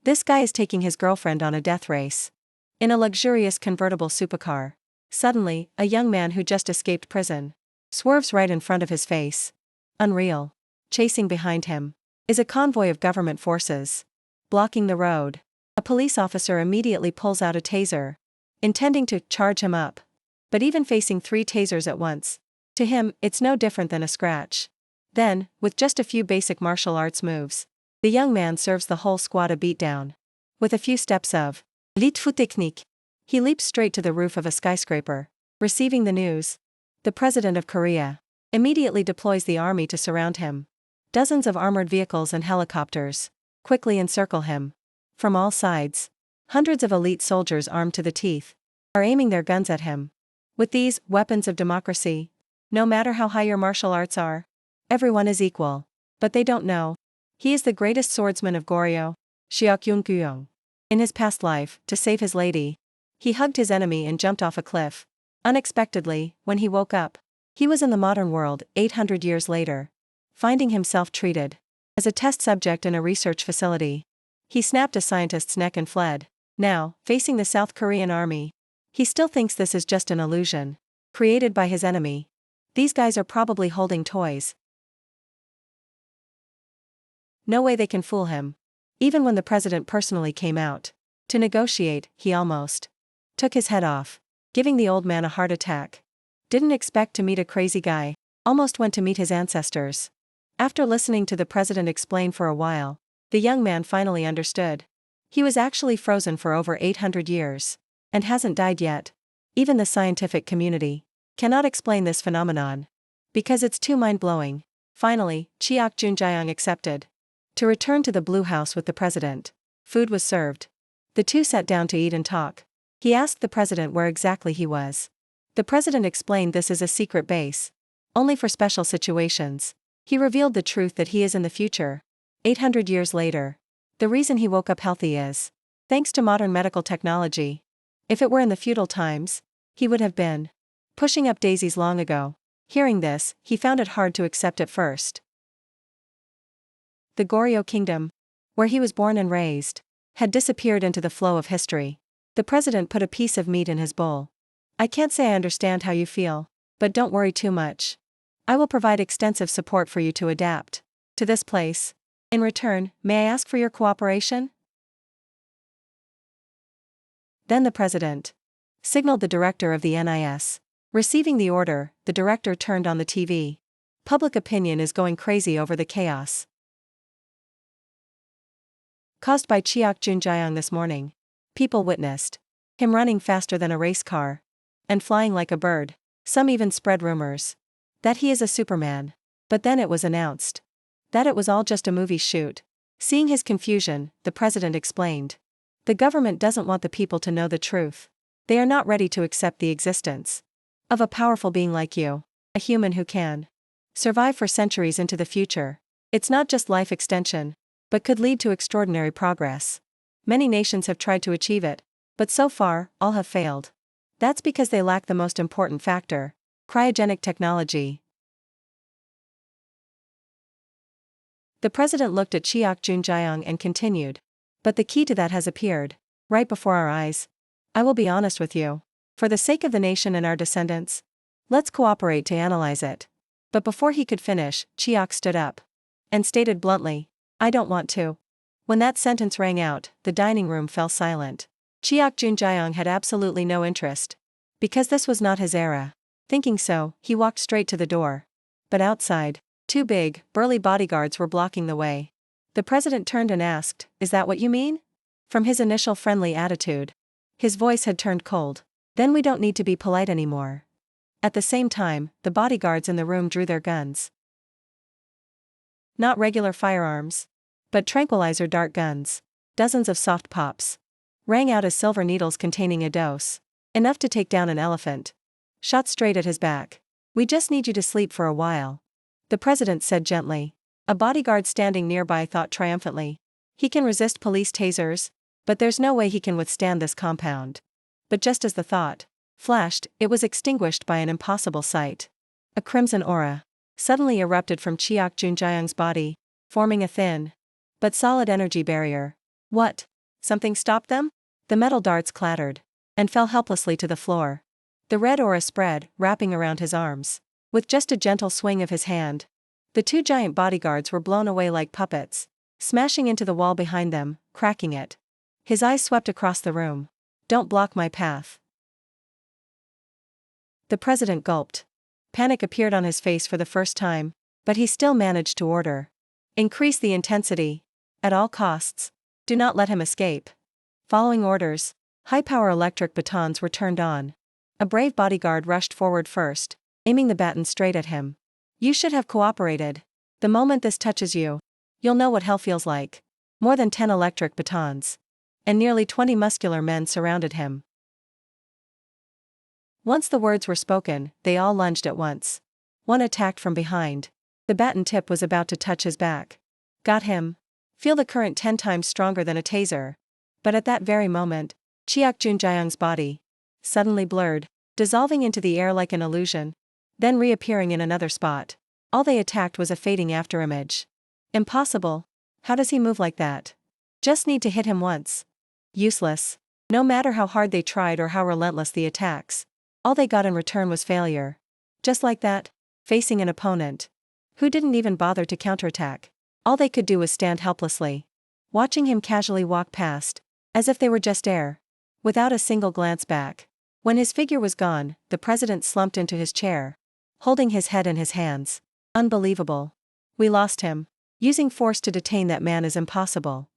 This guy is taking his girlfriend on a death race. In a luxurious convertible supercar. Suddenly, a young man who just escaped prison swerves right in front of his face. Unreal. Chasing behind him is a convoy of government forces, blocking the road. A police officer immediately pulls out a taser, intending to charge him up. But even facing 3 tasers at once, to him, it's no different than a scratch. Then, with just a few basic martial arts moves, the young man serves the whole squad a beatdown. With a few steps of Litfu technique, he leaps straight to the roof of a skyscraper. Receiving the news, the president of Korea immediately deploys the army to surround him. Dozens of armored vehicles and helicopters quickly encircle him. From all sides, hundreds of elite soldiers armed to the teeth are aiming their guns at him. With these weapons of democracy, no matter how high your martial arts are, everyone is equal. But they don't know. He is the greatest swordsman of Goryeo, Seokgyung. In his past life, to save his lady, he hugged his enemy and jumped off a cliff. Unexpectedly, when he woke up, he was in the modern world 800 years later, finding himself treated as a test subject in a research facility. He snapped a scientist's neck and fled. Now, facing the South Korean army, he still thinks this is just an illusion created by his enemy. These guys are probably holding toys. No way they can fool him. Even when the president personally came out to negotiate, he almost took his head off, giving the old man a heart attack. Didn't expect to meet a crazy guy, almost went to meet his ancestors. After listening to the president explain for a while, the young man finally understood. He was actually frozen for over 800 years, and hasn't died yet. Even the scientific community cannot explain this phenomenon, because it's too mind-blowing. Finally, Cheok Junjayang accepted to return to the Blue House with the president. Food was served. The two sat down to eat and talk. He asked the president where exactly he was. The president explained this is a secret base, only for special situations. He revealed the truth that he is in the future, 800 years later. The reason he woke up healthy is thanks to modern medical technology. If it were in the feudal times, he would have been pushing up daisies long ago. Hearing this, he found it hard to accept at first. The Goryeo kingdom, where he was born and raised, had disappeared into the flow of history. The president put a piece of meat in his bowl. I can't say I understand how you feel, but don't worry too much. I will provide extensive support for you to adapt to this place. In return, may I ask for your cooperation? Then the president signaled the director of the NIS. Receiving the order, the director turned on the TV. Public opinion is going crazy over the chaos caused by Cheok Junjayang this morning. People witnessed him running faster than a race car and flying like a bird. Some even spread rumors that he is a Superman. But then it was announced that it was all just a movie shoot. Seeing his confusion, the president explained. The government doesn't want the people to know the truth. They are not ready to accept the existence of a powerful being like you, a human who can survive for centuries into the future. It's not just life extension, but could lead to extraordinary progress. Many nations have tried to achieve it, but so far, all have failed. That's because they lack the most important factor, cryogenic technology. The president looked at Cheok Junjayang and continued. But the key to that has appeared, right before our eyes. I will be honest with you. For the sake of the nation and our descendants, let's cooperate to analyze it. But before he could finish, Cheok stood up and stated bluntly, I don't want to. When that sentence rang out, the dining room fell silent. Cheok Junjayang had absolutely no interest, because this was not his era. Thinking so, he walked straight to the door. But outside, 2 big, burly bodyguards were blocking the way. The president turned and asked, Is that what you mean? From his initial friendly attitude, his voice had turned cold. Then we don't need to be polite anymore. At the same time, the bodyguards in the room drew their guns. Not regular firearms, but tranquilizer dart guns. Dozens of soft pops rang out as silver needles containing a dose, enough to take down an elephant. Shot straight at his back. We just need you to sleep for a while, the president said gently. A bodyguard standing nearby thought triumphantly. He can resist police tasers, but there's no way he can withstand this compound. But just as the thought flashed, it was extinguished by an impossible sight. A crimson aura suddenly erupted from Cheok Junjayang's body, forming a thin but solid energy barrier. What? Something stopped them? The metal darts clattered and fell helplessly to the floor. The red aura spread, wrapping around his arms. With just a gentle swing of his hand, the two giant bodyguards were blown away like puppets, smashing into the wall behind them, cracking it. His eyes swept across the room. Don't block my path. The president gulped. Panic appeared on his face for the first time, but he still managed to order. Increase the intensity. At all costs. Do not let him escape. Following orders, high-power electric batons were turned on. A brave bodyguard rushed forward first, aiming the baton straight at him. You should have cooperated. The moment this touches you, you'll know what hell feels like. More than 10 electric batons. And nearly 20 muscular men surrounded him. Once the words were spoken, they all lunged at once. One attacked from behind. The baton tip was about to touch his back. Got him. Feel the current 10 times stronger than a taser. But at that very moment, Chiak Junjiang's body suddenly blurred, dissolving into the air like an illusion, then reappearing in another spot. All they attacked was a fading afterimage. Impossible. How does he move like that? Just need to hit him once. Useless. No matter how hard they tried or how relentless the attacks, all they got in return was failure. Just like that, facing an opponent who didn't even bother to counterattack, all they could do was stand helplessly, watching him casually walk past, as if they were just air, without a single glance back. When his figure was gone, the president slumped into his chair, holding his head in his hands. Unbelievable. We lost him. Using force to detain that man is impossible.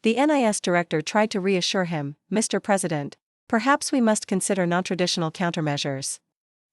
The NIS director tried to reassure him, Mr. President, perhaps we must consider non-traditional countermeasures.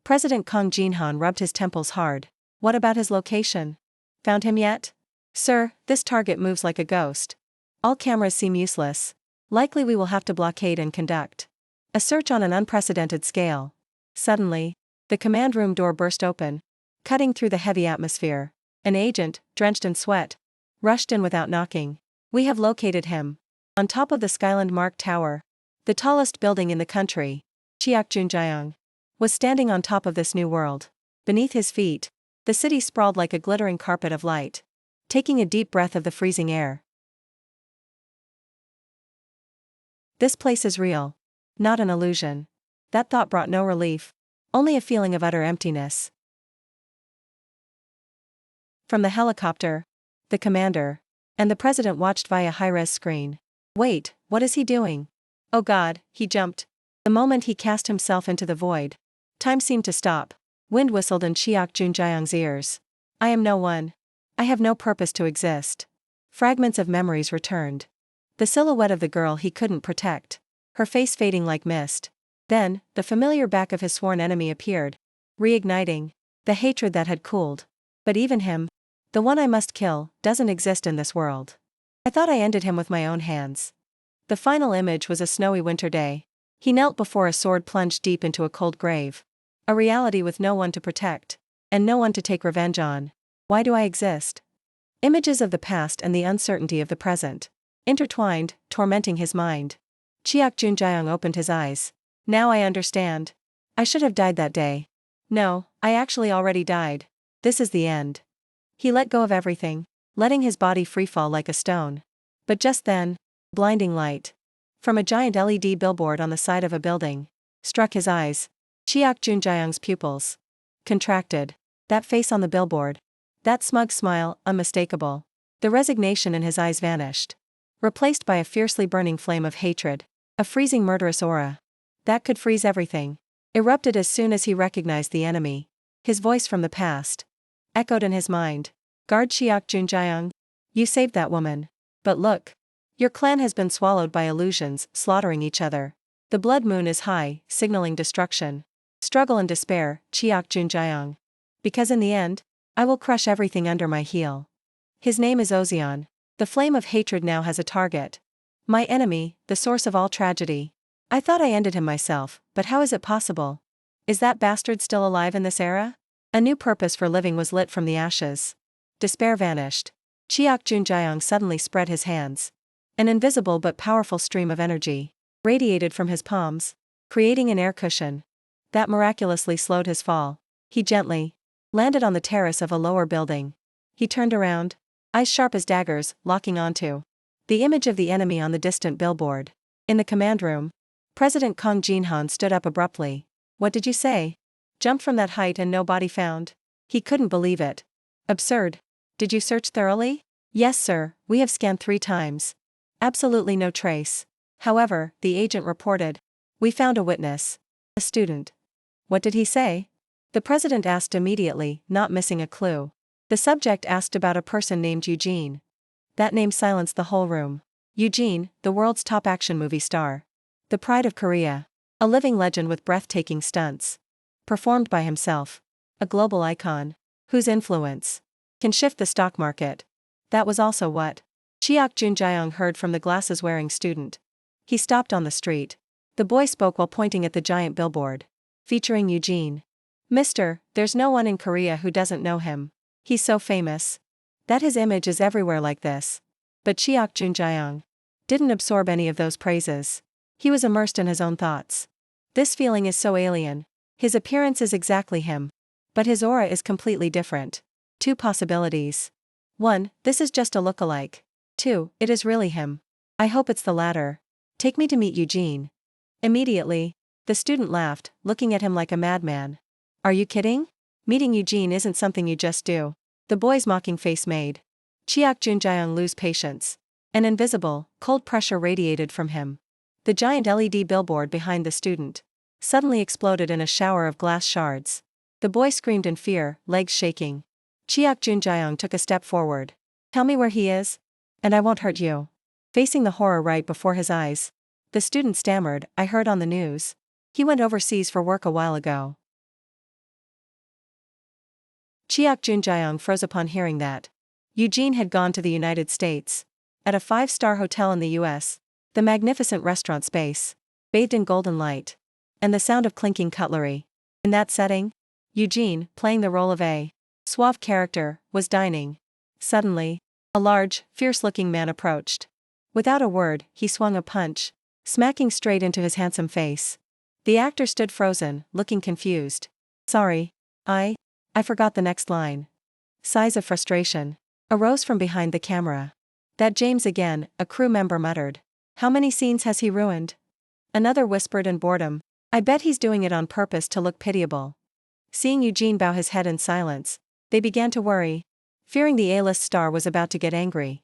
President Kang Jinhan rubbed his temples hard. What about his location? Found him yet? Sir, this target moves like a ghost. All cameras seem useless. Likely we will have to blockade and conduct a search on an unprecedented scale. Suddenly, the command room door burst open, cutting through the heavy atmosphere. An agent, drenched in sweat, rushed in without knocking. We have located him. On top of the Skyland Mark Tower, the tallest building in the country, Chiak Junjiang was standing on top of this new world. Beneath his feet, the city sprawled like a glittering carpet of light. Taking a deep breath of the freezing air. This place is real. Not an illusion. That thought brought no relief, only a feeling of utter emptiness. From the helicopter, the commander and the president watched via high-res screen. Wait, what is he doing? Oh God, he jumped. The moment he cast himself into the void, time seemed to stop. Wind whistled in Chiak Junjiang's ears. I am no one. I have no purpose to exist. Fragments of memories returned. The silhouette of the girl he couldn't protect, her face fading like mist. Then, the familiar back of his sworn enemy appeared, reigniting the hatred that had cooled. But even him, the one I must kill, doesn't exist in this world. I thought I ended him with my own hands. The final image was a snowy winter day. He knelt before a sword plunged deep into a cold grave. A reality with no one to protect, and no one to take revenge on. Why do I exist? Images of the past and the uncertainty of the present intertwined, tormenting his mind. Chiak Junjiang opened his eyes. Now I understand. I should have died that day. No, I actually already died. This is the end. He let go of everything, letting his body freefall like a stone. But just then, blinding light from a giant LED billboard on the side of a building struck his eyes. Chiak Junjiang's pupils contracted. That face on the billboard, that smug smile, unmistakable. The resignation in his eyes vanished, replaced by a fiercely burning flame of hatred, a freezing murderous aura that could freeze everything, erupted as soon as he recognized the enemy. His voice from the past echoed in his mind. Guard Chiak Junjiang, you saved that woman. But look, your clan has been swallowed by illusions, slaughtering each other. The blood moon is high, signaling destruction. Struggle and despair, Chiak Junjiang. Because in the end, I will crush everything under my heel. His name is Ozeon. The flame of hatred now has a target. My enemy, the source of all tragedy. I thought I ended him myself, but how is it possible? Is that bastard still alive in this era? A new purpose for living was lit from the ashes. Despair vanished. Chiak Junjiang suddenly spread his hands. An invisible but powerful stream of energy radiated from his palms, creating an air cushion that miraculously slowed his fall. He gently landed on the terrace of a lower building. He turned around, eyes sharp as daggers, locking onto The image of the enemy on the distant billboard. In the command room, President Kang Jin-han stood up abruptly. What did you say? Jumped from that height and no body found? He couldn't believe it. Absurd. Did you search thoroughly? Yes, sir, we have scanned 3 times. Absolutely no trace. However, the agent reported. We found a witness. A student. What did he say? The president asked immediately, not missing a clue. The subject asked about a person named Eugene. That name silenced the whole room. Eugene, the world's top action movie star. The pride of Korea. A living legend with breathtaking stunts. Performed by himself. A global icon. Whose influence can shift the stock market. That was also what Chiak Jun-jaeong heard from the glasses-wearing student. He stopped on the street. The boy spoke while pointing at the giant billboard. Featuring Eugene. Mister, there's no one in Korea who doesn't know him. He's so famous. That his image is everywhere like this. But Chiak Jun-jaeong didn't absorb any of those praises. He was immersed in his own thoughts. This feeling is so alien. His appearance is exactly him. But his aura is completely different. 2 possibilities. 1, this is just a lookalike. 2, it is really him. I hope it's the latter. Take me to meet Eugene. Immediately, the student laughed, looking at him like a madman. Are you kidding? Meeting Eugene isn't something you just do. The boy's mocking face made Chiak Jun-jaeong lose patience. An invisible, cold pressure radiated from him. The giant LED billboard behind the student suddenly exploded in a shower of glass shards. The boy screamed in fear, legs shaking. Chiak Jun-jaeong took a step forward. Tell me where he is, and I won't hurt you. Facing the horror right before his eyes, the student stammered, I heard on the news. He went overseas for work a while ago. Chiak Jun-jaeong froze upon hearing that. Eugene had gone to the United States. At a 5-star hotel in the US. The magnificent restaurant space. Bathed in golden light. And the sound of clinking cutlery. In that setting, Eugene, playing the role of a suave character, was dining. Suddenly, a large, fierce-looking man approached. Without a word, he swung a punch, smacking straight into his handsome face. The actor stood frozen, looking confused. Sorry. I forgot the next line. Sighs of frustration arose from behind the camera. That James again, a crew member muttered. How many scenes has he ruined? Another whispered in boredom. I bet he's doing it on purpose to look pitiable. Seeing Eugene bow his head in silence, they began to worry, fearing the A-list star was about to get angry.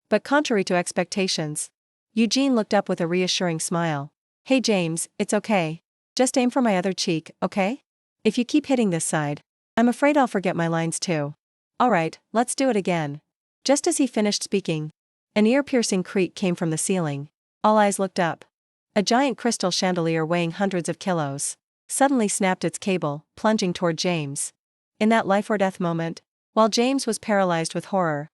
But contrary to expectations, Eugene looked up with a reassuring smile. Hey James, it's okay. Just aim for my other cheek, okay? If you keep hitting this side, I'm afraid I'll forget my lines too. Alright, let's do it again. Just as he finished speaking, an ear-piercing creak came from the ceiling. All eyes looked up. A giant crystal chandelier weighing hundreds of kilos suddenly snapped its cable, plunging toward James. In that life-or-death moment, while James was paralyzed with horror,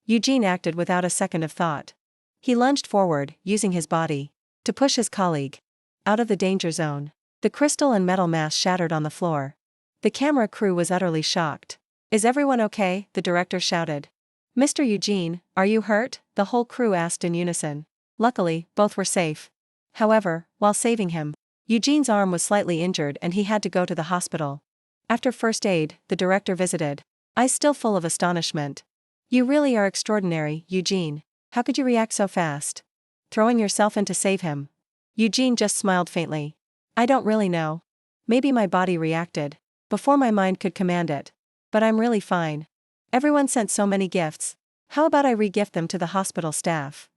Eugene acted without a second of thought. He lunged forward, using his body to push his colleague out of the danger zone. The crystal and metal mass shattered on the floor. The camera crew was utterly shocked. Is everyone okay? The director shouted. Mr. Eugene, are you hurt? The whole crew asked in unison. Luckily, both were safe. However, while saving him, Eugene's arm was slightly injured and he had to go to the hospital. After first aid, the director visited, eyes still full of astonishment. You really are extraordinary, Eugene. How could you react so fast? Throwing yourself in to save him. Eugene just smiled faintly. I don't really know. Maybe my body reacted before my mind could command it. But I'm really fine. Everyone sent so many gifts. How about I re-gift them to the hospital staff?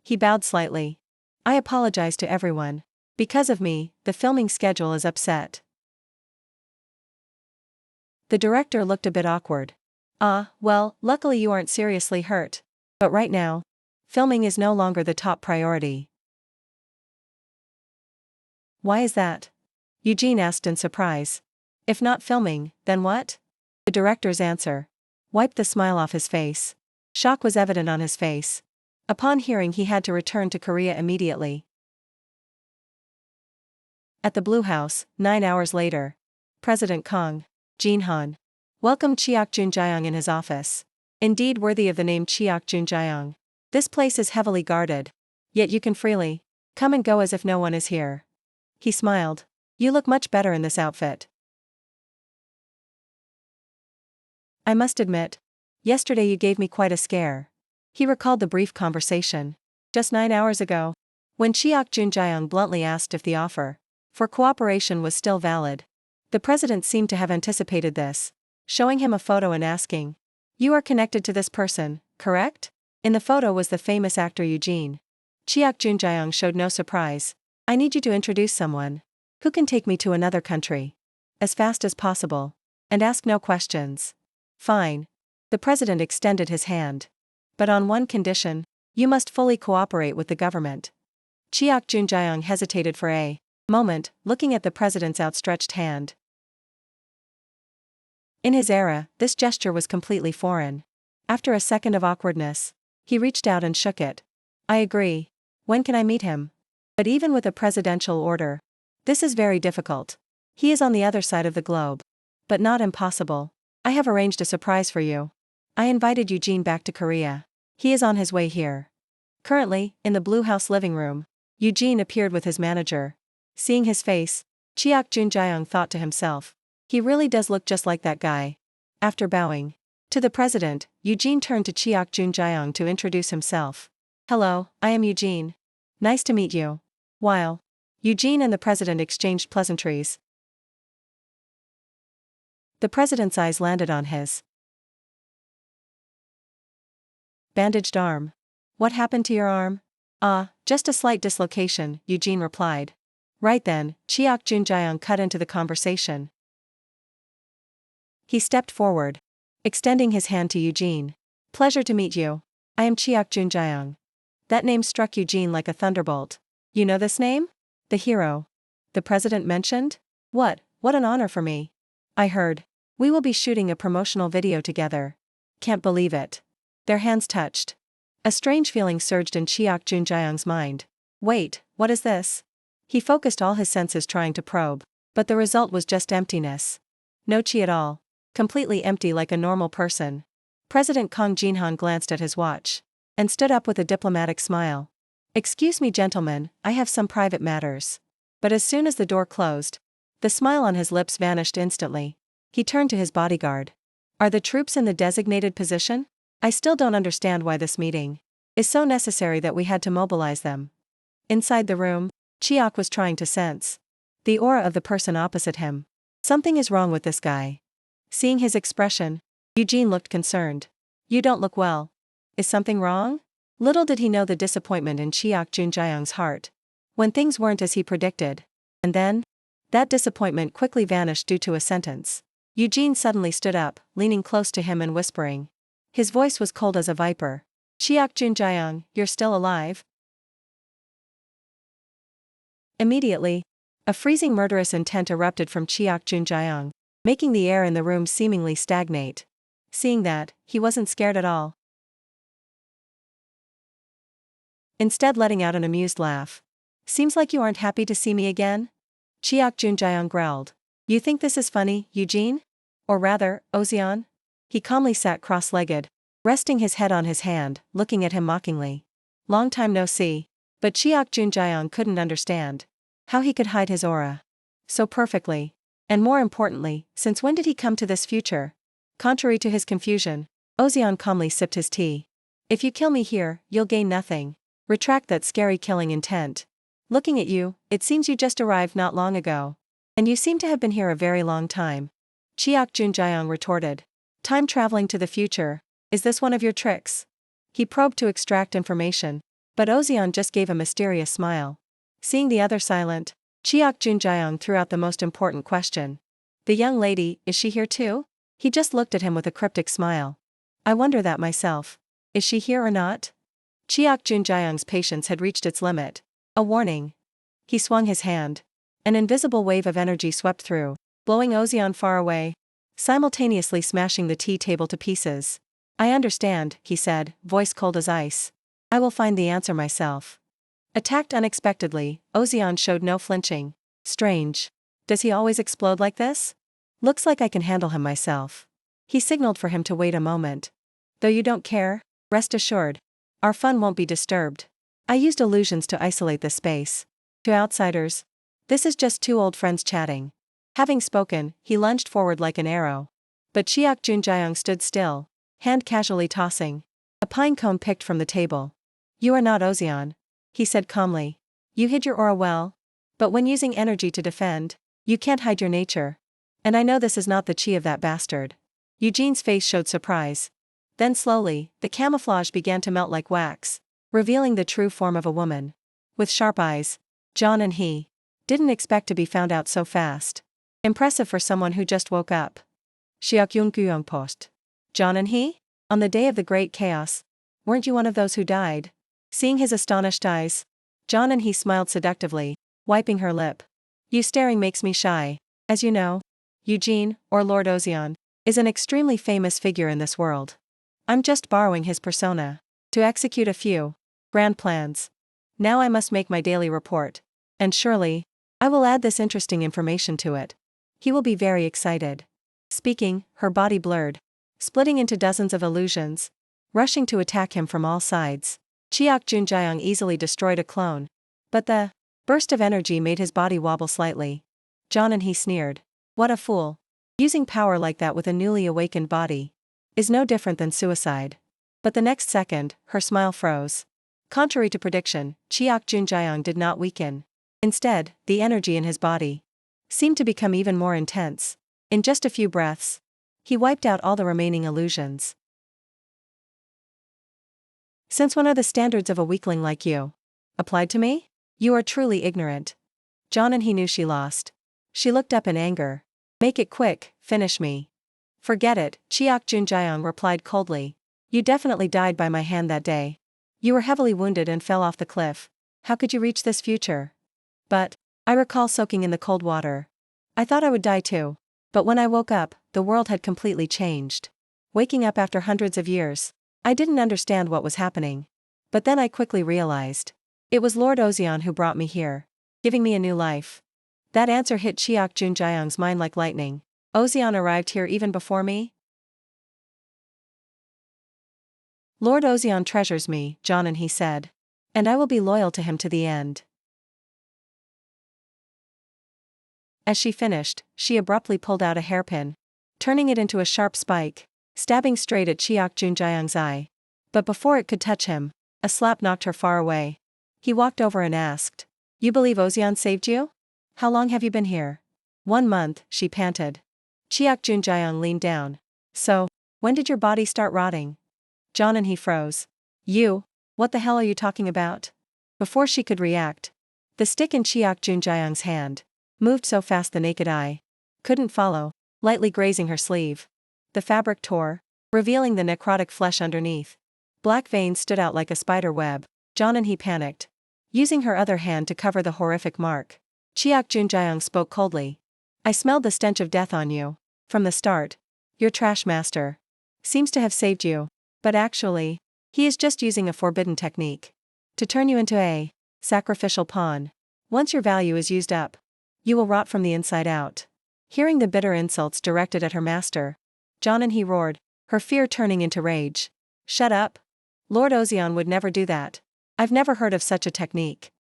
He bowed slightly. I apologize to everyone. Because of me, the filming schedule is upset. The director looked a bit awkward. Well, luckily you aren't seriously hurt. But right now, filming is no longer the top priority. Why is that? Eugene asked in surprise. If not filming, then what? The director's answer wiped the smile off his face. Shock was evident on his face. Upon hearing he had to return to Korea immediately. At the Blue House, 9 hours later. President Kang Jin-han welcomed Chiak Jun-jaeong in his office. Indeed worthy of the name Chiak Jun-jaeong. This place is heavily guarded. Yet you can freely come and go as if no one is here. He smiled. You look much better in this outfit. I must admit, yesterday you gave me quite a scare. He recalled the brief conversation. Just 9 hours ago, when Chiak Junjayong bluntly asked if the offer for cooperation was still valid. The president seemed to have anticipated this, showing him a photo and asking, "You are connected to this person, correct?" In the photo was the famous actor Eugene. Chiak Junjayong showed no surprise. "I need you to introduce someone who can take me to another country as fast as possible and ask no questions." "Fine." The president extended his hand. "But on one condition, you must fully cooperate with the government." Chiak Junjayong hesitated for a moment, looking at the president's outstretched hand. In his era, this gesture was completely foreign. After a second of awkwardness, he reached out and shook it. "I agree. When can I meet him?" But even with a presidential order, this is very difficult. He is on the other side of the globe. But not impossible. I have arranged a surprise for you. I invited Eugene back to Korea. He is on his way here. Currently, in the Blue House living room, Eugene appeared with his manager. Seeing his face, Chiak Junjayong thought to himself, "He really does look just like that guy." After bowing to the president, Eugene turned to Chiak Junjayong to introduce himself. "Hello, I am Eugene. Nice to meet you." While Eugene and the president exchanged pleasantries, the president's eyes landed on his bandaged arm. "What happened to your arm?" "Ah, just a slight dislocation," Eugene replied. Right then, Chiak Junjayong cut into the conversation. He stepped forward, extending his hand to Eugene. "Pleasure to meet you. I am Chiak Junjayong." That name struck Eugene like a thunderbolt. "You know this name? The hero the president mentioned? What an honor for me. I heard we will be shooting a promotional video together." "Can't believe it." Their hands touched. A strange feeling surged in Chiak Junjayong's mind. "Wait, what is this?" He focused all his senses trying to probe, but the result was just emptiness. No chi at all. Completely empty like a normal person. President Kang Jinhan glanced at his watch and stood up with a diplomatic smile. "Excuse me, gentlemen, I have some private matters." But as soon as the door closed, the smile on his lips vanished instantly. He turned to his bodyguard. "Are the troops in the designated position? I still don't understand why this meeting is so necessary that we had to mobilize them." Inside the room, Chiak was trying to sense the aura of the person opposite him. Something is wrong with this guy. Seeing his expression, Eugene looked concerned. "You don't look well. Is something wrong?" Little did he know the disappointment in Chiak Junjayong's heart when things weren't as he predicted. And then, that disappointment quickly vanished due to a sentence. Eugene suddenly stood up, leaning close to him and whispering. His voice was cold as a viper. "Chiak Junjayong, you're still alive?" Immediately, a freezing murderous intent erupted from Chiak Junjayong, making the air in the room seemingly stagnate. Seeing that, he wasn't scared at all. Instead letting out an amused laugh. "Seems like you aren't happy to see me again?" Chiak Junjayong growled. "You think this is funny, Eugene? Or rather, Ozeon?" He calmly sat cross-legged, resting his head on his hand, looking at him mockingly. Long time no see. But Chiak Junjayong couldn't understand how he could hide his aura so perfectly. And more importantly, since when did he come to this future? Contrary to his confusion, Ozeon calmly sipped his tea. "If you kill me here, you'll gain nothing. Retract that scary killing intent. Looking at you, it seems you just arrived not long ago. And you seem to have been here a very long time." Chiak Junjayong retorted. "Time traveling to the future, is this one of your tricks?" He probed to extract information, but Ozeon just gave a mysterious smile. Seeing the other silent, Chiak Junjayong threw out the most important question. "The young lady, is she here too?" He just looked at him with a cryptic smile. "I wonder that myself. Is she here or not?" Chiak Junjayong's patience had reached its limit. A warning. He swung his hand. An invisible wave of energy swept through, blowing Ozeon far away, simultaneously smashing the tea table to pieces. "I understand," he said, voice cold as ice. "I will find the answer myself." Attacked unexpectedly, Ozeon showed no flinching. "Strange. Does he always explode like this? Looks like I can handle him myself." He signaled for him to wait a moment. "Though you don't care, rest assured, our fun won't be disturbed. I used illusions to isolate this space. To outsiders, this is just two old friends chatting." Having spoken, he lunged forward like an arrow. But Chiak Junjayang stood still, hand casually tossing a pine cone picked from the table. You are not Ozeon, he said calmly. You hid your aura well, but when using energy to defend, you can't hide your nature. And I know this is not the chi of that bastard. Eugene's face showed surprise. Then slowly, the camouflage began to melt like wax, revealing the true form of a woman. With sharp eyes, John and he didn't expect to be found out so fast. Impressive for someone who just woke up. Xiaokyung post. John and he? On the day of the great chaos. Weren't you one of those who died? Seeing his astonished eyes, John and he smiled seductively, wiping her lip. You staring makes me shy. As you know, Eugene, or Lord Ozeon, is an extremely famous figure in this world. I'm just borrowing his persona to execute a few grand plans. Now I must make my daily report. And surely, I will add this interesting information to it. He will be very excited. Speaking, her body blurred, splitting into dozens of illusions, rushing to attack him from all sides. Chiak Junjayang easily destroyed a clone. But the burst of energy made his body wobble slightly. John and he sneered. What a fool. Using power like that with a newly awakened body is no different than suicide. But the next second, her smile froze. Contrary to prediction, Chiak Junjayang did not weaken. Instead, the energy in his body seemed to become even more intense. In just a few breaths, he wiped out all the remaining illusions. Since when are the standards of a weakling like you applied to me? You are truly ignorant. John and he knew she lost. She looked up in anger. Make it quick, finish me. Forget it, Chiak Junjayang replied coldly. You definitely died by my hand that day. You were heavily wounded and fell off the cliff. How could you reach this future? But I recall soaking in the cold water. I thought I would die too. But when I woke up, the world had completely changed. Waking up after hundreds of years, I didn't understand what was happening. But then I quickly realized. It was Lord Ozeon who brought me here, giving me a new life. That answer hit Chiak Junjayang's mind like lightning. Ozeon arrived here even before me? Lord Ozeon treasures me, John and he said. And I will be loyal to him to the end. As she finished, she abruptly pulled out a hairpin, turning it into a sharp spike, stabbing straight at Chiak Junjayang's eye. But before it could touch him, a slap knocked her far away. He walked over and asked, You believe Ozeon saved you? How long have you been here? 1 month, she panted. Chiak Junjayang leaned down. So, when did your body start rotting? John and he froze. You? What the hell are you talking about? Before she could react, the stick in Chiak Junjayang's hand moved so fast the naked eye couldn't follow, lightly grazing her sleeve. The fabric tore, revealing the necrotic flesh underneath. Black veins stood out like a spider web. John and he panicked, using her other hand to cover the horrific mark. Chiak Junjayang spoke coldly. I smelled the stench of death on you. From the start. Your trash master seems to have saved you. But actually, he is just using a forbidden technique to turn you into a sacrificial pawn. Once your value is used up, you will rot from the inside out. Hearing the bitter insults directed at her master, John and he roared, her fear turning into rage. Shut up. Lord Ozeon would never do that. I've never heard of such a technique.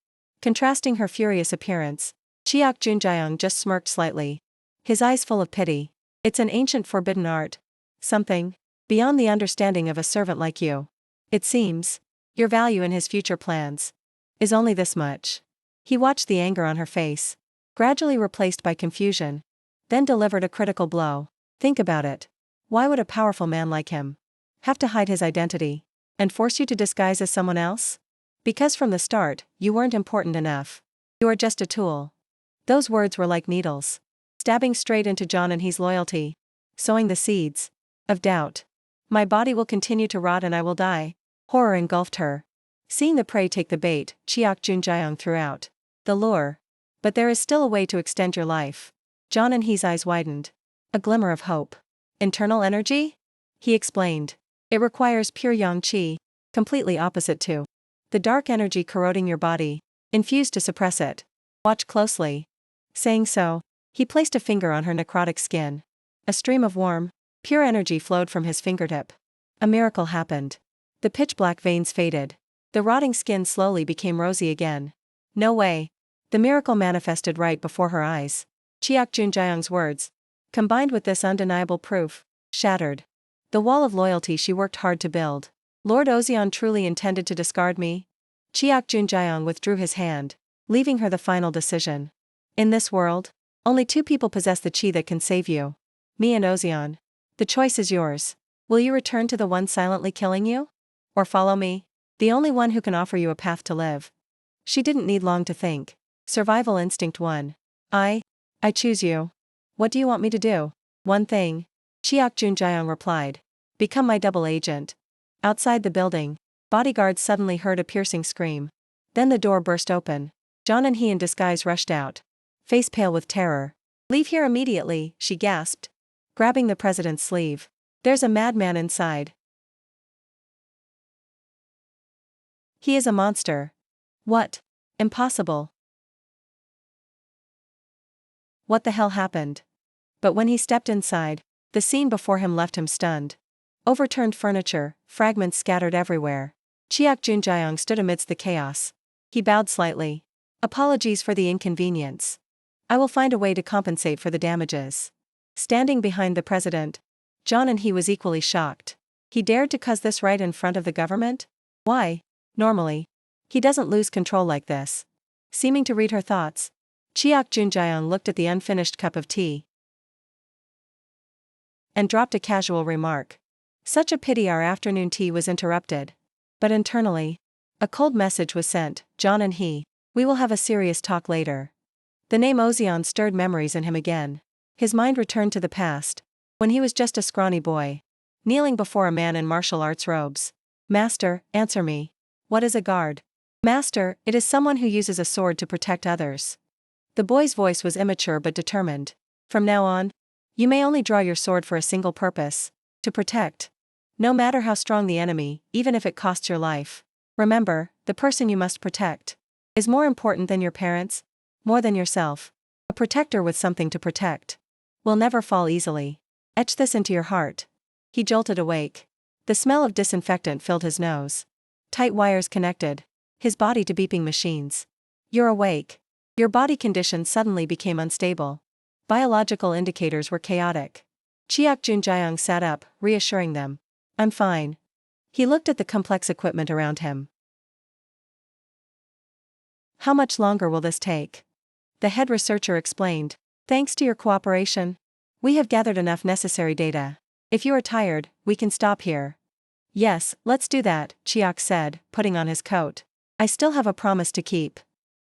Contrasting her furious appearance, Chiak Junjayang just smirked slightly, his eyes full of pity. It's an ancient forbidden art. Something beyond the understanding of a servant like you. It seems your value in his future plans is only this much. He watched the anger on her face, gradually replaced by confusion, then delivered a critical blow. Think about it. Why would a powerful man like him have to hide his identity and force you to disguise as someone else? Because from the start, you weren't important enough. You are just a tool. Those words were like needles, stabbing straight into John and he's loyalty, sowing the seeds of doubt. My body will continue to rot and I will die. Horror engulfed her. Seeing the prey take the bait, Chiak Junjayang threw out the lure. But there is still a way to extend your life. John and he's eyes widened. A glimmer of hope. Internal energy? He explained. It requires pure yang qi, completely opposite to the dark energy corroding your body, infused to suppress it. Watch closely. Saying so, he placed a finger on her necrotic skin. A stream of warm, pure energy flowed from his fingertip. A miracle happened. The pitch-black veins faded. The rotting skin slowly became rosy again. No way. The miracle manifested right before her eyes. Chiak Junjayang's words, combined with this undeniable proof, shattered. The wall of loyalty she worked hard to build. Lord Ozeon truly intended to discard me? Chiak Junjayong withdrew his hand, leaving her the final decision. In this world, only two people possess the chi that can save you. Me and Ozeon. The choice is yours. Will you return to the one silently killing you? Or follow me? The only one who can offer you a path to live. She didn't need long to think. Survival instinct won. I choose you. What do you want me to do? One thing. Chiak Junjayong replied. Become my double agent. Outside the building, bodyguards suddenly heard a piercing scream. Then the door burst open. John and he in disguise rushed out. Face pale with terror. Leave here immediately, she gasped, grabbing the president's sleeve. There's a madman inside. He is a monster. What? Impossible. What the hell happened? But when he stepped inside, the scene before him left him stunned. Overturned furniture, fragments scattered everywhere. Chiak Junjayong stood amidst the chaos. He bowed slightly. Apologies for the inconvenience. I will find a way to compensate for the damages. Standing behind the president, John and he was equally shocked. He dared to cause this right in front of the government? Why? Normally, he doesn't lose control like this. Seeming to read her thoughts, Chiak Junjayong looked at the unfinished cup of tea and dropped a casual remark. Such a pity our afternoon tea was interrupted. But internally, a cold message was sent. John and he, we will have a serious talk later. The name Ozeon stirred memories in him again. His mind returned to the past, when he was just a scrawny boy, kneeling before a man in martial arts robes. Master, answer me. What is a guard? Master, it is someone who uses a sword to protect others. The boy's voice was immature but determined. From now on, you may only draw your sword for a single purpose, to protect. No matter how strong the enemy, even if it costs your life. Remember, the person you must protect is more important than your parents, more than yourself. A protector with something to protect will never fall easily. Etch this into your heart. He jolted awake. The smell of disinfectant filled his nose. Tight wires connected his body to beeping machines. You're awake. Your body condition suddenly became unstable. Biological indicators were chaotic. Chiak Junjayong sat up, reassuring them. I'm fine. He looked at the complex equipment around him. How much longer will this take? The head researcher explained. Thanks to your cooperation, we have gathered enough necessary data. If you are tired, we can stop here. Yes, let's do that, Chiak said, putting on his coat. I still have a promise to keep.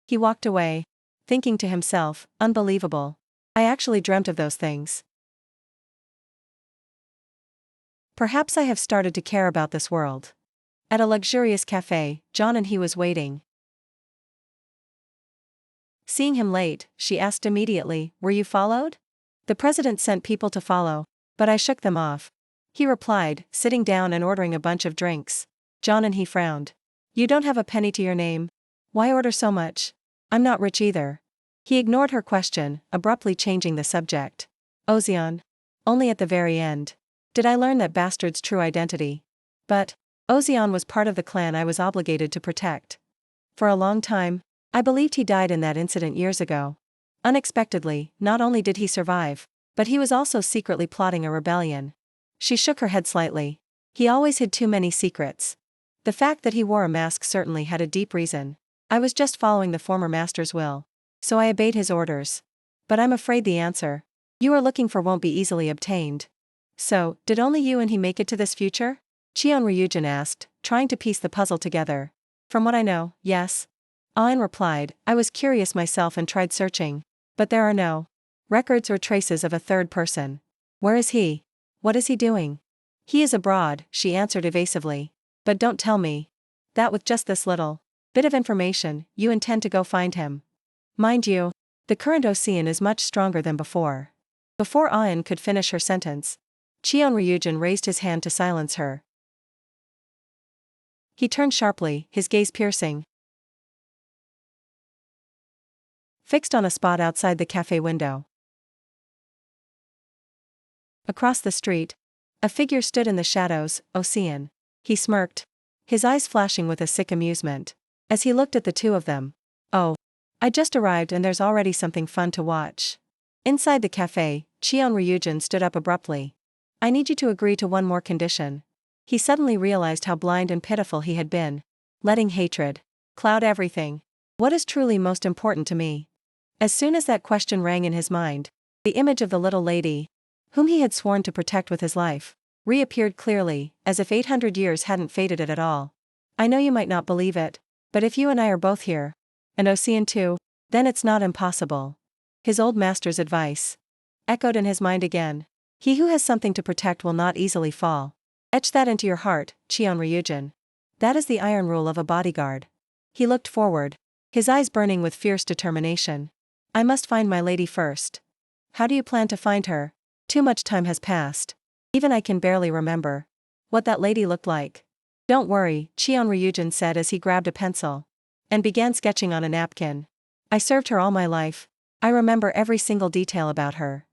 He walked away, thinking to himself, unbelievable. I actually dreamt of those things. Perhaps I have started to care about this world. At a luxurious cafe, John and he was waiting. Seeing him late, she asked immediately, were you followed? The president sent people to follow, but I shook them off. He replied, sitting down and ordering a bunch of drinks. John and he frowned. You don't have a penny to your name. Why order so much? I'm not rich either. He ignored her question, abruptly changing the subject. Ozeon. Only at the very end did I learn that bastard's true identity. But Ozeon was part of the clan I was obligated to protect. For a long time, I believed he died in that incident years ago. Unexpectedly, not only did he survive, but he was also secretly plotting a rebellion. She shook her head slightly. He always hid too many secrets. The fact that he wore a mask certainly had a deep reason. I was just following the former master's will, so I obeyed his orders. But I'm afraid the answer you are looking for won't be easily obtained. So, did only you and he make it to this future? Cheon Ryujin asked, trying to piece the puzzle together. From what I know, yes. Ain replied, I was curious myself and tried searching. But there are no records or traces of a third person. Where is he? What is he doing? He is abroad, she answered evasively. But don't tell me that with just this little bit of information, you intend to go find him. Mind you, the current Ocean is much stronger than before. Before Ain could finish her sentence, Cheon Ryujin raised his hand to silence her. He turned sharply, his gaze piercing, fixed on a spot outside the cafe window. Across the street, a figure stood in the shadows. Ocean. He smirked, his eyes flashing with a sick amusement, as he looked at the two of them. Oh, I just arrived and there's already something fun to watch. Inside the cafe, Cheon Ryujin stood up abruptly. I need you to agree to one more condition. He suddenly realized how blind and pitiful he had been, letting hatred cloud everything. What is truly most important to me? As soon as that question rang in his mind, the image of the little lady, whom he had sworn to protect with his life, reappeared clearly, as if 800 years hadn't faded it at all. I know you might not believe it, but if you and I are both here, and Ocean too, then it's not impossible. His old master's advice echoed in his mind again. He who has something to protect will not easily fall. Etch that into your heart, Cheon Ryujin. That is the iron rule of a bodyguard. He looked forward, his eyes burning with fierce determination. I must find my lady first. How do you plan to find her? Too much time has passed. Even I can barely remember what that lady looked like. Don't worry, Cheon Ryujin said as he grabbed a pencil and began sketching on a napkin. I served her all my life. I remember every single detail about her.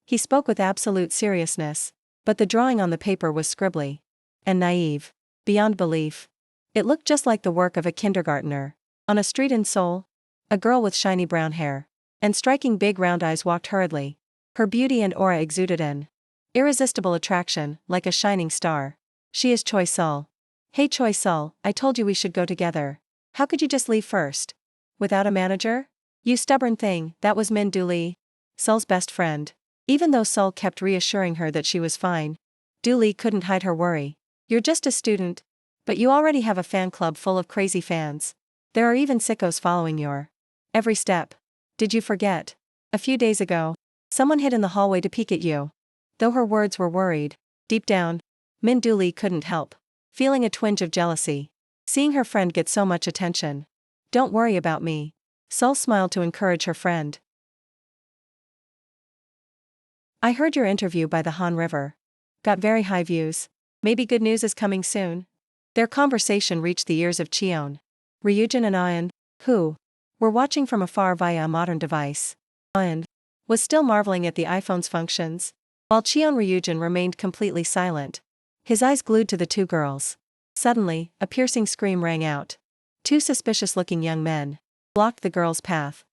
He spoke with absolute seriousness, but the drawing on the paper was scribbly and naive, beyond belief. It looked just like the work of a kindergartner. On a street in Seoul, a girl with shiny brown hair and striking big round eyes walked hurriedly. Her beauty and aura exuded an irresistible attraction, like a shining star. She is Choi Sul. Hey Choi Sul, I told you we should go together. How could you just leave first? Without a manager? You stubborn thing. That was Min Do Lee, Sul's best friend. Even though Sul kept reassuring her that she was fine, Do Lee couldn't hide her worry. You're just a student, but you already have a fan club full of crazy fans. There are even sickos following your every step. Did you forget? A few days ago, someone hid in the hallway to peek at you. Though her words were worried, deep down, Min Do Lee couldn't help feeling a twinge of jealousy, seeing her friend get so much attention. Don't worry about me. Sul smiled to encourage her friend. I heard your interview by the Han River. Got very high views. Maybe good news is coming soon. Their conversation reached the ears of Cheon Ryujin and Ayan, who were watching from afar via a modern device. Ayan was still marveling at the iPhone's functions, while Cheon Ryujin remained completely silent, his eyes glued to the two girls. Suddenly, a piercing scream rang out. Two suspicious-looking young men blocked the girls' path.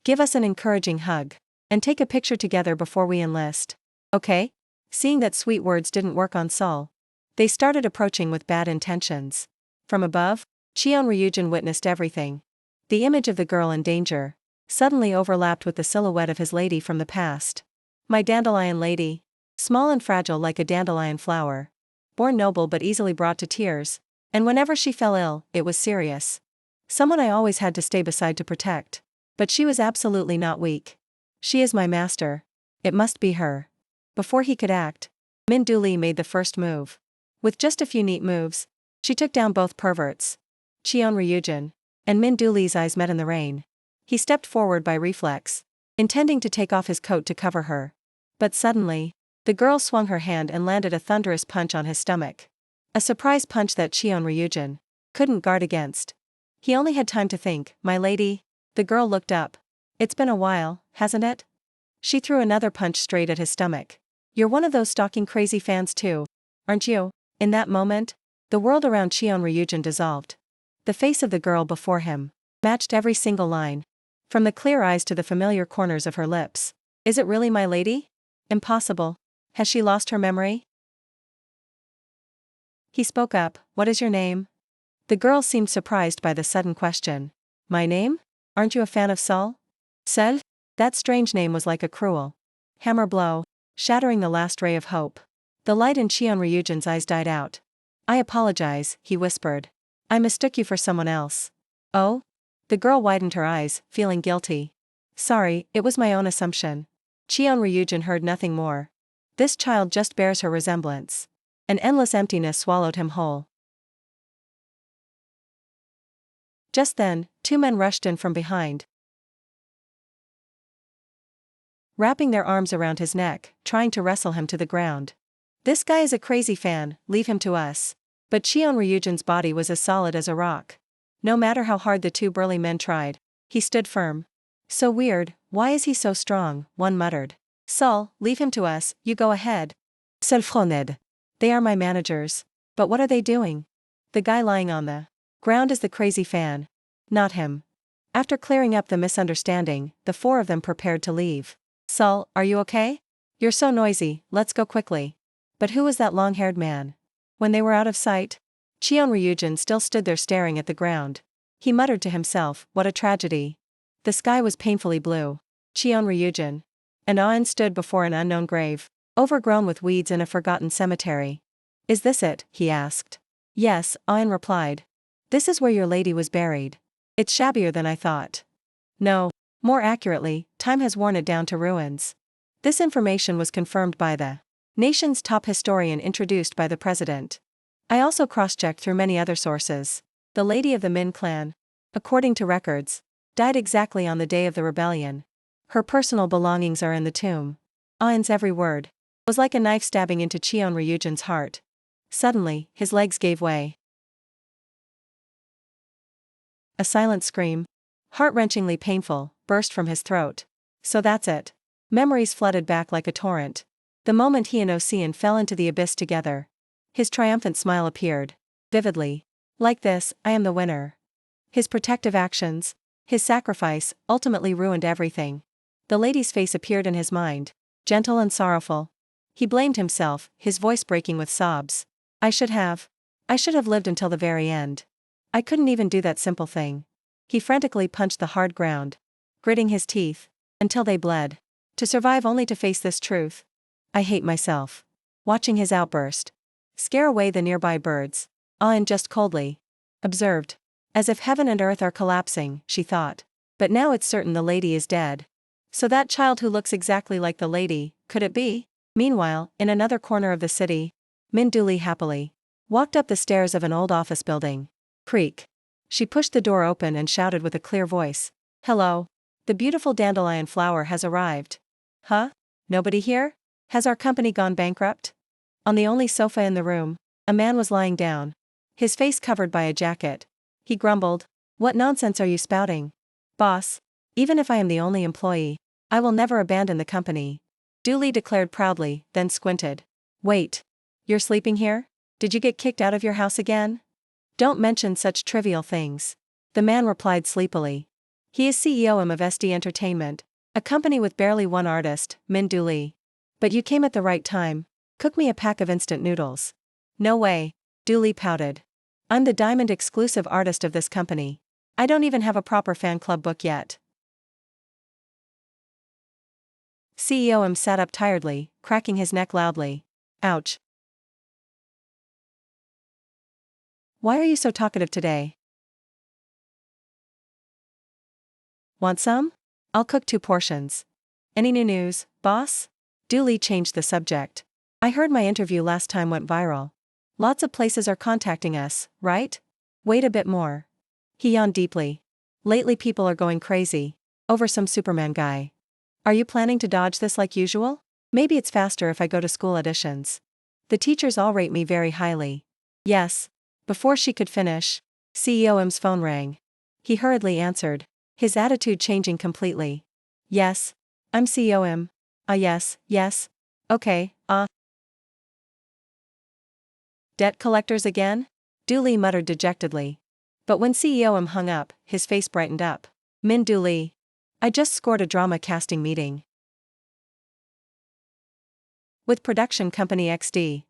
Give us an encouraging hug, and take a picture together before we enlist. Okay? Seeing that sweet words didn't work on Seoul, they started approaching with bad intentions. From above, Cheon Ryujin witnessed everything. The image of the girl in danger suddenly overlapped with the silhouette of his lady from the past. My dandelion lady. Small and fragile like a dandelion flower. Born noble but easily brought to tears, and whenever she fell ill, it was serious. Someone I always had to stay beside to protect. But she was absolutely not weak. She is my master. It must be her. Before he could act, Min Do Lee made the first move. With just a few neat moves, she took down both perverts. Cheon Ryujin and Min Do Lee's eyes met in the rain. He stepped forward by reflex, intending to take off his coat to cover her. But suddenly, the girl swung her hand and landed a thunderous punch on his stomach. A surprise punch that Cheon Ryujin couldn't guard against. He only had time to think, my lady. The girl looked up. It's been a while, hasn't it? She threw another punch straight at his stomach. You're one of those stalking crazy fans too, aren't you? In that moment, the world around Cheon Ryujin dissolved. The face of the girl before him matched every single line, from the clear eyes to the familiar corners of her lips. Is it really my lady? Impossible. Has she lost her memory? He spoke up. What is your name? The girl seemed surprised by the sudden question. My name? Aren't you a fan of Seoul? Seul? That strange name was like a cruel hammer blow, shattering the last ray of hope. The light in Cheon Ryujin's eyes died out. I apologize, he whispered. I mistook you for someone else. Oh? The girl widened her eyes, feeling guilty. Sorry, it was my own assumption. Cheon Ryujin heard nothing more. This child just bears her resemblance. An endless emptiness swallowed him whole. Just then, two men rushed in from behind, wrapping their arms around his neck, trying to wrestle him to the ground. This guy is a crazy fan, leave him to us. But Cheon Ryujin's body was as solid as a rock. No matter how hard the two burly men tried, he stood firm. So weird, why is he so strong? One muttered. Seoul, leave him to us, you go ahead. Selfroned. They are my managers. But what are they doing? The guy lying on the ground is the crazy fan. Not him. After clearing up the misunderstanding, the four of them prepared to leave. Seoul, are you okay? You're so noisy, let's go quickly. But who was that long-haired man? When they were out of sight, Cheon Ryujin still stood there staring at the ground. He muttered to himself, what a tragedy. The sky was painfully blue. Cheon Ryujin. And Aon stood before an unknown grave, overgrown with weeds in a forgotten cemetery. Is this it? He asked. Yes, Aon replied. This is where your lady was buried. It's shabbier than I thought. No, more accurately, time has worn it down to ruins. This information was confirmed by the nation's top historian introduced by the president. I also cross-checked through many other sources. The lady of the Min clan, according to records, died exactly on the day of the rebellion. Her personal belongings are in the tomb. Aon's every word was like a knife stabbing into Cheon Ryujin's heart. Suddenly, his legs gave way. A silent scream, heart-wrenchingly painful, burst from his throat. So that's it. Memories flooded back like a torrent. The moment he and Ocean fell into the abyss together, his triumphant smile appeared. Vividly. Like this, I am the winner. His protective actions, his sacrifice, ultimately ruined everything. The lady's face appeared in his mind, gentle and sorrowful. He blamed himself, his voice breaking with sobs. I should have lived until the very end. I couldn't even do that simple thing. He frantically punched the hard ground, gritting his teeth, until they bled. To survive only to face this truth. I hate myself. Watching his outburst scare away the nearby birds, Aon just coldly observed. As if heaven and earth are collapsing, she thought. But now it's certain the lady is dead. So that child who looks exactly like the lady, could it be? Meanwhile, in another corner of the city, Min Dooley happily walked up the stairs of an old office building. Creak. She pushed the door open and shouted with a clear voice. Hello. The beautiful dandelion flower has arrived. Huh? Nobody here? Has our company gone bankrupt? On the only sofa in the room, a man was lying down, his face covered by a jacket. He grumbled. What nonsense are you spouting? Boss, even if I am the only employee, I will never abandon the company. Dooley declared proudly, then squinted. Wait. You're sleeping here? Did you get kicked out of your house again? Don't mention such trivial things. The man replied sleepily. He is CEO of SD Entertainment, a company with barely one artist, Min Dooley. But you came at the right time. Cook me a pack of instant noodles. No way. Dooley pouted. I'm the diamond exclusive artist of this company. I don't even have a proper fan club book yet. CEO M sat up tiredly, cracking his neck loudly. Ouch. Why are you so talkative today? Want some? I'll cook 2 portions. Any new news, boss? Dooley changed the subject. I heard my interview last time went viral. Lots of places are contacting us, right? Wait a bit more. He yawned deeply. Lately people are going crazy over some Superman guy. Are you planning to dodge this like usual? Maybe it's faster if I go to school auditions. The teachers all rate me very highly. Yes. Before she could finish, CEO M's phone rang. He hurriedly answered, his attitude changing completely. Yes. I'm CEO M. Yes. Okay, Debt collectors again? Dooley muttered dejectedly. But when CEO M hung up, his face brightened up. Min Dooley. I just scored a drama casting meeting with production company XD.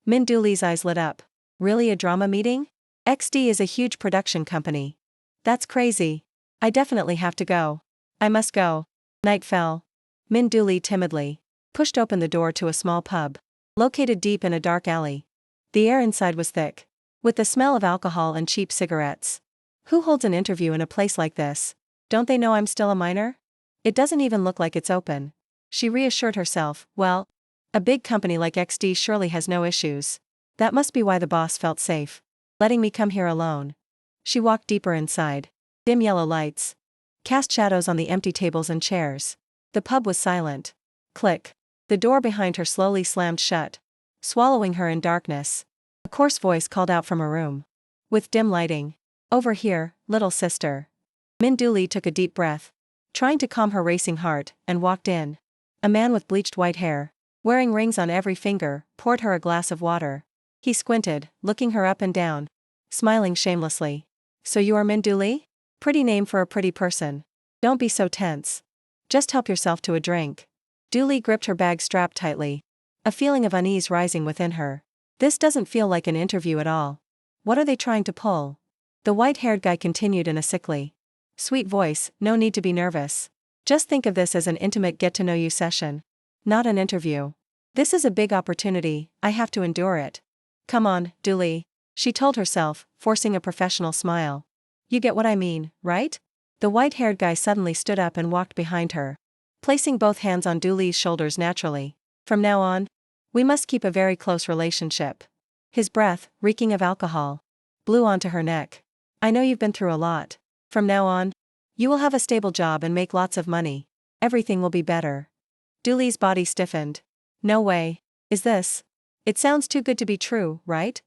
Min Dooley's eyes lit up. Really, a drama meeting? XD is a huge production company. That's crazy. I definitely have to go. I must go. Night fell. Min Dooley timidly pushed open the door to a small pub, located deep in a dark alley. The air inside was thick, with the smell of alcohol and cheap cigarettes. Who holds an interview in a place like this? Don't they know I'm still a minor? It doesn't even look like it's open. She reassured herself, well, a big company like XD surely has no issues. That must be why the boss felt safe letting me come here alone. She walked deeper inside. Dim yellow lights cast shadows on the empty tables and chairs. The pub was silent. Click. The door behind her slowly slammed shut, swallowing her in darkness. A coarse voice called out from a room with dim lighting. Over here, little sister. Min Dooley took a deep breath, trying to calm her racing heart, and walked in. A man with bleached white hair, wearing rings on every finger, poured her a glass of water. He squinted, looking her up and down, smiling shamelessly. So you are Min Dooley? Pretty name for a pretty person. Don't be so tense. Just help yourself to a drink. Dooley gripped her bag strap tightly. a feeling of unease rising within her. This doesn't feel like an interview at all. What are they trying to pull? The white-haired guy continued in a sickly, sweet voice, no need to be nervous. Just think of this as an intimate get-to-know-you session. Not an interview. This is a big opportunity, I have to endure it. Come on, Dooley, she told herself, forcing a professional smile. You get what I mean, right? The white-haired guy suddenly stood up and walked behind her, placing both hands on Dooley's shoulders naturally. From now on, we must keep a very close relationship. His breath, reeking of alcohol, blew onto her neck. I know you've been through a lot. From now on, you will have a stable job and make lots of money. Everything will be better. Dooley's body stiffened. No way. Is this? It sounds too good to be true, right?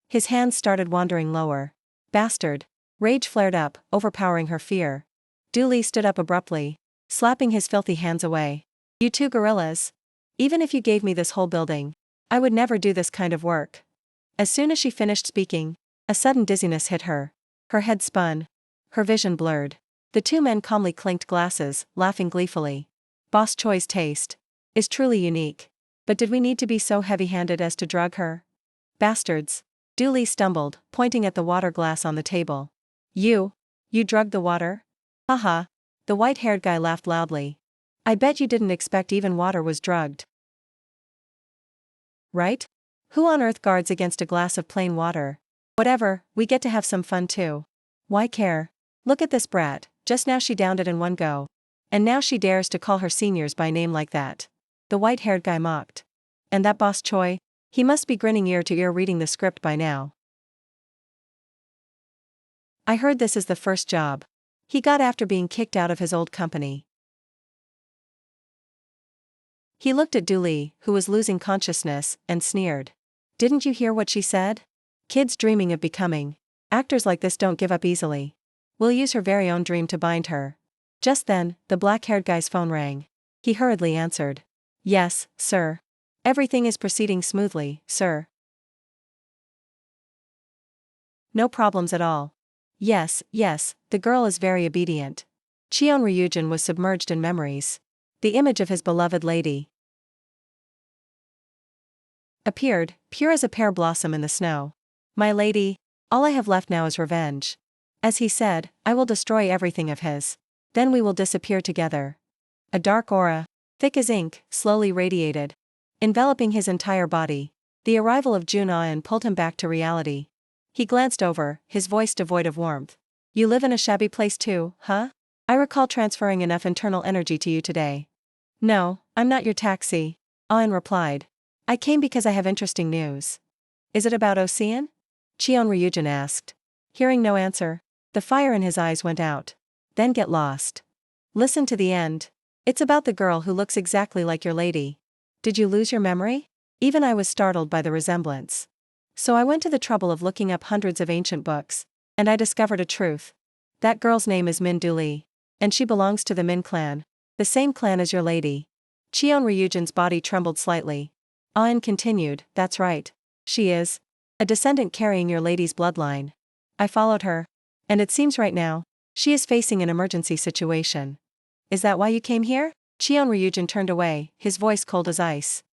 His hands started wandering lower. Bastard. Rage flared up, overpowering her fear. Dooley stood up abruptly, slapping his filthy hands away. You two gorillas. Even if you gave me this whole building, I would never do this kind of work. As soon as she finished speaking, a sudden dizziness hit her. Her head spun. Her vision blurred. The two men calmly clinked glasses, laughing gleefully. Boss Choi's taste is truly unique. But did we need to be so heavy-handed as to drug her? Bastards. Dooley stumbled, pointing at the water glass on the table. You drugged the water? Haha. The white-haired guy laughed loudly. I bet you didn't expect even water was drugged. Right? Who on earth guards against a glass of plain water? Whatever, we get to have some fun too. Why care? Look at this brat, just now she downed it in one go. And now she dares to call her seniors by name like that. The white-haired guy mocked. And that Boss Choi? He must be grinning ear to ear reading the script by now. I heard this is the first job he got after being kicked out of his old company. He looked at Dooley, who was losing consciousness, and sneered. Didn't you hear what she said? Kids dreaming of becoming actors like this don't give up easily. We'll use her very own dream to bind her. Just then, the black-haired guy's phone rang. He hurriedly answered. Yes, sir. Everything is proceeding smoothly, sir. No problems at all. Yes, the girl is very obedient. Cheon Ryujin was submerged in memories. The image of his beloved lady appeared, pure as a pear blossom in the snow. My lady, all I have left now is revenge. As he said, I will destroy everything of his. Then we will disappear together. A dark aura, thick as ink, slowly radiated, enveloping his entire body. The arrival of Jun Ah-in pulled him back to reality. He glanced over, his voice devoid of warmth. You live in a shabby place too, huh? I recall transferring enough internal energy to you today. No, I'm not your taxi, Ah-in replied. I came because I have interesting news. Is it about Ocean? Cheon Ryujin asked. Hearing no answer, the fire in his eyes went out. Then get lost. Listen to the end. It's about the girl who looks exactly like your lady. Did you lose your memory? Even I was startled by the resemblance. So I went to the trouble of looking up hundreds of ancient books, and I discovered a truth. That girl's name is Min Dooley, and she belongs to the Min clan, the same clan as your lady. Cheon Ryujin's body trembled slightly. Ah-in continued, that's right. She is a descendant carrying your lady's bloodline. I followed her, and it seems right now, she is facing an emergency situation. Is that why you came here? Cheon Ryujin turned away, his voice cold as ice.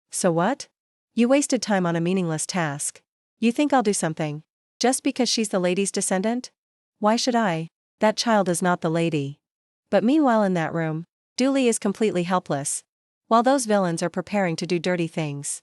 So what? You wasted time on a meaningless task. You think I'll do something? Just because she's the lady's descendant? Why should I? That child is not the lady. But meanwhile in that room, Dooley is completely helpless, while those villains are preparing to do dirty things.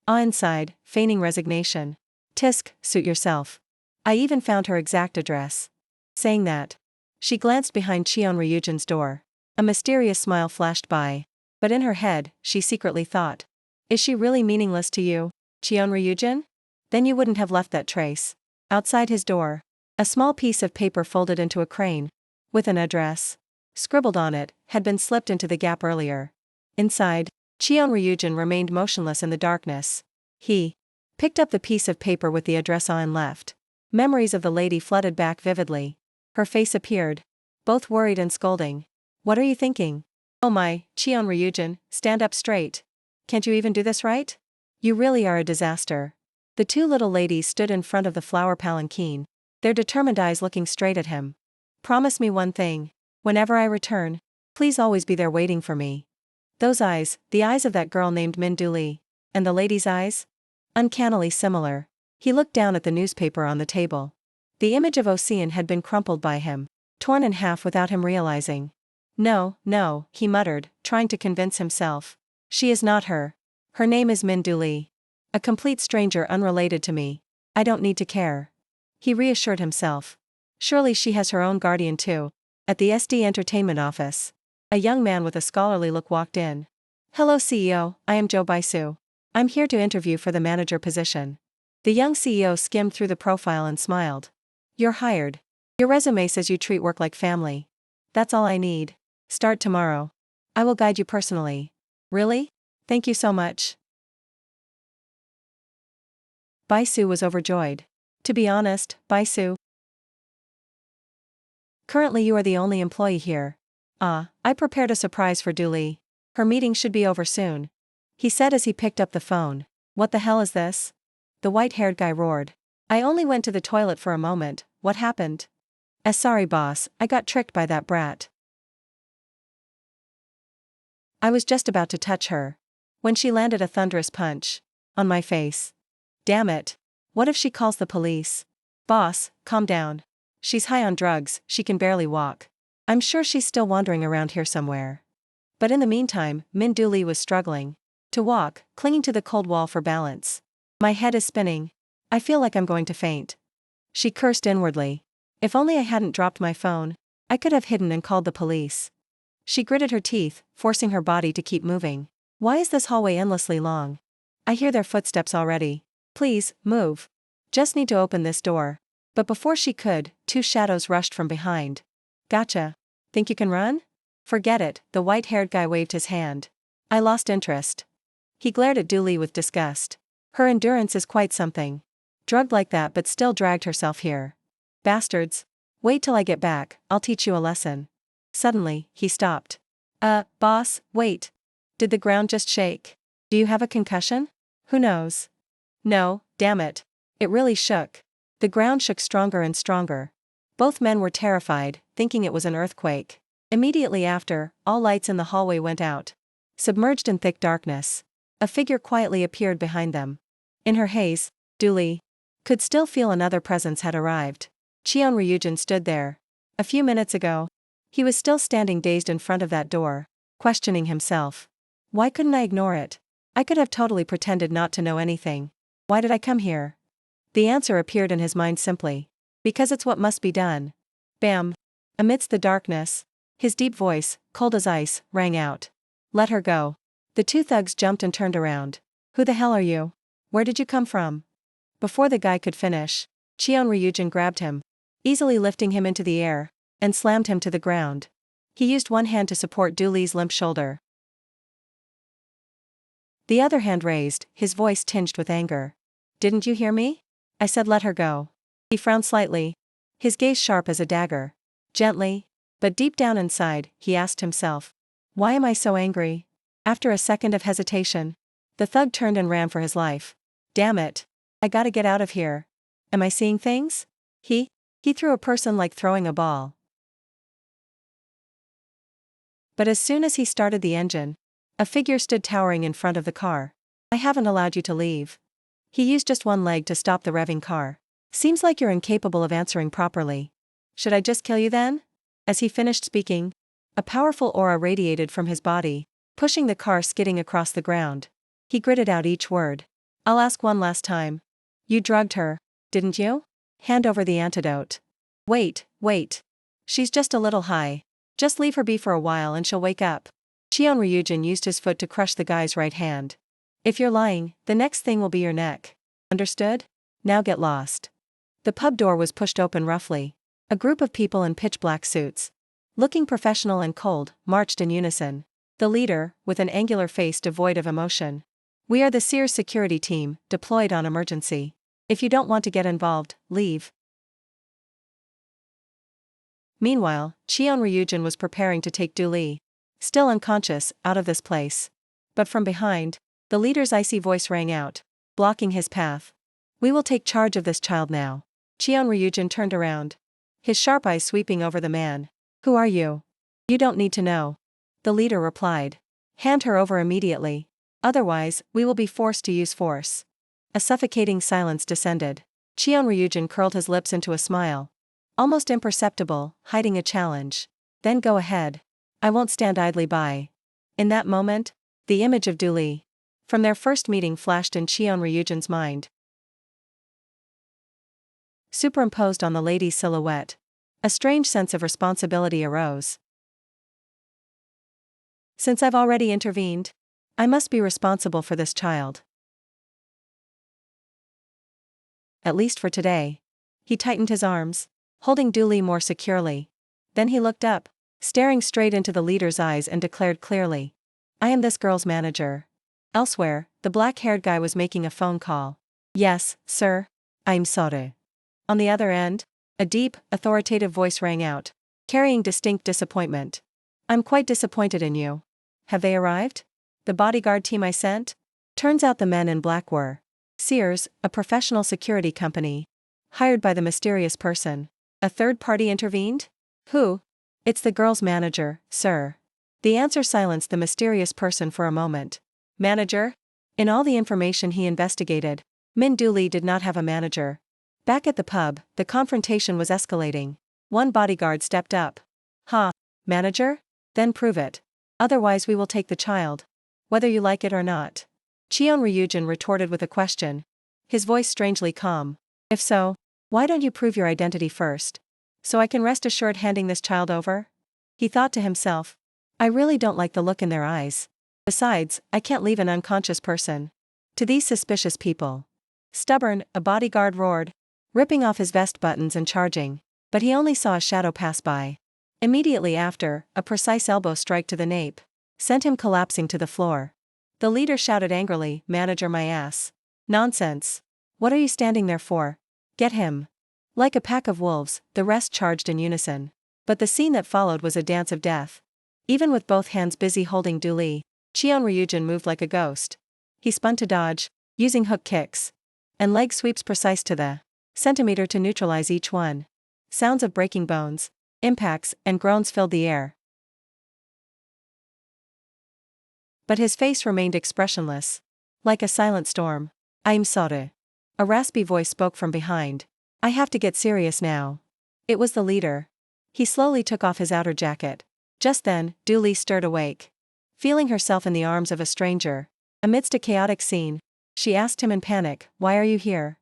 Ah-in sighed, feigning resignation. Tisk, suit yourself. I even found her exact address. Saying that, she glanced behind Cheon Ryujin's door. A mysterious smile flashed by. But in her head, she secretly thought. Is she really meaningless to you, Cheon Ryujin? Then you wouldn't have left that trace. Outside his door, a small piece of paper folded into a crane, with an address scribbled on it, had been slipped into the gap earlier. Inside, Cheon Ryujin remained motionless in the darkness. He picked up the piece of paper with the address on left. Memories of the lady flooded back vividly. Her face appeared, both worried and scolding. What are you thinking? Oh my, Cheon Ryujin, stand up straight. Can't you even do this right? You really are a disaster. The two little ladies stood in front of the flower palanquin, their determined eyes looking straight at him. Promise me one thing. Whenever I return, Please always be there waiting for me. Those eyes, the eyes of that girl named Min Lee. And the lady's eyes? Uncannily similar. He looked down at the newspaper on the table. The image of Ocean had been crumpled by him, torn in half without him realizing. No, no, he muttered, trying to convince himself. She is not her. Her name is Min Lee. A complete stranger unrelated to me. I don't need to care. He reassured himself. Surely she has her own guardian too. At the SD Entertainment office, a young man with a scholarly look walked in. Hello CEO, I am Joe Baisu. I'm here to interview for the manager position. The young CEO skimmed through the profile and smiled. You're hired. Your resume says you treat work like family. That's all I need. Start tomorrow. I will guide you personally. Really? Thank you so much. Baisu was overjoyed. To be honest, Baisu, currently you are the only employee here. I prepared a surprise for Dooley. Her meeting should be over soon. He said as he picked up the phone. What the hell is this? The white-haired guy roared. I only went to the toilet for a moment, what happened? Sorry boss, I got tricked by that brat. I was just about to touch her, when she landed a thunderous punch. On my face. Damn it. What if she calls the police? Boss, calm down. She's high on drugs, she can barely walk. I'm sure she's still wandering around here somewhere. But in the meantime, Min Lee was struggling to walk, clinging to the cold wall for balance. My head is spinning. I feel like I'm going to faint. She cursed inwardly. If only I hadn't dropped my phone, I could have hidden and called the police. She gritted her teeth, forcing her body to keep moving. Why is this hallway endlessly long? I hear their footsteps already. Please, move. Just need to open this door. But before she could, two shadows rushed from behind. Gotcha. Think you can run? Forget it, the white-haired guy waved his hand. I lost interest. He glared at Dooley with disgust. Her endurance is quite something. Drugged like that but still dragged herself here. Bastards. Wait till I get back, I'll teach you a lesson. Suddenly, he stopped. Boss, wait. Did the ground just shake? Do you have a concussion? Who knows? No, damn it. It really shook. The ground shook stronger and stronger. Both men were terrified, thinking it was an earthquake. Immediately after, all lights in the hallway went out. Submerged in thick darkness, a figure quietly appeared behind them. In her haze, Dooley could still feel another presence had arrived. Cheon Ryujin stood there. A few minutes ago, he was still standing dazed in front of that door, questioning himself. Why couldn't I ignore it? I could have totally pretended not to know anything. Why did I come here? The answer appeared in his mind simply. Because it's what must be done. Bam! Amidst the darkness, his deep voice, cold as ice, rang out. Let her go. The two thugs jumped and turned around. Who the hell are you? Where did you come from? Before the guy could finish, Cheon Ryujin grabbed him, easily lifting him into the air, and slammed him to the ground. He used one hand to support Dooley's limp shoulder. The other hand raised, his voice tinged with anger. Didn't you hear me? I said let her go. He frowned slightly, his gaze sharp as a dagger. Gently, but deep down inside, he asked himself. Why am I so angry? After a second of hesitation, the thug turned and ran for his life. Damn it. I gotta get out of here. Am I seeing things? He threw a person like throwing a ball. But as soon as he started the engine, a figure stood towering in front of the car. I haven't allowed you to leave. He used just one leg to stop the revving car. Seems like you're incapable of answering properly. Should I just kill you then? As he finished speaking, a powerful aura radiated from his body, pushing the car skidding across the ground. He gritted out each word. I'll ask one last time. You drugged her, didn't you? Hand over the antidote. Wait. She's just a little high. Just leave her be for a while and she'll wake up. Cheon Ryujin used his foot to crush the guy's right hand. If you're lying, the next thing will be your neck. Understood? Now get lost. The pub door was pushed open roughly. A group of people in pitch-black suits, looking professional and cold, marched in unison. The leader, with an angular face devoid of emotion. We are the Sears security team, deployed on emergency. If you don't want to get involved, leave. Meanwhile, Cheon Ryujin was preparing to take Dooley, still unconscious, out of this place. But from behind, the leader's icy voice rang out, blocking his path. We will take charge of this child now. Cheon Ryujin turned around, his sharp eyes sweeping over the man. Who are you? You don't need to know. the leader replied. Hand her over immediately. Otherwise, we will be forced to use force. A suffocating silence descended. Cheon Ryujin curled his lips into a smile. Almost imperceptible, hiding a challenge. Then go ahead. I won't stand idly by. In that moment, the image of Du Li from their first meeting flashed in Cheon Ryujin's mind. Superimposed on the lady's silhouette, a strange sense of responsibility arose. Since I've already intervened, I must be responsible for this child. At least for today. He tightened his arms, holding Du Li more securely. Then he looked up, staring straight into the leader's eyes, and declared clearly, I am this girl's manager. Elsewhere, the black-haired guy was making a phone call. Yes, sir. I'm sorry. On the other end, a deep, authoritative voice rang out, carrying distinct disappointment. I'm quite disappointed in you. Have they arrived? The bodyguard team I sent? Turns out the men in black were Sears, a professional security company, hired by the mysterious person. A third party intervened? Who? It's the girl's manager, sir. The answer silenced the mysterious person for a moment. Manager? In all the information he investigated, Min Du Li did not have a manager. Back at the pub, the confrontation was escalating. One bodyguard stepped up. Manager? Then prove it. Otherwise we will take the child. Whether you like it or not. Cheon Ryujin retorted with a question. His voice strangely calm. If so, why don't you prove your identity first? So I can rest assured handing this child over? He thought to himself. I really don't like the look in their eyes. Besides, I can't leave an unconscious person to these suspicious people. Stubborn, a bodyguard roared, ripping off his vest buttons and charging, but he only saw a shadow pass by. Immediately after, a precise elbow strike to the nape sent him collapsing to the floor. The leader shouted angrily, Manager my ass. Nonsense. What are you standing there for? Get him. Like a pack of wolves, the rest charged in unison. But the scene that followed was a dance of death. Even with both hands busy holding Du Li, Cheon Ryujin moved like a ghost. He spun to dodge, using hook kicks and leg sweeps precise to the centimeter to neutralize each one. Sounds of breaking bones, impacts, and groans filled the air. But his face remained expressionless. Like a silent storm. I'm sorry. A raspy voice spoke from behind. I have to get serious now. It was the leader. He slowly took off his outer jacket. Just then, Du Li stirred awake. Feeling herself in the arms of a stranger, amidst a chaotic scene, she asked him in panic, Why are you here?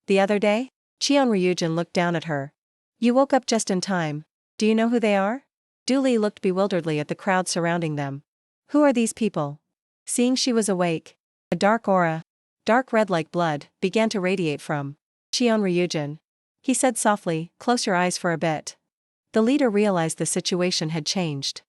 The other day? Cheon Ryujin looked down at her. You woke up just in time. Do you know who they are? Du Li looked bewilderedly at the crowd surrounding them. Who are these people? Seeing she was awake, a dark aura, dark red like blood, began to radiate from Cheon Ryujin. He said softly, Close your eyes for a bit. The leader realized the situation had changed.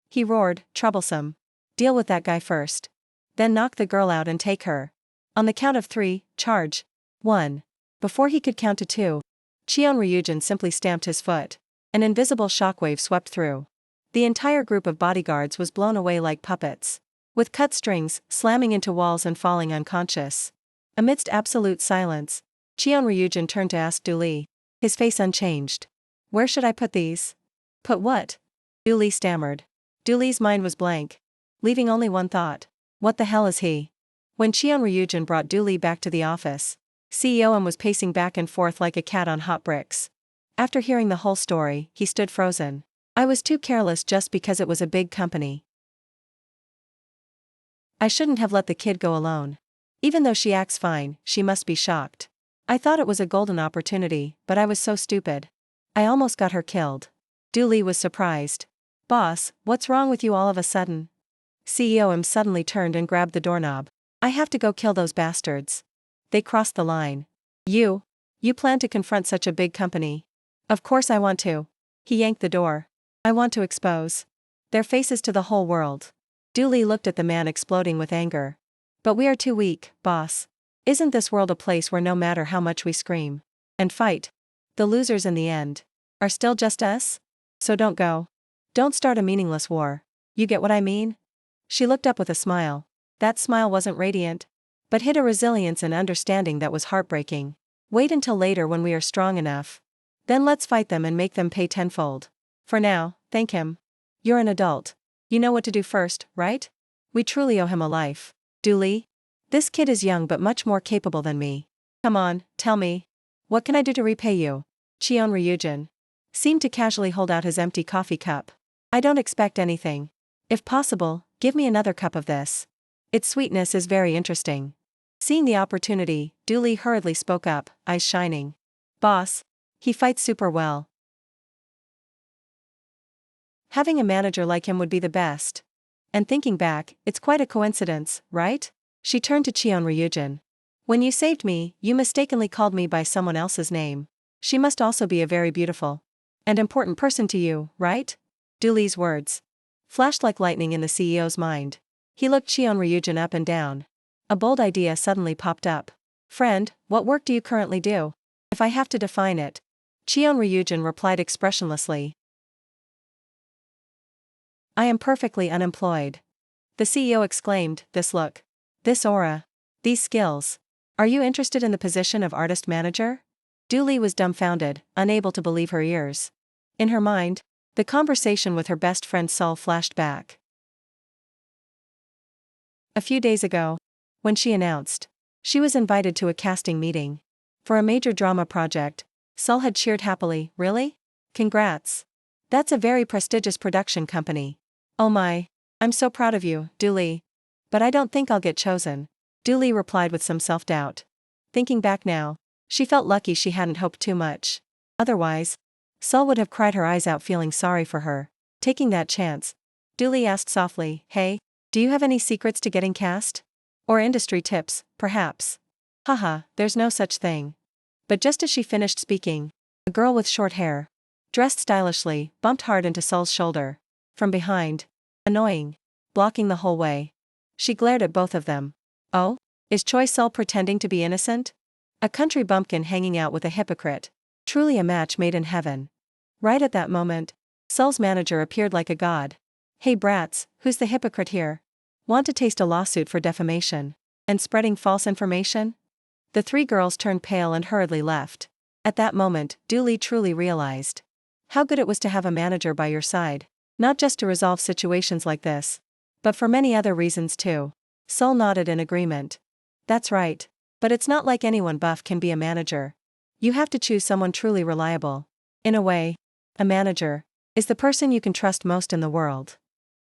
He roared, Troublesome. Deal with that guy first. Then knock the girl out and take her. On the count of 3, charge. 1. Before he could count to 2, Cheon Ryujin simply stamped his foot. An invisible shockwave swept through. The entire group of bodyguards was blown away like puppets, with cut strings, slamming into walls and falling unconscious. Amidst absolute silence, Cheon Ryujin turned to ask Du Li, his face unchanged. Where should I put these? Put what? Du Li stammered. Du Li's mind was blank, leaving only one thought. What the hell is he? When Cheon Ryujin brought Du Li back to the office, CEO was pacing back and forth like a cat on hot bricks. After hearing the whole story, he stood frozen. I was too careless just because it was a big company. I shouldn't have let the kid go alone. Even though she acts fine, she must be shocked. I thought it was a golden opportunity, but I was so stupid. I almost got her killed. Du Li was surprised. Boss, what's wrong with you all of a sudden? CEO suddenly turned and grabbed the doorknob. I have to go kill those bastards. They crossed the line. You plan to confront such a big company? Of course I want to. He yanked the door. I want to expose their faces to the whole world. Du Li looked at the man exploding with anger. But we are too weak, boss. Isn't this world a place where no matter how much we scream and fight, the losers in the end are still just us? So don't go. Don't start a meaningless war. You get what I mean? She looked up with a smile. That smile wasn't radiant, but hid a resilience and understanding that was heartbreaking. Wait until later when we are strong enough. Then let's fight them and make them pay tenfold. For now, thank him. You're an adult. You know what to do first, right? We truly owe him a life. Dooley? This kid is young but much more capable than me. Come on, tell me. What can I do to repay you? Cheon Ryujin seemed to casually hold out his empty coffee cup. I don't expect anything. If possible, give me another cup of this. Its sweetness is very interesting. Seeing the opportunity, Dooley hurriedly spoke up, eyes shining. Boss. He fights super well. Having a manager like him would be the best. And thinking back, it's quite a coincidence, right? She turned to Cheon Ryujin. When you saved me, you mistakenly called me by someone else's name. She must also be a very beautiful and important person to you, right? Dooley's words flashed like lightning in the CEO's mind. He looked Cheon Ryujin up and down. A bold idea suddenly popped up. Friend, what work do you currently do? If I have to define it. Cheon Ryujin replied expressionlessly. I am perfectly unemployed. The CEO exclaimed, this look. This aura. These skills. Are you interested in the position of artist manager? Dooley was dumbfounded, unable to believe her ears. In her mind, the conversation with her best friend Sol flashed back. A few days ago, when she announced she was invited to a casting meeting for a major drama project, Sol had cheered happily. Really? Congrats. That's a very prestigious production company. Oh my. I'm so proud of you, Dooley. But I don't think I'll get chosen. Dooley replied with some self-doubt. Thinking back now, she felt lucky she hadn't hoped too much. Otherwise, Sol would have cried her eyes out feeling sorry for her. Taking that chance, Dooley asked softly, hey, do you have any secrets to getting cast? Or industry tips, perhaps? Haha, there's no such thing. But just as she finished speaking, a girl with short hair, dressed stylishly, bumped hard into Sol's shoulder. From behind. Annoying. Blocking the whole way. She glared at both of them. Oh? Is Choi Sol pretending to be innocent? A country bumpkin hanging out with a hypocrite. Truly a match made in heaven. Right at that moment, Sol's manager appeared like a god. Hey brats, who's the hypocrite here? Want to taste a lawsuit for defamation and spreading false information? The three girls turned pale and hurriedly left. At that moment, Dooley truly realized how good it was to have a manager by your side. Not just to resolve situations like this, but for many other reasons too. Sol nodded in agreement. That's right. But it's not like anyone buff can be a manager. You have to choose someone truly reliable. In a way, a manager is the person you can trust most in the world.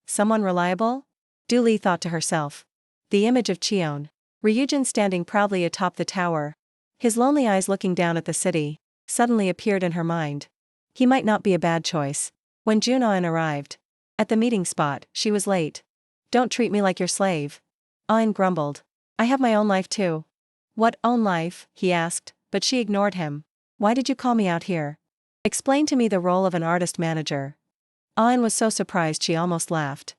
Someone reliable? Dooley thought to herself. The image of Cheon Ryujin standing proudly atop the tower, his lonely eyes looking down at the city, suddenly appeared in her mind. He might not be a bad choice. When Jun-in arrived at the meeting spot, she was late. Don't treat me like your slave. In grumbled. I have my own life too. What own life? He asked, but she ignored him. Why did you call me out here? Explain to me the role of an artist manager. In was so surprised she almost laughed.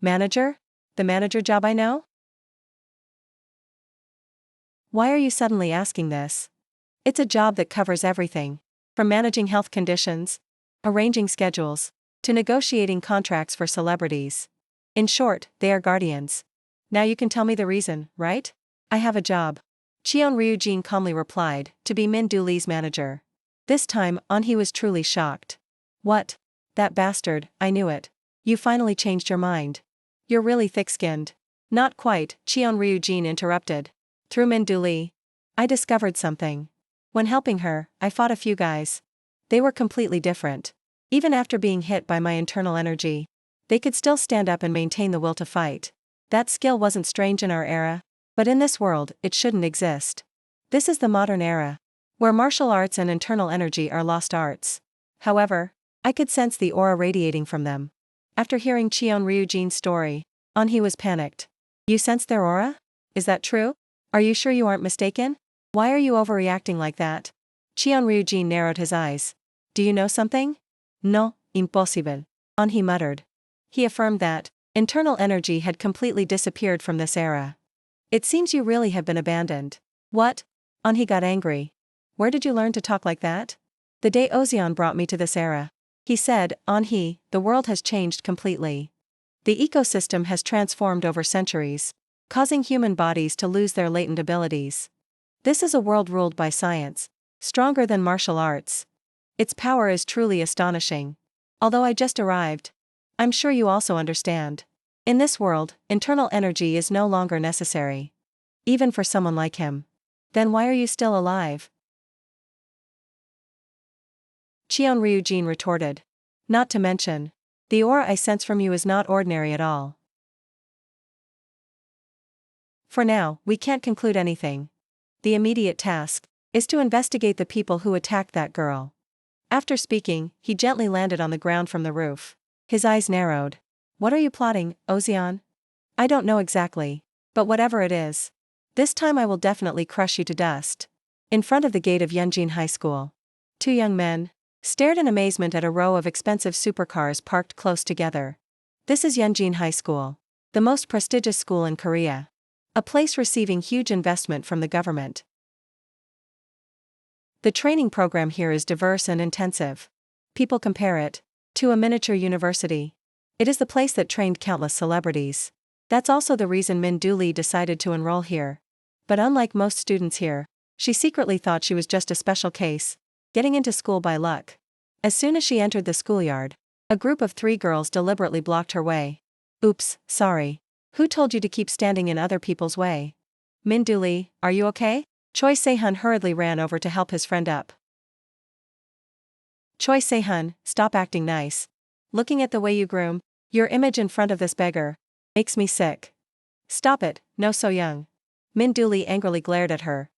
Manager? The manager job I know? Why are you suddenly asking this? It's a job that covers everything. From managing health conditions, arranging schedules, to negotiating contracts for celebrities. In short, they are guardians. Now you can tell me the reason, right? I have a job. Cheon Ryujin calmly replied, to be Min Dooley's manager. This time, He was truly shocked. What? That bastard, I knew it. You finally changed your mind. You're really thick-skinned. Not quite, Cheon Ryujin interrupted. Through Min Dooley, I discovered something. When helping her, I fought a few guys. They were completely different. Even after being hit by my internal energy, they could still stand up and maintain the will to fight. That skill wasn't strange in our era, but in this world, it shouldn't exist. This is the modern era, where martial arts and internal energy are lost arts. However, I could sense the aura radiating from them. After hearing Cheon Ryujin's story, He was panicked. You sense their aura? Is that true? Are you sure you aren't mistaken? Why are you overreacting like that? Cheon Ryujin narrowed his eyes. Do you know something? No, impossible. He muttered. He affirmed that internal energy had completely disappeared from this era. It seems you really have been abandoned. What? He got angry. Where did you learn to talk like that? The day Ozeon brought me to this era. He said, the world has changed completely. The ecosystem has transformed over centuries, causing human bodies to lose their latent abilities. This is a world ruled by science, stronger than martial arts. Its power is truly astonishing. Although I just arrived. I'm sure you also understand. In this world, internal energy is no longer necessary. Even for someone like him. Then why are you still alive? Cheon Ryujin retorted. Not to mention. The aura I sense from you is not ordinary at all. For now, we can't conclude anything. The immediate task is to investigate the people who attacked that girl. After speaking, he gently landed on the ground from the roof. His eyes narrowed. What are you plotting, Ozeon? I don't know exactly. But whatever it is, this time I will definitely crush you to dust. In front of the gate of Yunjin High School, two young men stared in amazement at a row of expensive supercars parked close together. This is Yunjin High School, the most prestigious school in Korea. A place receiving huge investment from the government. The training program here is diverse and intensive. People compare it to a miniature university. It is the place that trained countless celebrities. That's also the reason Min Du-lee decided to enroll here. But unlike most students here, she secretly thought she was just a special case, getting into school by luck. As soon as she entered the schoolyard, a group of 3 girls deliberately blocked her way. Oops, sorry. Who told you to keep standing in other people's way? Min Du-lee, are you okay? Choi Se-hun hurriedly ran over to help his friend up. Choi Se-hun, stop acting nice. Looking at the way you groom your image in front of this beggar makes me sick. Stop it, no so young. Min Du-lee angrily glared at her.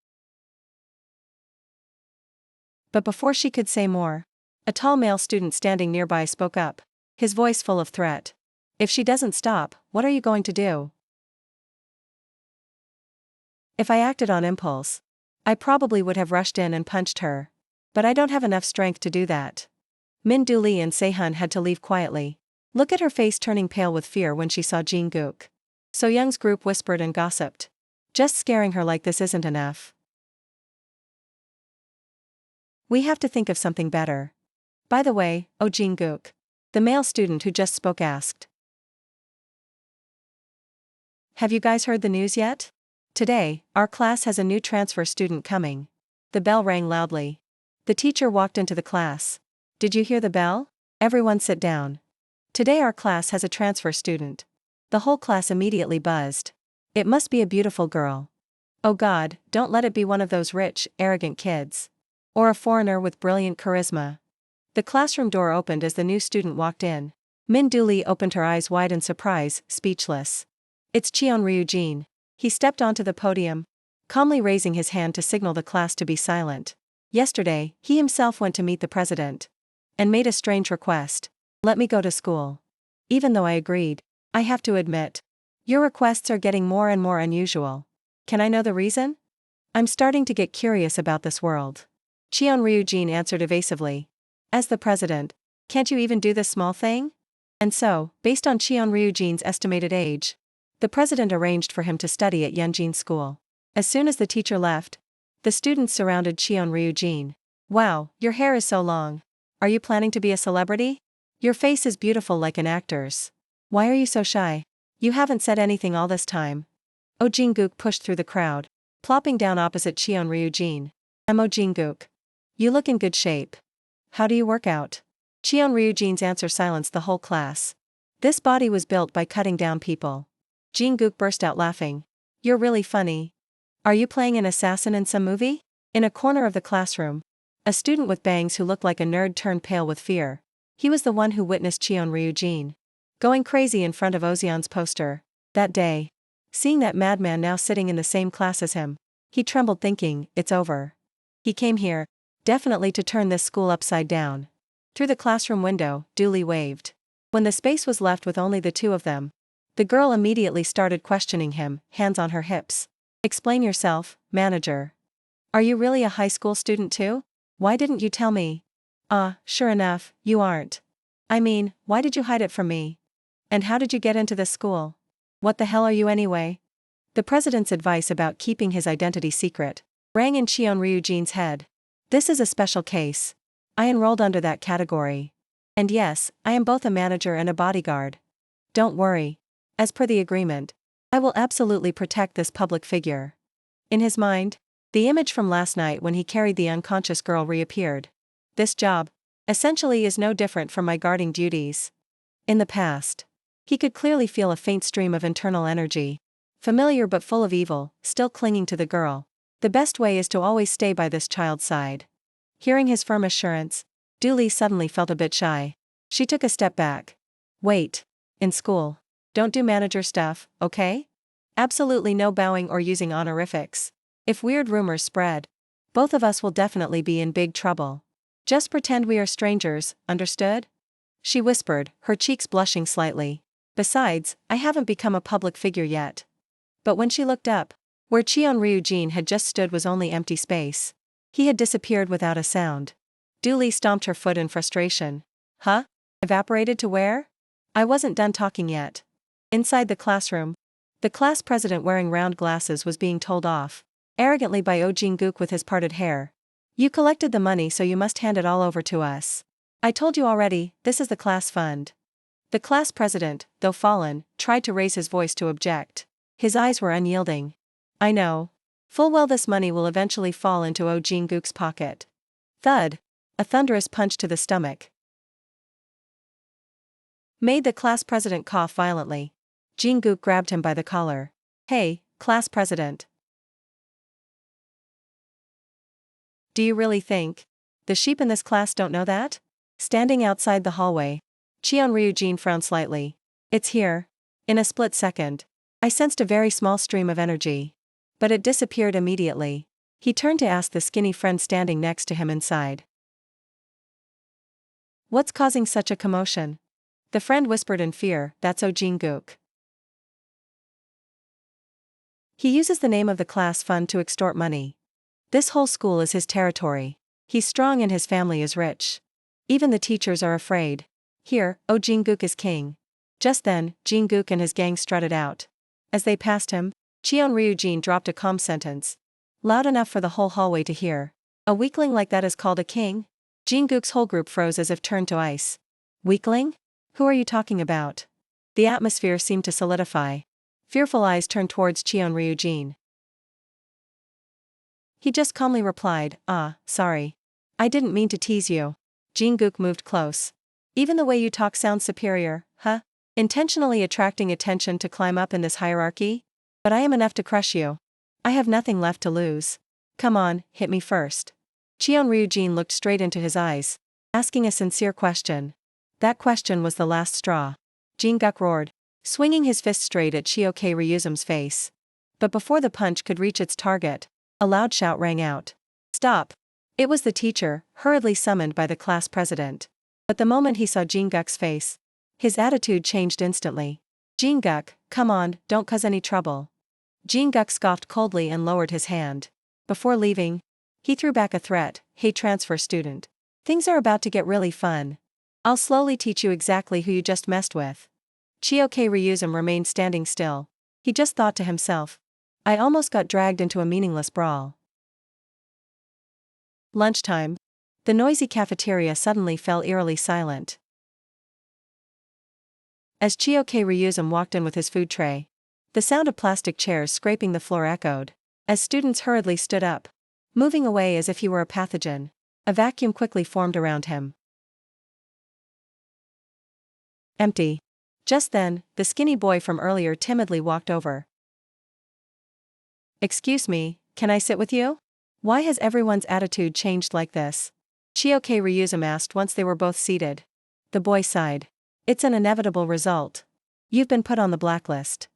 But before she could say more, a tall male student standing nearby spoke up, his voice full of threat. If she doesn't stop, what are you going to do? If I acted on impulse, I probably would have rushed in and punched her. But I don't have enough strength to do that. Min Du-lee and Se-hun had to leave quietly. Look at her face turning pale with fear when she saw Jin-guk. So Young's group whispered and gossiped. Just scaring her like this isn't enough. We have to think of something better. By the way, oh Jin-guk, the male student who just spoke asked. Have you guys heard the news yet? Today, our class has a new transfer student coming. The bell rang loudly. The teacher walked into the class. Did you hear the bell? Everyone sit down. Today our class has a transfer student. The whole class immediately buzzed. It must be a beautiful girl. Oh God, don't let it be one of those rich, arrogant kids. Or a foreigner with brilliant charisma. The classroom door opened as the new student walked in. Min Du-lee opened her eyes wide in surprise, speechless. It's Cheon Ryujin. He stepped onto the podium, calmly raising his hand to signal the class to be silent. Yesterday, he himself went to meet the president and made a strange request. Let me go to school. Even though I agreed, I have to admit, your requests are getting more and more unusual. Can I know the reason? I'm starting to get curious about this world. Cheon Ryujin answered evasively. As the president, can't you even do this small thing? And so, based on Cheon Ryujin's estimated age, the president arranged for him to study at Yunjin School. As soon as the teacher left, the students surrounded Cheon Ryujin. Wow, your hair is so long. Are you planning to be a celebrity? Your face is beautiful like an actor's. Why are you so shy? You haven't said anything all this time. Oh Jin-guk pushed through the crowd, plopping down opposite Cheon Ryujin. Oh Jin-guk. You look in good shape. How do you work out? Cheon Ryujin's answer silenced the whole class. This body was built by cutting down people. Jin-guk burst out laughing. You're really funny. Are you playing an assassin in some movie? In a corner of the classroom, a student with bangs who looked like a nerd turned pale with fear. He was the one who witnessed Cheon Ryujin going crazy in front of Ozeon's poster that day. Seeing that madman now sitting in the same class as him, he trembled thinking, it's over. He came here, definitely to turn this school upside down. Through the classroom window, Du-lee waved. When the space was left with only the two of them, the girl immediately started questioning him, hands on her hips. Explain yourself, manager. Are you really a high school student too? Why didn't you tell me? Sure enough, you aren't. I mean, why did you hide it from me? And how did you get into this school? What the hell are you anyway? The president's advice about keeping his identity secret rang in Cheon Ryujin's head. This is a special case. I enrolled under that category. And yes, I am both a manager and a bodyguard. Don't worry. As per the agreement, I will absolutely protect this public figure. In his mind, the image from last night when he carried the unconscious girl reappeared. This job essentially is no different from my guarding duties. In the past, he could clearly feel a faint stream of internal energy. Familiar but full of evil, still clinging to the girl. The best way is to always stay by this child's side. Hearing his firm assurance, Dooley suddenly felt a bit shy. She took a step back. Wait. In school. Don't do manager stuff, okay? Absolutely no bowing or using honorifics. If weird rumors spread, both of us will definitely be in big trouble. Just pretend we are strangers, understood? She whispered, her cheeks blushing slightly. Besides, I haven't become a public figure yet. But when she looked up, where Cheon-Ryujin had just stood was only empty space. He had disappeared without a sound. Dooley stomped her foot in frustration. Huh? Evaporated to where? I wasn't done talking yet. Inside the classroom, the class president wearing round glasses was being told off, arrogantly by Oh Jin-guk with his parted hair. You collected the money, so you must hand it all over to us. I told you already, this is the class fund. The class president, though fallen, tried to raise his voice to object. His eyes were unyielding. I know. Full well this money will eventually fall into Oh Jin-guk's pocket. Thud. A thunderous punch to the stomach made the class president cough violently. Jin-guk grabbed him by the collar. Hey, class president. Do you really think the sheep in this class don't know that? Standing outside the hallway, Cheon-Ryujin frowned slightly. It's here. In a split second, I sensed a very small stream of energy. But it disappeared immediately. He turned to ask the skinny friend standing next to him inside. What's causing such a commotion? The friend whispered in fear, that's Oh Jin-guk. He uses the name of the class fund to extort money. This whole school is his territory. He's strong and his family is rich. Even the teachers are afraid. Here, Oh Jin-guk is king. Just then, Jin-guk and his gang strutted out. As they passed him, Cheon-Ryujin dropped a calm sentence. Loud enough for the whole hallway to hear. A weakling like that is called a king? Jin-guk's whole group froze as if turned to ice. Weakling? Who are you talking about? The atmosphere seemed to solidify. Fearful eyes turned towards Cheon-Ryujin. He just calmly replied, sorry. I didn't mean to tease you. Jin-guk moved close. Even the way you talk sounds superior, huh? Intentionally attracting attention to climb up in this hierarchy? But I am enough to crush you. I have nothing left to lose. Come on, hit me first. Cheon-Ryujin looked straight into his eyes, asking a sincere question. That question was the last straw. Jin-guk roared, swinging his fist straight at Cheon-Ryuzum's face. But before the punch could reach its target, a loud shout rang out. Stop! It was the teacher, hurriedly summoned by the class president. But the moment he saw Jin-guk's face, his attitude changed instantly. Jin-guk, come on, don't cause any trouble. Jin-guk scoffed coldly and lowered his hand. Before leaving, he threw back a threat, hey transfer student. Things are about to get really fun. I'll slowly teach you exactly who you just messed with. Cheon-Ryuzum remained standing still. He just thought to himself. I almost got dragged into a meaningless brawl. Lunchtime. The noisy cafeteria suddenly fell eerily silent. As Cheon-Ryuzum walked in with his food tray, the sound of plastic chairs scraping the floor echoed. As students hurriedly stood up, moving away as if he were a pathogen, a vacuum quickly formed around him. Empty. Just then, the skinny boy from earlier timidly walked over. Excuse me, can I sit with you? Why has everyone's attitude changed like this? Cheon-Ryuzum asked once they were both seated. The boy sighed. It's an inevitable result. You've been put on the blacklist.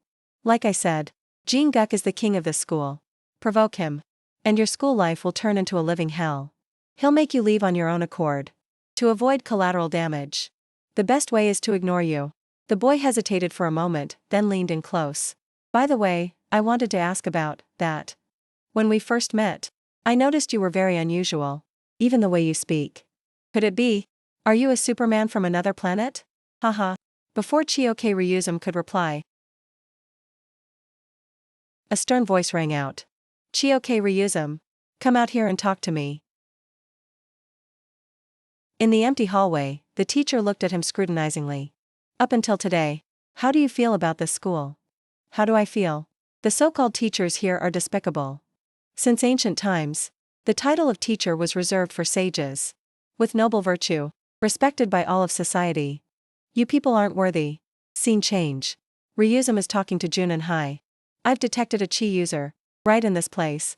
Like I said, Jin-guk is the king of this school. Provoke him, and your school life will turn into a living hell. He'll make you leave on your own accord. To avoid collateral damage, the best way is to ignore you. The boy hesitated for a moment, then leaned in close. By the way, I wanted to ask about that. When we first met, I noticed you were very unusual. Even the way you speak. Could it be? Are you a Superman from another planet? Haha. Before Cheon-Ryuzum could reply, a stern voice rang out. Cheon-Ryuzum, come out here and talk to me. In the empty hallway, the teacher looked at him scrutinizingly. Up until today, how do you feel about this school? How do I feel? The so-called teachers here are despicable. Since ancient times, the title of teacher was reserved for sages with noble virtue. Respected by all of society. You people aren't worthy. Scene change. Ryuzum is talking to Jun and Hai. I've detected a chi user. Right in this place.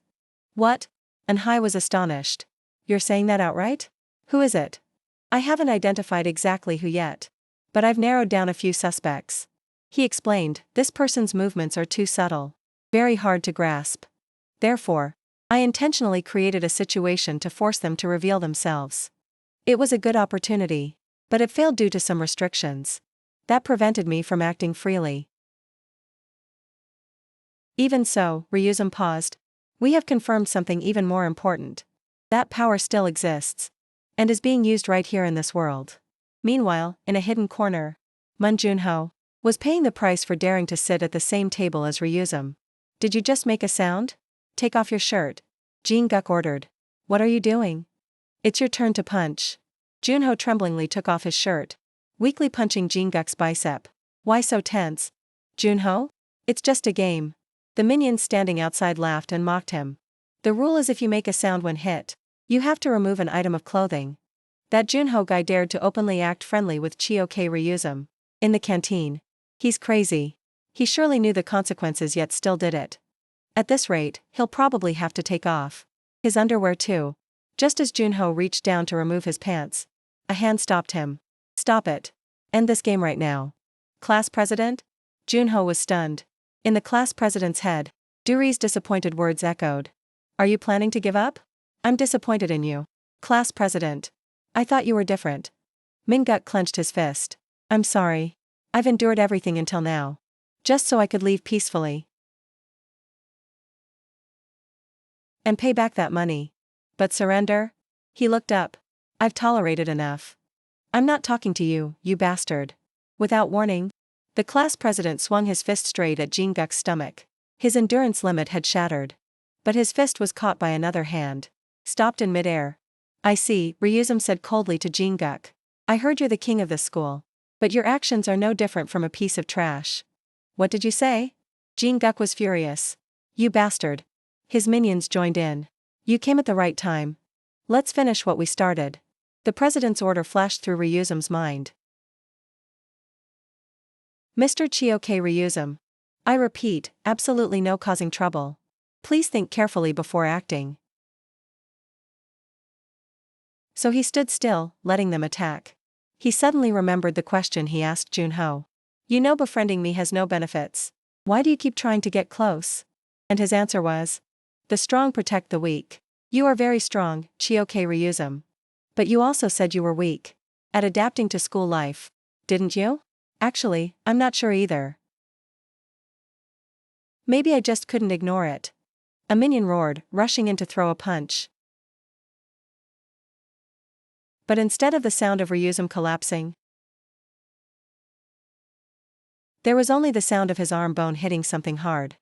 What? And Hai was astonished. You're saying that outright? Who is it? I haven't identified exactly who yet. But I've narrowed down a few suspects. He explained, this person's movements are too subtle. Very hard to grasp. Therefore, I intentionally created a situation to force them to reveal themselves. It was a good opportunity. But it failed due to some restrictions. That prevented me from acting freely. Even so, Ryuzum paused. We have confirmed something even more important. That power still exists. And is being used right here in this world. Meanwhile, in a hidden corner, Mun Junho was paying the price for daring to sit at the same table as Ryuzum. Did you just make a sound? Take off your shirt. Jin Guk ordered. What are you doing? It's your turn to punch. Junho tremblingly took off his shirt, weakly punching Jin Guk's bicep. Why so tense? Junho? It's just a game. The minions standing outside laughed and mocked him. The rule is if you make a sound when hit, you have to remove an item of clothing. That Junho guy dared to openly act friendly with Chioke Ryuzum. In the canteen. He's crazy. He surely knew the consequences yet still did it. At this rate, he'll probably have to take off his underwear too. Just as Junho reached down to remove his pants, a hand stopped him. Stop it. End this game right now. Class president? Junho was stunned. In the class president's head, Duri's disappointed words echoed. Are you planning to give up? I'm disappointed in you. Class president. I thought you were different. Minguk clenched his fist. I'm sorry. I've endured everything until now. Just so I could leave peacefully. And pay back that money. But surrender? He looked up. I've tolerated enough. I'm not talking to you, you bastard. Without warning, the class president swung his fist straight at Jin Guk's stomach. His endurance limit had shattered. But his fist was caught by another hand. Stopped in midair. I see, Ryuzum said coldly to Jin Guk. I heard you're the king of this school. But your actions are no different from a piece of trash. What did you say? Jin Guk was furious. You bastard. His minions joined in. You came at the right time. Let's finish what we started. The president's order flashed through Ryuzum's mind. Mr. Chioke Ryuzum. I repeat, absolutely no causing trouble. Please think carefully before acting. So he stood still, letting them attack. He suddenly remembered the question he asked Junho. You know befriending me has no benefits. Why do you keep trying to get close? And his answer was, the strong protect the weak. You are very strong, Chioke Ryuzum. But you also said you were weak. At adapting to school life. Didn't you? Actually, I'm not sure either. Maybe I just couldn't ignore it. A minion roared, rushing in to throw a punch. But instead of the sound of Ryuzum collapsing, there was only the sound of his arm bone hitting something hard.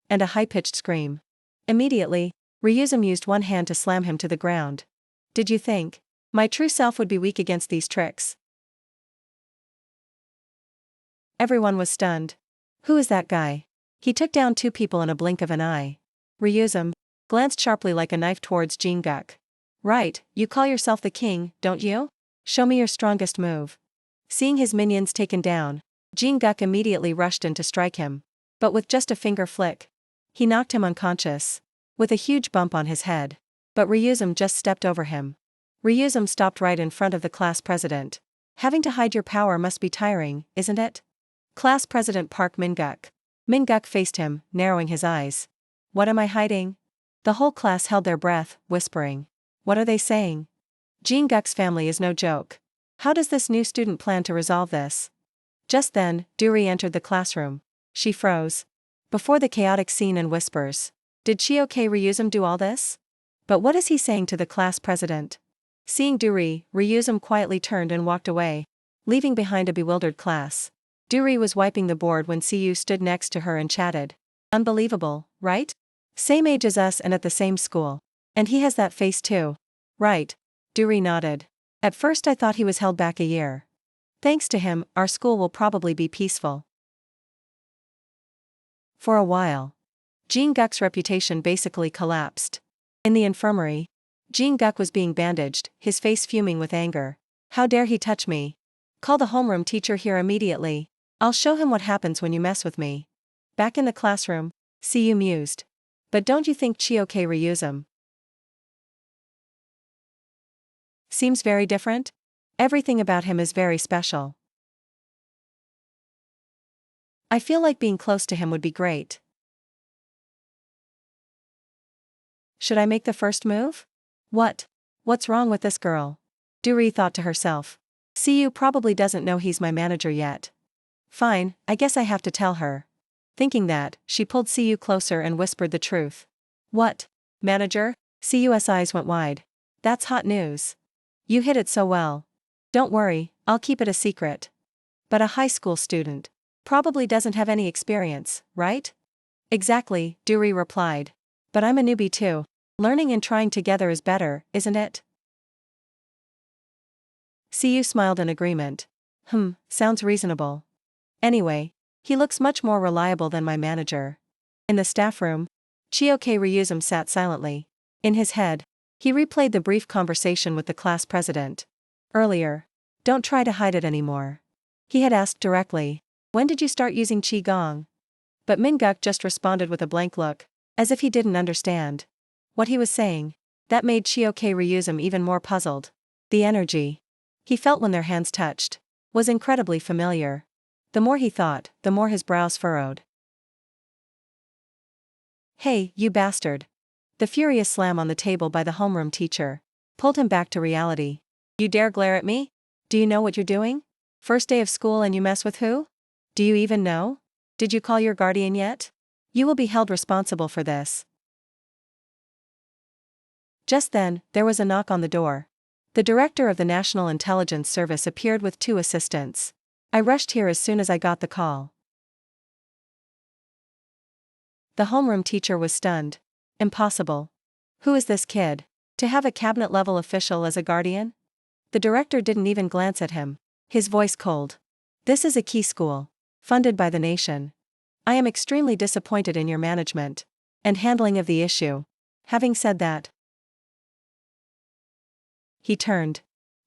And a high-pitched scream. Immediately, Ryuzum used one hand to slam him to the ground. Did you think my true self would be weak against these tricks? Everyone was stunned. Who is that guy? He took down two people in a blink of an eye. Ryuzum glanced sharply like a knife towards Jin Guk. Right, you call yourself the king, don't you? Show me your strongest move. Seeing his minions taken down, Jin Guk immediately rushed in to strike him. But with just a finger flick, he knocked him unconscious, with a huge bump on his head. But Ryuzum just stepped over him. Ryuzum stopped right in front of the class president. Having to hide your power must be tiring, isn't it? Class President Park Minguk. Minguk faced him, narrowing his eyes. What am I hiding? The whole class held their breath, whispering. What are they saying? Jin Guk's family is no joke. How does this new student plan to resolve this? Just then, Duri entered the classroom. She froze. Before the chaotic scene and whispers. Did Chioke Ryuzum do all this? But what is he saying to the class president? Seeing Duri, Ryuzum quietly turned and walked away, leaving behind a bewildered class. Duri was wiping the board when Siyu stood next to her and chatted. Unbelievable, right? Same age as us and at the same school. And he has that face too. Right. Duri nodded. At first I thought he was held back a year. Thanks to him, our school will probably be peaceful. For a while. Jin Guk's reputation basically collapsed. In the infirmary, Jin-guk was being bandaged, his face fuming with anger. How dare he touch me? Call the homeroom teacher here immediately. I'll show him what happens when you mess with me. Back in the classroom, Siyu mused. But don't you think Chioke Ryuzum seems very different? Everything about him is very special. I feel like being close to him would be great. Should I make the first move? What's wrong with this girl? Duri thought to herself. Siyu probably doesn't know he's my manager yet. Fine, I guess I have to tell her. Thinking that, she pulled Siyu closer and whispered the truth. What? Manager? Siyu's eyes went wide. That's hot news. You hid it so well. Don't worry, I'll keep it a secret. But a high school student probably doesn't have any experience, right? Exactly, Duri replied. But I'm a newbie too. Learning and trying together is better, isn't it? Siyu smiled in agreement. Sounds reasonable. Anyway, he looks much more reliable than my manager. In the staff room, Chioke Ryuzum sat silently. In his head, he replayed the brief conversation with the class president. Earlier. Don't try to hide it anymore. He had asked directly, when did you start using Qigong? But Min-guk just responded with a blank look, as if he didn't understand what he was saying. That made Chioke Ryuzum even more puzzled. The energy he felt when their hands touched was incredibly familiar. The more he thought, the more his brows furrowed. Hey, you bastard. The furious slam on the table by the homeroom teacher pulled him back to reality. You dare glare at me? Do you know what you're doing? First day of school and you mess with who? Do you even know? Did you call your guardian yet? You will be held responsible for this. Just then, there was a knock on the door. The director of the National Intelligence Service appeared with 2 assistants. I rushed here as soon as I got the call. The homeroom teacher was stunned. Impossible. Who is this kid? To have a cabinet-level official as a guardian? The director didn't even glance at him. His voice cold. This is a key school, funded by the nation. I am extremely disappointed in your management and handling of the issue. Having said that, he turned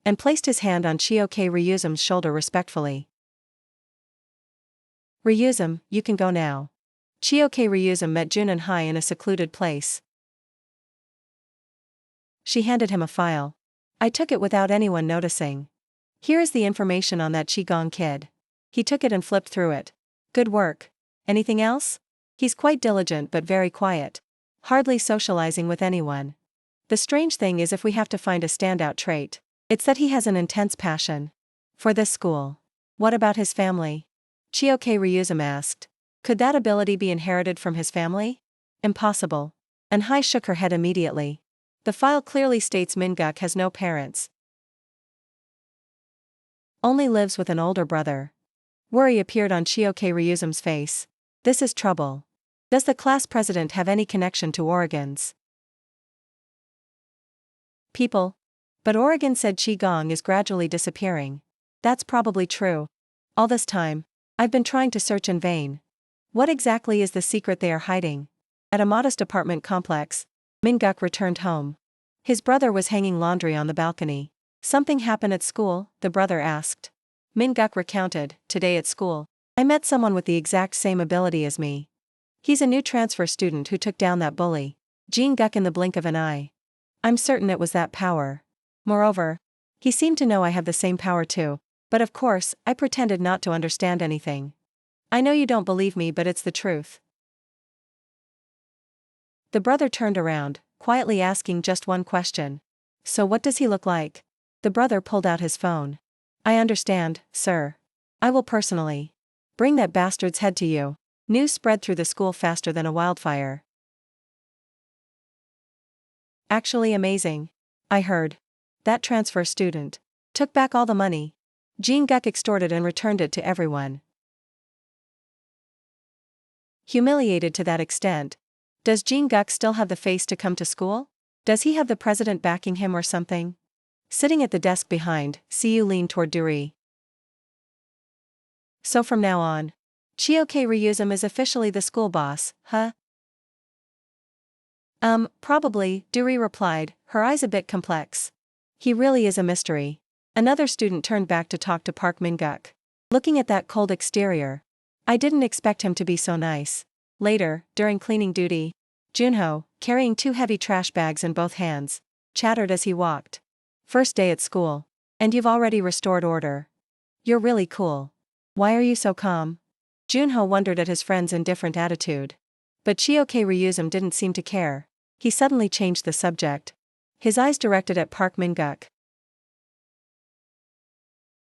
and placed his hand on Chioke Ryuzum's shoulder respectfully. Ryuzum, you can go now. Chioke Ryuzum met Junon Hai in a secluded place. She handed him a file. I took it without anyone noticing. Here is the information on that Qigong kid. He took it and flipped through it. Good work. Anything else? He's quite diligent but very quiet. Hardly socializing with anyone. The strange thing is if we have to find a standout trait, it's that he has an intense passion for this school. What about his family? Chioke Ryuzum asked. Could that ability be inherited from his family? Impossible. And Hai shook her head immediately. The file clearly states Min-guk has no parents. Only lives with an older brother. Worry appeared on Chioke Ryuzum's face. This is trouble. Does the class president have any connection to Oregon's people? But Oregon said Qigong is gradually disappearing. That's probably true. All this time, I've been trying to search in vain. What exactly is the secret they are hiding? At a modest apartment complex, Min-guk returned home. His brother was hanging laundry on the balcony. Something happened at school? The brother asked. Min-guk recounted, today at school, I met someone with the exact same ability as me. He's a new transfer student who took down that bully. Jin-guk in the blink of an eye. I'm certain it was that power. Moreover, he seemed to know I have the same power too, but of course, I pretended not to understand anything. I know you don't believe me, but it's the truth. The brother turned around, quietly asking just one question. So what does he look like? The brother pulled out his phone. I understand, sir. I will personally bring that bastard's head to you. News spread through the school faster than a wildfire. Actually amazing. I heard. That transfer student took back all the money. Jin-guk extorted and returned it to everyone. Humiliated to that extent. Does Jin-guk still have the face to come to school? Does he have the president backing him or something? Sitting at the desk behind, Siyu leaned toward Duri. So from now on, Chioke Ryuzum is officially the school boss, huh? Probably, Duri replied, her eyes a bit complex. He really is a mystery. Another student turned back to talk to Park Min-guk. Looking at that cold exterior. I didn't expect him to be so nice. Later, during cleaning duty, Junho, carrying 2 heavy trash bags in both hands, chattered as he walked. First day at school. And you've already restored order. You're really cool. Why are you so calm? Junho wondered at his friend's indifferent attitude. But Chioke Ryuzum didn't seem to care. He suddenly changed the subject. His eyes directed at Park Min-guk,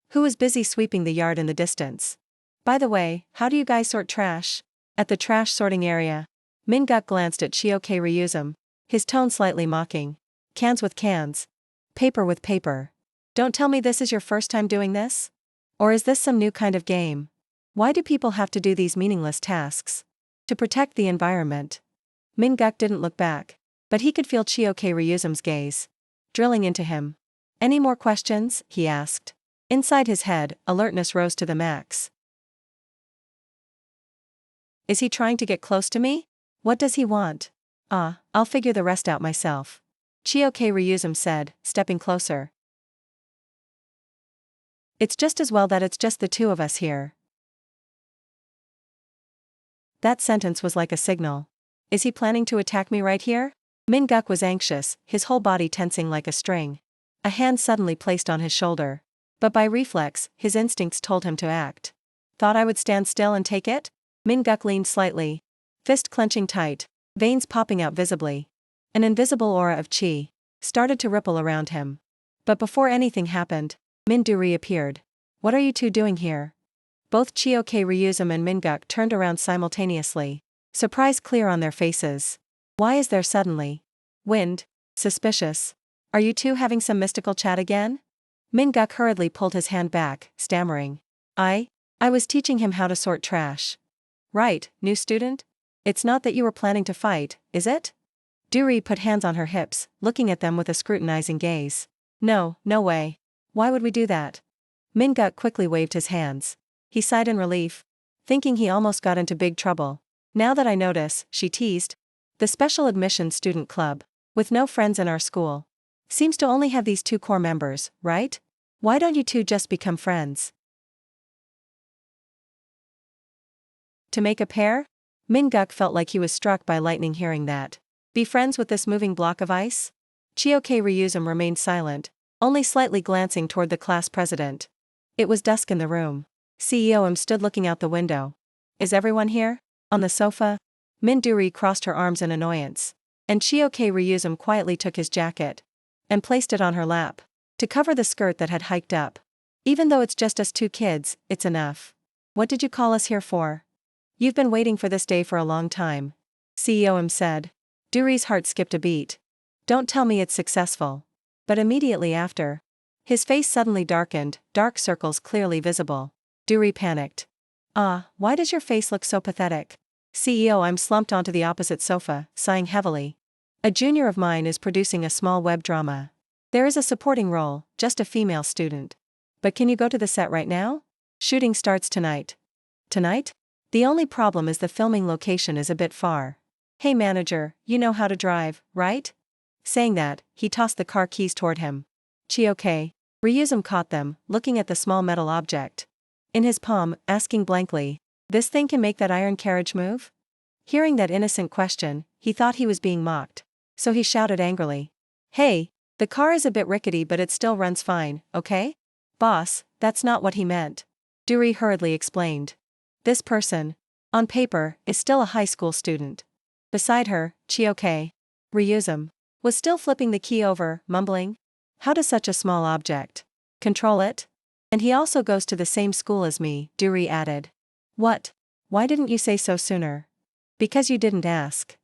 who was busy sweeping the yard in the distance. By the way, how do you guys sort trash? At the trash sorting area. Min-guk glanced at Chioke Ryuzum, his tone slightly mocking. Cans with cans. Paper with paper. Don't tell me this is your first time doing this? Or is this some new kind of game? Why do people have to do these meaningless tasks? To protect the environment. Min-guk didn't look back, but he could feel Chioke Ryuzum's gaze drilling into him. Any more questions? He asked. Inside his head, alertness rose to the max. Is he trying to get close to me? What does he want? I'll figure the rest out myself. Chioke Ryuzum said, stepping closer. It's just as well that it's just the two of us here. That sentence was like a signal. Is he planning to attack me right here? Min-guk was anxious, his whole body tensing like a string. A hand suddenly placed on his shoulder. But by reflex, his instincts told him to act. Thought I would stand still and take it? Min-guk leaned slightly. Fist clenching tight, veins popping out visibly. An invisible aura of chi started to ripple around him. But before anything happened, Min-duri appeared. What are you two doing here? Both Chioke Ryuzum and Min-guk turned around simultaneously, surprise clear on their faces. Why is there suddenly wind? Suspicious. Are you two having some mystical chat again? Min-guk hurriedly pulled his hand back, stammering. I was teaching him how to sort trash. Right, new student? It's not that you were planning to fight, is it? Duri put hands on her hips, looking at them with a scrutinizing gaze. No way. Why would we do that? Min-guk quickly waved his hands. He sighed in relief, thinking he almost got into big trouble. Now that I notice, she teased. The special admission student club, with no friends in our school, seems to only have these 2 core members, right? Why don't you two just become friends? To make a pair? Min-guk felt like he was struck by lightning hearing that. Be friends with this moving block of ice? Chioke Ryuzum remained silent, only slightly glancing toward the class president. It was dusk in the room. CEO stood looking out the window. Is everyone here? On the sofa? Min-duri crossed her arms in annoyance. And Chioke Ryuzum quietly took his jacket and placed it on her lap to cover the skirt that had hiked up. Even though it's just us 2 kids, it's enough. What did you call us here for? You've been waiting for this day for a long time. CEO said. Duri's heart skipped a beat. Don't tell me it's successful. But immediately after, his face suddenly darkened, dark circles clearly visible. Duri panicked. Why does your face look so pathetic? CEO slumped onto the opposite sofa, sighing heavily. A junior of mine is producing a small web drama. There is a supporting role, just a female student. But can you go to the set right now? Shooting starts tonight. Tonight? The only problem is the filming location is a bit far. Hey manager, you know how to drive, right? Saying that, he tossed the car keys toward him. Chioke Ryuzum caught them, looking at the small metal object in his palm, asking blankly, this thing can make that iron carriage move? Hearing that innocent question, he thought he was being mocked. So he shouted angrily. Hey, the car is a bit rickety but it still runs fine, okay? Boss, that's not what he meant. Duri hurriedly explained. This person, on paper, is still a high school student. Beside her, Chioke Ryuzum was still flipping the key over, mumbling. How does such a small object control it? And he also goes to the same school as me, Duri added. What? Why didn't you say so sooner? Because you didn't ask.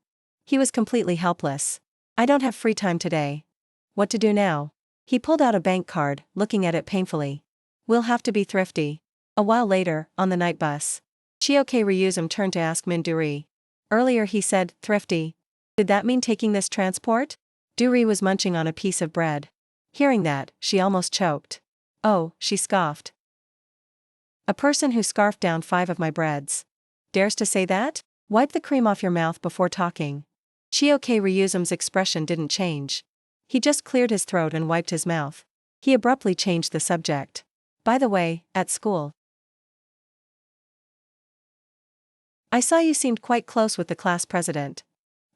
He was completely helpless. I don't have free time today. What to do now? He pulled out a bank card, looking at it painfully. We'll have to be thrifty. A while later, on the night bus, Chioke Ryuzum turned to ask Min-duri. Earlier he said, thrifty. Did that mean taking this transport? Duri was munching on a piece of bread. Hearing that, she almost choked. Oh, she scoffed. A person who scarfed down 5 of my breads dares to say that? Wipe the cream off your mouth before talking. Chioke Ryuzum's expression didn't change. He just cleared his throat and wiped his mouth. He abruptly changed the subject. By the way, at school, I saw you seemed quite close with the class president.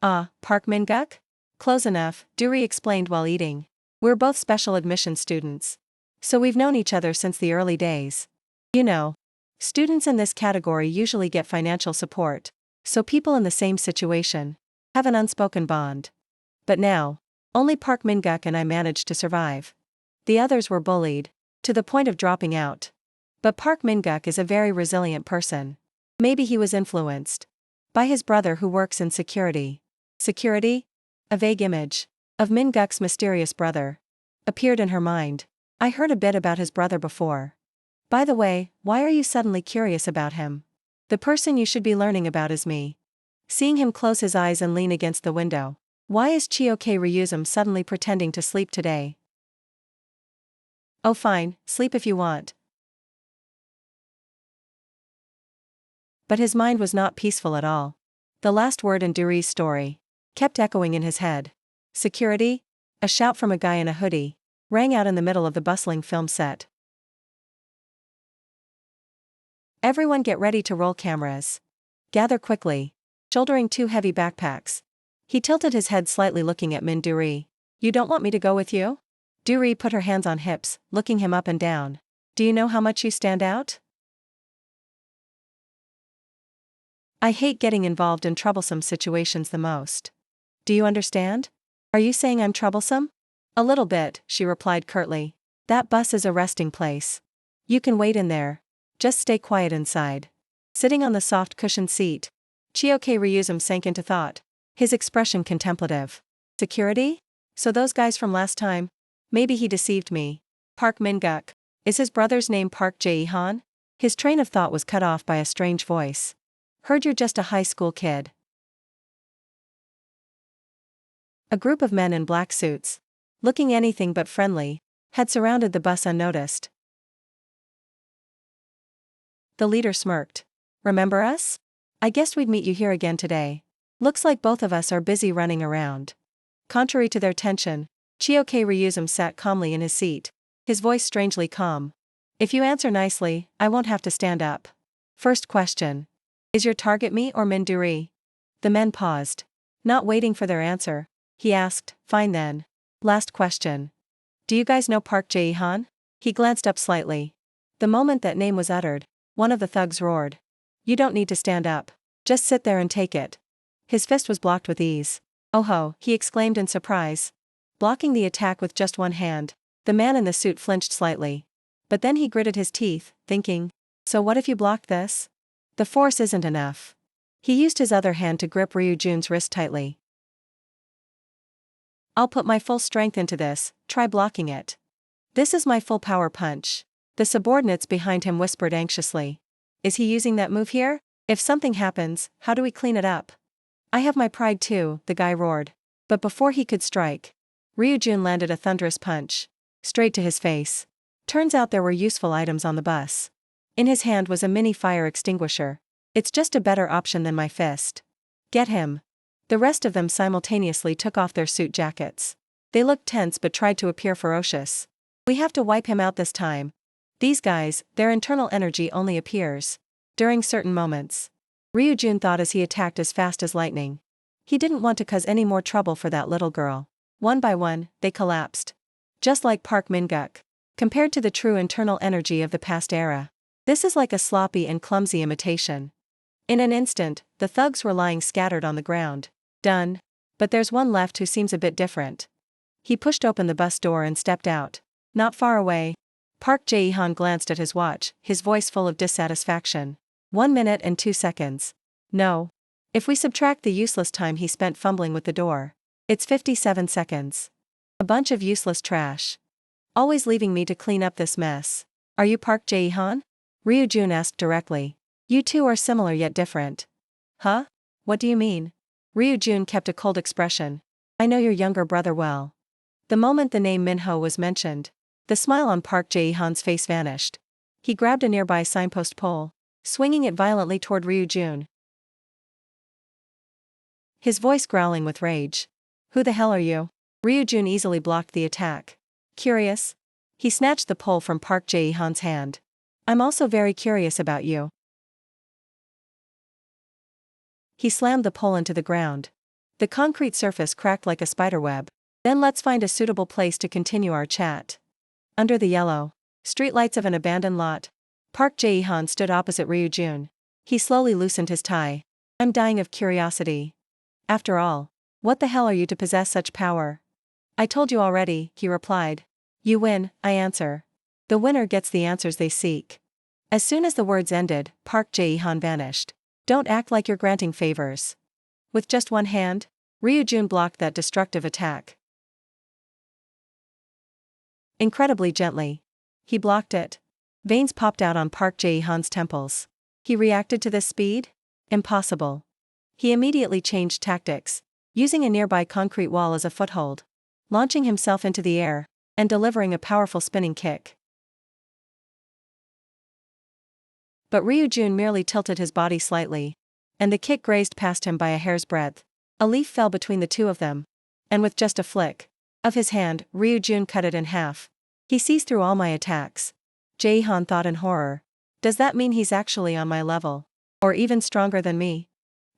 Ah, Park Min-guk? Close enough, Duri explained while eating. We're both special admission students. So we've known each other since the early days. You know, students in this category usually get financial support, so people in the same situation have an unspoken bond. But now, only Park Min-guk and I managed to survive. The others were bullied, to the point of dropping out. But Park Min-guk is a very resilient person. Maybe he was influenced by his brother who works in security. Security? A vague image of Min-guk's mysterious brother appeared in her mind. I heard a bit about his brother before. By the way, why are you suddenly curious about him? The person you should be learning about is me. Seeing him close his eyes and lean against the window. Why is Chioke Ryuzum suddenly pretending to sleep today? Oh fine, sleep if you want. But his mind was not peaceful at all. The last word in Duri's story kept echoing in his head. Security? A shout from a guy in a hoodie rang out in the middle of the bustling film set. Everyone get ready to roll cameras. Gather quickly. Shouldering 2 heavy backpacks. He tilted his head slightly looking at Min Duri. You don't want me to go with you? Duri put her hands on hips, looking him up and down. Do you know how much you stand out? I hate getting involved in troublesome situations the most. Do you understand? Are you saying I'm troublesome? A little bit, she replied curtly. That bus is a resting place. You can wait in there. Just stay quiet inside. Sitting on the soft cushioned seat, Chioke Ryuzum sank into thought, his expression contemplative. Security? So those guys from last time? Maybe he deceived me. Park Min-guk. Is his brother's name Park Jae-han? His train of thought was cut off by a strange voice. Heard you're just a high school kid. A group of men in black suits, looking anything but friendly, had surrounded the bus unnoticed. The leader smirked. Remember us? I guessed we'd meet you here again today. Looks like both of us are busy running around. Contrary to their tension, Chioke Ryuzum sat calmly in his seat, his voice strangely calm. If you answer nicely, I won't have to stand up. First question. Is your target me or Min Duri? The men paused. Not waiting for their answer, he asked, fine then. Last question. Do you guys know Park Jae-han? He glanced up slightly. The moment that name was uttered, one of the thugs roared. You don't need to stand up. Just sit there and take it. His fist was blocked with ease. Oh ho, he exclaimed in surprise. Blocking the attack with just one hand, the man in the suit flinched slightly. But then he gritted his teeth, thinking, so what if you blocked this? The force isn't enough. He used his other hand to grip Ryu Jun's wrist tightly. I'll put my full strength into this, try blocking it. This is my full power punch. The subordinates behind him whispered anxiously. Is he using that move here? If something happens, how do we clean it up? I have my pride too, the guy roared. But before he could strike, Ryu Jun landed a thunderous punch. Straight to his face. Turns out there were useful items on the bus. In his hand was a mini fire extinguisher. It's just a better option than my fist. Get him. The rest of them simultaneously took off their suit jackets. They looked tense but tried to appear ferocious. We have to wipe him out this time. These guys, their internal energy only appears during certain moments. Ryu Jun thought as he attacked as fast as lightning. He didn't want to cause any more trouble for that little girl. One by one, they collapsed. Just like Park Min-guk. Compared to the true internal energy of the past era, this is like a sloppy and clumsy imitation. In an instant, the thugs were lying scattered on the ground. Done. But there's one left who seems a bit different. He pushed open the bus door and stepped out. Not far away, Park Jae-han glanced at his watch, his voice full of dissatisfaction. 1 minute and 2 seconds. No. If we subtract the useless time he spent fumbling with the door, it's 57 seconds. A bunch of useless trash. Always leaving me to clean up this mess. Are you Park Jae-han? Ryu Jun asked directly. You two are similar yet different. Huh? What do you mean? Ryu Jun kept a cold expression. I know your younger brother well. The moment the name Minho was mentioned, the smile on Park Jae-han's face vanished. He grabbed a nearby signpost pole, swinging it violently toward Ryu Jun. his voice growling with rage. Who the hell are you? Ryujun easily blocked the attack. Curious? He snatched the pole from Park Jae-han's hand. I'm also very curious about you. He slammed the pole into the ground. The concrete surface cracked like a spiderweb. Then let's find a suitable place to continue our chat. Under the yellow streetlights of an abandoned lot, Park Jae-han stood opposite Ryujun. He slowly loosened his tie. I'm dying of curiosity. After all, what the hell are you to possess such power? I told you already, he replied. You win, I answer. The winner gets the answers they seek. As soon as the words ended, Park Jae-han vanished. Don't act like you're granting favors. With just one hand, Ryujun blocked that destructive attack. Incredibly gently. He blocked it. Veins popped out on Park Jae-han's temples. He reacted to this speed? Impossible. He immediately changed tactics, using a nearby concrete wall as a foothold, launching himself into the air, and delivering a powerful spinning kick. But Ryujun merely tilted his body slightly, and the kick grazed past him by a hair's breadth. A leaf fell between the two of them, and with just a flick of his hand, Ryujun cut it in half. He sees through all my attacks. Jae-han thought in horror. Does that mean he's actually on my level? Or even stronger than me?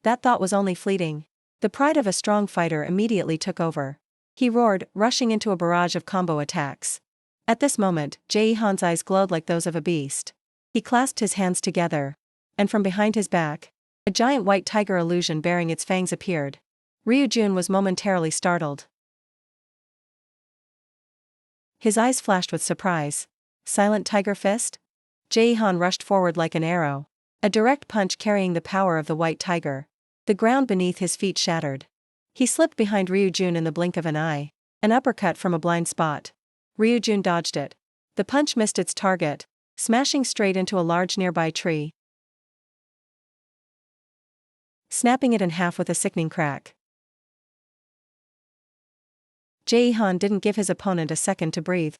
That thought was only fleeting. The pride of a strong fighter immediately took over. He roared, rushing into a barrage of combo attacks. At this moment, Jae-han's eyes glowed like those of a beast. He clasped his hands together, and from behind his back, a giant white tiger illusion bearing its fangs appeared. Ryujun was momentarily startled. His eyes flashed with surprise. Silent Tiger Fist? Jae-han rushed forward like an arrow, a direct punch carrying the power of the white tiger. The ground beneath his feet shattered. He slipped behind Ryujun in the blink of an eye, an uppercut from a blind spot. Ryujun dodged it. The punch missed its target, smashing straight into a large nearby tree, snapping it in half with a sickening crack. Jae-han didn't give his opponent a second to breathe.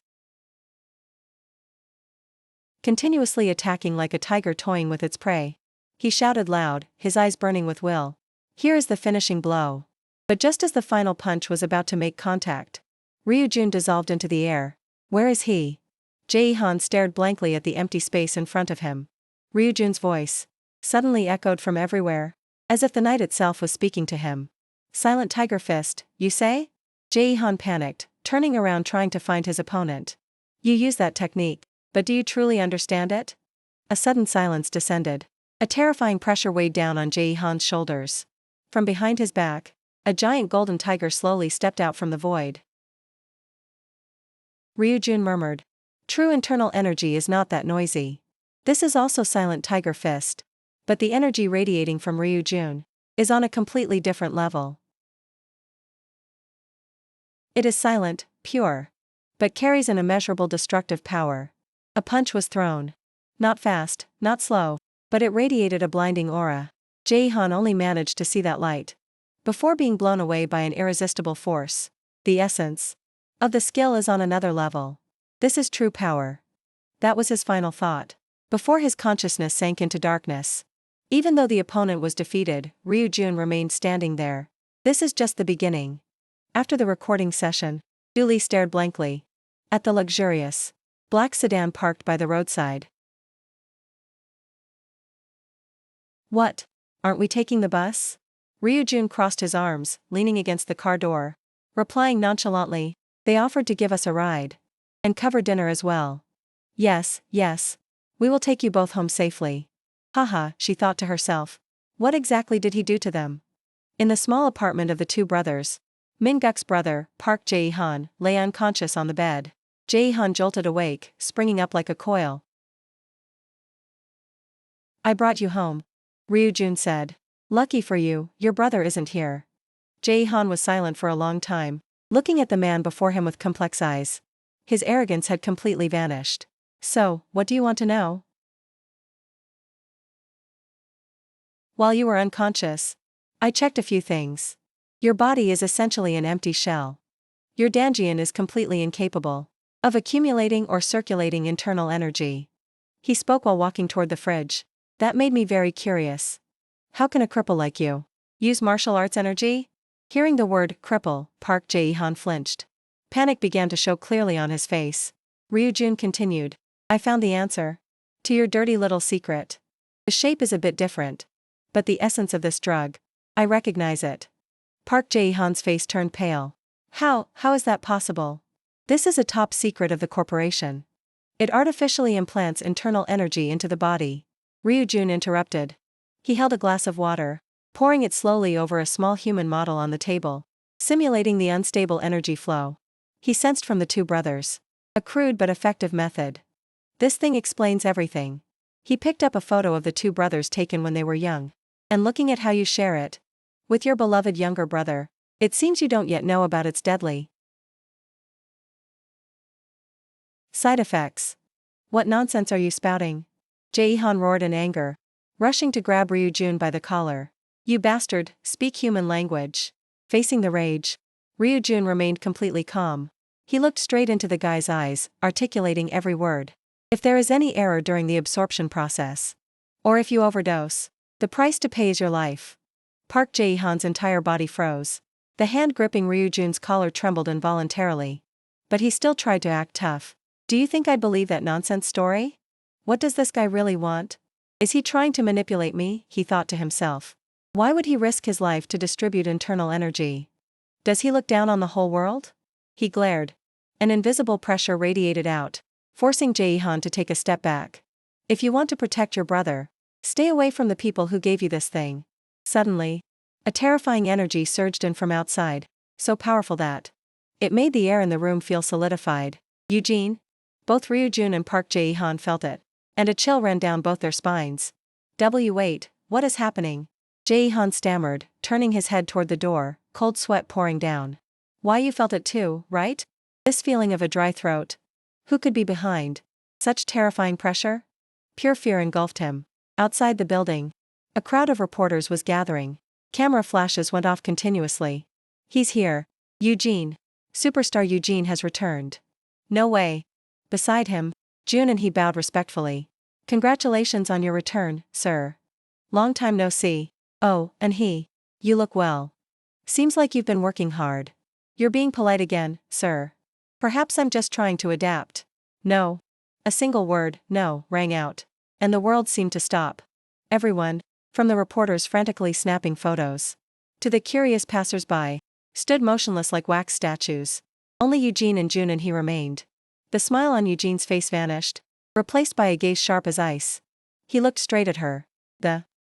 Continuously attacking like a tiger toying with its prey, he shouted loud, his eyes burning with will. Here is the finishing blow. But just as the final punch was about to make contact, Ryujun dissolved into the air. Where is he? Jae-han stared blankly at the empty space in front of him. Ryujun's voice suddenly echoed from everywhere, as if the night itself was speaking to him. Silent Tiger Fist, you say? Jae-han panicked, turning around trying to find his opponent. You use that technique, but do you truly understand it? A sudden silence descended. A terrifying pressure weighed down on Jae-han's shoulders. From behind his back, a giant golden tiger slowly stepped out from the void. Ryujun murmured. True internal energy is not that noisy. This is also Silent Tiger Fist. But the energy radiating from Ryujun is on a completely different level. It is silent, pure, but carries an immeasurable destructive power. A punch was thrown. Not fast, not slow, but it radiated a blinding aura. Jae-han only managed to see that light before being blown away by an irresistible force. The essence of the skill is on another level. This is true power. That was his final thought, before his consciousness sank into darkness. Even though the opponent was defeated, Ryujun remained standing there. This is just the beginning. After the recording session, Julie stared blankly at the luxurious black sedan parked by the roadside. What? Aren't we taking the bus? Ryujun crossed his arms, leaning against the car door, replying nonchalantly, they offered to give us a ride. And cover dinner as well. Yes, yes. We will take you both home safely. Haha, she thought to herself. What exactly did he do to them? In the small apartment of the two brothers, Min-guk's brother, Park Jae-han, lay unconscious on the bed. Jae-han jolted awake, springing up like a coil. I brought you home, Ryujun said. Lucky for you, your brother isn't here. Jae-han was silent for a long time, looking at the man before him with complex eyes. His arrogance had completely vanished. So, what do you want to know? While you were unconscious, I checked a few things. Your body is essentially an empty shell. Your Danjian is completely incapable of accumulating or circulating internal energy. He spoke while walking toward the fridge. That made me very curious. How can a cripple like you Use martial arts energy? Hearing the word cripple, Park Jae-han flinched. Panic began to show clearly on his face. Ryujun continued. I found the answer. To your dirty little secret. The shape is a bit different. But the essence of this drug. I recognize it. Park Jae-han's face turned pale. How is that possible? This is a top secret of the corporation. It artificially implants internal energy into the body. Ryujun interrupted. He held a glass of water, pouring it slowly over a small human model on the table, simulating the unstable energy flow. He sensed from the two brothers. A crude but effective method. This thing explains everything. He picked up a photo of the two brothers taken when they were young. And looking at how you share it with your beloved younger brother, it seems you don't yet know about its deadly side effects. What nonsense are you spouting? Jae-han roared in anger, rushing to grab Ryujun by the collar. You bastard, speak human language. Facing the rage, Ryujun remained completely calm. He looked straight into the guy's eyes, articulating every word. If there is any error during the absorption process, or if you overdose, the price to pay is your life. Park Jae-han's entire body froze. The hand gripping Ryujun's collar trembled involuntarily. But he still tried to act tough. Do you think I'd believe that nonsense story? What does this guy really want? Is he trying to manipulate me? He thought to himself. Why would he risk his life to distribute internal energy? Does he look down on the whole world? He glared. An invisible pressure radiated out, forcing Jae-han to take a step back. If you want to protect your brother, stay away from the people who gave you this thing. Suddenly, a terrifying energy surged in from outside, so powerful that it made the air in the room feel solidified. Eugene? Both Ryujun and Park Jae-han felt it, and a chill ran down both their spines. Wait, what is happening? Jae-han stammered, turning his head toward the door, cold sweat pouring down. Why, you felt it too, right? This feeling of a dry throat. Who could be behind such terrifying pressure? Pure fear engulfed him. Outside the building, a crowd of reporters was gathering. Camera flashes went off continuously. He's here. Eugene. Superstar Eugene has returned. No way. Beside him, Jun and he bowed respectfully. Congratulations on your return, sir. Long time no see. Oh, and he. You look well. Seems like you've been working hard. You're being polite again, sir. Perhaps I'm just trying to adapt. No. A single word, no, rang out. And the world seemed to stop. Everyone, from the reporters frantically snapping photos, to the curious passers-by, stood motionless like wax statues. Only Eugene and Jun and he remained. The smile on Eugene's face vanished, replaced by a gaze sharp as ice. He looked straight at her.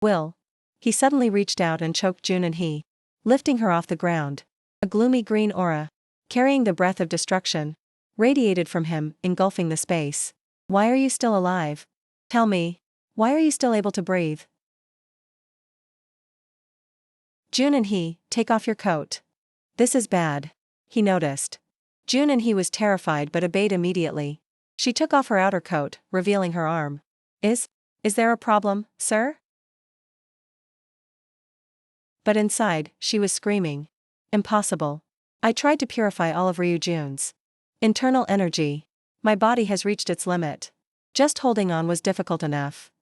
Will. He suddenly reached out and choked Jun and he, lifting her off the ground. A gloomy green aura, carrying the breath of destruction, radiated from him, engulfing the space. Why are you still alive? Tell me, why are you still able to breathe? Jun and he, take off your coat. This is bad. He noticed. Jun and he was terrified but obeyed immediately. She took off her outer coat, revealing her arm. Is there a problem, sir? But inside, she was screaming. Impossible. I tried to purify all of Ryujun's internal energy. My body has reached its limit. Just holding on was difficult enough.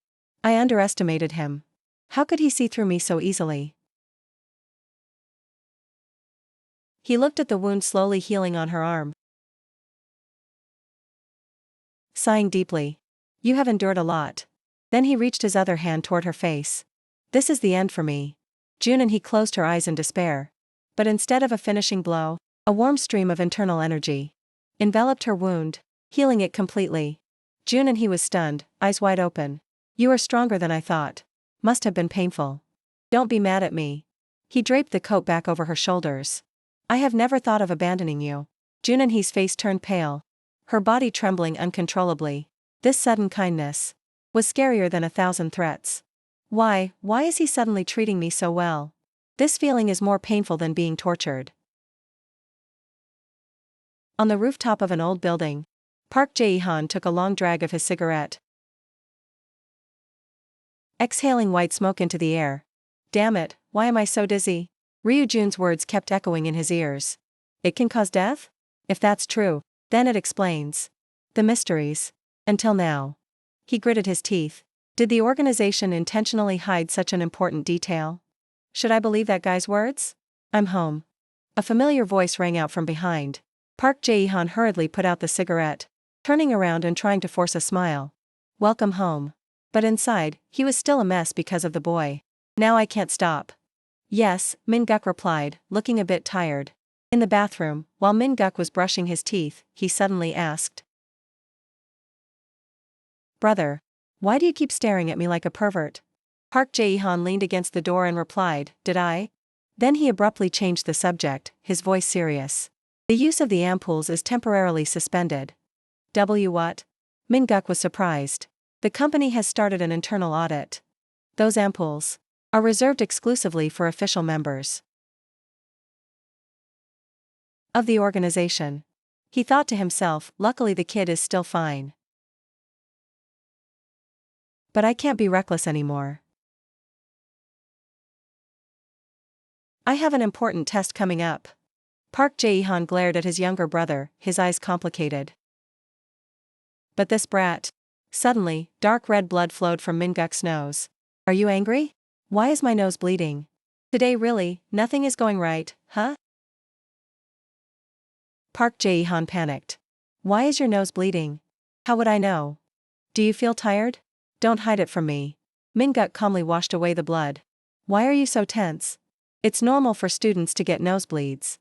I underestimated him. How could he see through me so easily? He looked at the wound slowly healing on her arm. Sighing deeply. You have endured a lot. Then he reached his other hand toward her face. This is the end for me. Jun and he closed her eyes in despair. But instead of a finishing blow, a warm stream of internal energy enveloped her wound, healing it completely. Jun and he was stunned, eyes wide open. You are stronger than I thought. Must have been painful. Don't be mad at me. He draped the coat back over her shoulders. I have never thought of abandoning you. Jun and he's face turned pale, her body trembling uncontrollably. This sudden kindness was scarier than 1,000 threats. Why is he suddenly treating me so well? This feeling is more painful than being tortured. On the rooftop of an old building, Park Jae-han took a long drag of his cigarette, exhaling white smoke into the air. Damn it, why am I so dizzy? Ryujun's words kept echoing in his ears. It can cause death? If that's true, then it explains the mysteries. Until now. He gritted his teeth. Did the organization intentionally hide such an important detail? Should I believe that guy's words? I'm home. A familiar voice rang out from behind. Park Jae-han hurriedly put out the cigarette, turning around and trying to force a smile. Welcome home. But inside, he was still a mess because of the boy. Now I can't stop. Yes, Min-guk replied, looking a bit tired. In the bathroom, while Min-guk was brushing his teeth, he suddenly asked. Brother, why do you keep staring at me like a pervert? Park Jae-han leaned against the door and replied, Did I? Then he abruptly changed the subject, his voice serious. The use of the ampoules is temporarily suspended. What? Min-guk was surprised. The company has started an internal audit. Those ampoules are reserved exclusively for official members of the organization. He thought to himself, luckily the kid is still fine. But I can't be reckless anymore. I have an important test coming up. Park Jae-han glared at his younger brother, his eyes complicated. But this brat. Suddenly, dark red blood flowed from Min-guk's nose. Are you angry? Why is my nose bleeding? Today really, nothing is going right, huh? Park Jae-han panicked. Why is your nose bleeding? How would I know? Do you feel tired? Don't hide it from me. Min-guk calmly washed away the blood. Why are you so tense? It's normal for students to get nosebleeds.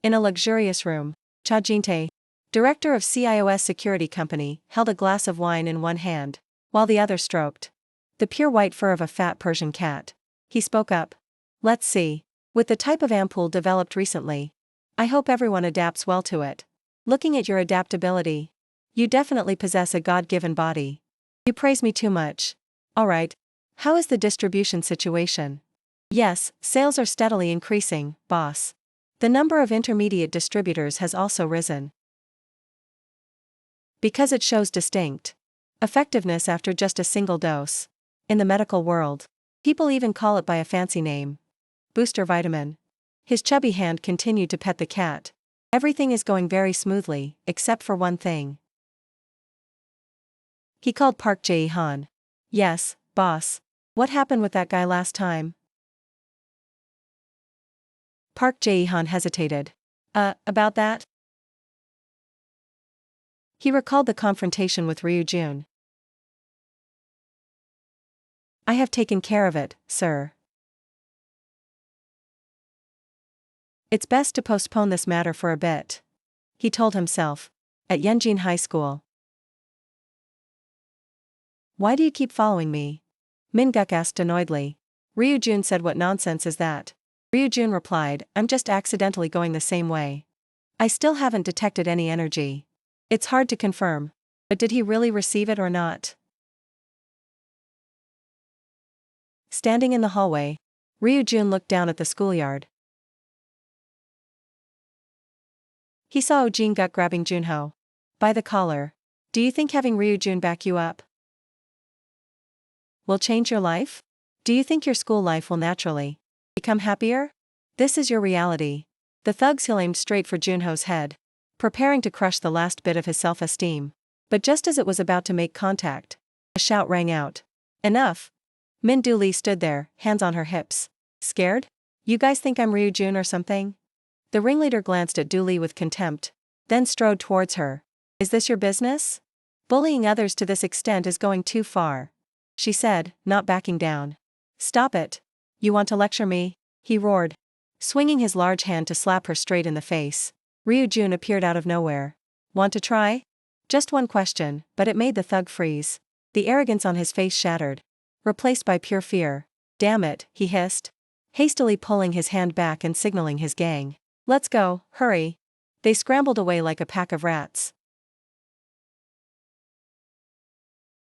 In a luxurious room, Cha Jin-tae, director of CIOS security company, held a glass of wine in one hand, while the other stroked the pure white fur of a fat Persian cat. He spoke up. Let's see. With the type of ampoule developed recently, I hope everyone adapts well to it. Looking at your adaptability, you definitely possess a God-given body. You praise me too much. Alright. How is the distribution situation? Yes, sales are steadily increasing, boss. The number of intermediate distributors has also risen. Because it shows distinct effectiveness after just a single dose. In the medical world, people even call it by a fancy name. Booster vitamin. His chubby hand continued to pet the cat. Everything is going very smoothly, except for one thing. He called Park Jae-han. Yes, boss. What happened with that guy last time? Park Jae-han hesitated. About that? He recalled the confrontation with Ryu-jun. I have taken care of it, sir. It's best to postpone this matter for a bit, he told himself. At Yunjin High School. Why do you keep following me? Min-guk asked annoyedly. Ryu-jun said, what nonsense is that? Ryu-jun replied, I'm just accidentally going the same way. I still haven't detected any energy. It's hard to confirm. But did he really receive it or not? Standing in the hallway, Ryu-jun looked down at the schoolyard. He saw Oh Jin-guk grabbing Junho by the collar. Do you think having Ryu-jun back you up will change your life? Do you think your school life will naturally become happier? This is your reality. The thug's heel aimed straight for Junho's head, preparing to crush the last bit of his self-esteem. But just as it was about to make contact, a shout rang out. Enough! Min Du-lee stood there, hands on her hips. Scared? You guys think I'm Ryu-jun or something? The ringleader glanced at Du-lee with contempt, then strode towards her. Is this your business? Bullying others to this extent is going too far, she said, not backing down. Stop it. You want to lecture me? He roared, swinging his large hand to slap her straight in the face. Ryu-jun appeared out of nowhere. Want to try? Just one question, but it made the thug freeze. The arrogance on his face shattered, replaced by pure fear. Damn it, he hissed, hastily pulling his hand back and signaling his gang. Let's go, hurry. They scrambled away like a pack of rats.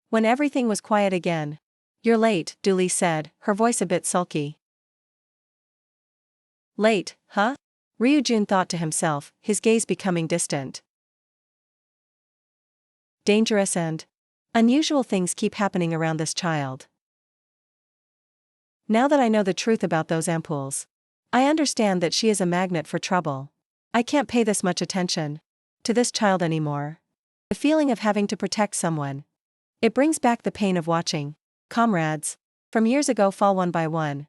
When everything was quiet again. You're late, Du-lee said, her voice a bit sulky. Late, huh? Ryu-jun thought to himself, his gaze becoming distant. Dangerous and unusual things keep happening around this child. Now that I know the truth about those ampoules, I understand that she is a magnet for trouble. I can't pay this much attention to this child anymore. The feeling of having to protect someone. It brings back the pain of watching comrades from years ago fall one by one.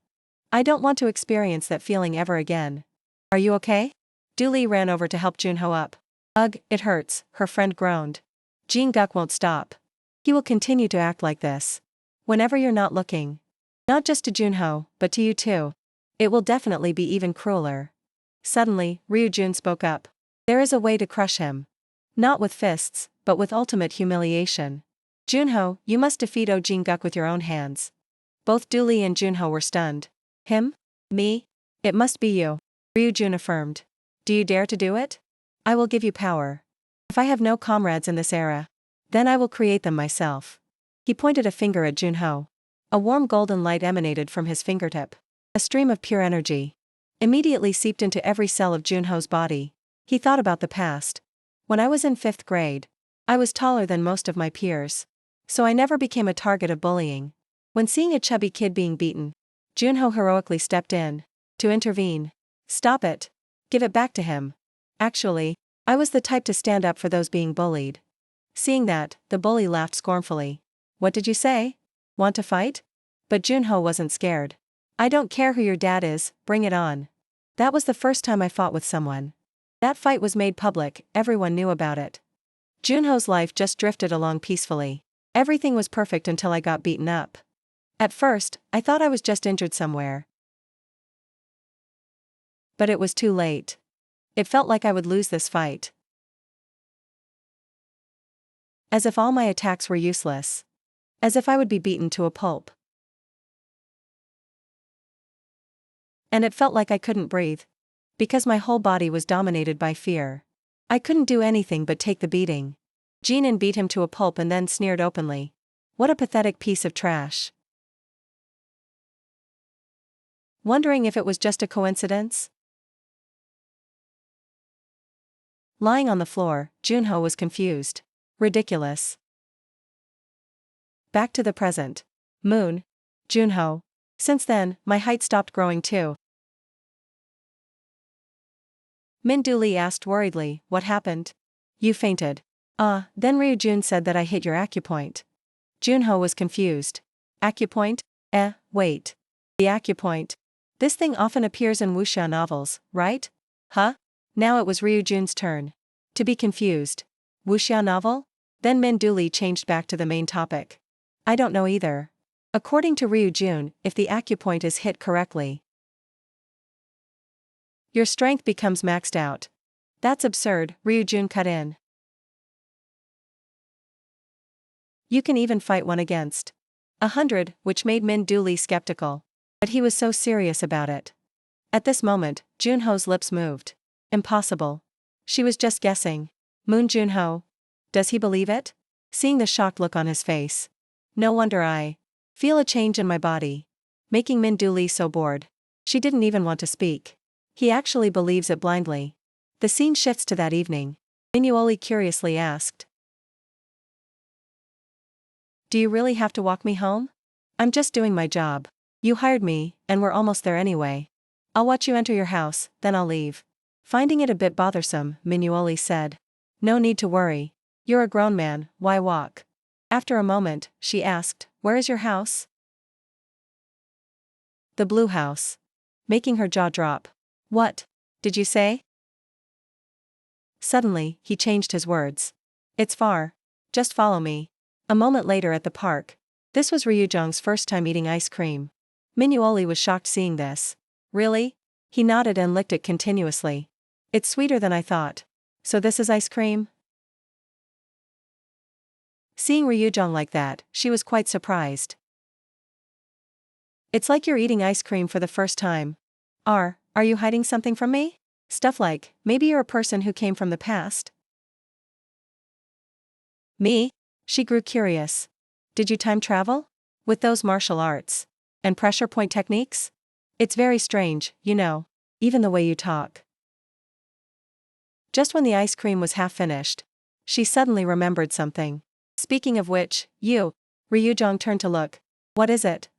I don't want to experience that feeling ever again. Are you okay? Dooley ran over to help Junho up. Ugh, it hurts, her friend groaned. Jin-guk won't stop. He will continue to act like this. Whenever you're not looking. Not just to Junho, but to you too. It will definitely be even crueler. Suddenly, Ryujun spoke up. There is a way to crush him. Not with fists, but with ultimate humiliation. Junho, you must defeat Oh Jin-guk with your own hands. Both Dooley and Junho were stunned. Him? Me? It must be you. Ryujun affirmed. Do you dare to do it? I will give you power. If I have no comrades in this era, then I will create them myself. He pointed a finger at Junho. A warm golden light emanated from his fingertip. A stream of pure energy immediately seeped into every cell of Junho's body. He thought about the past. When I was in 5th grade, I was taller than most of my peers. So I never became a target of bullying. When seeing a chubby kid being beaten, Junho heroically stepped in to intervene. Stop it. Give it back to him. Actually, I was the type to stand up for those being bullied. Seeing that, the bully laughed scornfully. What did you say? Want to fight? But Junho wasn't scared. I don't care who your dad is, bring it on. That was the first time I fought with someone. That fight was made public, everyone knew about it. Junho's life just drifted along peacefully. Everything was perfect until I got beaten up. At first, I thought I was just injured somewhere. But it was too late. It felt like I would lose this fight. As if all my attacks were useless. As if I would be beaten to a pulp. And it felt like I couldn't breathe. Because my whole body was dominated by fear. I couldn't do anything but take the beating. Jinin beat him to a pulp and then sneered openly. What a pathetic piece of trash. Wondering if it was just a coincidence? Lying on the floor, Junho was confused. Ridiculous. Back to the present. Moon. Junho. Since then, my height stopped growing too. Min Dooley asked worriedly, what happened? You fainted. Then Ryujun said that I hit your acupoint. Junho was confused. Acupoint? Wait. The acupoint. This thing often appears in wuxia novels, right? Huh? Now it was Ryujun's turn to be confused. Wuxia novel? Then Min Dooley changed back to the main topic. I don't know either. According to Ryujun, if the acupoint is hit correctly, your strength becomes maxed out. That's absurd, Ryujun cut in. You can even fight 1 against 100, which made Min Dooley skeptical. But he was so serious about it. At this moment, Junho's lips moved. Impossible. She was just guessing. Moon Junho. Does he believe it? Seeing the shocked look on his face. No wonder I feel a change in my body. Making Min Dooley so bored. She didn't even want to speak. He actually believes it blindly. The scene shifts to that evening. Minuoli curiously asked. Do you really have to walk me home? I'm just doing my job. You hired me, and we're almost there anyway. I'll watch you enter your house, then I'll leave. Finding it a bit bothersome, Minuoli said. No need to worry. You're a grown man, why walk? After a moment, she asked, where is your house? The blue house. Making her jaw drop. What did you say? Suddenly, he changed his words. It's far. Just follow me. A moment later at the park. This was Ryujong's first time eating ice cream. Minuoli was shocked seeing this. Really? He nodded and licked it continuously. It's sweeter than I thought. So this is ice cream? Seeing Ryujong like that, she was quite surprised. It's like you're eating ice cream for the first time. Are you hiding something from me? Stuff like, maybe you're a person who came from the past? Me? She grew curious. Did you time travel? With those martial arts? And pressure point techniques? It's very strange, you know. Even the way you talk. Just when the ice cream was half finished, she suddenly remembered something. Speaking of which, Ryujong turned to look. What is it?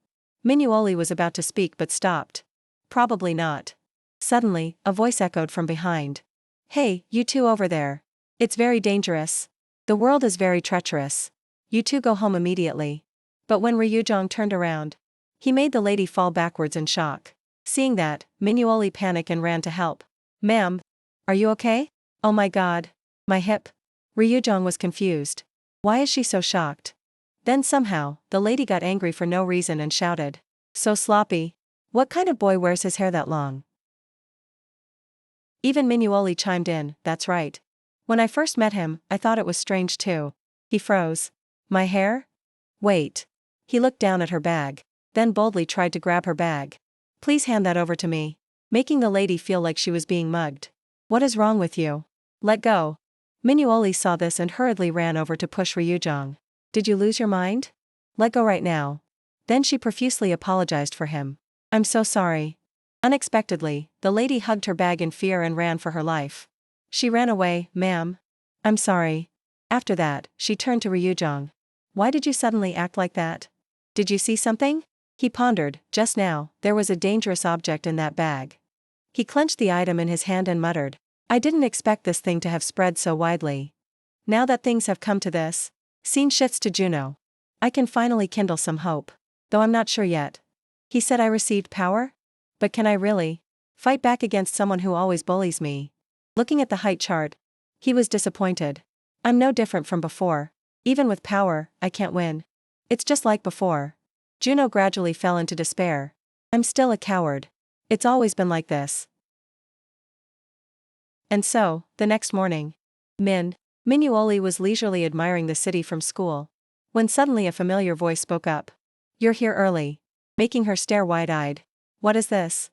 Minuoli was about to speak but stopped. Probably not. Suddenly, a voice echoed from behind. Hey, you two over there. It's very dangerous. The world is very treacherous. You two go home immediately. But when Ryujong turned around, he made the lady fall backwards in shock. Seeing that, Minuoli panicked and ran to help. Ma'am, are you okay? Oh my god. My hip. Ryujong was confused. Why is she so shocked? Then somehow, the lady got angry for no reason and shouted. So sloppy. What kind of boy wears his hair that long? Even Minuoli chimed in, that's right. When I first met him, I thought it was strange too. He froze. My hair? Wait. He looked down at her bag, then boldly tried to grab her bag. Please hand that over to me. Making the lady feel like she was being mugged. What is wrong with you? Let go. Minuoli saw this and hurriedly ran over to push Ryujong. Did you lose your mind? Let go right now. Then she profusely apologized for him. I'm so sorry. Unexpectedly, the lady hugged her bag in fear and ran for her life. She ran away, ma'am. I'm sorry. After that, she turned to Ryujong. Why did you suddenly act like that? Did you see something? He pondered, just now, there was a dangerous object in that bag. He clenched the item in his hand and muttered, I didn't expect this thing to have spread so widely. Now that things have come to this, scene shifts to Juno. I can finally kindle some hope. Though I'm not sure yet. He said I received power? But can I really fight back against someone who always bullies me? Looking at the height chart, he was disappointed. I'm no different from before. Even with power, I can't win. It's just like before. Juno gradually fell into despair. I'm still a coward. It's always been like this. And so, the next morning, Minuoli was leisurely admiring the city from school, when suddenly a familiar voice spoke up. You're here early. Making her stare wide-eyed. What is this?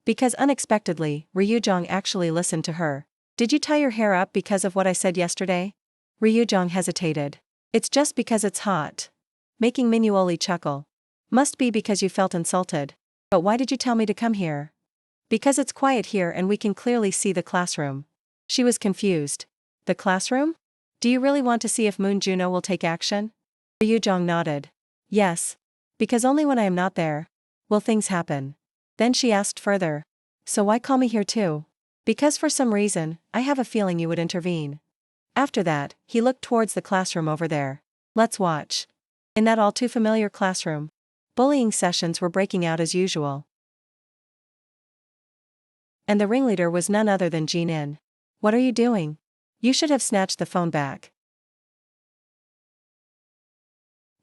Because unexpectedly, Ryujong actually listened to her. Did you tie your hair up because of what I said yesterday? Ryujong hesitated. It's just because it's hot. Making Minuoli chuckle. Must be because you felt insulted. But why did you tell me to come here? Because it's quiet here and we can clearly see the classroom. She was confused. The classroom? Do you really want to see if Moon Juno will take action? Ryujong nodded. Yes. Because only when I am not there will things happen. Then she asked further. So why call me here too? Because for some reason, I have a feeling you would intervene. After that, he looked towards the classroom over there. Let's watch. In that all too familiar classroom, bullying sessions were breaking out as usual. And the ringleader was none other than Jin. What are you doing? You should have snatched the phone back.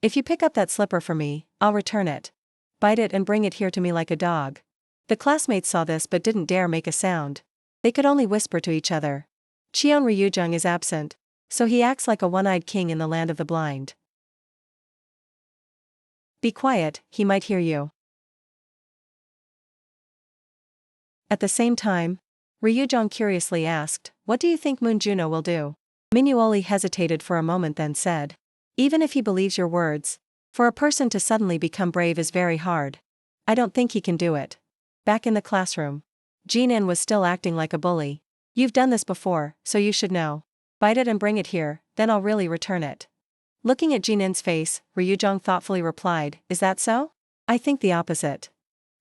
If you pick up that slipper for me, I'll return it. Bite it and bring it here to me like a dog. The classmates saw this but didn't dare make a sound. They could only whisper to each other. Cheon Ryujong is absent, so he acts like a one-eyed king in the land of the blind. Be quiet, he might hear you. At the same time, Ryujong curiously asked, what do you think Moon Juno will do? Minuoli hesitated for a moment then said. Even if he believes your words, for a person to suddenly become brave is very hard. I don't think he can do it. Back in the classroom, Jin was still acting like a bully. You've done this before, so you should know. Bite it and bring it here, then I'll really return it. Looking at Jin's face, Ryujong thoughtfully replied, is that so? I think the opposite.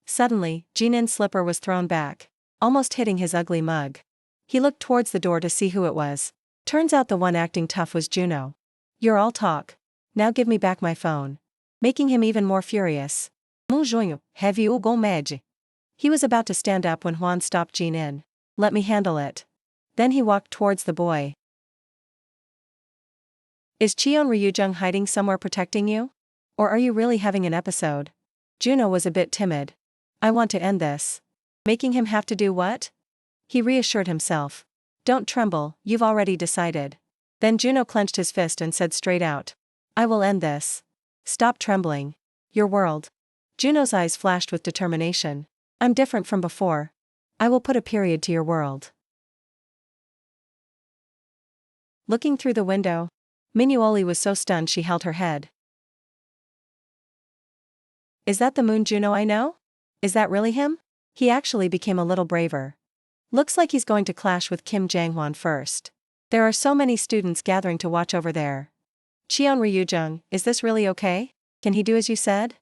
Suddenly, Jin's slipper was thrown back, almost hitting his ugly mug. He looked towards the door to see who it was. Turns out the one acting tough was Juno. You're all talk. Now give me back my phone. Making him even more furious. Have you gone mad? He was about to stand up when Hwan stopped Jin. Let me handle it. Then he walked towards the boy. Is Cheon Ryujong hiding somewhere protecting you? Or are you really having an episode? Juno was a bit timid. I want to end this. Making him have to do what? He reassured himself. Don't tremble, you've already decided. Then Juno clenched his fist and said straight out. I will end this. Stop trembling. Your world. Juno's eyes flashed with determination. I'm different from before. I will put a period to your world. Looking through the window, Minuoli was so stunned she held her head. Is that the Moon Juno I know? Is that really him? He actually became a little braver. Looks like he's going to clash with Kim Janghwan first. There are so many students gathering to watch over there. Cheon Ryujong, is this really okay? Can he do as you said?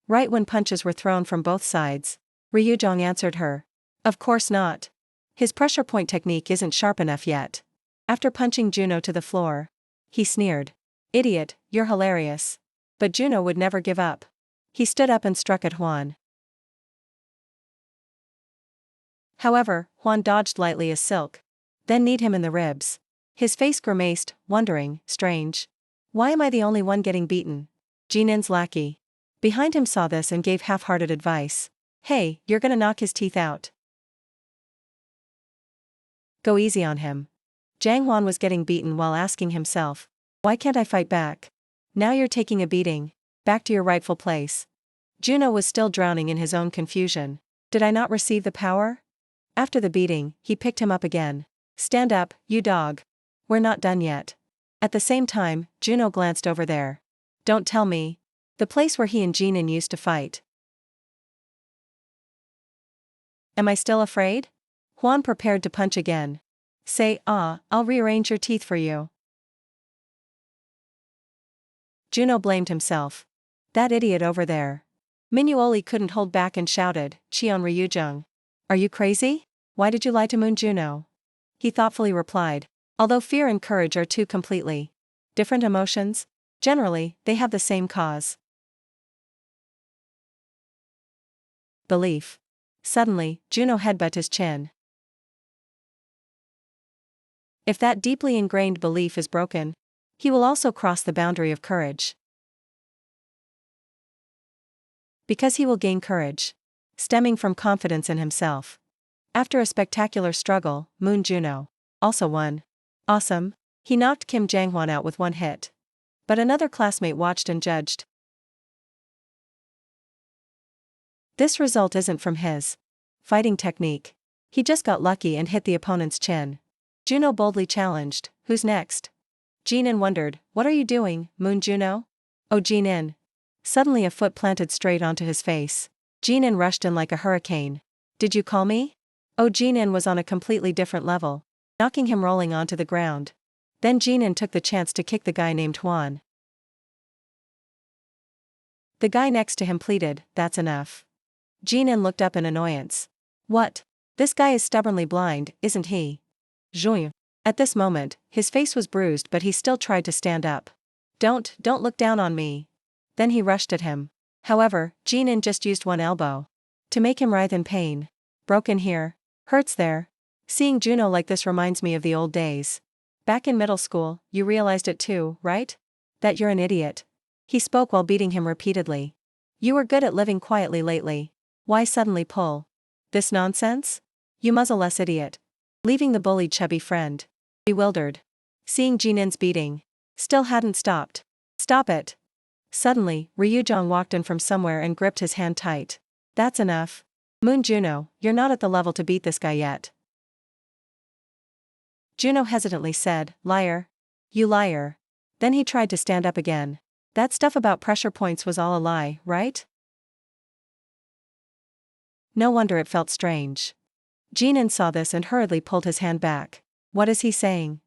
Right when punches were thrown from both sides, Ryujong answered her. Of course not. His pressure point technique isn't sharp enough yet. After punching Juno to the floor, he sneered. Idiot, you're hilarious. But Juno would never give up. He stood up and struck at Hwan. However, Juan dodged lightly as silk. Then kneed him in the ribs. His face grimaced, wondering, strange. Why am I the only one getting beaten? Jinin's lackey behind him saw this and gave half-hearted advice. Hey, you're gonna knock his teeth out. Go easy on him. Jiang Huan was getting beaten while asking himself, why can't I fight back? Now you're taking a beating. Back to your rightful place. Juno was still drowning in his own confusion. Did I not receive the power? After the beating, he picked him up again. Stand up, you dog. We're not done yet. At the same time, Juno glanced over there. Don't tell me. The place where he and Jinin used to fight. Am I still afraid? Juan prepared to punch again. Say, I'll rearrange your teeth for you. Juno blamed himself. That idiot over there. Minuoli couldn't hold back and shouted, Cheon Ryujung. Are you crazy? Why did you lie to Moon Juno? He thoughtfully replied. Although fear and courage are two completely different emotions, generally, they have the same cause. Belief. Suddenly, Juno headbutted his chin. If that deeply ingrained belief is broken, he will also cross the boundary of courage. Because he will gain courage, stemming from confidence in himself. After a spectacular struggle, Moon Juno also won. Awesome. He knocked Kim Jangwon out with one hit. But another classmate watched and judged. This result isn't from his fighting technique. He just got lucky and hit the opponent's chin. Juno boldly challenged, who's next? Jinin wondered, what are you doing, Moon Juno? Oh Jinin. Suddenly a foot planted straight onto his face. Jinin rushed in like a hurricane. Did you call me? Oh Jinin was on a completely different level, knocking him rolling onto the ground. Then Jinin took the chance to kick the guy named Juan. The guy next to him pleaded, that's enough. Jinin looked up in annoyance. What? This guy is stubbornly blind, isn't he? Zhuyu. At this moment, his face was bruised but he still tried to stand up. Don't look down on me. Then he rushed at him. However, Jinin just used one elbow to make him writhe in pain. Broken here. Hurts there. Seeing Juno like this reminds me of the old days. Back in middle school, you realized it too, right? That you're an idiot. He spoke while beating him repeatedly. You were good at living quietly lately. Why suddenly pull this nonsense? You muzzle less, idiot. Leaving the bullied chubby friend bewildered. Seeing Jinin's beating still hadn't stopped. Stop it. Suddenly, Ryujong walked in from somewhere and gripped his hand tight. That's enough. Moon Juno, you're not at the level to beat this guy yet. Juno hesitantly said, liar. You liar. Then he tried to stand up again. That stuff about pressure points was all a lie, right? No wonder it felt strange. Jinin saw this and hurriedly pulled his hand back. What is he saying?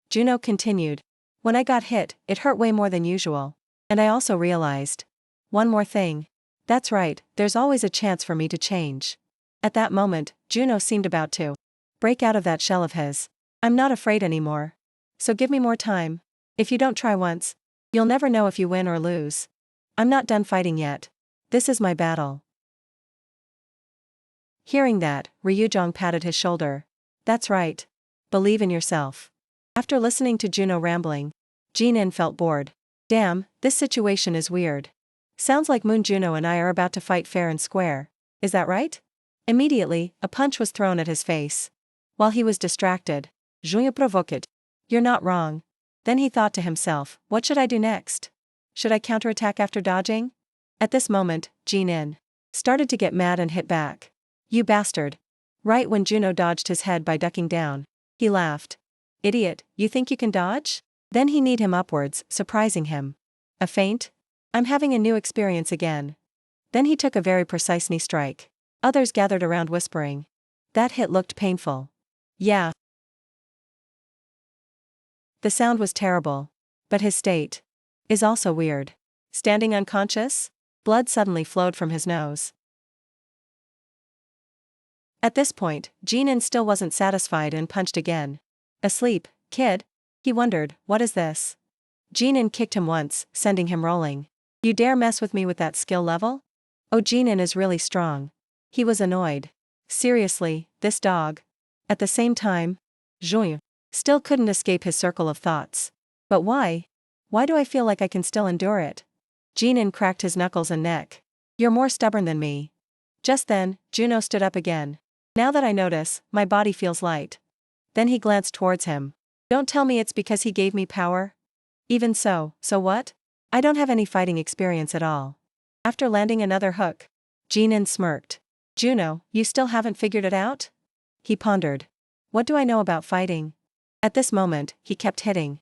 Juno continued. When I got hit, it hurt way more than usual. And I also realized one more thing. That's right, there's always a chance for me to change. At that moment, Juno seemed about to break out of that shell of his. I'm not afraid anymore. So give me more time. If you don't try once, you'll never know if you win or lose. I'm not done fighting yet. This is my battle. Hearing that, Ryujong patted his shoulder. That's right. Believe in yourself. After listening to Juno rambling, Jinin felt bored. Damn, this situation is weird. Sounds like Moon Juno and I are about to fight fair and square. Is that right? Immediately, a punch was thrown at his face. While he was distracted, Zhuyu provoked. You're not wrong. Then he thought to himself, what should I do next? Should I counterattack after dodging? At this moment, Jinin started to get mad and hit back. You bastard. Right when Juno dodged his head by ducking down, he laughed. Idiot, you think you can dodge? Then he kneed him upwards, surprising him. A feint? I'm having a new experience again. Then he took a very precise knee strike. Others gathered around whispering. That hit looked painful. Yeah. The sound was terrible. But his state is also weird. Standing unconscious? Blood suddenly flowed from his nose. At this point, Jinin still wasn't satisfied and punched again. Asleep, kid? He wondered, what is this? Jinin kicked him once, sending him rolling. You dare mess with me with that skill level? Oh, Jinin is really strong. He was annoyed. Seriously, this dog. At the same time, Juno still couldn't escape his circle of thoughts. But why? Why do I feel like I can still endure it? Jinan cracked his knuckles and neck. You're more stubborn than me. Just then, Juno stood up again. Now that I notice, my body feels light. Then he glanced towards him. Don't tell me it's because he gave me power? Even so what? I don't have any fighting experience at all. After landing another hook, Jinan smirked. Juno, you still haven't figured it out? He pondered. What do I know about fighting? At this moment, he kept hitting.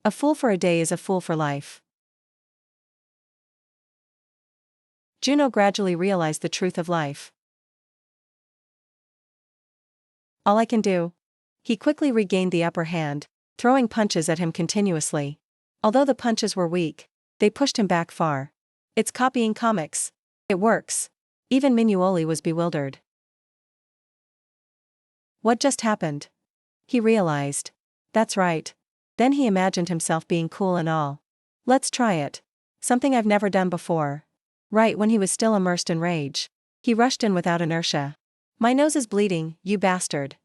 A fool for a day is a fool for life. Juno gradually realized the truth of life. All I can do. He quickly regained the upper hand, throwing punches at him continuously. Although the punches were weak, they pushed him back far. It's copying comics. It works. Even Minuoli was bewildered. What just happened? He realized. That's right. Then he imagined himself being cool and all. Let's try it. Something I've never done before. Right when he was still immersed in rage, he rushed in without inertia. My nose is bleeding, you bastard.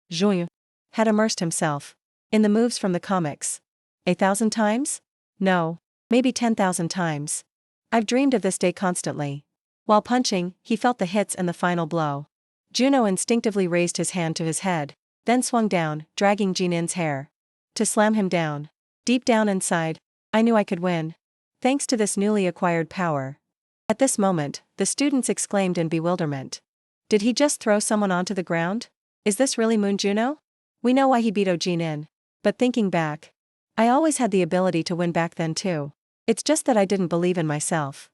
Juno had immersed himself in the moves from the comics. 1,000 times? No, maybe 10,000 times. I've dreamed of this day constantly. While punching, he felt the hits and the final blow. Juno instinctively raised his hand to his head, then swung down, dragging Jinin's hair. To slam him down. Deep down inside, I knew I could win. Thanks to this newly acquired power. At this moment, the students exclaimed in bewilderment. Did he just throw someone onto the ground? Is this really Moon Juno? We know why he beat Jinin. But thinking back, I always had the ability to win back then too. It's just that I didn't believe in myself.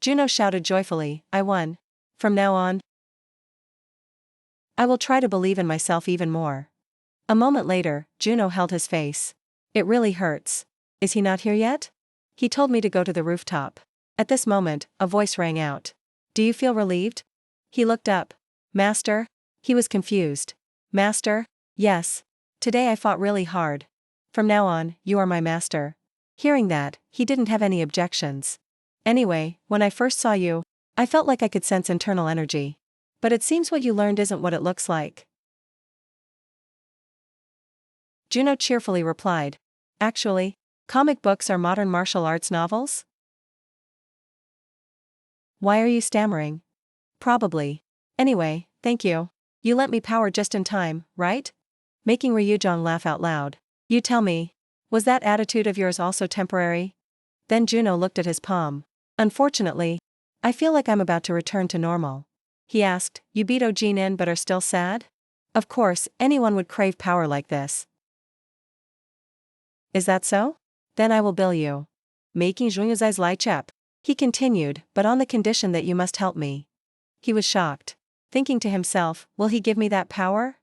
Juno shouted joyfully, I won. From now on, I will try to believe in myself even more. A moment later, Juno held his face. It really hurts. Is he not here yet? He told me to go to the rooftop. At this moment, a voice rang out. Do you feel relieved? He looked up. Master? He was confused. Master? Yes. Today I fought really hard. From now on, you are my master. Hearing that, he didn't have any objections. Anyway, when I first saw you, I felt like I could sense internal energy. But it seems what you learned isn't what it looks like. Juno cheerfully replied. Actually, comic books are modern martial arts novels? Why are you stammering? Probably. Anyway, thank you. You lent me power just in time, right? Making Ryujong laugh out loud. You tell me, was that attitude of yours also temporary? Then Juno looked at his palm. Unfortunately, I feel like I'm about to return to normal. He asked, you beat Jinin but are still sad? Of course, anyone would crave power like this. Is that so? Then I will bill you. Making Juno's eyes light up. He continued, but on the condition that you must help me. He was shocked. Thinking to himself, will he give me that power?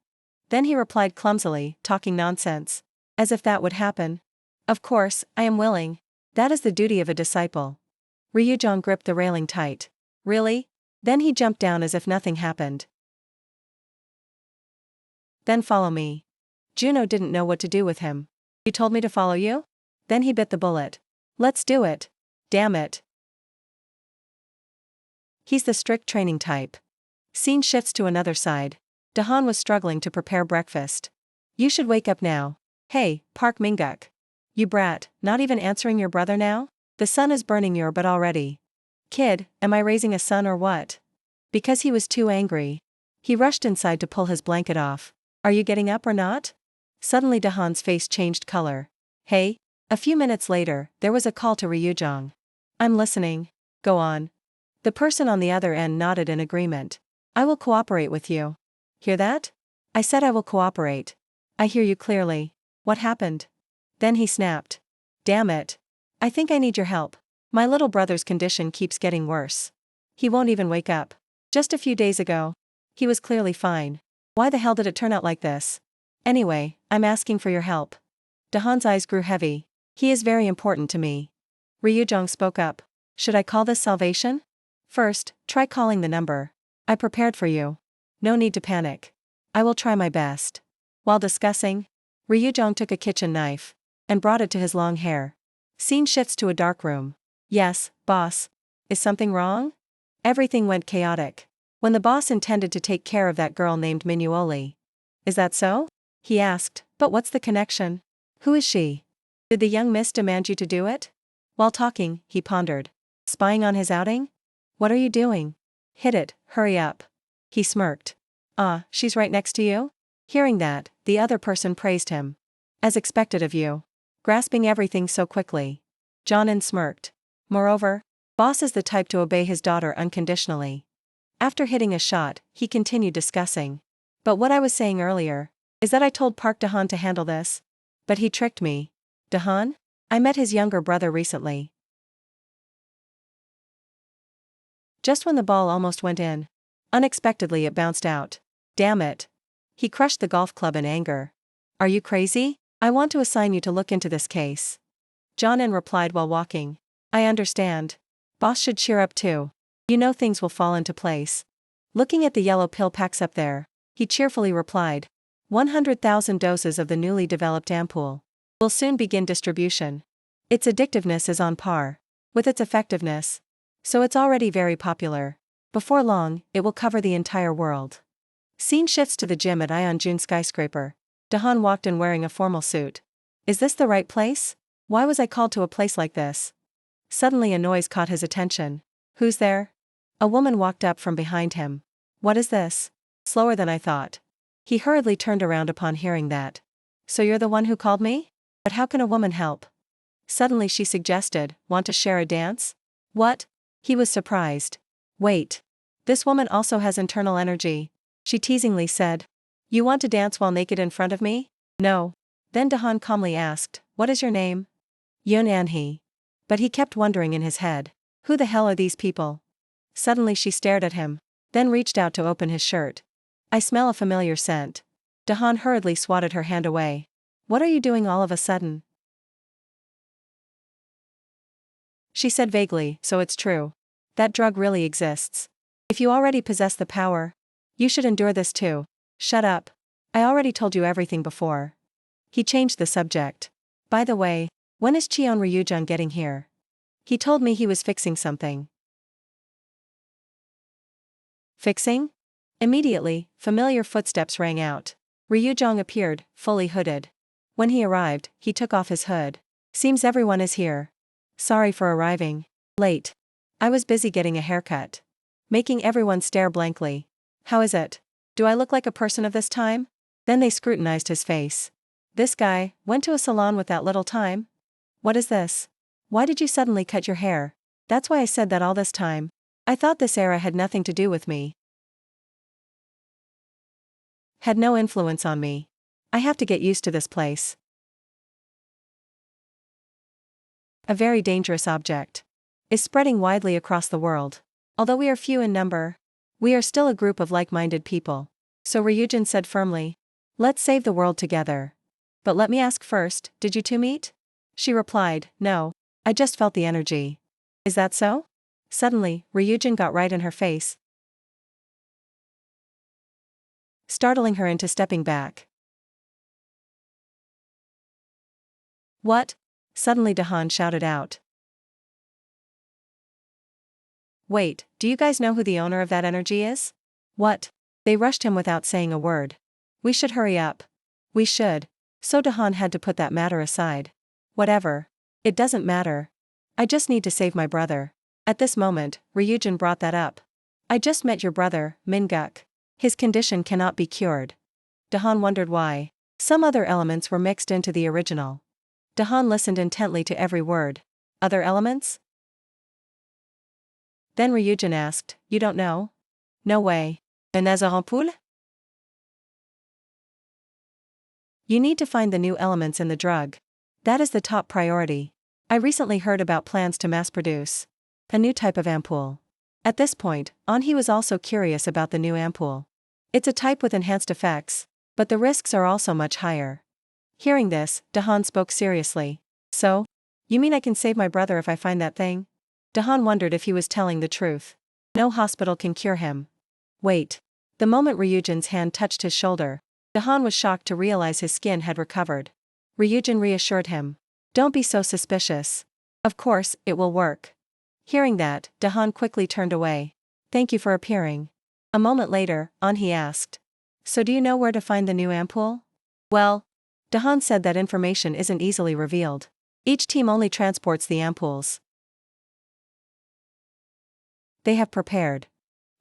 Then he replied clumsily, talking nonsense. As if that would happen. Of course, I am willing. That is the duty of a disciple. Ryujong gripped the railing tight. Really? Then he jumped down as if nothing happened. Then follow me. Juno didn't know what to do with him. You told me to follow you? Then he bit the bullet. Let's do it. Damn it. He's the strict training type. Scene shifts to another side. Dahan was struggling to prepare breakfast. You should wake up now. Hey, Park Minguk. You brat, not even answering your brother now? The sun is burning your butt already. Kid, am I raising a son or what? Because he was too angry. He rushed inside to pull his blanket off. Are you getting up or not? Suddenly Dahan's face changed color. Hey? A few minutes later, there was a call to Ryujong. I'm listening. Go on. The person on the other end nodded in agreement. I will cooperate with you. Hear that? I said I will cooperate. I hear you clearly. What happened? Then he snapped. Damn it. I think I need your help. My little brother's condition keeps getting worse. He won't even wake up. Just a few days ago, he was clearly fine. Why the hell did it turn out like this? Anyway, I'm asking for your help. Dahan's eyes grew heavy. He is very important to me. Ryujong spoke up. Should I call this salvation? First, try calling the number. I prepared for you. No need to panic. I will try my best. While discussing, Ryujong took a kitchen knife and brought it to his long hair. Scene shifts to a dark room. Yes, boss, Is something wrong? Everything went chaotic. When the boss intended to take care of that girl named Minuoli. Is that so? He asked, but what's the connection? Who is she? Did the young miss demand you to do it? While talking, he pondered. Spying on his outing? What are you doing? Hit it, hurry up. He smirked. Ah, she's right next to you? Hearing that, the other person praised him. As expected of you. Grasping everything so quickly. Jonan smirked. Moreover, boss is the type to obey his daughter unconditionally. After hitting a shot, he continued discussing. But what I was saying earlier is that I told Park Dahan to handle this. But he tricked me. Dahan? I met his younger brother recently. Just when the ball almost went in, unexpectedly it bounced out. Damn it. He crushed the golf club in anger. Are you crazy? I want to assign you to look into this case. Jonan replied while walking. I understand. Boss should cheer up too. You know things will fall into place. Looking at the yellow pill packs up there, he cheerfully replied. 100,000 doses of the newly developed ampoule will soon begin distribution. Its addictiveness is on par with its effectiveness, so it's already very popular. Before long, it will cover the entire world. Scene shifts to the gym at Yeonjun skyscraper. Dahan walked in wearing a formal suit. Is this the right place? Why was I called to a place like this? Suddenly a noise caught his attention. Who's there? A woman walked up from behind him. What is this? Slower than I thought. He hurriedly turned around upon hearing that. So you're the one who called me? But how can a woman help? Suddenly she suggested, want to share a dance? What? He was surprised. Wait. This woman also has internal energy. She teasingly said. You want to dance while naked in front of me? No. Then Dahan calmly asked, what is your name? Yoon Anhee. But he kept wondering in his head. Who the hell are these people? Suddenly she stared at him, then reached out to open his shirt. I smell a familiar scent. Dahan hurriedly swatted her hand away. What are you doing all of a sudden? She said vaguely, so it's true. That drug really exists. If you already possess the power, you should endure this too. Shut up. I already told you everything before. He changed the subject. By the way, when is Cheon Ryujung getting here? He told me he was fixing something. Fixing? Immediately, familiar footsteps rang out. Ryujung appeared, fully hooded. When he arrived, he took off his hood. Seems everyone is here. Sorry for arriving late. I was busy getting a haircut. Making everyone stare blankly. How is it? Do I look like a person of this time? Then they scrutinized his face. This guy went to a salon with that little time? What is this? Why did you suddenly cut your hair? That's why I said that all this time. I thought this era had nothing to do with me. Had no influence on me. I have to get used to this place. A very dangerous object. Is spreading widely across the world. Although we are few in number, we are still a group of like-minded people. So Ryujin said firmly. Let's save the world together. But let me ask first, did you two meet? She replied, no. I just felt the energy. Is that so? Suddenly, Ryujin got right in her face, startling her into stepping back. What? Suddenly Dahan shouted out. Wait, do you guys know who the owner of that energy is? What? They rushed him without saying a word. We should hurry up. We should. So Dahan had to put that matter aside. Whatever. It doesn't matter. I just need to save my brother. At this moment, Ryujin brought that up. I just met your brother, Minguk. His condition cannot be cured. Dahan wondered why. Some other elements were mixed into the original. Dahan listened intently to every word. Other elements? Then Ryujin asked, you don't know? No way. Un ampoule? You need to find the new elements in the drug. That is the top priority. I recently heard about plans to mass produce a new type of ampoule. At this point, Anhee was also curious about the new ampoule. It's a type with enhanced effects, but the risks are also much higher. Hearing this, Dahan spoke seriously. So? You mean I can save my brother if I find that thing? Dahan wondered if he was telling the truth. No hospital can cure him. Wait. The moment Ryujin's hand touched his shoulder, Dahan was shocked to realize his skin had recovered. Ryujin reassured him. Don't be so suspicious. Of course, it will work. Hearing that, Dahan quickly turned away. Thank you for appearing. A moment later, he asked. So do you know where to find the new ampoule? Well, Dahan said that information isn't easily revealed. Each team only transports the ampoules they have prepared.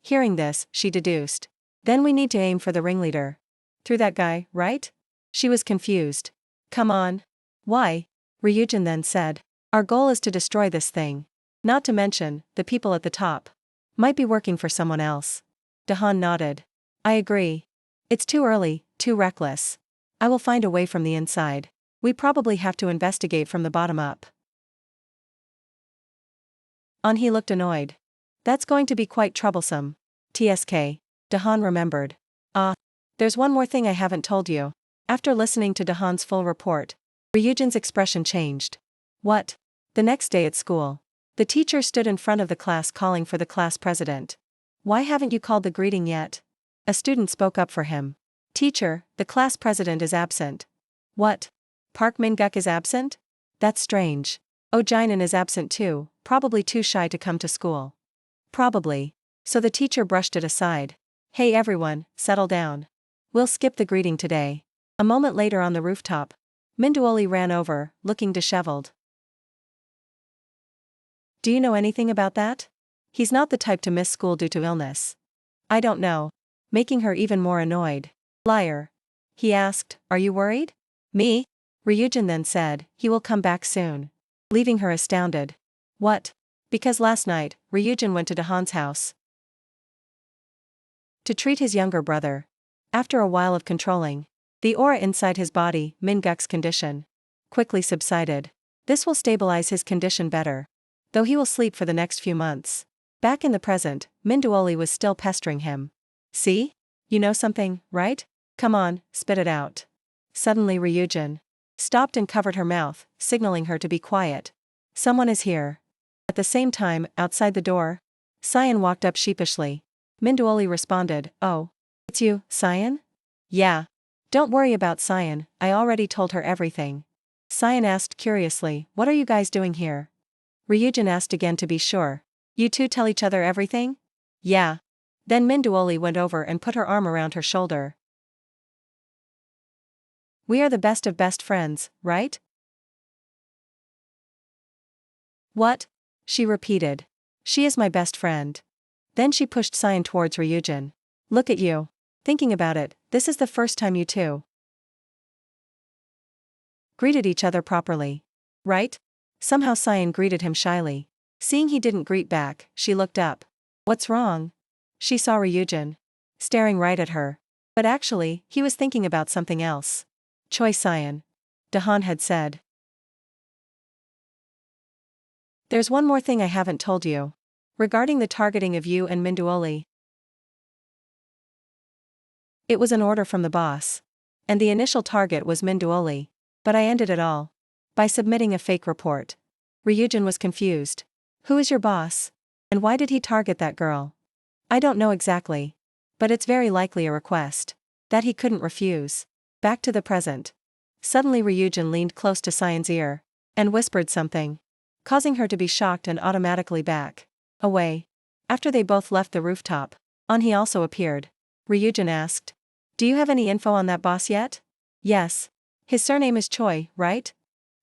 Hearing this, she deduced. Then we need to aim for the ringleader. Through that guy, right? She was confused. Come on. Why? Ryujin then said. Our goal is to destroy this thing. Not to mention, the people at the top might be working for someone else. Dahan nodded. I agree. It's too early, too reckless. I will find a way from the inside. We probably have to investigate from the bottom up. He looked annoyed. That's going to be quite troublesome. TSK. Dahan remembered. There's one more thing I haven't told you. After listening to Dahan's full report, Ryujin's expression changed. What? The next day at school, the teacher stood in front of the class calling for the class president. Why haven't you called the greeting yet? A student spoke up for him. Teacher, the class president is absent. What? Park Min-guk is absent? That's strange. Oh, Jinan is absent too, probably too shy to come to school. Probably. So the teacher brushed it aside. Hey everyone, settle down. We'll skip the greeting today. A moment later on the rooftop, Minduoli ran over, looking disheveled. Do you know anything about that? He's not the type to miss school due to illness. I don't know. Making her even more annoyed. Liar. He asked, are you worried? Me? Ryujin then said, he will come back soon. Leaving her astounded. What? Because last night, Ryujin went to Dahan's house to treat his younger brother. After a while of controlling the aura inside his body, Min-guk's condition quickly subsided. This will stabilize his condition better, though he will sleep for the next few months. Back in the present, Minduoli was still pestering him. See? You know something, right? Come on, spit it out. Suddenly Ryujin stopped and covered her mouth, signaling her to be quiet. Someone is here. At the same time, outside the door, Cyan walked up sheepishly. Minduoli responded, oh. It's you, Cyan? Yeah. Don't worry about Cyan, I already told her everything. Cyan asked curiously, what are you guys doing here? Ryujin asked again to be sure. You two tell each other everything? Yeah. Then Minduoli went over and put her arm around her shoulder. We are the best of best friends, right? What? She repeated. She is my best friend. Then she pushed Cyan towards Ryujin. Look at you. Thinking about it, this is the first time you two greeted each other properly. Right? Somehow Cyan greeted him shyly. Seeing he didn't greet back, she looked up. What's wrong? She saw Ryujin staring right at her. But actually, he was thinking about something else. Choi Cyan. Dahan had said. There's one more thing I haven't told you. Regarding the targeting of you and Minduoli. It was an order from the boss. And the initial target was Minduoli. But I ended it all by submitting a fake report. Ryujin was confused. Who is your boss? And why did he target that girl? I don't know exactly. But it's very likely a request that he couldn't refuse. Back to the present. Suddenly Ryujin leaned close to Cyan's ear and whispered something, causing her to be shocked and automatically back away. After they both left the rooftop, he also appeared. Ryujin asked, do you have any info on that boss yet? Yes. His surname is Choi, right?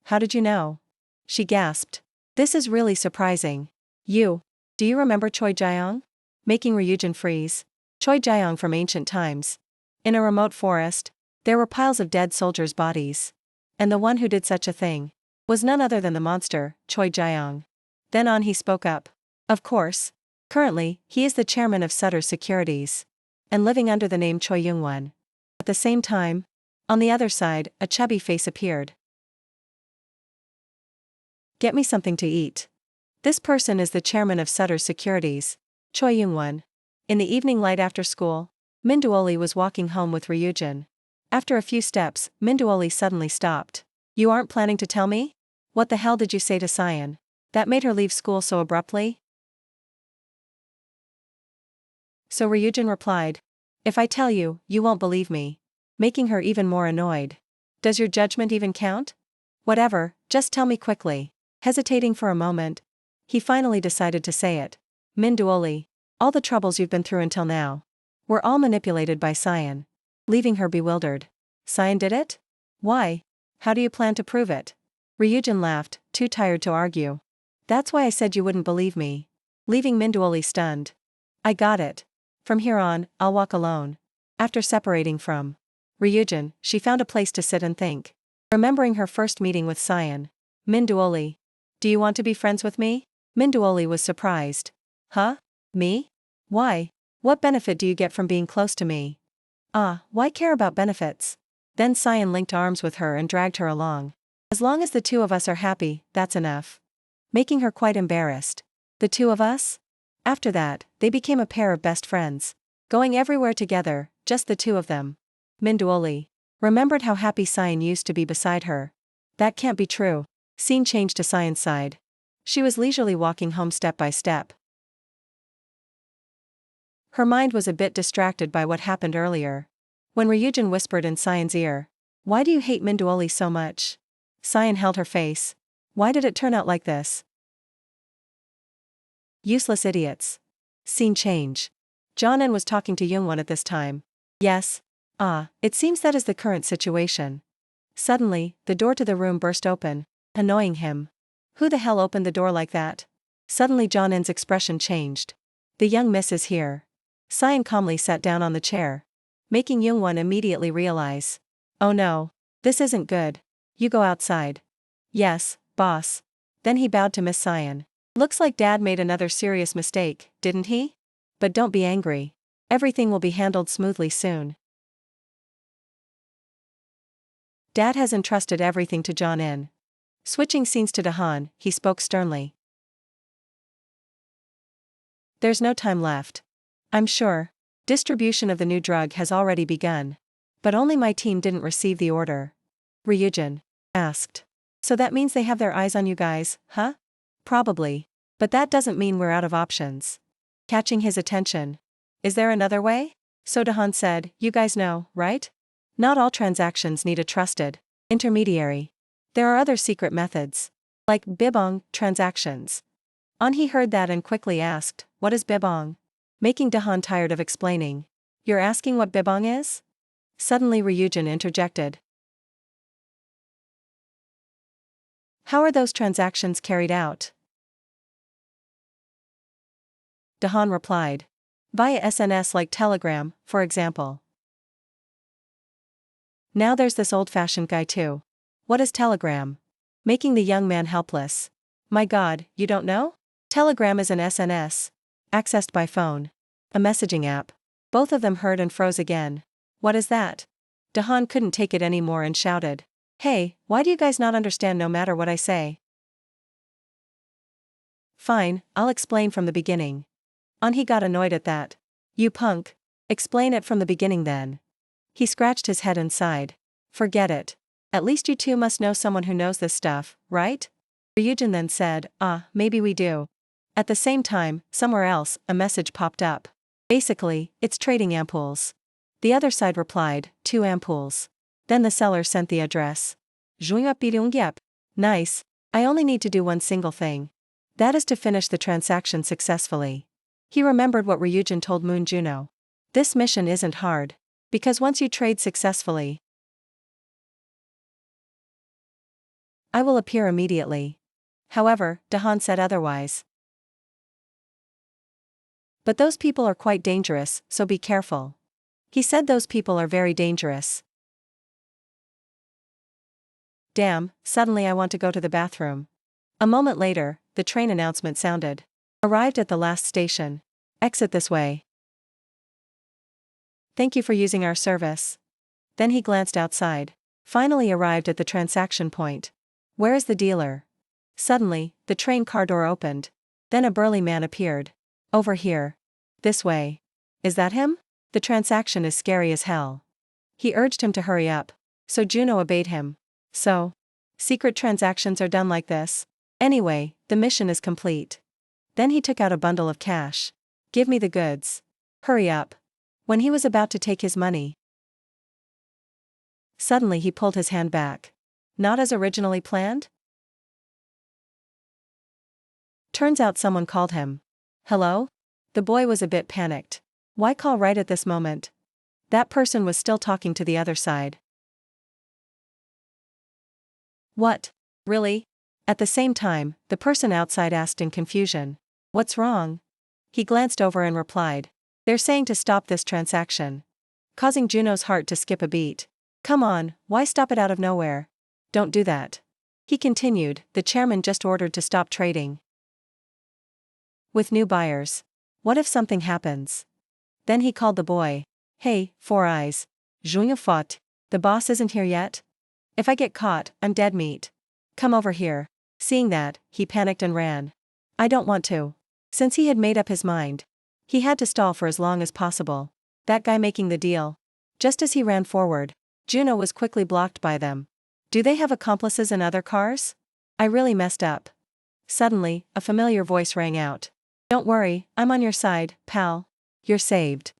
How did you know? She gasped. This is really surprising. Do you remember Choi Jaeong? Making Ryujin freeze. Choi Jaeong from ancient times. In a remote forest, there were piles of dead soldiers' bodies. And the one who did such a thing was none other than the monster, Choi Jaeong. Then he spoke up. Of course. Currently, he is the chairman of Sutter's Securities. And living under the name Choi Youngwon. At the same time, on the other side, a chubby face appeared. Get me something to eat. This person is the chairman of Sutter's Securities, Choi Youngwon. In the evening light after school, Minduoli was walking home with Ryujin. After a few steps, Minduoli suddenly stopped. You aren't planning to tell me? What the hell did you say to Cyan that made her leave school so abruptly? So Ryujin replied. If I tell you, you won't believe me. Making her even more annoyed. Does your judgment even count? Whatever, just tell me quickly. Hesitating for a moment, He finally decided to say it. Min Duoli. All the troubles you've been through until now were all manipulated by Cyan. Leaving her bewildered. Cyan did it? Why? How do you plan to prove it? Ryujin laughed, too tired to argue. That's why I said you wouldn't believe me. Leaving Min Duoli stunned. I got it. From here on, I'll walk alone. After separating from Ryujin, she found a place to sit and think. Remembering her first meeting with Cyan. Min Duoli. Do you want to be friends with me? Min Duoli was surprised. Huh? Me? Why? What benefit do you get from being close to me? Why care about benefits? Then Cyan linked arms with her and dragged her along. As long as the two of us are happy, that's enough. Making her quite embarrassed. The two of us? After that, they became a pair of best friends. Going everywhere together, just the two of them. Min Duoli remembered how happy Cyan used to be beside her. That can't be true. Scene changed to Cyan's side. She was leisurely walking home step by step. Her mind was a bit distracted by what happened earlier. When Ryujin whispered in Cyan's ear, "Why do you hate Min Duoli so much?" Cyan held her face. Why did it turn out like this? Useless idiots. Scene change. John-in was talking to Youngwon at this time. Yes. It seems that is the current situation. Suddenly, the door to the room burst open, annoying him. Who the hell opened the door like that? Suddenly John-in's expression changed. The young miss is here. Cyan calmly sat down on the chair, making Youngwon immediately realize. Oh no. This isn't good. You go outside. Yes, boss. Then he bowed to Miss Cyan. Looks like Dad made another serious mistake, didn't he? But don't be angry. Everything will be handled smoothly soon. Dad has entrusted everything to John-in. Switching scenes to Dahan, he spoke sternly. There's no time left. I'm sure. Distribution of the new drug has already begun. But only my team didn't receive the order. Ryujin asked. So that means they have their eyes on you guys, huh? Probably. But that doesn't mean we're out of options. Catching his attention. Is there another way? So Dahan said, you guys know, right? Not all transactions need a trusted intermediary. There are other secret methods. Like bibong transactions. He heard that and quickly asked, what is bibong? Making Dahan tired of explaining. You're asking what bibong is? Suddenly Ryujin interjected. How are those transactions carried out? Dahan replied. Via SNS like Telegram, for example. Now there's this old-fashioned guy too. What is Telegram? Making the young man helpless. My God, you don't know? Telegram is an SNS. Accessed by phone. A messaging app. Both of them heard and froze again. What is that? Dahan couldn't take it anymore and shouted. Hey, why do you guys not understand no matter what I say? Fine, I'll explain from the beginning. He got annoyed at that. You punk. Explain it from the beginning then. He scratched his head and sighed. Forget it. At least you two must know someone who knows this stuff, right? Ryujin then said, maybe we do. At the same time, somewhere else, a message popped up. Basically, it's trading ampoules. The other side replied, 2 ampoules. Then the seller sent the address. Nice. I only need to do one single thing. That is to finish the transaction successfully. He remembered what Ryujin told Moon Juno. This mission isn't hard. Because once you trade successfully, I will appear immediately. However, Dahan said otherwise. But those people are quite dangerous, so be careful. He said those people are very dangerous. Damn, suddenly I want to go to the bathroom. A moment later, the train announcement sounded. Arrived at the last station. Exit this way. Thank you for using our service. Then he glanced outside. Finally arrived at the transaction point. Where is the dealer? Suddenly, the train car door opened. Then a burly man appeared. Over here. This way. Is that him? The transaction is scary as hell. He urged him to hurry up. So Juno obeyed him. So, secret transactions are done like this. Anyway, the mission is complete. Then he took out a bundle of cash. Give me the goods. Hurry up. When he was about to take his money, suddenly he pulled his hand back. Not as originally planned? Turns out someone called him. Hello? The boy was a bit panicked. Why call right at this moment? That person was still talking to the other side. What? Really? At the same time, the person outside asked in confusion. What's wrong? He glanced over and replied. They're saying to stop this transaction. Causing Juno's heart to skip a beat. Come on, why stop it out of nowhere? Don't do that. He continued, the chairman just ordered to stop trading. With new buyers. What if something happens? Then he called the boy. Hey, Four Eyes. Junya fought. The boss isn't here yet? If I get caught, I'm dead meat. Come over here. Seeing that, he panicked and ran. I don't want to. Since he had made up his mind, he had to stall for as long as possible. That guy making the deal. Just as he ran forward, Juno was quickly blocked by them. Do they have accomplices in other cars? I really messed up. Suddenly, a familiar voice rang out. Don't worry, I'm on your side, pal. You're saved.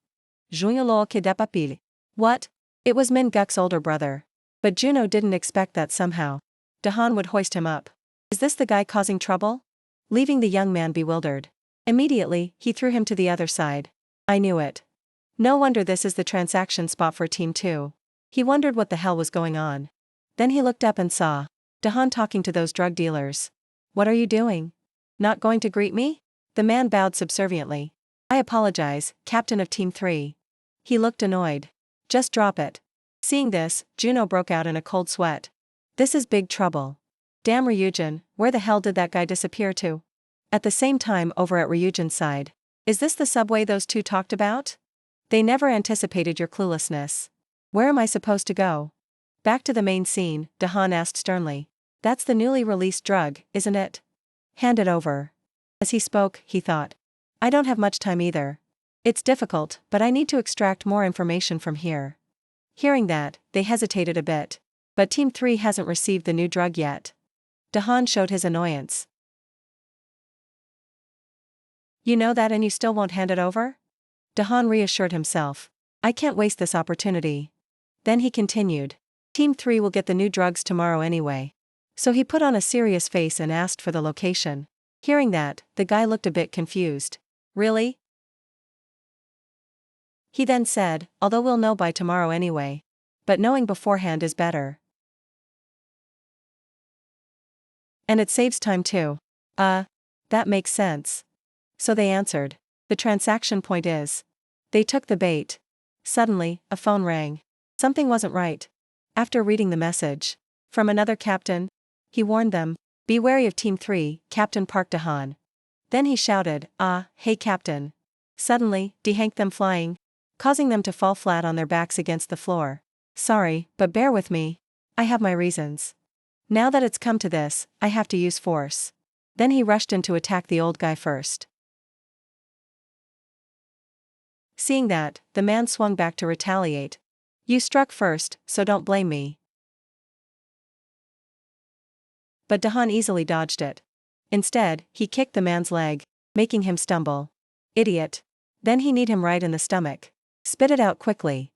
Juno lol kidapapil. What? It was Min Guk's older brother. But Juno didn't expect that somehow Dahan would hoist him up. Is this the guy causing trouble? Leaving the young man bewildered. Immediately, he threw him to the other side. I knew it. No wonder this is the transaction spot for Team 2. He wondered what the hell was going on. Then he looked up and saw Dahan talking to those drug dealers. What are you doing? Not going to greet me? The man bowed subserviently. I apologize, Captain of Team 3. He looked annoyed. Just drop it. Seeing this, Juno broke out in a cold sweat. This is big trouble. Damn Ryujin, where the hell did that guy disappear to? At the same time over at Ryujin's side. Is this the subway those two talked about? They never anticipated your cluelessness. Where am I supposed to go? Back to the main scene, Dahan asked sternly. That's the newly released drug, isn't it? Hand it over. As he spoke, he thought. I don't have much time either. It's difficult, but I need to extract more information from here. Hearing that, they hesitated a bit. But Team 3 hasn't received the new drug yet. Dahan showed his annoyance. You know that and you still won't hand it over? Dahan reassured himself. I can't waste this opportunity. Then he continued. Team 3 will get the new drugs tomorrow anyway. So he put on a serious face and asked for the location. Hearing that, the guy looked a bit confused. Really? He then said, although we'll know by tomorrow anyway. But knowing beforehand is better. And it saves time too. That makes sense. So they answered. The transaction point is. They took the bait. Suddenly, a phone rang. Something wasn't right. After reading the message. From another captain. He warned them. Be wary of Team 3, Captain Park Dahan. Then he shouted, hey Captain. Suddenly, dehanked them flying. Causing them to fall flat on their backs against the floor. Sorry, but bear with me. I have my reasons. Now that it's come to this, I have to use force. Then he rushed in to attack the old guy first. Seeing that, the man swung back to retaliate. You struck first, so don't blame me. But Dahan easily dodged it. Instead, he kicked the man's leg, making him stumble. Idiot. Then he kneed him right in the stomach. Spit it out quickly.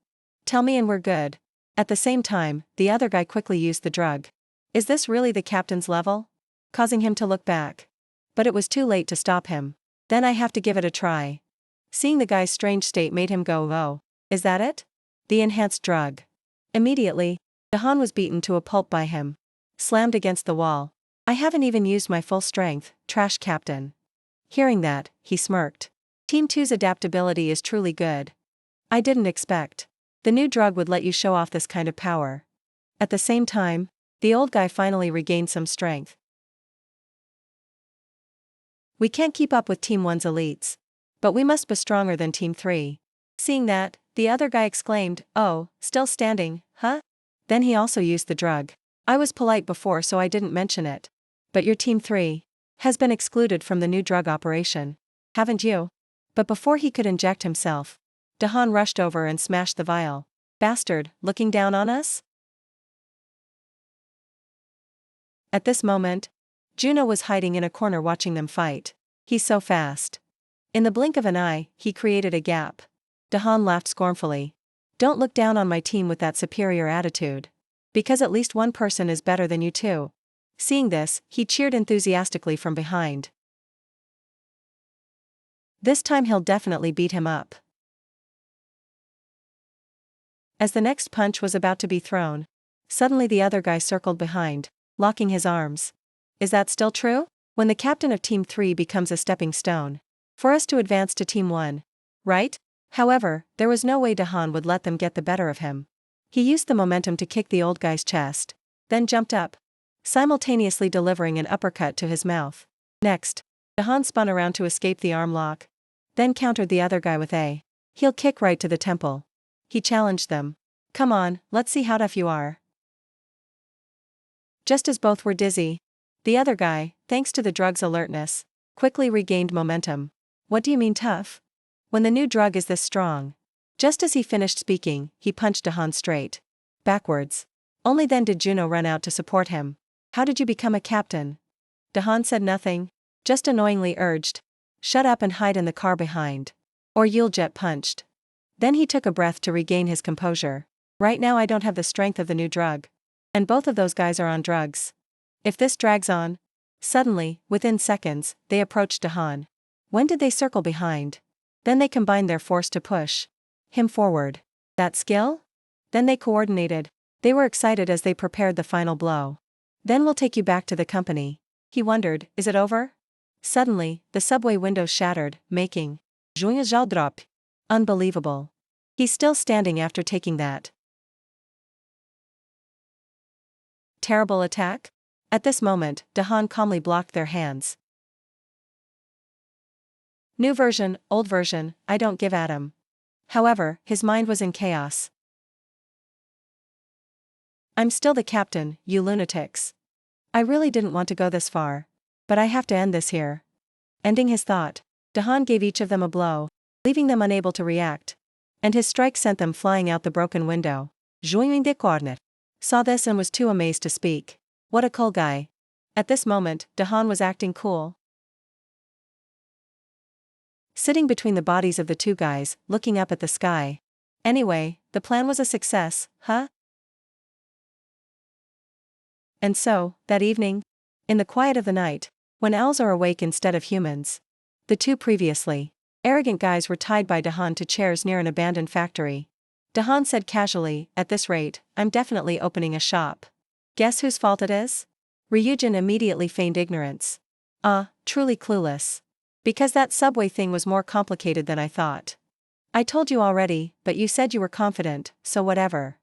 Tell me and we're good. At the same time, the other guy quickly used the drug. Is this really the captain's level? Causing him to look back. But it was too late to stop him. Then I have to give it a try. Seeing the guy's strange state made him go, oh, is that it? The enhanced drug. Immediately, Dahan was beaten to a pulp by him. Slammed against the wall. I haven't even used my full strength, trash captain. Hearing that, he smirked. Team 2's adaptability is truly good. I didn't expect. The new drug would let you show off this kind of power. At the same time, the old guy finally regained some strength. We can't keep up with Team 1's elites. But we must be stronger than Team 3. Seeing that, the other guy exclaimed, oh, still standing, huh? Then he also used the drug. I was polite before so I didn't mention it. But your Team 3 has been excluded from the new drug operation. Haven't you? But before he could inject himself, Dahan rushed over and smashed the vial. Bastard, looking down on us? At this moment, Juno was hiding in a corner watching them fight. He's so fast. In the blink of an eye, he created a gap. Dahan laughed scornfully. Don't look down on my team with that superior attitude. Because at least one person is better than you two. Seeing this, he cheered enthusiastically from behind. This time he'll definitely beat him up. As the next punch was about to be thrown, suddenly the other guy circled behind, locking his arms. Is that still true? When the captain of Team 3 becomes a stepping stone for us to advance to Team 1, right? However, there was no way Dahan would let them get the better of him. He used the momentum to kick the old guy's chest, then jumped up, simultaneously delivering an uppercut to his mouth. Next, Dahan spun around to escape the arm lock, then countered the other guy with a heel kick right to the temple. He challenged them. Come on, let's see how tough you are. Just as both were dizzy, the other guy, thanks to the drug's alertness, quickly regained momentum. What do you mean tough? When the new drug is this strong? Just as he finished speaking, he punched Dahan straight backwards. Only then did Juno run out to support him. How did you become a captain? Dahan said nothing, just annoyingly urged, shut up and hide in the car behind, or you'll get punched. Then he took a breath to regain his composure. Right now I don't have the strength of the new drug. And both of those guys are on drugs. If this drags on. Suddenly, within seconds, they approached Dahan. When did they circle behind? Then they combined their force to push him forward. That skill? Then they coordinated. They were excited as they prepared the final blow. Then we'll take you back to the company. He wondered, is it over? Suddenly, the subway windows shattered, making Junya drop. Unbelievable. He's still standing after taking that terrible attack? At this moment, Dahan calmly blocked their hands. New version, old version, I don't give at him. However, his mind was in chaos. I'm still the captain, you lunatics. I really didn't want to go this far. But I have to end this here. Ending his thought, Dahan gave each of them a blow, leaving them unable to react. And his strike sent them flying out the broken window. Juin de Cornet saw this and was too amazed to speak. What a cool guy. At this moment, Dahan was acting cool. Sitting between the bodies of the two guys, looking up at the sky. Anyway, the plan was a success, huh? And so, that evening, in the quiet of the night, when owls are awake instead of humans, the two previously arrogant guys were tied by Dahan to chairs near an abandoned factory. Dahan said casually, at this rate, I'm definitely opening a shop. Guess whose fault it is? Ryujin immediately feigned ignorance. Truly clueless. Because that subway thing was more complicated than I thought. I told you already, but you said you were confident, so whatever.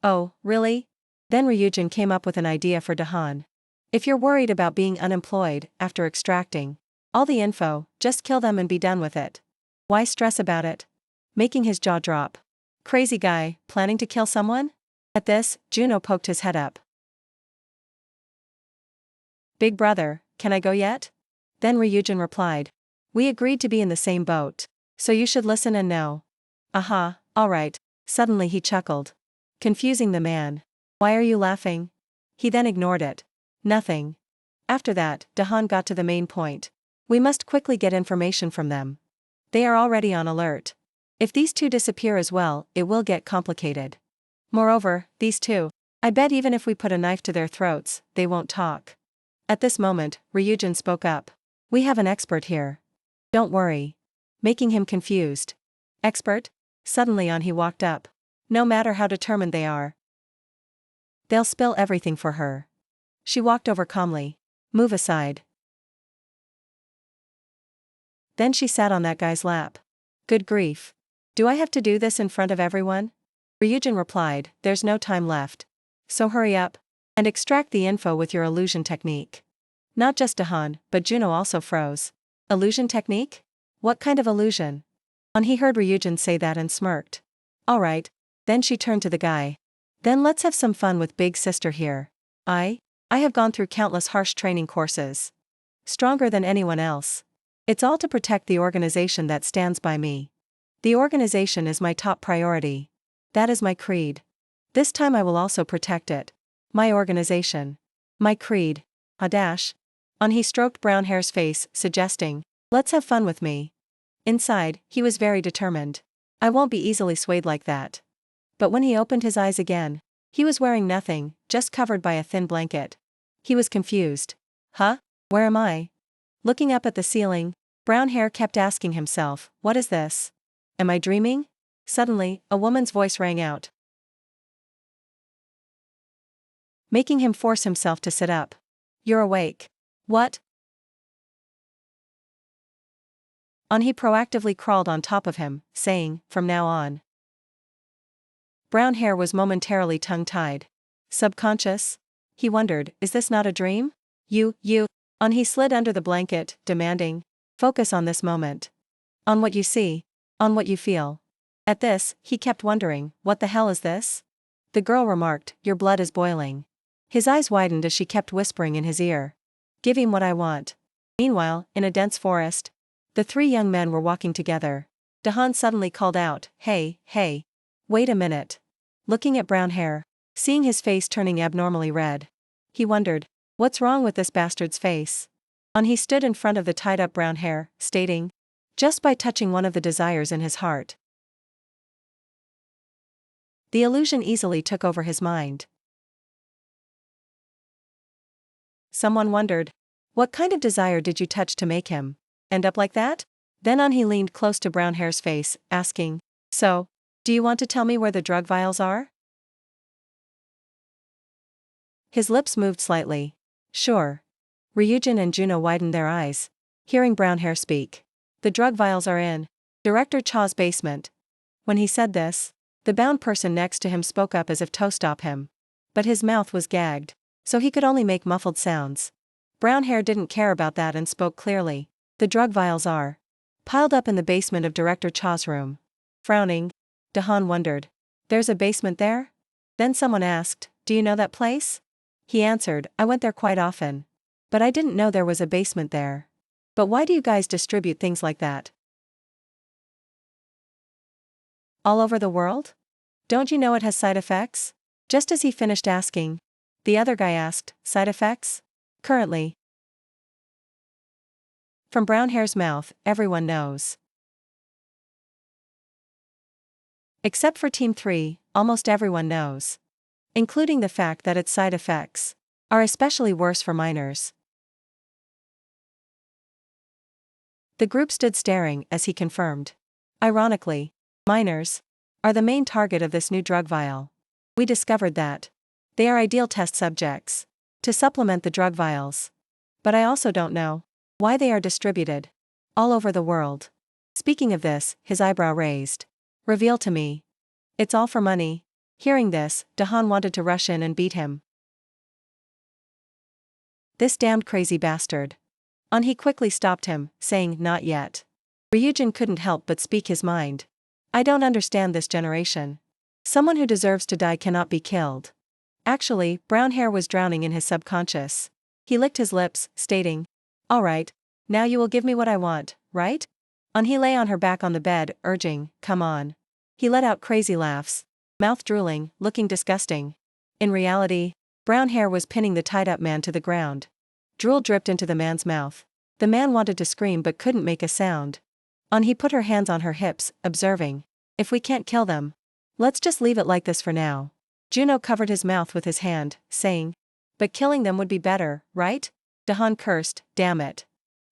Oh, really? Then Ryujin came up with an idea for Dahan. If you're worried about being unemployed after extracting all the info, just kill them and be done with it. Why stress about it? Making his jaw drop. Crazy guy, planning to kill someone? At this, Juno poked his head up. Big brother, can I go yet? Then Ryujin replied. We agreed to be in the same boat, so you should listen and know. Aha, alright. Suddenly he chuckled, confusing the man. Why are you laughing? He then ignored it. Nothing. After that, Dahan got to the main point. We must quickly get information from them. They are already on alert. If these two disappear as well, it will get complicated. Moreover, these two, I bet even if we put a knife to their throats, they won't talk. At this moment, Ryujin spoke up. We have an expert here. Don't worry. Making him confused. Expert? Suddenly on he walked up. No matter how determined they are, they'll spill everything for her. She walked over calmly. Move aside. Then she sat on that guy's lap. Good grief. Do I have to do this in front of everyone? Ryujin replied, there's no time left. So hurry up. And extract the info with your illusion technique. Not just Dahan, but Juno also froze. Illusion technique? What kind of illusion? He heard Ryujin say that and smirked. Alright. Then she turned to the guy. Then let's have some fun with big sister here. I have gone through countless harsh training courses. Stronger than anyone else. It's all to protect the organization that stands by me. The organization is my top priority. That is my creed. This time I will also protect it. My organization. My creed. Dash. He stroked brown hair's face, suggesting, let's have fun with me. Inside, he was very determined. I won't be easily swayed like that. But when he opened his eyes again, he was wearing nothing, just covered by a thin blanket. He was confused. Huh? Where am I? Looking up at the ceiling, Brown hair kept asking himself, what is this? Am I dreaming? Suddenly, a woman's voice rang out, making him force himself to sit up. You're awake. What? He proactively crawled on top of him, saying, from now on. Brown hair was momentarily tongue-tied. Subconscious? He wondered, is this not a dream? You. He slid under the blanket, demanding, focus on this moment. On what you see. On what you feel. At this, he kept wondering, what the hell is this? The girl remarked, your blood is boiling. His eyes widened as she kept whispering in his ear. Give him what I want. Meanwhile, in a dense forest, the three young men were walking together. Dahan suddenly called out, hey, wait a minute. Looking at brown hair, seeing his face turning abnormally red, he wondered, what's wrong with this bastard's face? He stood in front of the tied-up brown hair, stating, just by touching one of the desires in his heart. The illusion easily took over his mind. Someone wondered, what kind of desire did you touch to make him end up like that? Then he leaned close to brown hair's face, asking, so, do you want to tell me where the drug vials are? His lips moved slightly. Sure. Ryujin and Juno widened their eyes, hearing brown hair speak. The drug vials are in Director Cha's basement. When he said this, the bound person next to him spoke up as if to stop him. But his mouth was gagged, so he could only make muffled sounds. Brown hair didn't care about that and spoke clearly. The drug vials are piled up in the basement of Director Cha's room. Frowning, Dahan wondered, there's a basement there? Then someone asked, do you know that place? He answered, I went there quite often. But I didn't know there was a basement there. But why do you guys distribute things like that? All over the world? Don't you know it has side effects? Just as he finished asking, the other guy asked, side effects? Currently. From brown hair's mouth, everyone knows. Except for Team 3, almost everyone knows. Including the fact that its side effects are especially worse for minors. The group stood staring as he confirmed. Ironically, minors are the main target of this new drug vial. We discovered that they are ideal test subjects to supplement the drug vials. But I also don't know why they are distributed all over the world. Speaking of this, his eyebrow raised. Reveal to me. It's all for money. Hearing this, Dahan wanted to rush in and beat him. This damned crazy bastard. He quickly stopped him, saying, not yet. Ryujin couldn't help but speak his mind. I don't understand this generation. Someone who deserves to die cannot be killed. Actually, brown hair was drowning in his subconscious. He licked his lips, stating, all right, now you will give me what I want, right? He lay on her back on the bed, urging, come on. He let out crazy laughs, mouth drooling, looking disgusting. In reality, brown hair was pinning the tied-up man to the ground. Drool dripped into the man's mouth. The man wanted to scream but couldn't make a sound. He put her hands on her hips, observing, if we can't kill them, let's just leave it like this for now. Juno covered his mouth with his hand, saying, but killing them would be better, right? Dahan cursed, damn it.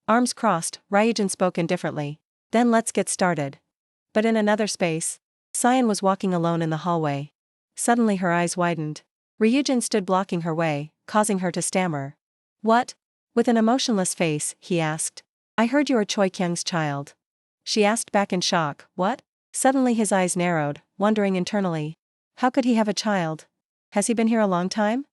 Arms crossed, Ryujin spoke indifferently. Then let's get started. But in another space, Cyan was walking alone in the hallway. Suddenly her eyes widened. Ryujin stood blocking her way, causing her to stammer. What? With an emotionless face, he asked. I heard you are Choi Kyung's child. She asked back in shock, what? Suddenly his eyes narrowed, wondering internally. How could he have a child? Has he been here a long time?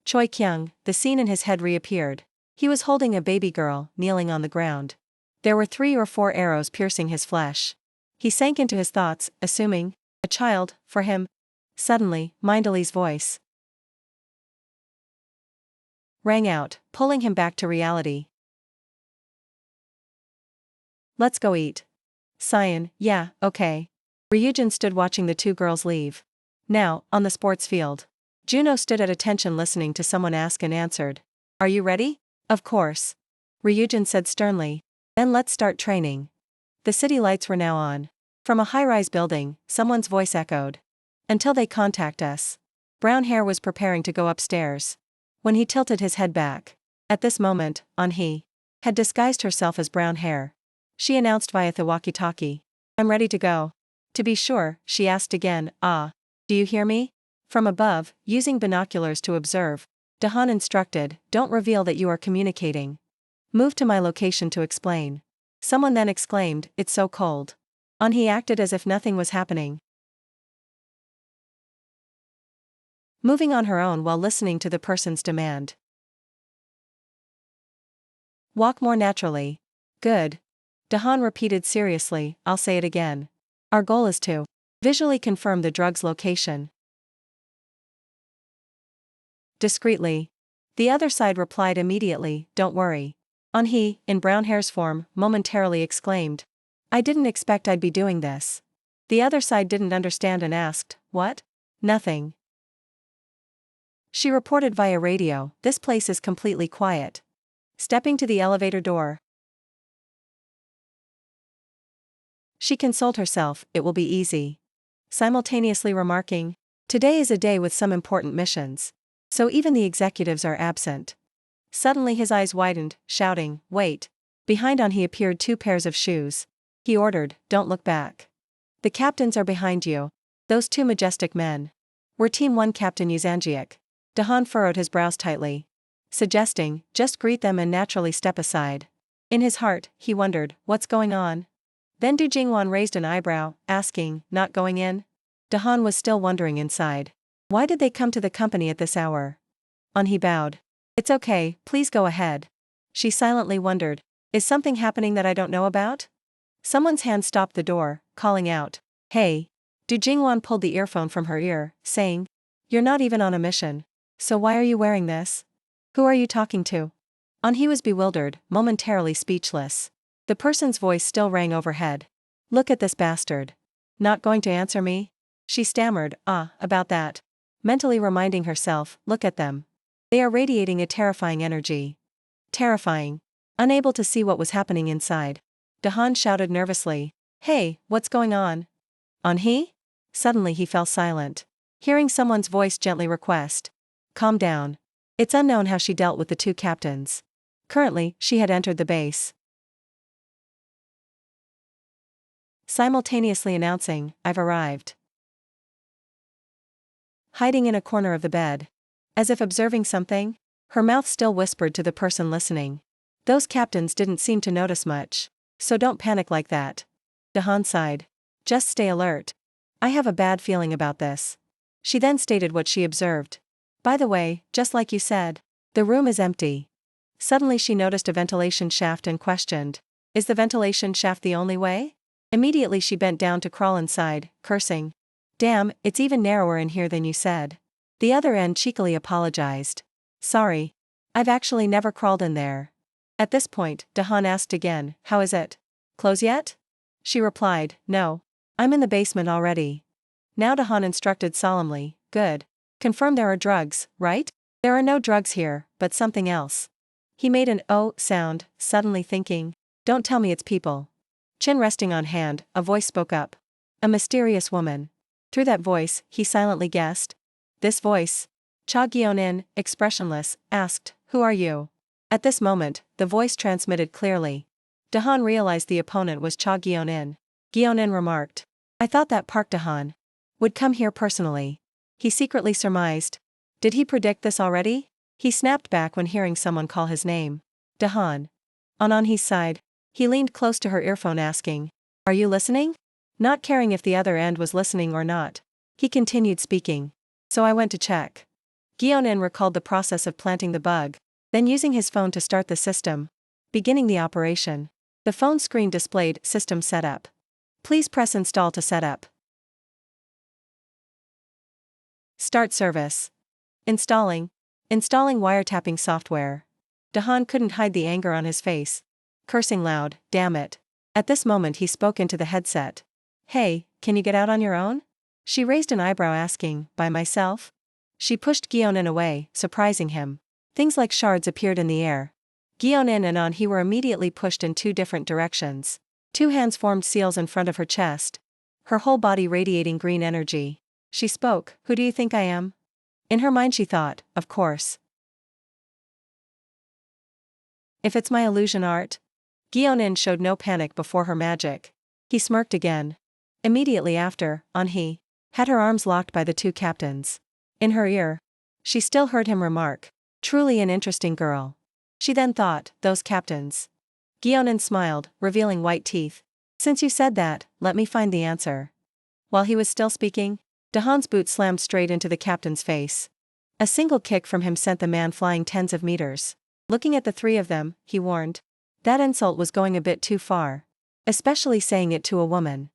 Choi Kyung, the scene in his head reappeared. He was holding a baby girl, kneeling on the ground. There were 3 or 4 arrows piercing his flesh. He sank into his thoughts, assuming a child, for him. Suddenly, Mindali's voice rang out, pulling him back to reality. Let's go eat. Cyan, yeah, okay. Ryujin stood watching the 2 girls leave. Now, on the sports field, Juno stood at attention listening to someone ask and answered. Are you ready? Of course. Ryujin said sternly. Then let's start training. The city lights were now on. From a high-rise building, someone's voice echoed. Until they contact us. Brown hair was preparing to go upstairs. When he tilted his head back. At this moment, he had disguised herself as brown hair. she announced via the walkie-talkie. I'm ready to go. To be sure, she asked again, do you hear me? From above, using binoculars to observe, Dahan instructed, don't reveal that you are communicating. Move to my location to explain. Someone then exclaimed, it's so cold. He acted as if nothing was happening. Moving on her own while listening to the person's demand. Walk more naturally. Good. Dahan repeated seriously, I'll say it again. Our goal is to visually confirm the drug's location. Discreetly. The other side replied immediately, don't worry. He, in brown hair's form, momentarily exclaimed. I didn't expect I'd be doing this. The other side didn't understand and asked, what? Nothing. She reported via radio, this place is completely quiet. Stepping to the elevator door. She consoled herself, it will be easy. Simultaneously remarking, today is a day with some important missions. So even the executives are absent. Suddenly his eyes widened, shouting, wait. Behind he appeared 2 pairs of shoes. He ordered, don't look back. The captains are behind you. Those 2 majestic men. We're Team 1 Captain Yuzanjiak. Dahan furrowed his brows tightly. Suggesting, just greet them and naturally step aside. In his heart, he wondered, what's going on? Then Du Jingwan raised an eyebrow, asking, not going in? Dahan was still wondering inside. Why did they come to the company at this hour? He bowed. It's okay, please go ahead. She silently wondered, is something happening that I don't know about? Someone's hand stopped the door, calling out, hey. Du Jingwan pulled the earphone from her ear, saying, you're not even on a mission. So why are you wearing this? Who are you talking to? He was bewildered, momentarily speechless. The person's voice still rang overhead. Look at this bastard. Not going to answer me? She stammered, about that. Mentally reminding herself, look at them. They are radiating a terrifying energy. Terrifying. Unable to see what was happening inside, Dahan shouted nervously, hey, what's going on? He? Suddenly he fell silent. Hearing someone's voice gently request, calm down. It's unknown how she dealt with the 2 captains. Currently, she had entered the base. Simultaneously announcing, I've arrived. Hiding in a corner of the bed. As if observing something, her mouth still whispered to the person listening. Those captains didn't seem to notice much. So don't panic like that. Dahan sighed. Just stay alert. I have a bad feeling about this. She then stated what she observed. By the way, just like you said, the room is empty. Suddenly she noticed a ventilation shaft and questioned, is the ventilation shaft the only way? Immediately she bent down to crawl inside, cursing. Damn, it's even narrower in here than you said. The other end cheekily apologized. Sorry. I've actually never crawled in there. At this point, Dahan asked again, how is it? Close yet? She replied, no. I'm in the basement already. Now Dahan instructed solemnly, good. Confirm there are drugs, right? There are no drugs here, but something else. He made an oh sound, suddenly thinking, don't tell me it's people. Chin resting on hand, a voice spoke up. A mysterious woman. Through that voice, he silently guessed. This voice. Cha Gyeonin, expressionless, asked, who are you? At this moment, the voice transmitted clearly. Dahan realized the opponent was Cha Gyeonin. Gyeonin remarked, I thought that Park Dahan would come here personally. He secretly surmised. Did he predict this already? He snapped back when hearing someone call his name. Dahan. On his side, he leaned close to her earphone asking, are you listening? Not caring if the other end was listening or not, he continued speaking. So I went to check. Gyeonin recalled the process of planting the bug, then using his phone to start the system. Beginning the operation. The phone screen displayed system setup. Please press install to set up. Start service. Installing wiretapping software. Dahan couldn't hide the anger on his face. Cursing loud, damn it. At this moment he spoke into the headset. Hey, can you get out on your own? She raised an eyebrow asking, by myself? She pushed Gyeonin away, surprising him. Things like shards appeared in the air. Gyeonin and he were immediately pushed in 2 different directions. 2 hands formed seals in front of her chest. Her whole body radiating green energy. She spoke, who do you think I am? In her mind she thought, of course. If it's my illusion art? Gyeonin showed no panic before her magic. He smirked again. Immediately after, On-hee had her arms locked by the two captains. In her ear, she still heard him remark, "Truly an interesting girl." She then thought, "Those captains." Gyeonin smiled, revealing white teeth. "Since you said that, let me find the answer." While he was still speaking, Dahan's boot slammed straight into the captain's face. A single kick from him sent the man flying tens of meters. Looking at the three of them, he warned. That insult was going a bit too far. Especially saying it to a woman.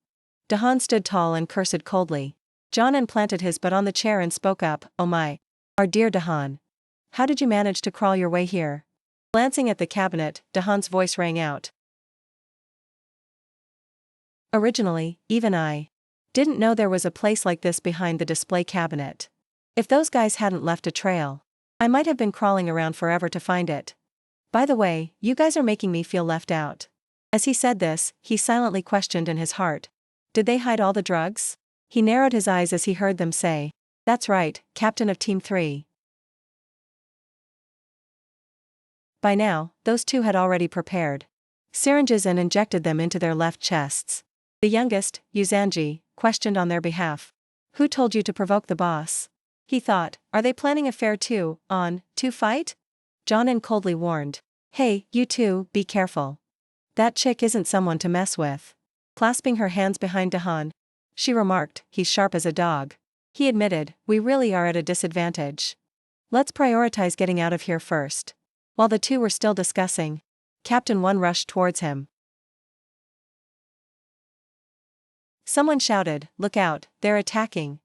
Dahan stood tall and cursed coldly. Jonan planted his butt on the chair and spoke up, "Oh my. Our dear Dahan. How did you manage to crawl your way here?" Glancing at the cabinet, Dahan's voice rang out. "Originally, even I didn't know there was a place like this behind the display cabinet. If those guys hadn't left a trail, I might have been crawling around forever to find it. By the way, you guys are making me feel left out." As he said this, he silently questioned in his heart. Did they hide all the drugs? He narrowed his eyes as he heard them say, "That's right, Captain of Team 3. By now, those two had already prepared syringes and injected them into their left chests. The youngest, Yuzanji, questioned on their behalf. "Who told you to provoke the boss?" He thought, "Are they planning a fair two-on-two fight?" Jonan coldly warned. "Hey, you two, be careful. That chick isn't someone to mess with." Clasping her hands behind Dahan, she remarked, "He's sharp as a dog." He admitted, "We really are at a disadvantage. Let's prioritize getting out of here first." While the two were still discussing, Captain 1 rushed towards him. Someone shouted, "Look out, they're attacking."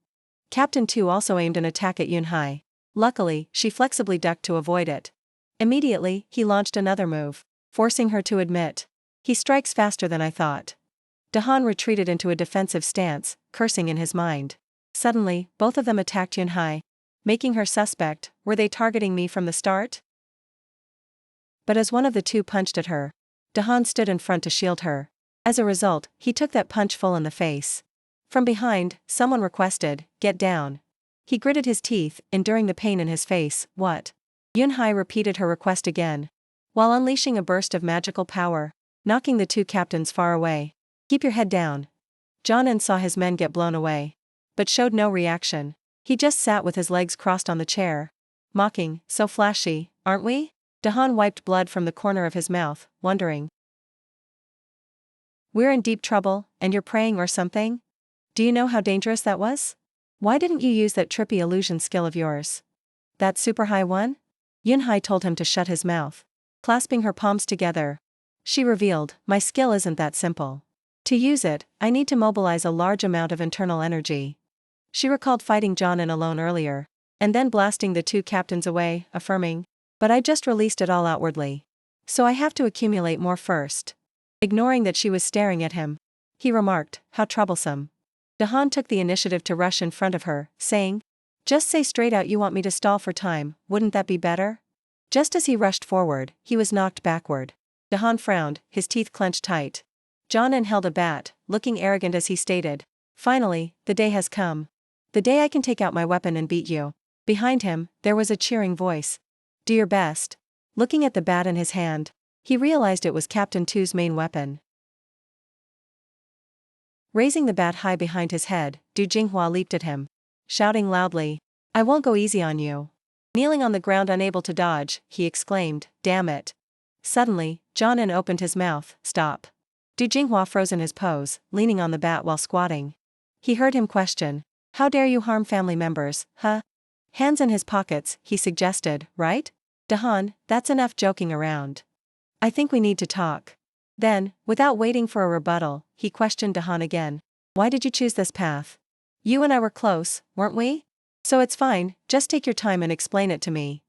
Captain 2 also aimed an attack at Yunhai. Luckily, she flexibly ducked to avoid it. Immediately, he launched another move, forcing her to admit, "He strikes faster than I thought." Dahan retreated into a defensive stance, cursing in his mind. Suddenly, both of them attacked Yunhai, making her suspect, "Were they targeting me from the start?" But as one of the two punched at her, Dahan stood in front to shield her. As a result, he took that punch full in the face. From behind, someone requested, "Get down." He gritted his teeth, enduring the pain in his face. "What?" Yunhai repeated her request again, while unleashing a burst of magical power, knocking the two captains far away. "Keep your head down." Jonan saw his men get blown away, but showed no reaction. He just sat with his legs crossed on the chair, mocking, "So flashy, aren't we?" Dahan wiped blood from the corner of his mouth, wondering. "We're in deep trouble, and you're praying or something? Do you know how dangerous that was? Why didn't you use that trippy illusion skill of yours? That super high one?" Yunhai told him to shut his mouth. Clasping her palms together, she revealed, "My skill isn't that simple. To use it, I need to mobilize a large amount of internal energy." She recalled fighting Jonan alone earlier, and then blasting the two captains away, affirming, "But I just released it all outwardly. So I have to accumulate more first." Ignoring that she was staring at him, he remarked, "How troublesome." Dahan took the initiative to rush in front of her, saying, "Just say straight out you want me to stall for time, wouldn't that be better?" Just as he rushed forward, he was knocked backward. Dahan frowned, his teeth clenched tight. Jonan held a bat, looking arrogant as he stated, "Finally, the day has come. The day I can take out my weapon and beat you." Behind him, there was a cheering voice. "Do your best." Looking at the bat in his hand, he realized it was Captain 2's main weapon. Raising the bat high behind his head, Du Jinghua leaped at him, shouting loudly, "I won't go easy on you." Kneeling on the ground unable to dodge, he exclaimed, "Damn it." Suddenly, Jonan opened his mouth, "Stop." Du Jinghua froze in his pose, leaning on the bat while squatting. He heard him question, "How dare you harm family members, huh?" Hands in his pockets, he suggested, "Right? Dahan, that's enough joking around. I think we need to talk." Then, without waiting for a rebuttal, he questioned Dahan again. "Why did you choose this path? You and I were close, weren't we? So it's fine, just take your time and explain it to me."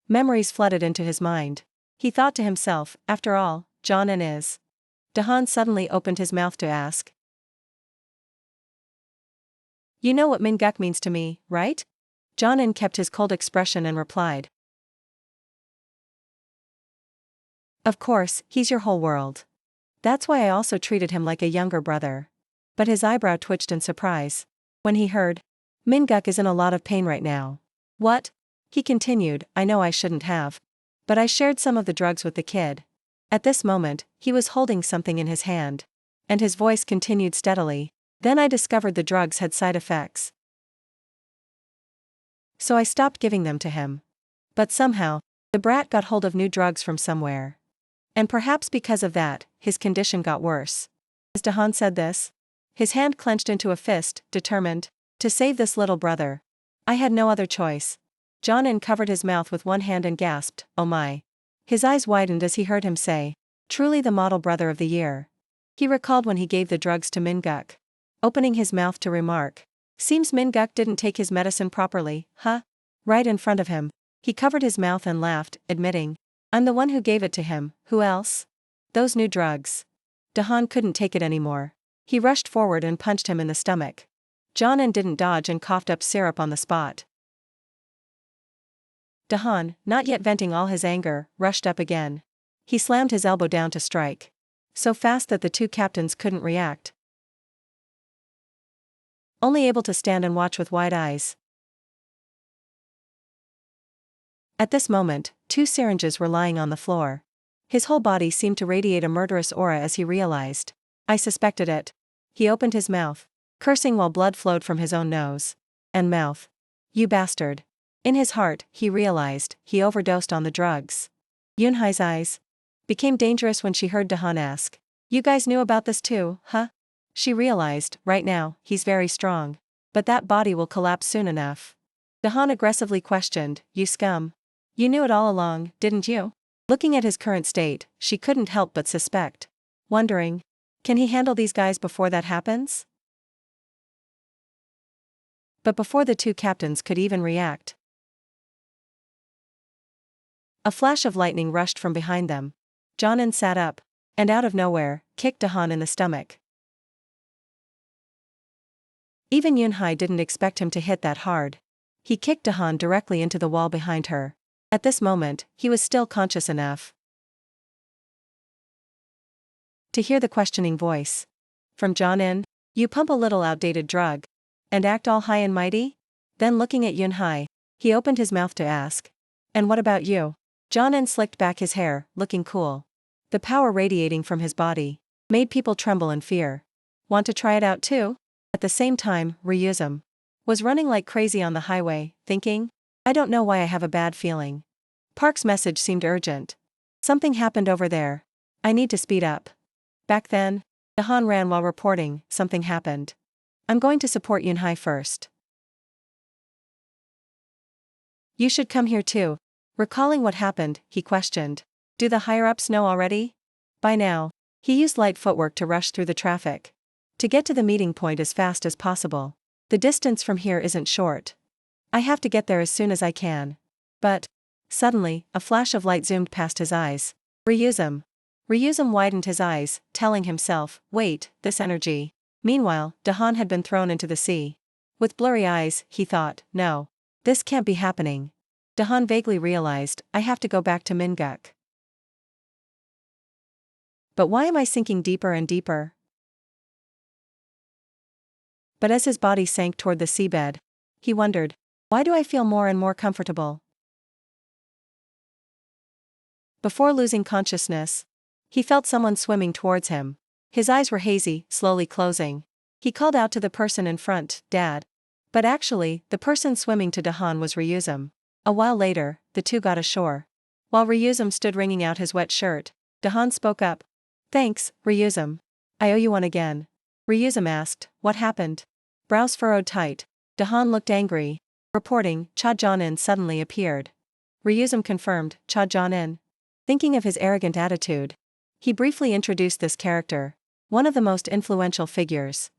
Memories flooded into his mind. He thought to himself, after all, Jonan is. Dahan suddenly opened his mouth to ask, "You know what Minguk means to me, right?" Jonan kept his cold expression and replied, "Of course, he's your whole world. That's why I also treated him like a younger brother." But his eyebrow twitched in surprise when he heard, "Minguk is in a lot of pain right now." "What?" He continued, "I know I shouldn't have. But I shared some of the drugs with the kid. At this moment, he was holding something in his hand. And his voice continued steadily. Then I discovered the drugs had side effects. So I stopped giving them to him. But somehow, the brat got hold of new drugs from somewhere. And perhaps because of that, his condition got worse. As Dahan said this, his hand clenched into a fist, determined to save this little brother. I had no other choice. John covered his mouth with one hand and gasped, "Oh my." His eyes widened as he heard him say, "Truly the model brother of the year." He recalled when he gave the drugs to Min-guk. Opening his mouth to remark, "Seems Min-guk didn't take his medicine properly, huh?" Right in front of him, he covered his mouth and laughed, admitting, "I'm the one who gave it to him, who else?" "Those new drugs." Dahan couldn't take it anymore. He rushed forward and punched him in the stomach. John didn't dodge and coughed up syrup on the spot. Dahan, not yet venting all his anger, rushed up again. He slammed his elbow down to strike. So fast that the two captains couldn't react. Only able to stand and watch with wide eyes. At this moment, 2 syringes were lying on the floor. His whole body seemed to radiate a murderous aura as he realized. I suspected it. He opened his mouth, cursing while blood flowed from his own nose and mouth. You bastard. In his heart, he realized he overdosed on the drugs. Yunhai's eyes became dangerous when she heard Dahan ask, "You guys knew about this too, huh?" She realized, right now, he's very strong. But that body will collapse soon enough. Dahan aggressively questioned, "You scum. You knew it all along, didn't you?" Looking at his current state, she couldn't help but suspect. Wondering, can he handle these guys before that happens? But before the 2 captains could even react, a flash of lightning rushed from behind them. John sat up, and out of nowhere, kicked Dahan in the stomach. Even Yunhai didn't expect him to hit that hard. He kicked Dahan directly into the wall behind her. At this moment, he was still conscious enough to hear the questioning voice from John. "You pump a little outdated drug and act all high and mighty?" Then looking at Yunhai, he opened his mouth to ask, "And what about you?" John slicked back his hair, looking cool. The power radiating from his body made people tremble in fear. "Want to try it out too?" At the same time, Ryuzum was running like crazy on the highway, thinking, "I don't know why I have a bad feeling." Park's message seemed urgent. "Something happened over there. I need to speed up." Back then, Dahan ran while reporting, "Something happened. I'm going to support Yunhai first. You should come here too." Recalling what happened, he questioned, "Do the higher-ups know already?" By now, he used light footwork to rush through the traffic to get to the meeting point as fast as possible. "The distance from here isn't short. I have to get there as soon as I can." But suddenly, a flash of light zoomed past his eyes. Ryuzum. Ryuzum widened his eyes, telling himself, "Wait, this energy." Meanwhile, Dahan had been thrown into the sea. With blurry eyes, he thought, "No. This can't be happening." Dahan vaguely realized, "I have to go back to Min-guk. But why am I sinking deeper and deeper?" But as his body sank toward the seabed, he wondered, "Why do I feel more and more comfortable?" Before losing consciousness, he felt someone swimming towards him. His eyes were hazy, slowly closing. He called out to the person in front, "Dad." But actually, the person swimming to Dahan was Ryuzum. A while later, the 2 got ashore. While Ryuzum stood wringing out his wet shirt, Dahan spoke up. "Thanks, Ryuzum. I owe you one again." Ryuzum asked, "What happened?" Brows furrowed tight, Dahan looked angry. Reporting, Cha Jonin suddenly appeared. Ryuzum confirmed, "Cha Jonin." Thinking of his arrogant attitude, he briefly introduced this character, one of the most influential figures.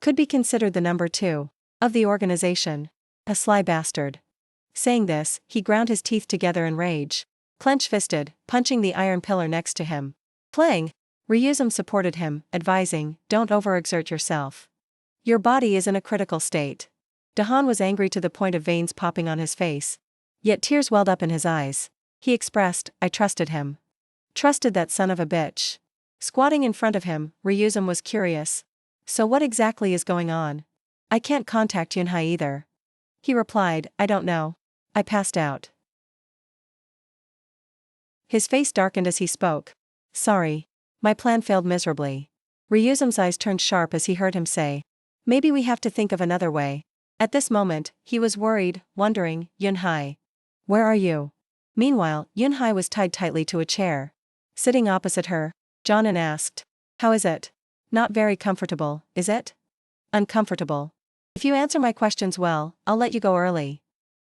Could be considered the number 2 of the organization. A sly bastard. Saying this, he ground his teeth together in rage, clench-fisted, punching the iron pillar next to him. Clang! Ryuzum supported him, advising, "Don't overexert yourself. Your body is in a critical state." Dahan was angry to the point of veins popping on his face. Yet tears welled up in his eyes. He expressed, "I trusted him. Trusted that son of a bitch." Squatting in front of him, Ryuzum was curious. "So what exactly is going on?" "I can't contact Yunhai either." He replied, "I don't know. I passed out." His face darkened as he spoke. Sorry. My plan failed miserably. Ryuzum's eyes turned sharp as he heard him say. Maybe we have to think of another way. At this moment, he was worried, wondering, Yunhai. Where are you? Meanwhile, Yunhai was tied tightly to a chair. Sitting opposite her, Jonan asked. How is it? Not very comfortable, is it? Uncomfortable. If you answer my questions well, I'll let you go early.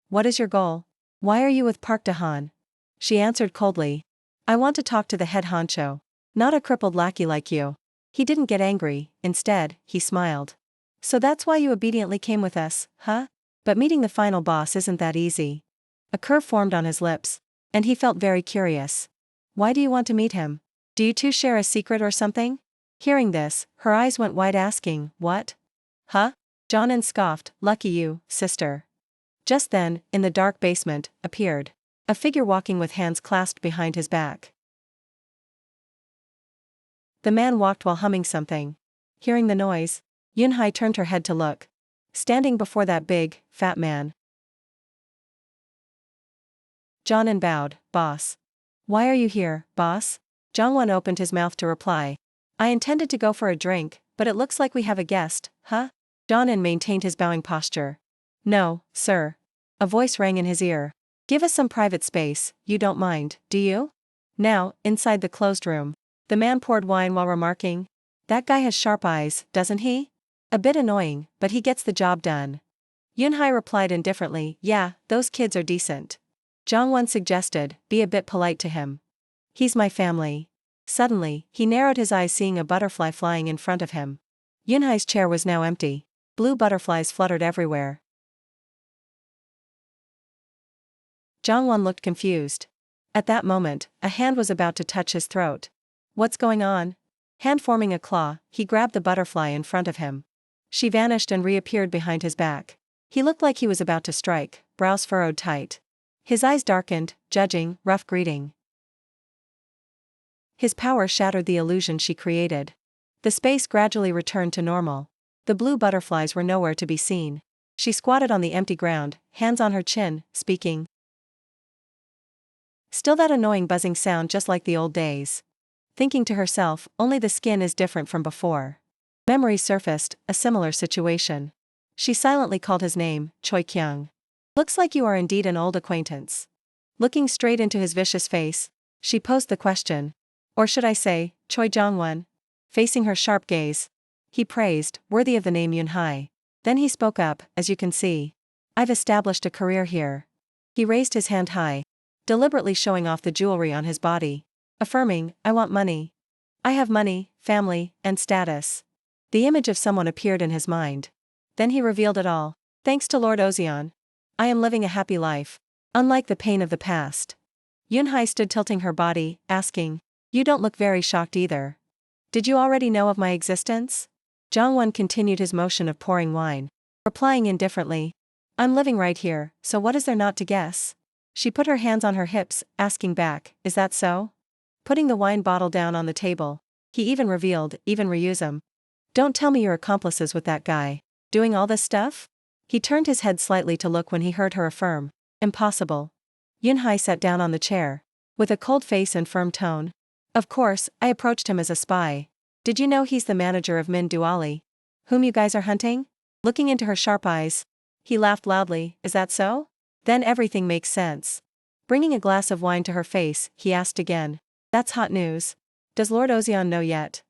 What is your goal? Why are you with Park Dahan? She answered coldly. I want to talk to the head honcho. Not a crippled lackey like you. He didn't get angry, instead, he smiled. So that's why you obediently came with us, huh? But meeting the final boss isn't that easy. A curve formed on his lips, and he felt very curious. Why do you want to meet him? Do you two share a secret or something? Hearing this, her eyes went wide asking, what? Huh? Jonan scoffed, lucky you, sister. Just then, in the dark basement, appeared a figure walking with hands clasped behind his back. The man walked while humming something. Hearing the noise, Yunhai turned her head to look. Standing before that big, fat man. Jonan bowed, boss. Why are you here, boss? Jongwon opened his mouth to reply. I intended to go for a drink, but it looks like we have a guest, huh? Jonan maintained his bowing posture. No, sir. A voice rang in his ear. Give us some private space, you don't mind, do you? Now, inside the closed room, the man poured wine while remarking. That guy has sharp eyes, doesn't he? A bit annoying, but he gets the job done. Yunhai replied indifferently, yeah, those kids are decent. Jongwon suggested, be a bit polite to him. He's my family. Suddenly, he narrowed his eyes seeing a butterfly flying in front of him. Yunhai's chair was now empty. Blue butterflies fluttered everywhere. Jongwon looked confused. At that moment, a hand was about to touch his throat. What's going on? Hand forming a claw, he grabbed the butterfly in front of him. She vanished and reappeared behind his back. He looked like he was about to strike, brows furrowed tight. His eyes darkened, judging, rough greeting. His power shattered the illusion she created. The space gradually returned to normal. The blue butterflies were nowhere to be seen. She squatted on the empty ground, hands on her chin, speaking. Still that annoying buzzing sound just like the old days. Thinking to herself, only the skin is different from before. Memory surfaced, a similar situation. She silently called his name, Choi Kyung. Looks like you are indeed an old acquaintance. Looking straight into his vicious face, she posed the question. Or should I say, Choi Jongwon? Facing her sharp gaze, he praised, worthy of the name Yunhai. Then he spoke up, as you can see. I've established a career here. He raised his hand high, deliberately showing off the jewelry on his body. Affirming, I want money. I have money, family, and status. The image of someone appeared in his mind. Then he revealed it all. Thanks to Lord Ozeon. I am living a happy life. Unlike the pain of the past. Yunhai stood tilting her body, asking. You don't look very shocked either. Did you already know of my existence? Jongwon continued his motion of pouring wine. Replying indifferently. I'm living right here, so what is there not to guess? She put her hands on her hips, asking back, is that so? Putting the wine bottle down on the table, he even revealed, even Ryuzum. Don't tell me you're accomplices with that guy. Doing all this stuff? He turned his head slightly to look when he heard her affirm. Impossible. Yunhai sat down on the chair. With a cold face and firm tone. Of course, I approached him as a spy. Did you know he's the manager of Min Duali? Whom you guys are hunting? Looking into her sharp eyes. He laughed loudly, is that so? Then everything makes sense. Bringing a glass of wine to her face, he asked again. That's hot news. Does Lord Ozeon know yet?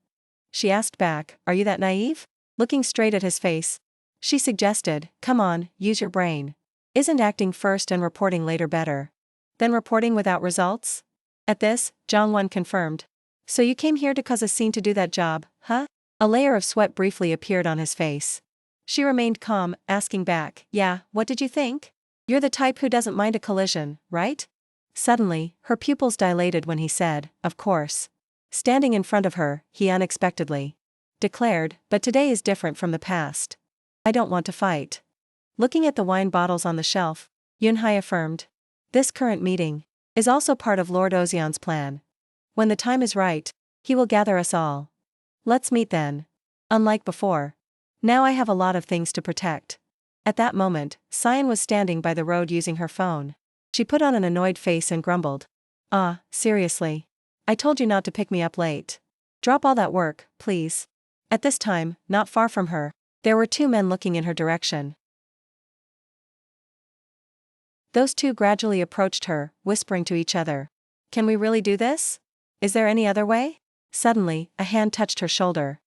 She asked back, are you that naive? Looking straight at his face. She suggested, come on, use your brain. Isn't acting first and reporting later better? Than reporting without results? At this, Jongwon confirmed. So you came here to cause a scene to do that job, huh? A layer of sweat briefly appeared on his face. She remained calm, asking back, yeah, what did you think? You're the type who doesn't mind a collision, right? Suddenly, her pupils dilated when he said, of course. Standing in front of her, he unexpectedly declared, but today is different from the past. I don't want to fight. Looking at the wine bottles on the shelf, Yunhai affirmed. This current meeting is also part of Lord Ozeon's plan. When the time is right, he will gather us all. Let's meet then. Unlike before. Now I have a lot of things to protect. At that moment, Cyan was standing by the road using her phone. She put on an annoyed face and grumbled. Ah, seriously. I told you not to pick me up late. Drop all that work, please. At this time, not far from her, there were two men looking in her direction. Those two gradually approached her, whispering to each other. Can we really do this? Is there any other way? Suddenly, a hand touched her shoulder.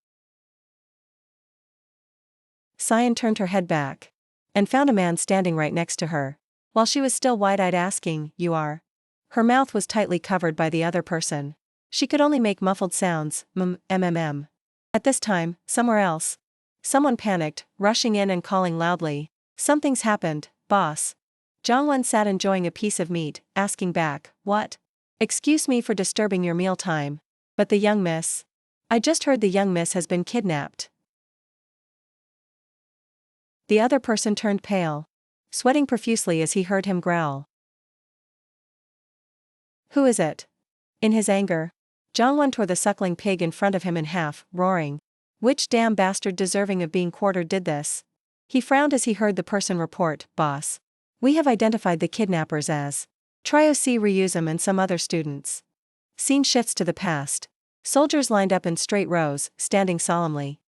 Cyan turned her head back and found a man standing right next to her. While she was still wide-eyed asking, "You are?" Her mouth was tightly covered by the other person. She could only make muffled sounds, mm. At this time, somewhere else, someone panicked, rushing in and calling loudly, "Something's happened, boss." Jongwon sat enjoying a piece of meat, asking back, "What? Excuse me for disturbing your mealtime. But the young miss? I just heard the young miss has been kidnapped." The other person turned pale, sweating profusely as he heard him growl. "Who is it?" In his anger, Jongwon tore the suckling pig in front of him in half, roaring, "Which damn bastard deserving of being quartered did this?" He frowned as he heard the person report, "Boss. We have identified the kidnappers as Trioc Ryuzum and some other students." Scene shifts to the past. Soldiers lined up in straight rows, standing solemnly.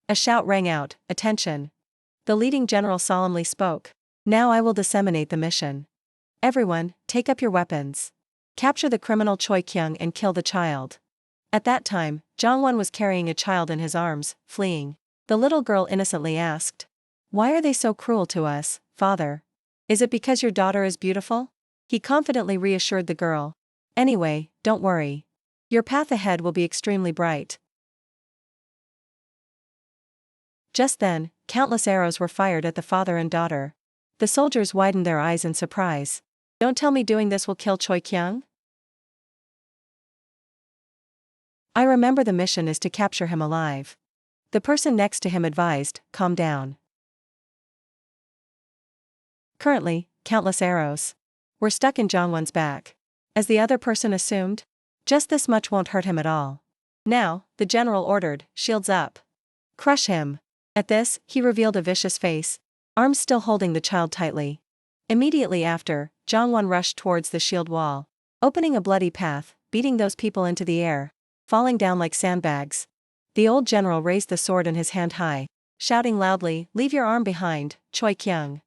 A shout rang out, "Attention!" The leading general solemnly spoke. "Now I will disseminate the mission. Everyone, take up your weapons. Capture the criminal Choi Kyung and kill the child." At that time, Jongwon was carrying a child in his arms, fleeing. The little girl innocently asked, "Why are they so cruel to us, father? Is it because your daughter is beautiful?" He confidently reassured the girl. "Anyway, don't worry. Your path ahead will be extremely bright." Just then, countless arrows were fired at the father and daughter. The soldiers widened their eyes in surprise. "Don't tell me doing this will kill Choi Kyung?" "I remember the mission is to capture him alive." The person next to him advised, "Calm down." Currently, countless arrows were stuck in Jongwon's back. As the other person assumed, just this much won't hurt him at all. Now, the general ordered, "Shields up. Crush him." At this, he revealed a vicious face, arms still holding the child tightly. Immediately after, Jongwon rushed towards the shield wall, opening a bloody path, beating those people into the air, falling down like sandbags. The old general raised the sword in his hand high, shouting loudly, "Leave your arm behind, Choi Kyung."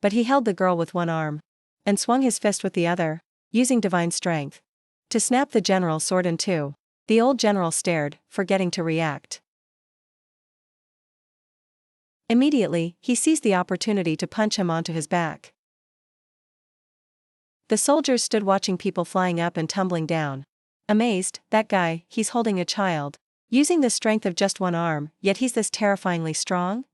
But he held the girl with one arm and swung his fist with the other, using divine strength to snap the general's sword in two. The old general stared, forgetting to react. Immediately, he seized the opportunity to punch him onto his back. The soldiers stood watching people flying up and tumbling down. Amazed, "That guy, he's holding a child, using the strength of just one arm, yet he's this terrifyingly strong?"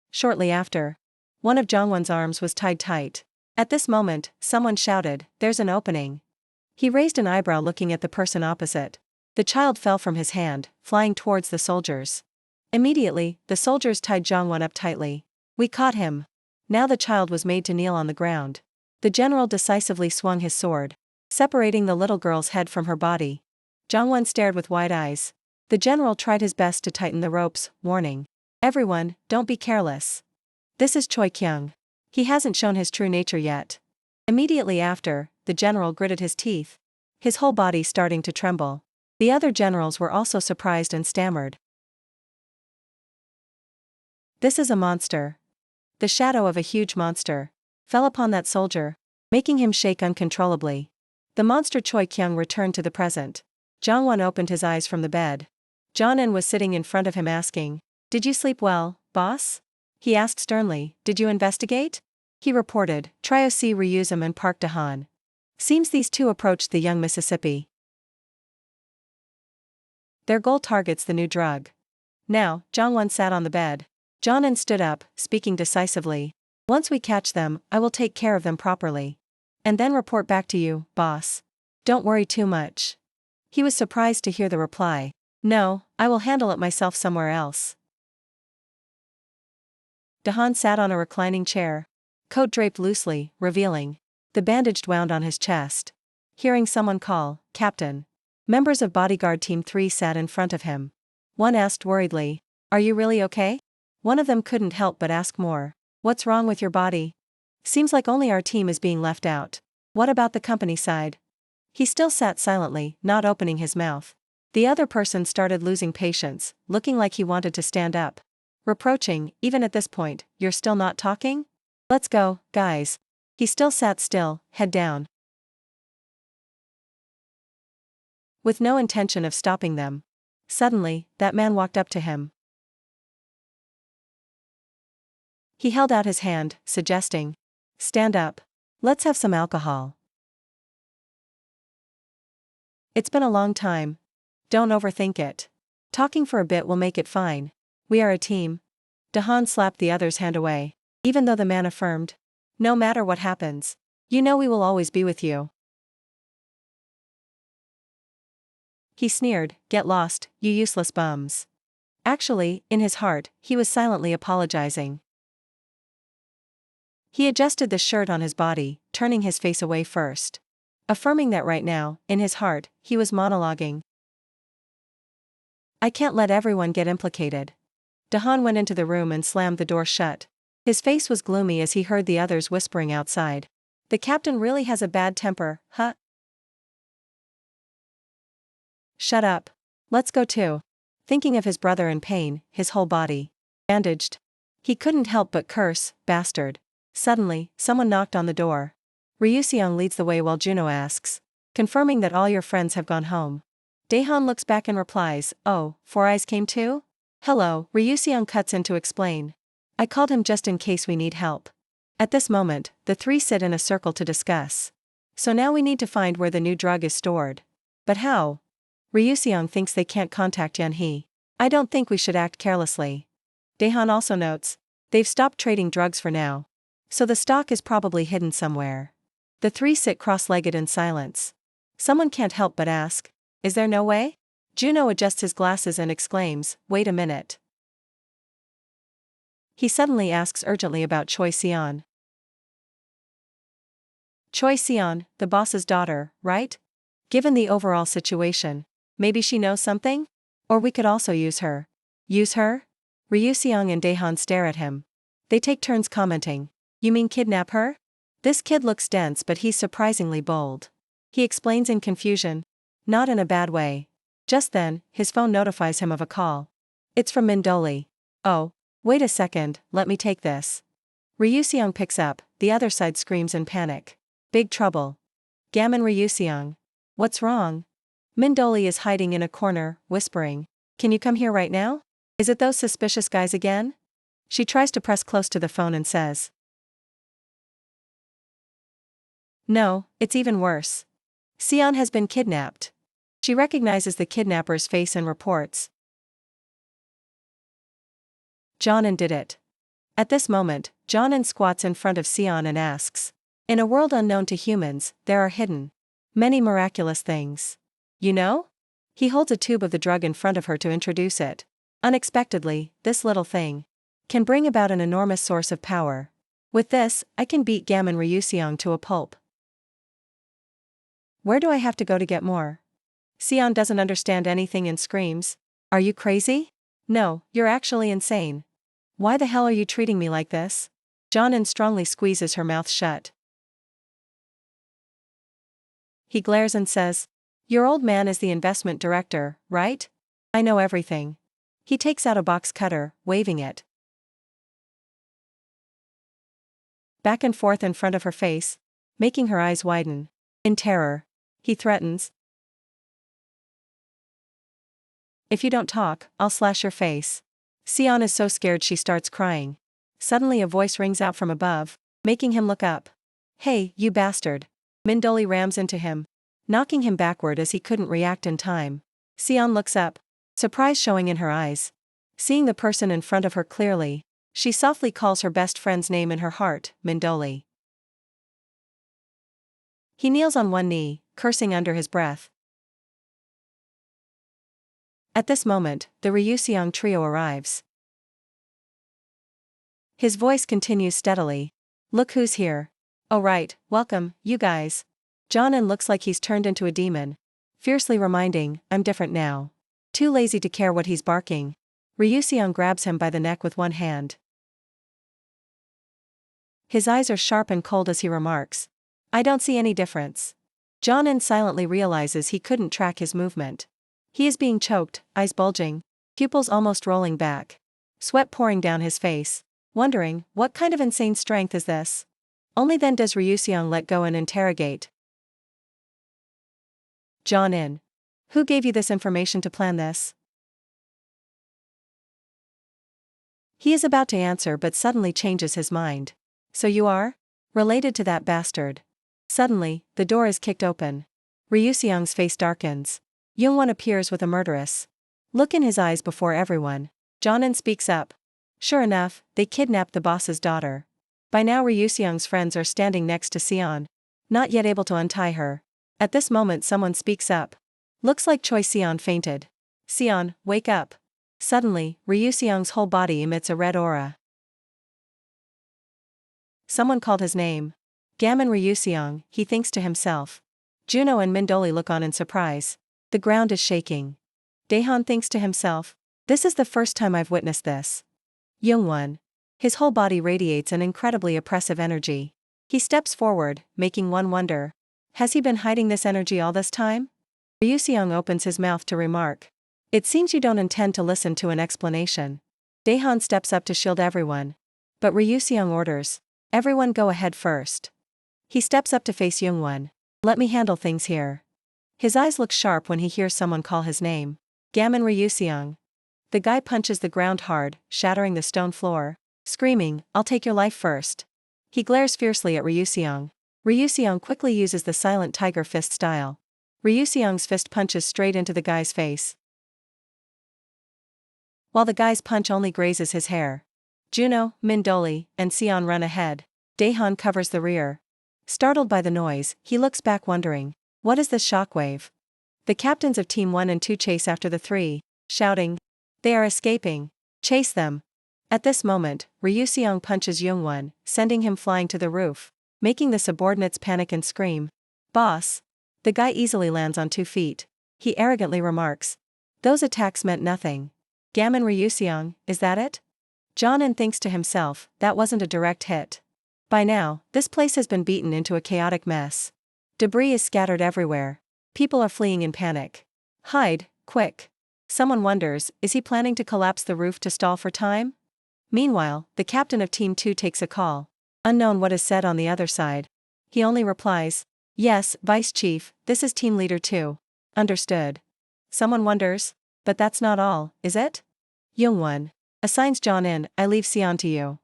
Shortly after, one of Jongwon's arms was tied tight. At this moment, someone shouted, "There's an opening." He raised an eyebrow looking at the person opposite. The child fell from his hand, flying towards the soldiers. Immediately, the soldiers tied Jongwon up tightly. "We caught him." Now the child was made to kneel on the ground. The general decisively swung his sword, separating the little girl's head from her body. Jongwon stared with wide eyes. The general tried his best to tighten the ropes, warning, "Everyone, don't be careless. This is Choi Kyung. He hasn't shown his true nature yet." Immediately after, the general gritted his teeth, his whole body starting to tremble. The other generals were also surprised and stammered, "This is a monster." The shadow of a huge monster fell upon that soldier, making him shake uncontrollably. The monster Choi Kyung returned to the present. Jongwon opened his eyes from the bed. John-in was sitting in front of him asking, "Did you sleep well, boss?" He asked sternly, "Did you investigate?" He reported, "Trioc Ryuzum and Park Dahan. Seems these two approached the young Mississippi. Their goal targets the new drug." Now, Jongwon sat on the bed. John-in stood up, speaking decisively, "Once we catch them, I will take care of them properly. And then report back to you, boss. Don't worry too much." He was surprised to hear the reply, "No, I will handle it myself somewhere else." Dahan sat on a reclining chair, coat draped loosely, revealing the bandaged wound on his chest. Hearing someone call, "Captain," members of bodyguard team 3 sat in front of him. One asked worriedly, "Are you really okay?" One of them couldn't help but ask more, "What's wrong with your body?" Seems like only our team is being left out. What about the company side? He still sat silently, not opening his mouth. The other person started losing patience, looking like he wanted to stand up. Reproaching, even at this point, you're still not talking? Let's go, guys. He still sat still, head down. With no intention of stopping them. Suddenly, that man walked up to him. He held out his hand, suggesting, stand up. Let's have some alcohol. It's been a long time. Don't overthink it. Talking for a bit will make it fine. We are a team. Dahan slapped the other's hand away, even though the man affirmed, no matter what happens, you know we will always be with you. He sneered, get lost, you useless bums. Actually, in his heart, he was silently apologizing. He adjusted the shirt on his body, turning his face away first. Affirming that right now, in his heart, he was monologuing. I can't let everyone get implicated. Dahan went into the room and slammed the door shut. His face was gloomy as he heard the others whispering outside. The captain really has a bad temper, huh? Shut up. Let's go too. Thinking of his brother in pain, his whole body bandaged. He couldn't help but curse, bastard. Suddenly, someone knocked on the door. Ryuseong leads the way while Juno asks, confirming that all your friends have gone home. Dahan looks back and replies, oh, Four Eyes came too? Hello, Ryuseong cuts in to explain. I called him just in case we need help. At this moment, the three sit in a circle to discuss. So now we need to find where the new drug is stored. But how? Ryuseong thinks they can't contact Yeonhee. I don't think we should act carelessly. Dahan also notes, they've stopped trading drugs for now. So the stock is probably hidden somewhere. The three sit cross-legged in silence. Someone can't help but ask, is there no way? Juno adjusts his glasses and exclaims, wait a minute. He suddenly asks urgently about Choi Seon. Choi Seon, the boss's daughter, right? Given the overall situation, maybe she knows something? Or we could also use her. Use her? Ryuseong and Dahan stare at him. They take turns commenting. You mean kidnap her? This kid looks dense but he's surprisingly bold. He explains in confusion. Not in a bad way. Just then, his phone notifies him of a call. It's from Mindoli. Oh, wait a second, let me take this. Ryuseong picks up, the other side screams in panic. Big trouble. Gammon Ryuseong. What's wrong? Mindoli is hiding in a corner, whispering. Can you come here right now? Is it those suspicious guys again? She tries to press close to the phone and says. No, it's even worse. Seon has been kidnapped. She recognizes the kidnapper's face and reports. Jonan did it. At this moment, Jonan squats in front of Seon and asks. In a world unknown to humans, there are hidden many miraculous things. You know? He holds a tube of the drug in front of her to introduce it. Unexpectedly, this little thing can bring about an enormous source of power. With this, I can beat Gammon Ryuseong to a pulp. Where do I have to go to get more? Seon doesn't understand anything and screams. Are you crazy? No, you're actually insane. Why the hell are you treating me like this? Jonan strongly squeezes her mouth shut. He glares and says, your old man is the investment director, right? I know everything. He takes out a box cutter, waving it back and forth in front of her face, making her eyes widen. In terror, he threatens. If you don't talk, I'll slash your face. Seon is so scared she starts crying. Suddenly a voice rings out from above, making him look up. Hey, you bastard. Mindoli rams into him, knocking him backward as he couldn't react in time. Seon looks up, surprise showing in her eyes. Seeing the person in front of her clearly, she softly calls her best friend's name in her heart, Mindoli. He kneels on one knee, cursing under his breath. At this moment, the Ryuseong trio arrives. His voice continues steadily. Look who's here. Oh right, welcome, you guys. Jonan looks like he's turned into a demon. Fiercely reminding, I'm different now. Too lazy to care what he's barking. Ryuseong grabs him by the neck with one hand. His eyes are sharp and cold as he remarks, "I don't see any difference." Jong-in silently realizes he couldn't track his movement. He is being choked, eyes bulging, pupils almost rolling back, sweat pouring down his face, wondering, what kind of insane strength is this? Only then does Ryuseong let go and interrogate Jong-in. "Who gave you this information to plan this?" He is about to answer but suddenly changes his mind. "So you are? Related to that bastard?" Suddenly, the door is kicked open. Ryuseong's face darkens. Youngwon appears with a murderous look in his eyes before everyone. Jong-in speaks up. Sure enough, they kidnapped the boss's daughter. By now Ryuseong's friends are standing next to Sion, not yet able to untie her. At this moment someone speaks up. "Looks like Choi Sion fainted. Sion, wake up." Suddenly, Ryuseong's whole body emits a red aura. Someone called his name. Gammon Ryuseong, he thinks to himself. Juno and Mindoli look on in surprise. The ground is shaking. Daehan thinks to himself, "This is the first time I've witnessed this." Youngwon. His whole body radiates an incredibly oppressive energy. He steps forward, making one wonder. Has he been hiding this energy all this time? Ryuseong opens his mouth to remark. "It seems you don't intend to listen to an explanation." Daehan steps up to shield everyone. But Ryuseong orders, "Everyone go ahead first." He steps up to face Youngwon. "Let me handle things here." His eyes look sharp when he hears someone call his name. Gammon Ryuseong. The guy punches the ground hard, shattering the stone floor, screaming, "I'll take your life first." He glares fiercely at Ryuseong. Ryuseong quickly uses the silent tiger fist style. Ryuseong's fist punches straight into the guy's face, while the guy's punch only grazes his hair. Juno, Mindoli, and Sion run ahead. Daehan covers the rear. Startled by the noise, he looks back wondering, what is this shockwave? The captains of Team 1 and 2 chase after the three, shouting, "They are escaping! Chase them!" At this moment, Ryuseong punches Youngwon, sending him flying to the roof, making the subordinates panic and scream. "Boss!" The guy easily lands on 2 feet. He arrogantly remarks, "Those attacks meant nothing." Gammon Ryuseong, is that it? Jong-in thinks to himself, that wasn't a direct hit. By now, this place has been beaten into a chaotic mess. Debris is scattered everywhere. People are fleeing in panic. Hide, quick. Someone wonders, is he planning to collapse the roof to stall for time? Meanwhile, the captain of Team 2 takes a call. Unknown what is said on the other side. He only replies, "Yes, Vice Chief, this is Team Leader 2. Understood." Someone wonders, but that's not all, is it? Youngwon assigns Jong-in, "I leave Sion to you."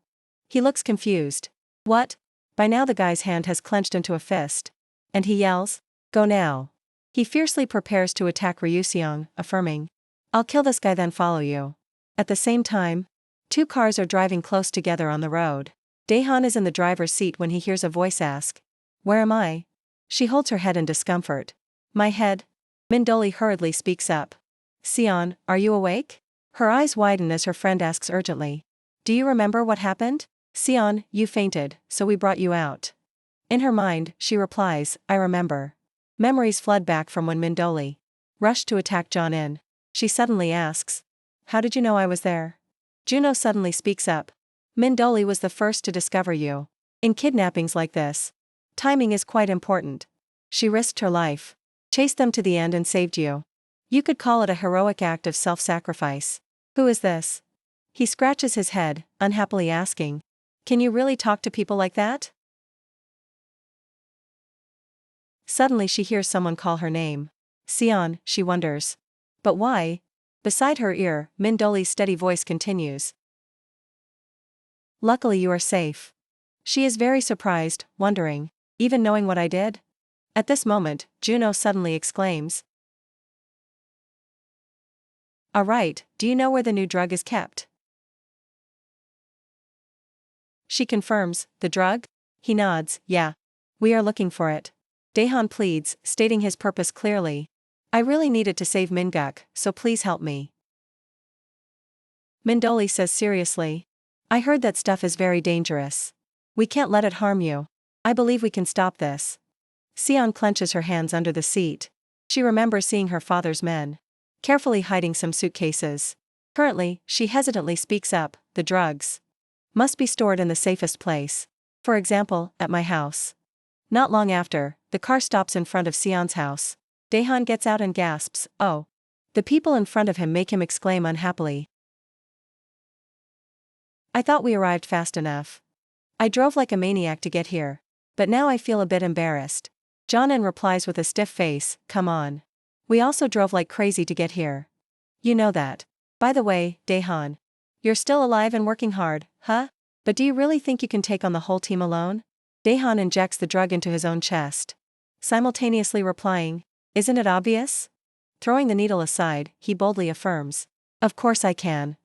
He looks confused. What? By now the guy's hand has clenched into a fist. And he yells, "Go now." He fiercely prepares to attack Ryuseong, affirming, "I'll kill this guy then follow you." At the same time, 2 cars are driving close together on the road. Daehan is in the driver's seat when he hears a voice ask, "Where am I?" She holds her head in discomfort. "My head." Mindoli hurriedly speaks up. "Sion, are you awake?" Her eyes widen as her friend asks urgently, "Do you remember what happened?" "Sion, you fainted, so we brought you out." In her mind, she replies, "I remember." Memories flood back from when Mindoli rushed to attack Jong-in. She suddenly asks, "How did you know I was there?" Juno suddenly speaks up. "Mindoli was the first to discover you. In kidnappings like this, timing is quite important. She risked her life, chased them to the end and saved you. You could call it a heroic act of self-sacrifice." "Who is this?" He scratches his head, unhappily asking, "Can you really talk to people like that?" Suddenly she hears someone call her name. Sion, she wonders. But why? Beside her ear, Mindoli's steady voice continues. "Luckily you are safe." She is very surprised, wondering, even knowing what I did? At this moment, Juno suddenly exclaims, "Alright, do you know where the new drug is kept?" She confirms, "The drug?" He nods, "Yeah. We are looking for it." Daehan pleads, stating his purpose clearly. "I really need it to save Minguk, so please help me." Mindoli says seriously, "I heard that stuff is very dangerous. We can't let it harm you. I believe we can stop this." Sion clenches her hands under the seat. She remembers seeing her father's men carefully hiding some suitcases. Currently, she hesitantly speaks up, "The drugs must be stored in the safest place." For example, at my house. Not long after, the car stops in front of Sion's house. Daehan gets out and gasps, "Oh." The people in front of him make him exclaim unhappily, "I thought we arrived fast enough. I drove like a maniac to get here. But now I feel a bit embarrassed." Jonan replies with a stiff face, "Come on. We also drove like crazy to get here. You know that. By the way, Daehan. You're still alive and working hard, huh? But do you really think you can take on the whole team alone?" Daehan injects the drug into his own chest, simultaneously replying, "Isn't it obvious?" Throwing the needle aside, he boldly affirms, "Of course I can."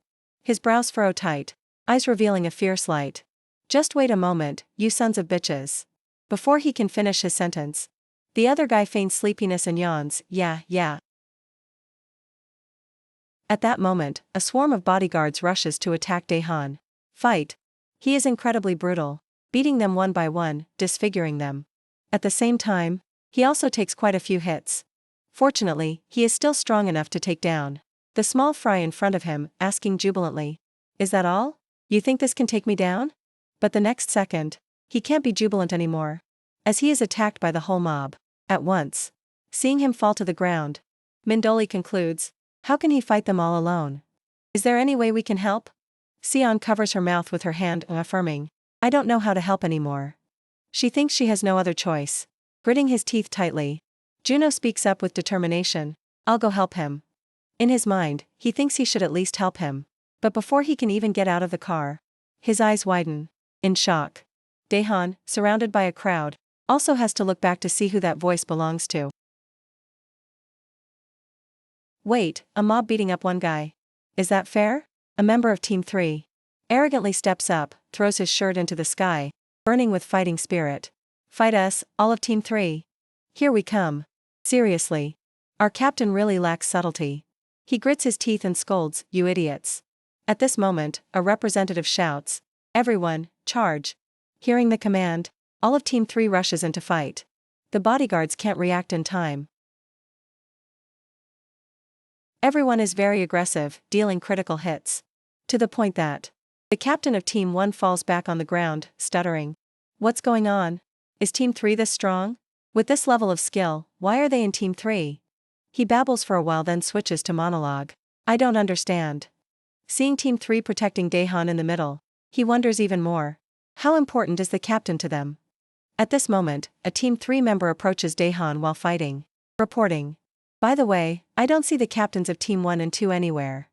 His brows furrow tight, eyes revealing a fierce light. "Just wait a moment, you sons of bitches." Before he can finish his sentence, the other guy feigns sleepiness and yawns, Yeah. At that moment, a swarm of bodyguards rushes to attack Daehan. Fight. He is incredibly brutal, beating them one by one, disfiguring them. At the same time, he also takes quite a few hits. Fortunately, he is still strong enough to take down the small fry in front of him, asking jubilantly, "Is that all? You think this can take me down?" But the next second, he can't be jubilant anymore, as he is attacked by the whole mob at once. Seeing him fall to the ground, Mindoli concludes, "How can he fight them all alone? Is there any way we can help?" Sion covers her mouth with her hand, affirming, "I don't know how to help anymore." She thinks she has no other choice. Gritting his teeth tightly, Juno speaks up with determination, "I'll go help him." In his mind, he thinks he should at least help him. But before he can even get out of the car, his eyes widen, in shock. Daehan, surrounded by a crowd, also has to look back to see who that voice belongs to. "Wait, a mob beating up one guy. Is that fair?" A member of Team 3 arrogantly steps up, throws his shirt into the sky, burning with fighting spirit. "Fight us, all of Team 3. Here we come." Seriously. Our captain really lacks subtlety. He grits his teeth and scolds, "You idiots." At this moment, a representative shouts, "Everyone, charge." Hearing the command, all of Team 3 rushes into fight. The bodyguards can't react in time. Everyone is very aggressive, dealing critical hits. To the point that the captain of Team 1 falls back on the ground, stuttering, "What's going on? Is Team 3 this strong? With this level of skill, why are they in Team 3? He babbles for a while, then switches to monologue, "I don't understand." Seeing Team 3 protecting Daehan in the middle, he wonders even more. How important is the captain to them? At this moment, a Team 3 member approaches Daehan while fighting, reporting, "By the way, I don't see the captains of Team 1 and 2 anywhere.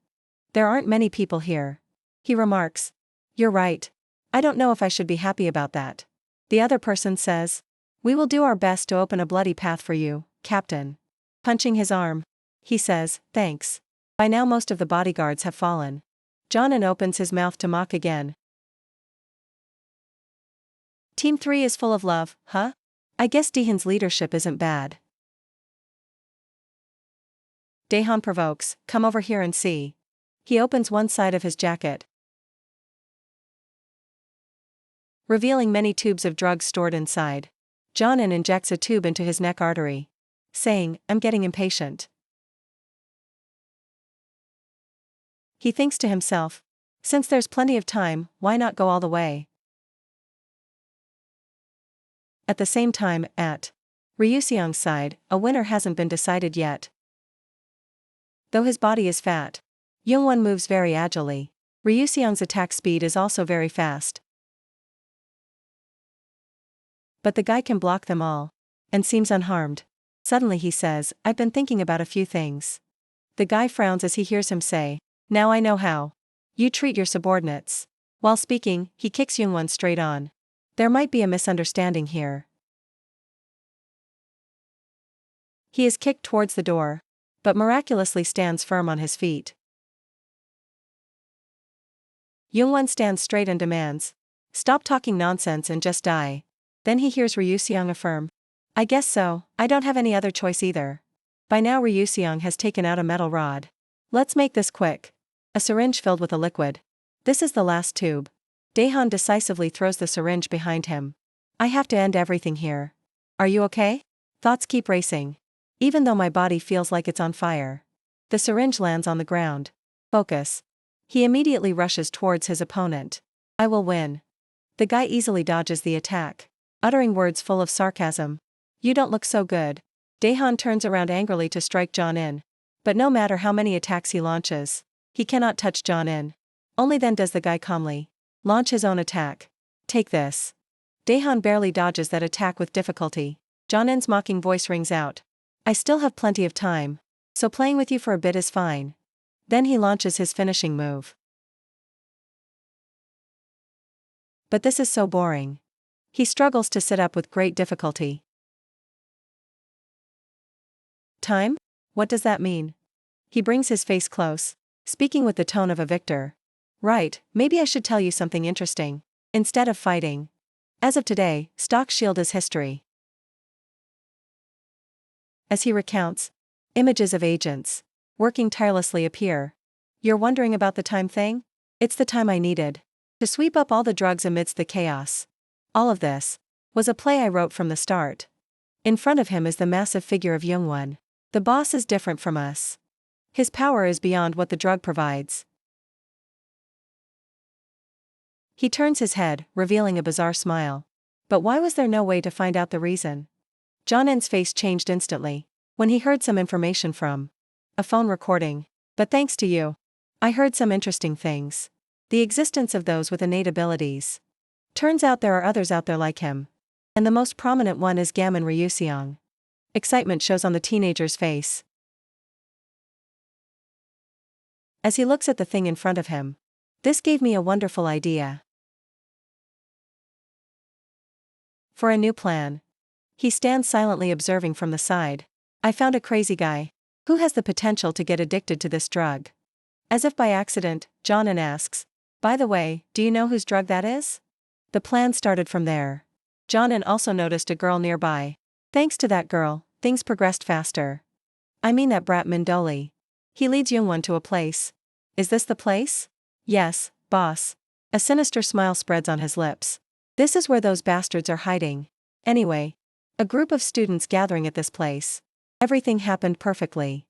There aren't many people here." He remarks, "You're right. I don't know if I should be happy about that." The other person says, "We will do our best to open a bloody path for you, Captain." Punching his arm, he says, "Thanks." By now most of the bodyguards have fallen. Jonan opens his mouth to mock again. "Team 3 is full of love, huh? I guess Daehan's leadership isn't bad." Daehan provokes, "Come over here and see." He opens one side of his jacket, revealing many tubes of drugs stored inside. Jonan injects a tube into his neck artery, saying, "I'm getting impatient." He thinks to himself, since there's plenty of time, why not go all the way? At the same time, at Ryuseong's side, a winner hasn't been decided yet. Though his body is fat, Youngwon moves very agilely. Ryuseong's attack speed is also very fast. But the guy can block them all, and seems unharmed. Suddenly he says, "I've been thinking about a few things." The guy frowns as he hears him say, "Now I know how you treat your subordinates." While speaking, he kicks Youngwon straight on. There might be a misunderstanding here. He is kicked towards the door, but miraculously stands firm on his feet. Youngwon stands straight and demands, "Stop talking nonsense and just die." Then he hears Ryuseong affirm, "I guess so, I don't have any other choice either." By now Ryuseong has taken out a metal rod. "Let's make this quick." A syringe filled with a liquid. This is the last tube. Daehan decisively throws the syringe behind him. "I have to end everything here. Are you okay?" Thoughts keep racing. Even though my body feels like it's on fire. The syringe lands on the ground. Focus. He immediately rushes towards his opponent. "I will win." The guy easily dodges the attack, uttering words full of sarcasm. You don't look so good. Daehan turns around angrily to strike Jong-in. But no matter how many attacks he launches, he cannot touch Jong-in. Only then does the guy calmly launch his own attack. Take this. Daehan barely dodges that attack with difficulty. Jong-in's mocking voice rings out. I still have plenty of time, so playing with you for a bit is fine. Then he launches his finishing move. But this is so boring. He struggles to sit up with great difficulty. Time? What does that mean? He brings his face close, speaking with the tone of a victor. Right, maybe I should tell you something interesting. Instead of fighting. As of today, Stock Shield is history. As he recounts, images of agents working tirelessly appear. You're wondering about the time thing? It's the time I needed to sweep up all the drugs amidst the chaos. All of this was a play I wrote from the start. In front of him is the massive figure of Youngwon. The boss is different from us. His power is beyond what the drug provides. He turns his head, revealing a bizarre smile. But why was there no way to find out the reason? Jong-in's face changed instantly when he heard some information from a phone recording. But thanks to you, I heard some interesting things. The existence of those with innate abilities. Turns out there are others out there like him. And the most prominent one is Gammon Ryuseong. Excitement shows on the teenager's face as he looks at the thing in front of him. This gave me a wonderful idea for a new plan. He stands silently observing from the side. I found a crazy guy who has the potential to get addicted to this drug. As if by accident, Jong-in asks, by the way, do you know whose drug that is? The plan started from there. Jong-in also noticed a girl nearby. Thanks to that girl, things progressed faster. I mean that brat Mindoli. He leads Youngwon to a place. Is this the place? Yes, boss. A sinister smile spreads on his lips. This is where those bastards are hiding. Anyway, a group of students gathering at this place. Everything happened perfectly.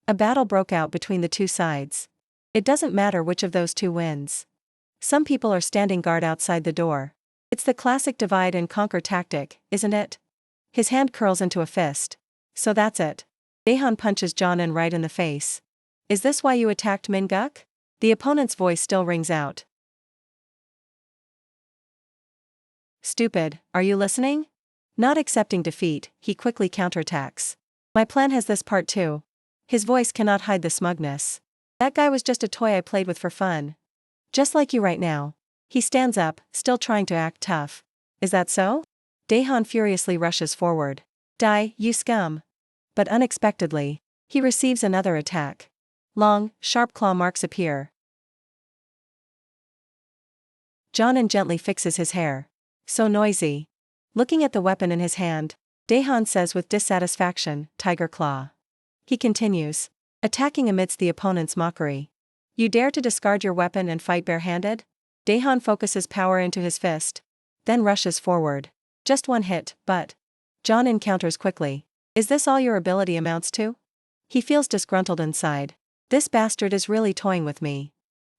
A battle broke out between the two sides. It doesn't matter which of those two wins. Some people are standing guard outside the door. It's the classic divide and conquer tactic, isn't it? His hand curls into a fist. So that's it. Daehan punches Jong-in right in the face. Is this why you attacked Min-guk? The opponent's voice still rings out. Stupid, are you listening? Not accepting defeat, he quickly counterattacks. My plan has this part too. His voice cannot hide the smugness. That guy was just a toy I played with for fun. Just like you right now. He stands up, still trying to act tough. Is that so? Daehan furiously rushes forward. Die, you scum. But unexpectedly, he receives another attack. Long, sharp claw marks appear. Jong-in gently fixes his hair. So noisy. Looking at the weapon in his hand, Daehan says with dissatisfaction, Tiger Claw. He continues, attacking amidst the opponent's mockery. You dare to discard your weapon and fight barehanded? Daehan focuses power into his fist, then rushes forward. Just one hit, but Jong-in counters quickly. Is this all your ability amounts to? He feels disgruntled inside. This bastard is really toying with me.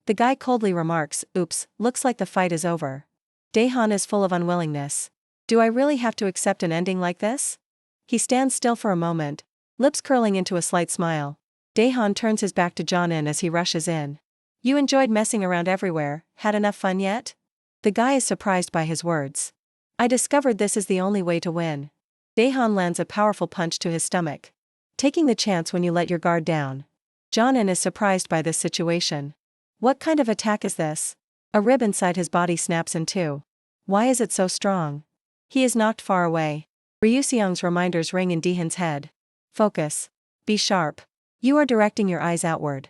The guy coldly remarks, oops, looks like the fight is over. Daehan is full of unwillingness. Do I really have to accept an ending like this? He stands still for a moment, lips curling into a slight smile. Daehan turns his back to Jong-in as he rushes in. You enjoyed messing around everywhere, had enough fun yet? The guy is surprised by his words. I discovered this is the only way to win. Daehan lands a powerful punch to his stomach. Taking the chance when you let your guard down. Jong-in is surprised by this situation. What kind of attack is this? A rib inside his body snaps in two. Why is it so strong? He is knocked far away. Ryuseong's reminders ring in Daehan's head. Focus. Be sharp. You are directing your eyes outward.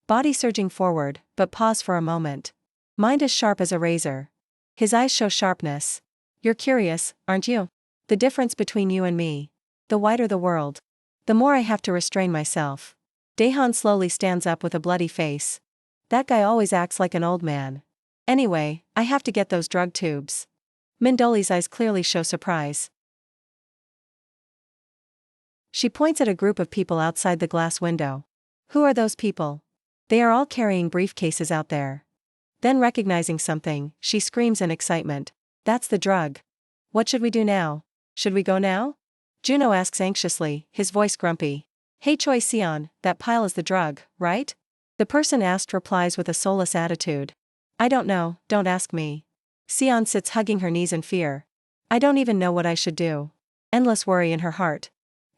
Body surging forward, but pause for a moment. Mind as sharp as a razor. His eyes show sharpness. You're curious, aren't you? The difference between you and me. The wider the world, the more I have to restrain myself. Daehan slowly stands up with a bloody face. That guy always acts like an old man. Anyway, I have to get those drug tubes. Mindoli's eyes clearly show surprise. She points at a group of people outside the glass window. Who are those people? They are all carrying briefcases out there. Then recognizing something, she screams in excitement. That's the drug. What should we do now? Should we go now? Juno asks anxiously, his voice grumpy. Hey Choi Seon, that pile is the drug, right? The person asked replies with a soulless attitude. I don't know, don't ask me. Seon sits hugging her knees in fear. I don't even know what I should do. Endless worry in her heart.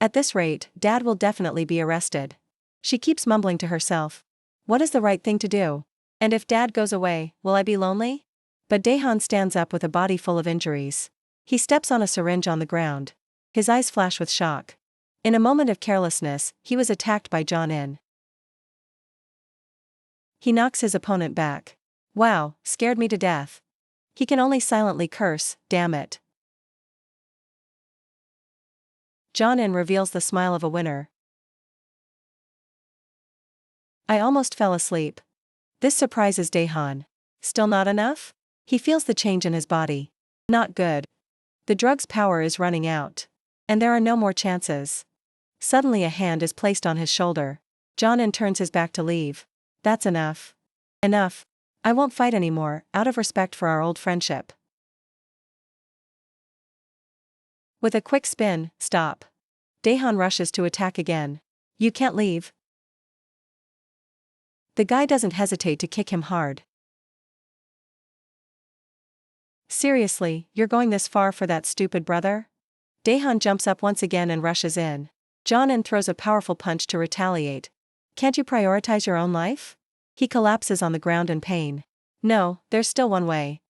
At this rate, Dad will definitely be arrested. She keeps mumbling to herself. What is the right thing to do? And if Dad goes away, will I be lonely? But Daehan stands up with a body full of injuries. He steps on a syringe on the ground. His eyes flash with shock. In a moment of carelessness, he was attacked by John-in. He knocks his opponent back. Wow, scared me to death. He can only silently curse, damn it. John-in reveals the smile of a winner. I almost fell asleep. This surprises Daehan. Still not enough? He feels the change in his body. Not good. The drug's power is running out. And there are no more chances. Suddenly a hand is placed on his shoulder. John-in turns his back to leave. That's enough. Enough. I won't fight anymore, out of respect for our old friendship. With a quick spin, stop. Daehan rushes to attack again. You can't leave. The guy doesn't hesitate to kick him hard. Seriously, you're going this far for that stupid brother? Daehan jumps up once again and rushes in. John-in throws a powerful punch to retaliate. Can't you prioritize your own life? He collapses on the ground in pain. No, there's still one way.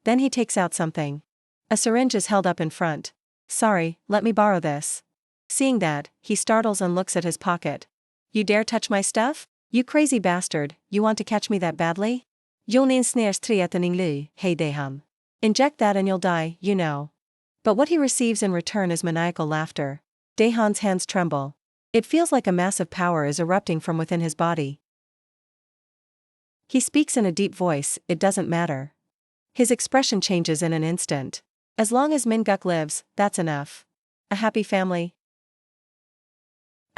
Then he takes out something. A syringe is held up in front. Sorry, let me borrow this. Seeing that, he startles and looks at his pocket. You dare touch my stuff? You crazy bastard, you want to catch me that badly? You'll need snares trietaning hey Daehan. Inject that and you'll die, you know. But what he receives in return is maniacal laughter. Daehan's hands tremble. It feels like a massive power is erupting from within his body. He speaks in a deep voice, it doesn't matter. His expression changes in an instant. As long as Min-guk lives, that's enough. A happy family.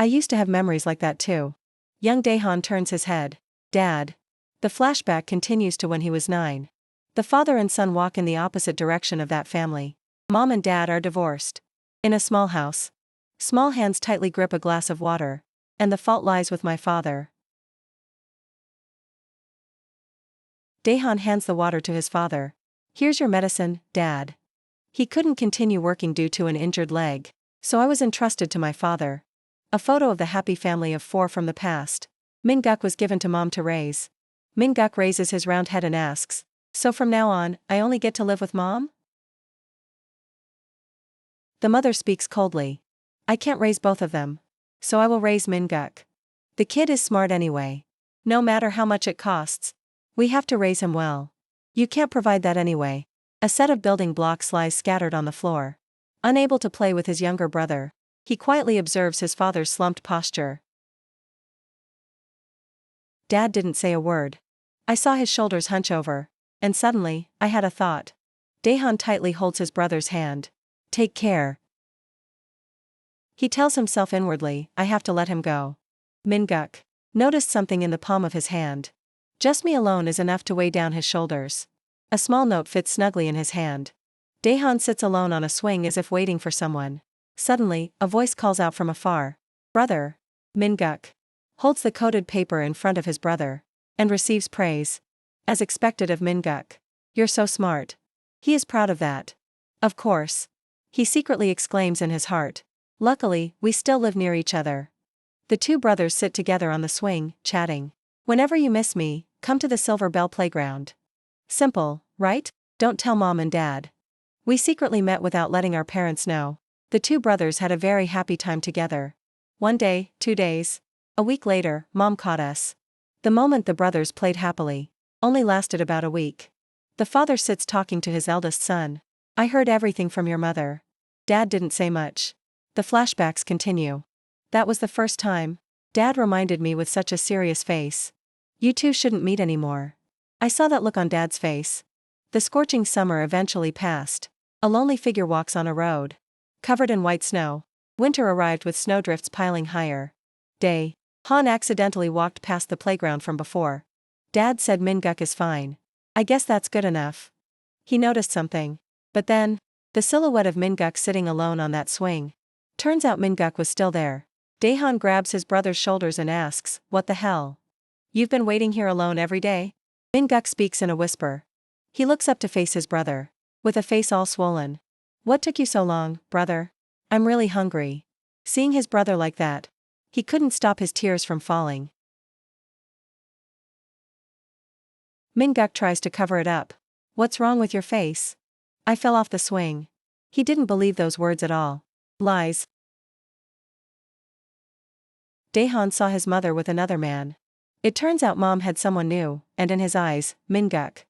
I used to have memories like that too. Young Daehan turns his head. Dad. The flashback continues to when he was 9. The father and son walk in the opposite direction of that family. Mom and Dad are divorced. In a small house. Small hands tightly grip a glass of water. And the fault lies with my father. Daehan hands the water to his father. Here's your medicine, Dad. He couldn't continue working due to an injured leg. So I was entrusted to my father. A photo of the happy family of 4 from the past. Min-guk was given to Mom to raise. Min-guk raises his round head and asks, so from now on, I only get to live with Mom? The mother speaks coldly. I can't raise both of them. So I will raise Min-guk. The kid is smart anyway. No matter how much it costs. We have to raise him well. You can't provide that anyway. A set of building blocks lies scattered on the floor. Unable to play with his younger brother, he quietly observes his father's slumped posture. Dad didn't say a word. I saw his shoulders hunch over. And suddenly, I had a thought. Daehan tightly holds his brother's hand. Take care. He tells himself inwardly, I have to let him go. Min-guk noticed something in the palm of his hand. Just me alone is enough to weigh down his shoulders. A small note fits snugly in his hand. Daehan sits alone on a swing as if waiting for someone. Suddenly, a voice calls out from afar. Brother. Min-guk holds the coated paper in front of his brother. And receives praise. As expected of Min-guk. You're so smart. He is proud of that. Of course. He secretly exclaims in his heart. Luckily, we still live near each other. The two brothers sit together on the swing, chatting. Whenever you miss me, come to the Silver Bell playground. Simple, right? Don't tell Mom and Dad. We secretly met without letting our parents know. The two brothers had a very happy time together. 1 day, 2 days. A week later, Mom caught us. The moment the brothers played happily only lasted about a week. The father sits talking to his eldest son. I heard everything from your mother. Dad didn't say much. The flashbacks continue. That was the first time. Dad reminded me with such a serious face. You two shouldn't meet anymore. I saw that look on Dad's face. The scorching summer eventually passed. A lonely figure walks on a road. Covered in white snow. Winter arrived with snowdrifts piling higher. Day. Han accidentally walked past the playground from before. Dad said Minguk is fine. I guess that's good enough. He noticed something. But then, the silhouette of Minguk sitting alone on that swing. Turns out Minguk was still there. Daehan grabs his brother's shoulders and asks, "What the hell? You've been waiting here alone every day?" Minguk speaks in a whisper. He looks up to face his brother, with a face all swollen. "What took you so long, brother? I'm really hungry." Seeing his brother like that, he couldn't stop his tears from falling. Minguk tries to cover it up. "What's wrong with your face?" "I fell off the swing." He didn't believe those words at all. Lies. Daehan saw his mother with another man. It turns out mom had someone new, and in his eyes, Minguk.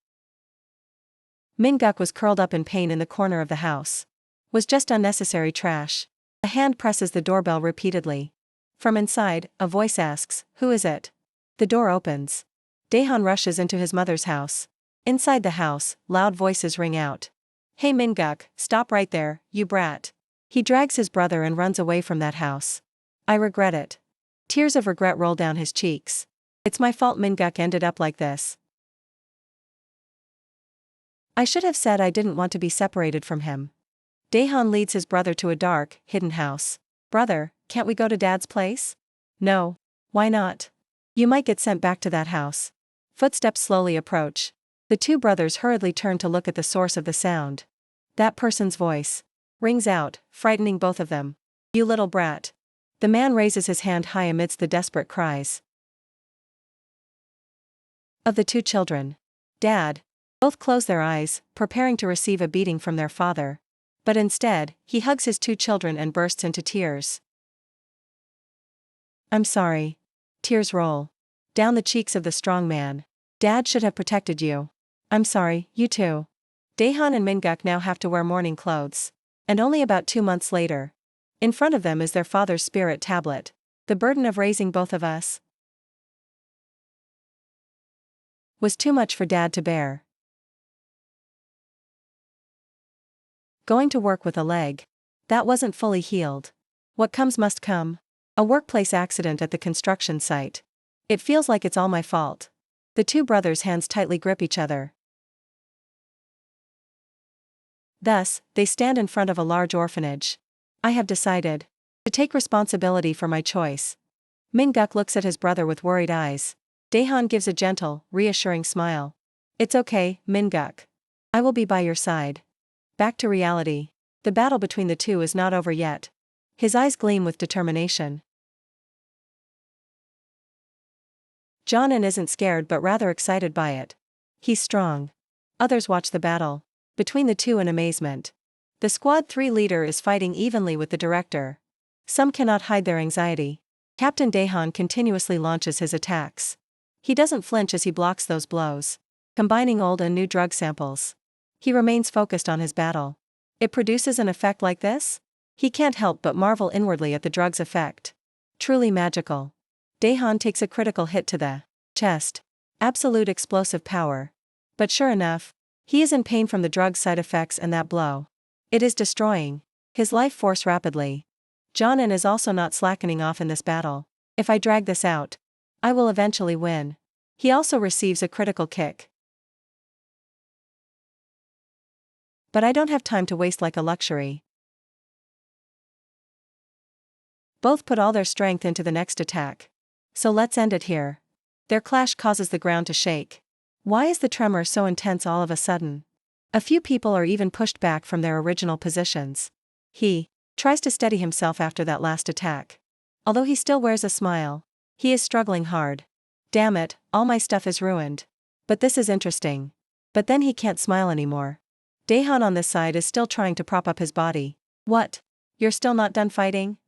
Minguk was curled up in pain in the corner of the house. Was just unnecessary trash. A hand presses the doorbell repeatedly. From inside, a voice asks, "Who is it?" The door opens. Daehan rushes into his mother's house. Inside the house, loud voices ring out. "Hey Minguk, stop right there, you brat." He drags his brother and runs away from that house. "I regret it." Tears of regret roll down his cheeks. "It's my fault Minguk ended up like this. I should have said I didn't want to be separated from him." Daehan leads his brother to a dark, hidden house. "Brother, can't we go to Dad's place?" "No. Why not? You might get sent back to that house." Footsteps slowly approach. The two brothers hurriedly turn to look at the source of the sound. That person's voice rings out, frightening both of them. "You little brat." The man raises his hand high amidst the desperate cries of the two children. "Dad." Both close their eyes, preparing to receive a beating from their father. But instead, he hugs his two children and bursts into tears. "I'm sorry." Tears roll down the cheeks of the strong man. "Dad should have protected you." "I'm sorry, you too." Daehan and Minguk now have to wear mourning clothes. And only about 2 months later, in front of them is their father's spirit tablet. "The burden of raising both of us was too much for Dad to bear. Going to work with a leg that wasn't fully healed. What comes must come. A workplace accident at the construction site. It feels like it's all my fault." The two brothers' hands tightly grip each other. Thus, they stand in front of a large orphanage. "I have decided to take responsibility for my choice." Minguk looks at his brother with worried eyes. Daehan gives a gentle, reassuring smile. "It's okay, Minguk. I will be by your side." Back to reality. The battle between the two is not over yet. His eyes gleam with determination. Jonan isn't scared but rather excited by it. He's strong. Others watch the battle between the two in amazement. The Squad 3 leader is fighting evenly with the director. Some cannot hide their anxiety. Captain Daehan continuously launches his attacks. He doesn't flinch as he blocks those blows, combining old and new drug samples. He remains focused on his battle. It produces an effect like this? He can't help but marvel inwardly at the drug's effect. Truly magical. Daehan takes a critical hit to the chest. Absolute explosive power. But sure enough, he is in pain from the drug's side effects and that blow. It is destroying his life force rapidly. Jonan is also not slackening off in this battle. "If I drag this out, I will eventually win." He also receives a critical kick. "But I don't have time to waste like a luxury." Both put all their strength into the next attack. "So let's end it here." Their clash causes the ground to shake. Why is the tremor so intense all of a sudden? A few people are even pushed back from their original positions. He tries to steady himself after that last attack. Although he still wears a smile, he is struggling hard. "Damn it, all my stuff is ruined. But this is interesting." But then he can't smile anymore. Daehan on this side is still trying to prop up his body. "What? You're still not done fighting?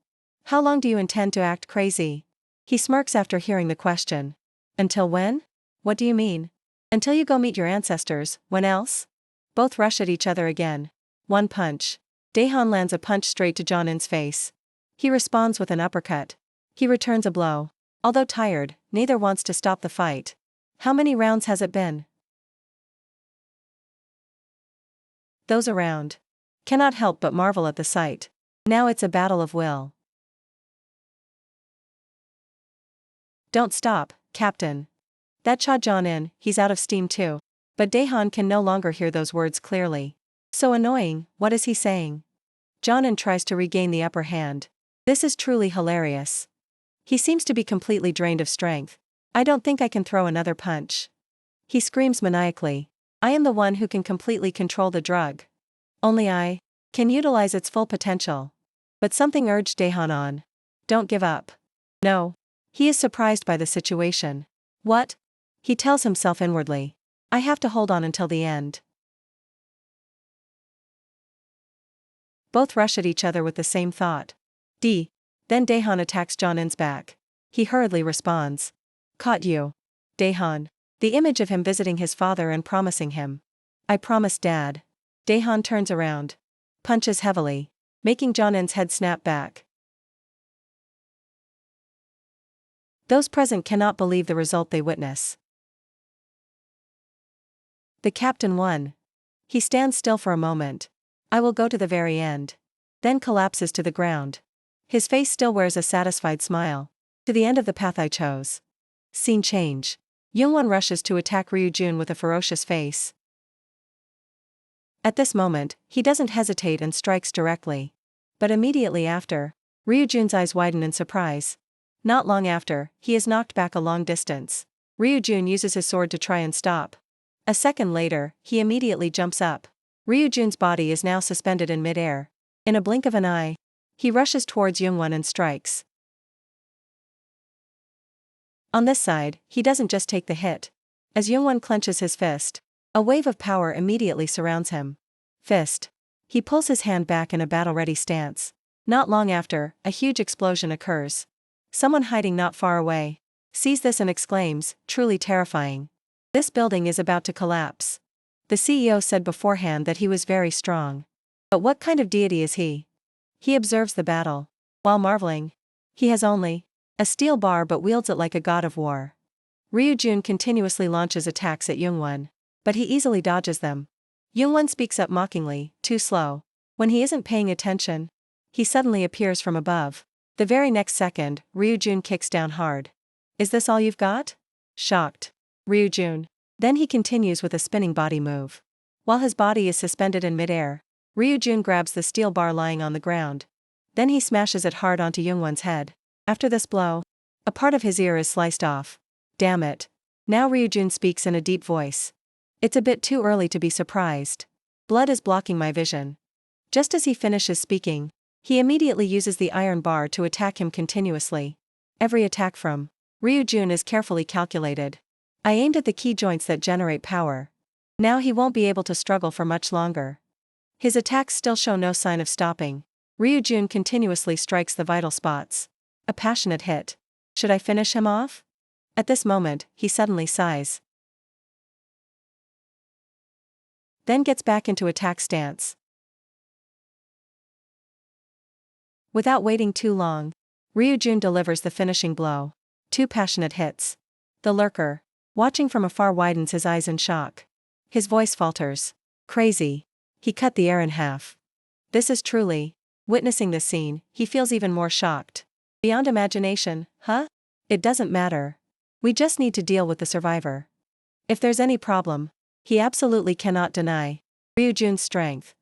How long do you intend to act crazy?" He smirks after hearing the question. "Until when?" "What do you mean?" "Until you go meet your ancestors, when else?" Both rush at each other again. One punch. Daehan lands a punch straight to Jonan's face. He responds with an uppercut. He returns a blow. Although tired, neither wants to stop the fight. How many rounds has it been? Those around cannot help but marvel at the sight. Now it's a battle of will. Don't stop, Captain. That Cha John-in, he's out of steam too. But Daehan can no longer hear those words clearly. So annoying, what is he saying? John-in tries to regain the upper hand. This is truly hilarious. He seems to be completely drained of strength. I don't think I can throw another punch. He screams maniacally. I am the one who can completely control the drug. Only I can utilize its full potential. But something urged Daehan on. Don't give up. No. He is surprised by the situation. What? He tells himself inwardly. I have to hold on until the end. Both rush at each other with the same thought. Then Daehan attacks John-in's back. He hurriedly responds. Caught you. Daehan. The image of him visiting his father and promising him. I promised Dad. Daehan turns around. Punches heavily, making John-in's head snap back. Those present cannot believe the result they witness. The captain won. He stands still for a moment. I will go to the very end. Then collapses to the ground. His face still wears a satisfied smile. To the end of the path I chose. Scene change. Youngwon rushes to attack Ryujun with a ferocious face. At this moment, he doesn't hesitate and strikes directly. But immediately after, Ryujun's eyes widen in surprise. Not long after, he is knocked back a long distance. Ryujun uses his sword to try and stop. A second later, he immediately jumps up. Ryujun's body is now suspended in midair. In a blink of an eye, he rushes towards Youngwon and strikes. On this side, he doesn't just take the hit. As Youngwon clenches his fist, a wave of power immediately surrounds him. Fist. He pulls his hand back in a battle-ready stance. Not long after, a huge explosion occurs. Someone hiding not far away sees this and exclaims, truly terrifying. This building is about to collapse. The CEO said beforehand that he was very strong. But what kind of deity is he? He observes the battle. While marveling, he has only a steel bar but wields it like a god of war. Ryujun continuously launches attacks at Youngwon, but he easily dodges them. Youngwon speaks up mockingly, too slow. When he isn't paying attention, he suddenly appears from above. The very next second, Ryujun kicks down hard. Is this all you've got? Shocked. Ryujun. Then he continues with a spinning body move. While his body is suspended in midair, Ryujun grabs the steel bar lying on the ground. Then he smashes it hard onto Youngwon's head. After this blow, a part of his ear is sliced off. Damn it. Now Ryujun speaks in a deep voice. It's a bit too early to be surprised. Blood is blocking my vision. Just as he finishes speaking, he immediately uses the iron bar to attack him continuously. Every attack from Ryujun is carefully calculated. I aimed at the key joints that generate power. Now he won't be able to struggle for much longer. His attacks still show no sign of stopping. Ryujun continuously strikes the vital spots. A passionate hit. Should I finish him off? At this moment, he suddenly sighs. Then gets back into attack stance. Without waiting too long, Ryujun delivers the finishing blow. 2 passionate hits. The lurker, watching from afar, widens his eyes in shock. His voice falters. Crazy. He cut the air in half. This is truly. Witnessing this scene, he feels even more shocked. Beyond imagination, huh? It doesn't matter. We just need to deal with the survivor. If there's any problem, he absolutely cannot deny Ryujun's strength.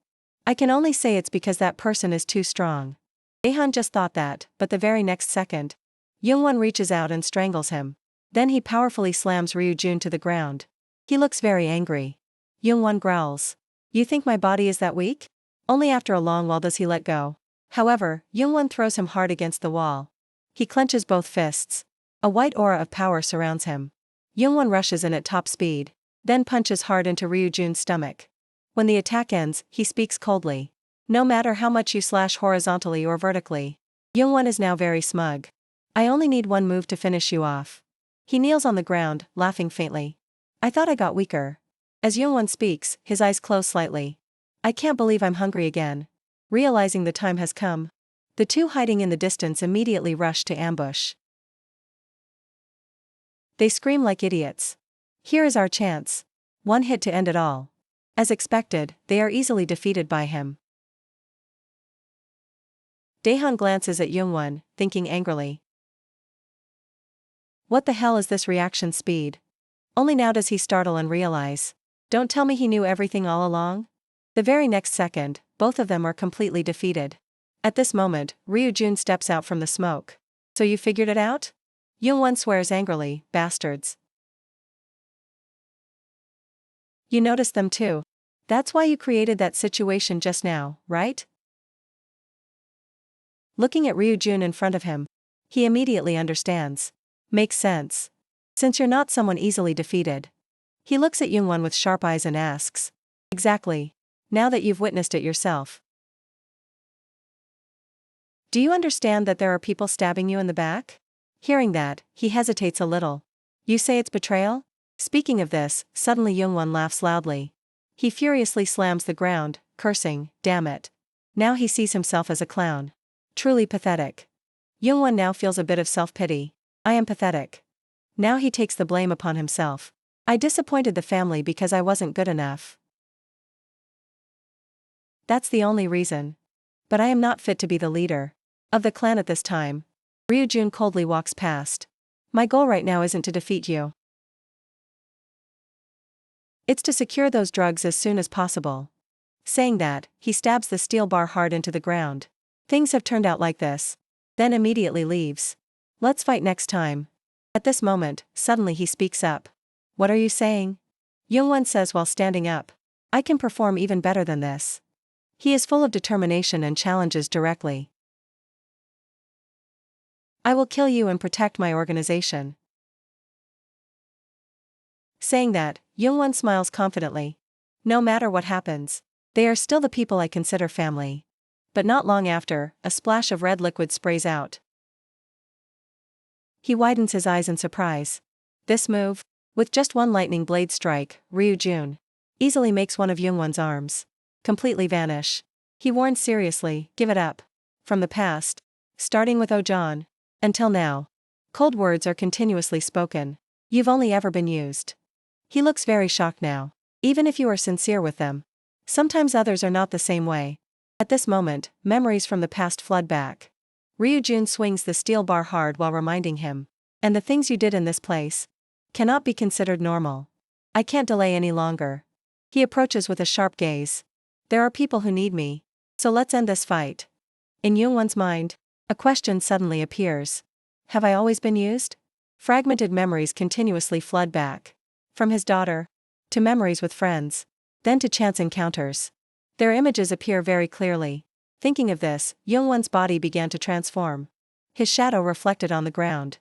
I can only say it's because that person is too strong. Daehan just thought that, but the very next second, Youngwon reaches out and strangles him. Then he powerfully slams Ryujun to the ground. He looks very angry. Youngwon growls. You think my body is that weak? Only after a long while does he let go. However, Youngwon throws him hard against the wall. He clenches both fists. A white aura of power surrounds him. Youngwon rushes in at top speed, then punches hard into Ryujun's stomach. When the attack ends, he speaks coldly. No matter how much you slash horizontally or vertically, Youngwon is now very smug. I only need one move to finish you off. He kneels on the ground, laughing faintly. I thought I got weaker. As Youngwon speaks, his eyes close slightly. I can't believe I'm hungry again. Realizing the time has come, the two hiding in the distance immediately rush to ambush. They scream like idiots. Here is our chance. One hit to end it all. As expected, they are easily defeated by him. Daehan glances at Youngwon, thinking angrily. What the hell is this reaction speed? Only now does he startle and realize. Don't tell me he knew everything all along? The very next second, both of them are completely defeated. At this moment, Ryujun steps out from the smoke. So you figured it out? Youngwon swears angrily, bastards. You noticed them too. That's why you created that situation just now, right? Looking at Ryujun in front of him, he immediately understands. Makes sense. Since you're not someone easily defeated. He looks at Youngwon with sharp eyes and asks. Exactly. Now that you've witnessed it yourself. Do you understand that there are people stabbing you in the back? Hearing that, he hesitates a little. You say it's betrayal? Speaking of this, suddenly Youngwon laughs loudly. He furiously slams the ground, cursing, damn it. Now he sees himself as a clown. Truly pathetic. Youngwon now feels a bit of self-pity. I am pathetic. Now he takes the blame upon himself. I disappointed the family because I wasn't good enough. That's the only reason. But I am not fit to be the leader of the clan at this time. Ryujun coldly walks past. My goal right now isn't to defeat you. It's to secure those drugs as soon as possible. Saying that, he stabs the steel bar hard into the ground. Things have turned out like this. Then immediately leaves. Let's fight next time. At this moment, suddenly he speaks up. What are you saying? Youngwon says while standing up. I can perform even better than this. He is full of determination and challenges directly. I will kill you and protect my organization. Saying that, Youngwon smiles confidently. No matter what happens, they are still the people I consider family. But not long after, a splash of red liquid sprays out. He widens his eyes in surprise. This move, with just one lightning blade strike, Ryujun easily makes one of Youngwon's arms completely vanish. He warns seriously, give it up. From the past, starting with Ojan, until now, cold words are continuously spoken. You've only ever been used. He looks very shocked now. Even if you are sincere with them, sometimes others are not the same way. At this moment, memories from the past flood back. Ryujun swings the steel bar hard while reminding him. And the things you did in this place cannot be considered normal. I can't delay any longer. He approaches with a sharp gaze. There are people who need me. So let's end this fight. In Youngwon's mind, a question suddenly appears. Have I always been used? Fragmented memories continuously flood back. From his daughter, to memories with friends, then to chance encounters. Their images appear very clearly. Thinking of this, Youngwon's body began to transform. His shadow reflected on the ground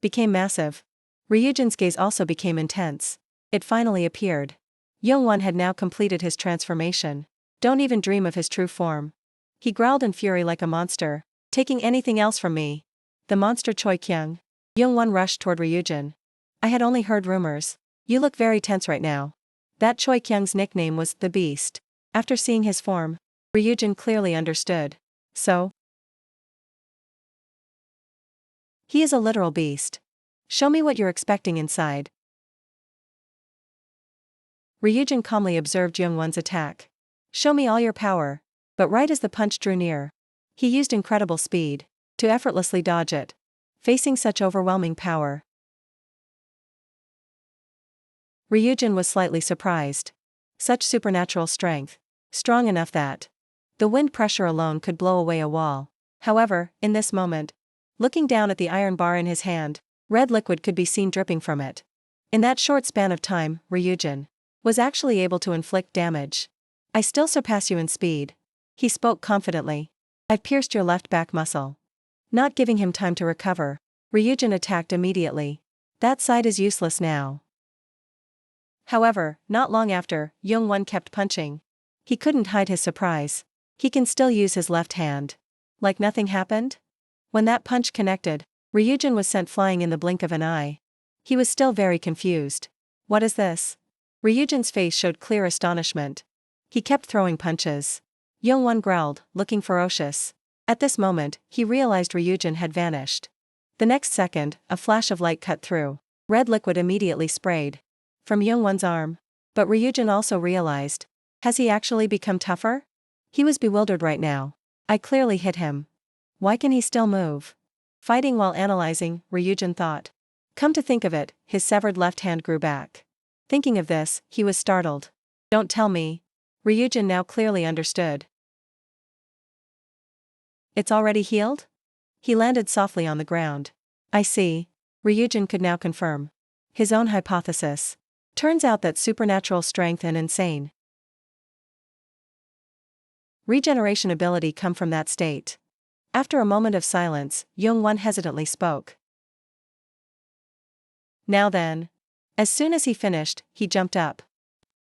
became massive. Ryujun's gaze also became intense. It finally appeared. Youngwon had now completed his transformation. Don't even dream of his true form. He growled in fury like a monster. Taking anything else from me. The monster Choi Kyung. Youngwon rushed toward Ryujun. I had only heard rumors. You look very tense right now. That Choi Kyung's nickname was the Beast. After seeing his form, Ryujun clearly understood. So? He is a literal beast. Show me what you're expecting inside. Ryujun calmly observed Youngwon's attack. Show me all your power. But right as the punch drew near, he used incredible speed to effortlessly dodge it. Facing such overwhelming power, Ryujun was slightly surprised. Such supernatural strength, strong enough that the wind pressure alone could blow away a wall. However, in this moment, looking down at the iron bar in his hand, red liquid could be seen dripping from it. In that short span of time, Ryujun was actually able to inflict damage. I still surpass you in speed. He spoke confidently. I've pierced your left back muscle. Not giving him time to recover, Ryujun attacked immediately. That side is useless now. However, not long after, Youngwon kept punching. He couldn't hide his surprise. He can still use his left hand. Like nothing happened? When that punch connected, Ryujun was sent flying in the blink of an eye. He was still very confused. What is this? Ryujun's face showed clear astonishment. He kept throwing punches. Youngwon growled, looking ferocious. At this moment, he realized Ryujun had vanished. The next second, a flash of light cut through. Red liquid immediately sprayed from Youngwon's arm. But Ryujun also realized. Has he actually become tougher? He was bewildered right now. I clearly hit him. Why can he still move? Fighting while analyzing, Ryujin thought. Come to think of it, his severed left hand grew back. Thinking of this, he was startled. Don't tell me. Ryujin now clearly understood. It's already healed? He landed softly on the ground. I see. Ryujin could now confirm his own hypothesis. Turns out that supernatural strength and insane regeneration ability come from that state. After a moment of silence, Young-won hesitantly spoke. Now then. As soon as he finished, he jumped up.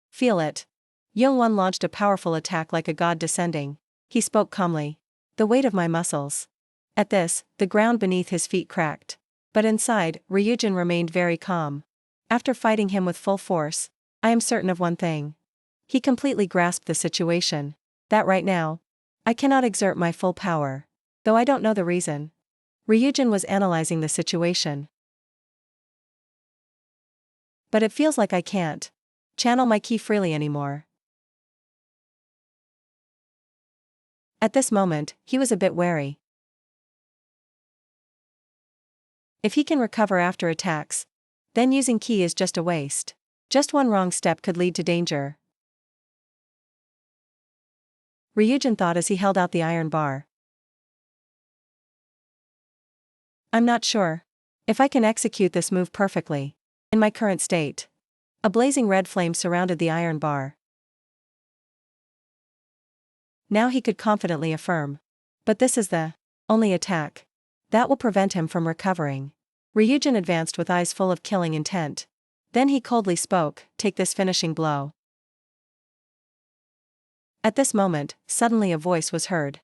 Feel it. Young-won launched a powerful attack like a god descending. He spoke calmly. The weight of my muscles. At this, the ground beneath his feet cracked. But inside, Ryujin remained very calm. After fighting him with full force, I am certain of one thing. He completely grasped the situation. That right now, I cannot exert my full power. Though I don't know the reason. Ryujin was analyzing the situation. But it feels like I can't channel my ki freely anymore. At this moment, he was a bit wary. If he can recover after attacks, then using ki is just a waste. Just one wrong step could lead to danger. Ryujin thought as he held out the iron bar. I'm not sure if I can execute this move perfectly in my current state. A blazing red flame surrounded the iron bar. Now he could confidently affirm. But this is the only attack that will prevent him from recovering. Ryujin advanced with eyes full of killing intent. Then he coldly spoke, take this finishing blow. At this moment, suddenly a voice was heard.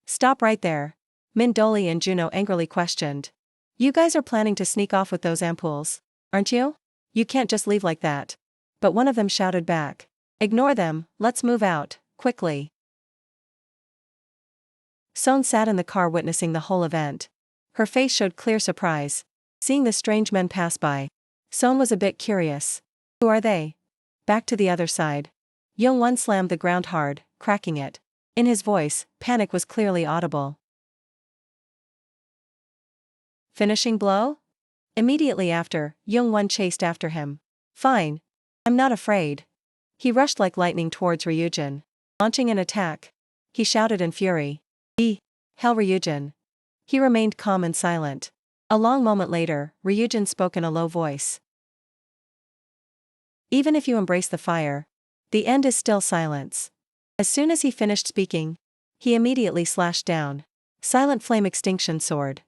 Stop right there. Min Doli and Juno angrily questioned. You guys are planning to sneak off with those ampoules, aren't you? You can't just leave like that. But one of them shouted back. Ignore them, let's move out, quickly. Son sat in the car witnessing the whole event. Her face showed clear surprise. Seeing the strange men pass by, Son was a bit curious. Who are they? Back to the other side. Young-won slammed the ground hard, cracking it. In his voice, panic was clearly audible. Finishing blow? Immediately after, Young-won chased after him. Fine. I'm not afraid. He rushed like lightning towards Ryujin. Launching an attack. He shouted in fury. Hell Ryujin. He remained calm and silent. A long moment later, Ryujin spoke in a low voice. Even if you embrace the fire, the end is still silence. As soon as he finished speaking, he immediately slashed down. Silent flame extinction sword.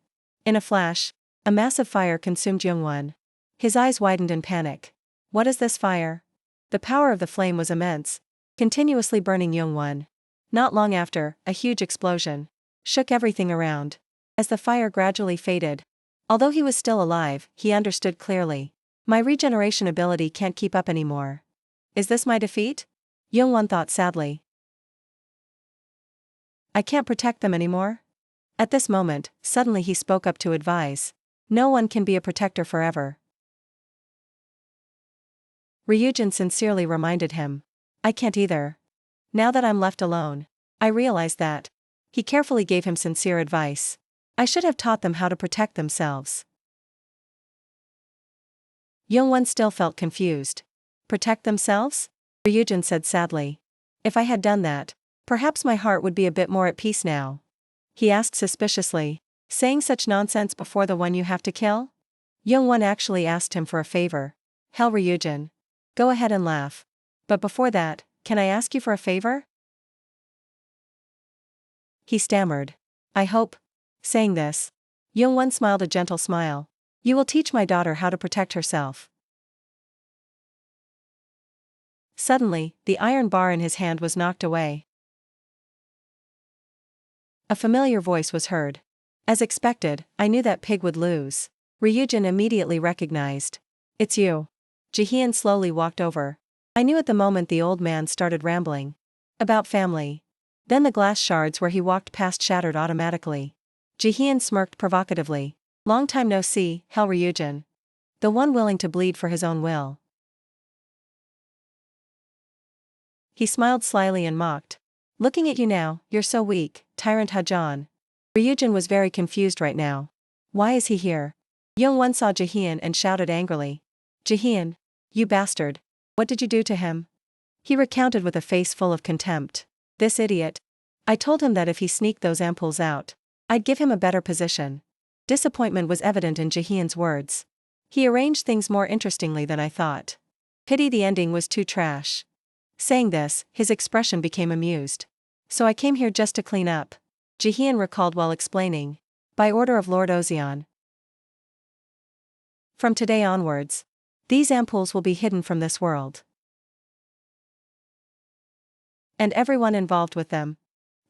In a flash, a massive fire consumed Young-won. His eyes widened in panic. What is this fire? The power of the flame was immense, continuously burning Young-won. Not long after, a huge explosion shook everything around. As the fire gradually faded, although he was still alive, he understood clearly. My regeneration ability can't keep up anymore. Is this my defeat? Young-won thought sadly. I can't protect them anymore? At this moment, suddenly he spoke up to advise. No one can be a protector forever. Ryujin sincerely reminded him. I can't either. Now that I'm left alone, I realize that. He carefully gave him sincere advice. I should have taught them how to protect themselves. Young-won still felt confused. Protect themselves? Ryujin said sadly. If I had done that, perhaps my heart would be a bit more at peace now. He asked suspiciously. Saying such nonsense before the one you have to kill? Young-won actually asked him for a favor. Hell Ryujin. Go ahead and laugh. But before that, can I ask you for a favor? He stammered. I hope. Saying this, Young-won smiled a gentle smile. You will teach my daughter how to protect herself. Suddenly, the iron bar in his hand was knocked away. A familiar voice was heard. As expected, I knew that pig would lose. Ryujin immediately recognized. It's you. Jihyun slowly walked over. I knew at the moment the old man started rambling. About family. Then the glass shards where he walked past shattered automatically. Jihyun smirked provocatively. Long time no see, Hell Ryujin. The one willing to bleed for his own will. He smiled slyly and mocked. Looking at you now, you're so weak, Tyrant Hajan. Ryujin was very confused right now. Why is he here? Youngwon saw Jaehyun and shouted angrily. Jaehyun, you bastard. What did you do to him? He recounted with a face full of contempt. This idiot. I told him that if he sneaked those ampoules out, I'd give him a better position. Disappointment was evident in Jaehyun's words. He arranged things more interestingly than I thought. Pity the ending was too trash. Saying this, his expression became amused. So I came here just to clean up. Jaehyun recalled while explaining. By order of Lord Ozeon. From today onwards, these ampoules will be hidden from this world. And everyone involved with them.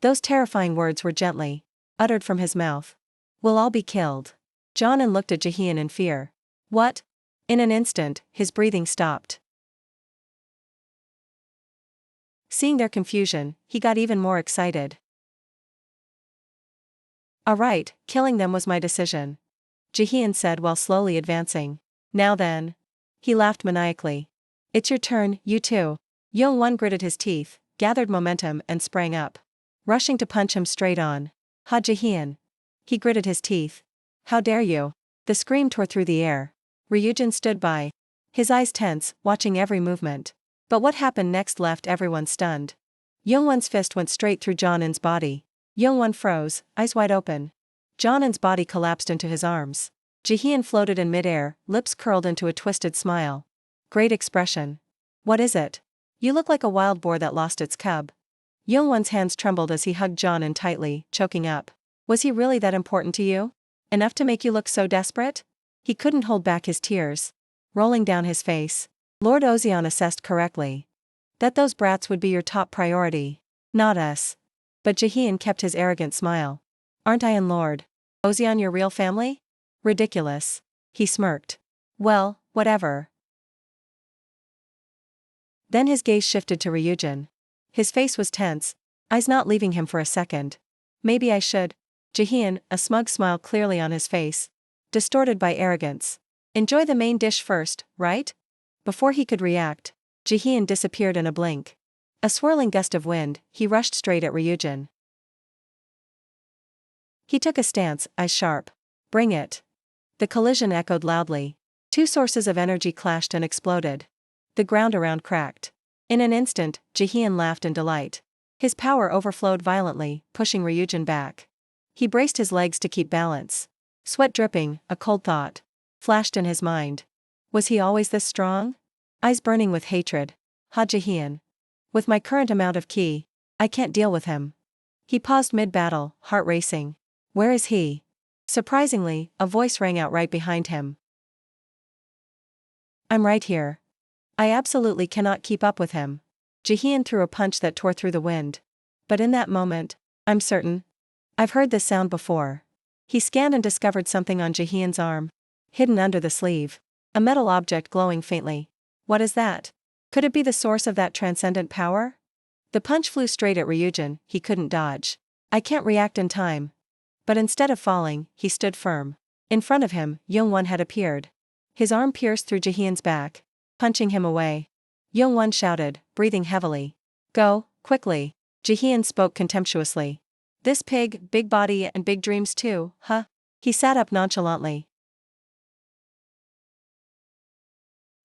Those terrifying words were gently uttered from his mouth. We'll all be killed. Jonan looked at Jaehyun in fear. What? In an instant, his breathing stopped. Seeing their confusion, he got even more excited. Alright, killing them was my decision. Jaehyun said while slowly advancing. Now then. He laughed maniacally. It's your turn, you too. Youngwon gritted his teeth, gathered momentum and sprang up. Rushing to punch him straight on. Ha Jaehyun. He gritted his teeth. How dare you? The scream tore through the air. Ryujin stood by. His eyes tense, watching every movement. But what happened next left everyone stunned. Youngwon's fist went straight through Jonan's body. Youngwon froze, eyes wide open. Jonan's body collapsed into his arms. Jaehyun floated in midair, lips curled into a twisted smile. Great expression. What is it? You look like a wild boar that lost its cub. Youngwon's hands trembled as he hugged Jonan tightly, choking up. Was he really that important to you? Enough to make you look so desperate? He couldn't hold back his tears, rolling down his face. Lord Ozeon assessed correctly. That those brats would be your top priority. Not us. But Jaehyun kept his arrogant smile. Aren't I and Lord Ozeon your real family? Ridiculous. He smirked. Well, whatever. Then his gaze shifted to Ryujin. His face was tense, eyes not leaving him for a second. Maybe I should. Jaehyun, a smug smile clearly on his face, distorted by arrogance. Enjoy the main dish first, right? Before he could react, Jaehyun disappeared in a blink. A swirling gust of wind, he rushed straight at Ryujin. He took a stance, eyes sharp. Bring it. The collision echoed loudly. Two sources of energy clashed and exploded. The ground around cracked. In an instant, Jaehyun laughed in delight. His power overflowed violently, pushing Ryujin back. He braced his legs to keep balance. Sweat dripping, a cold thought flashed in his mind. Was he always this strong? Eyes burning with hatred. Ha Jaehyun. With my current amount of ki, I can't deal with him. He paused mid-battle, heart racing. Where is he? Surprisingly, a voice rang out right behind him. I'm right here. I absolutely cannot keep up with him. Jaehyun threw a punch that tore through the wind. But in that moment, I'm certain. I've heard this sound before. He scanned and discovered something on Jaehyun's arm. Hidden under the sleeve. A metal object glowing faintly. What is that? Could it be the source of that transcendent power? The punch flew straight at Ryujin, he couldn't dodge. I can't react in time. But instead of falling, he stood firm. In front of him, Youngwon had appeared. His arm pierced through Jaehyun's back, punching him away. Youngwon shouted, breathing heavily. Go, quickly. Jaehyun spoke contemptuously. This pig, big body and big dreams too, huh? He sat up nonchalantly.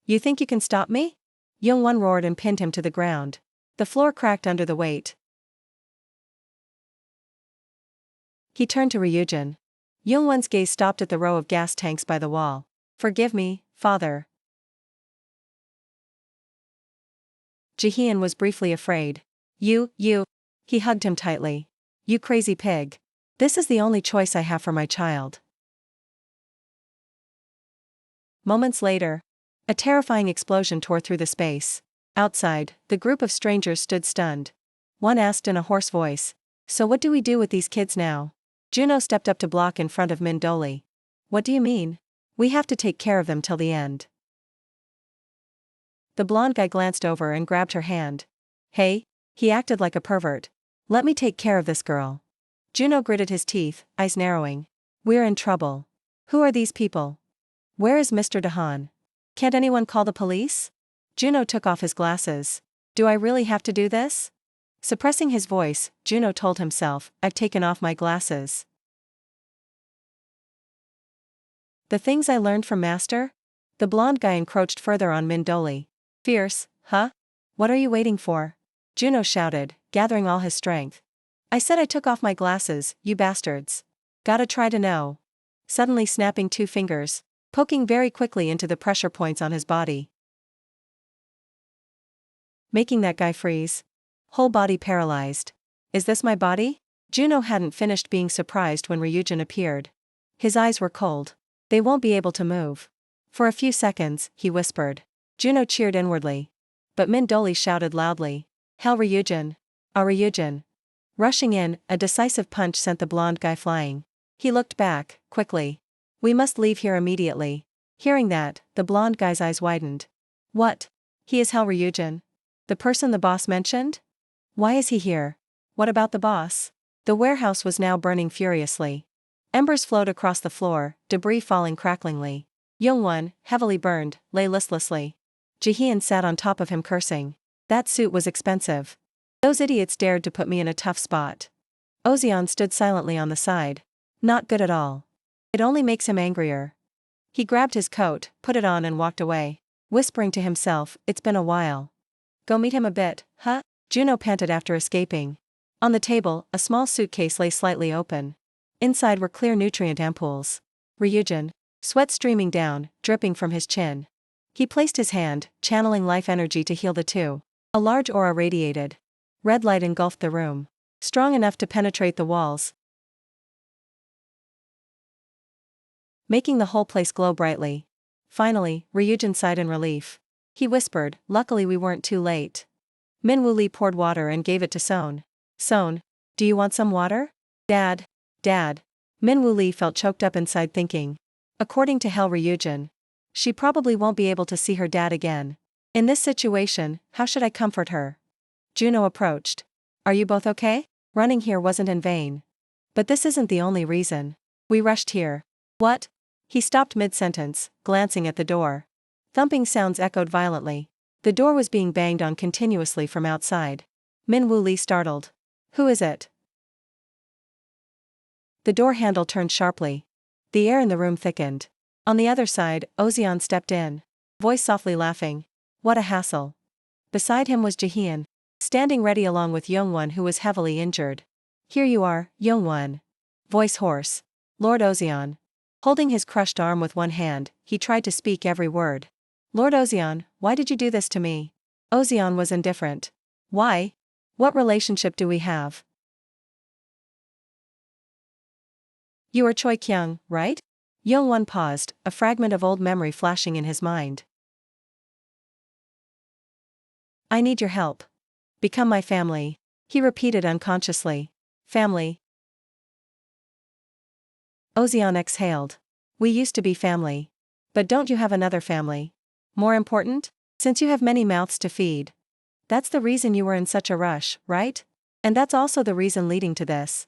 You think you can stop me? Youngwon roared and pinned him to the ground. The floor cracked under the weight. He turned to Ryujin. Youngwon's gaze stopped at the row of gas tanks by the wall. Forgive me, father. Jaehyun was briefly afraid. You. He hugged him tightly. You crazy pig. This is the only choice I have for my child. Moments later, a terrifying explosion tore through the space. Outside, the group of strangers stood stunned. One asked in a hoarse voice, so what do we do with these kids now? Juno stepped up to block in front of Min Doli. What do you mean? We have to take care of them till the end. The blonde guy glanced over and grabbed her hand. Hey, he acted like a pervert. Let me take care of this girl. Juno gritted his teeth, eyes narrowing. We're in trouble. Who are these people? Where is Mr. Dahan? Can't anyone call the police? Juno took off his glasses. Do I really have to do this? Suppressing his voice, Juno told himself, I've taken off my glasses. The things I learned from Master? The blonde guy encroached further on Min Doli. Fierce, huh? What are you waiting for? Juno shouted, gathering all his strength. I said I took off my glasses, you bastards. Gotta try to know. Suddenly snapping two fingers, poking very quickly into the pressure points on his body, making that guy freeze. Whole body paralyzed. Is this my body? Juno hadn't finished being surprised when Ryujin appeared. His eyes were cold. They won't be able to move. For a few seconds, he whispered. Juno cheered inwardly. But Min Doli shouted loudly. Hell Ryujin! Ryujin! Rushing in, a decisive punch sent the blonde guy flying. He looked back, quickly. We must leave here immediately. Hearing that, the blonde guy's eyes widened. What? He is Hell Ryujin? The person the boss mentioned? Why is he here? What about the boss? The warehouse was now burning furiously. Embers flowed across the floor, debris falling cracklingly. Youngwon, heavily burned, lay listlessly. Jihyun sat on top of him cursing. That suit was expensive. Those idiots dared to put me in a tough spot. Ozeon stood silently on the side. Not good at all. It only makes him angrier. He grabbed his coat, put it on and walked away, whispering to himself, it's been a while. Go meet him a bit, huh? Juno panted after escaping. On the table, a small suitcase lay slightly open. Inside were clear nutrient ampoules. Ryujin, sweat streaming down, dripping from his chin. He placed his hand, channeling life energy to heal the two. A large aura radiated. Red light engulfed the room, strong enough to penetrate the walls, making the whole place glow brightly. Finally, Ryujin sighed in relief. He whispered, luckily we weren't too late. Min Wooly poured water and gave it to Son. Son, do you want some water? Dad. Min Wooly felt choked up inside thinking. According to Hell Ryujin, she probably won't be able to see her dad again. In this situation, how should I comfort her? Juno approached. Are you both okay? Running here wasn't in vain. But this isn't the only reason. We rushed here. What? He stopped mid-sentence, glancing at the door. Thumping sounds echoed violently. The door was being banged on continuously from outside. Min Wooly startled. Who is it? The door handle turned sharply. The air in the room thickened. On the other side, Ozeon stepped in. Voice softly laughing. What a hassle. Beside him was Jihyun, standing ready along with Youngwon who was heavily injured. Here you are, Youngwon. Voice hoarse. Lord Ozeon. Holding his crushed arm with one hand, he tried to speak every word. Lord Ozeon, why did you do this to me? Ozeon was indifferent. Why? What relationship do we have? You are Choi Kyung, right? Youngwon paused, a fragment of old memory flashing in his mind. I need your help. Become my family, he repeated unconsciously. Family. Ozeon exhaled. We used to be family. But don't you have another family? More important? Since you have many mouths to feed. That's the reason you were in such a rush, right? And that's also the reason leading to this.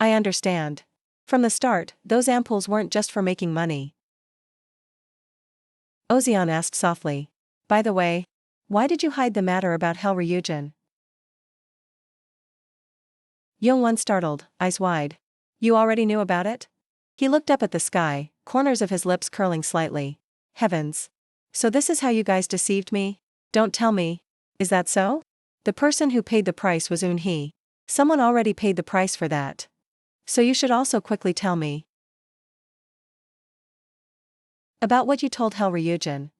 I understand. From the start, those ampoules weren't just for making money. Ozeon asked softly. By the way, why did you hide the matter about Hell Ryujin? Youngwon startled, eyes wide. You already knew about it? He looked up at the sky, corners of his lips curling slightly. Heavens. So this is how you guys deceived me? Don't tell me. Is that so? The person who paid the price was Eun-hee. Someone already paid the price for that. So you should also quickly tell me about what you told Hell Ryujin.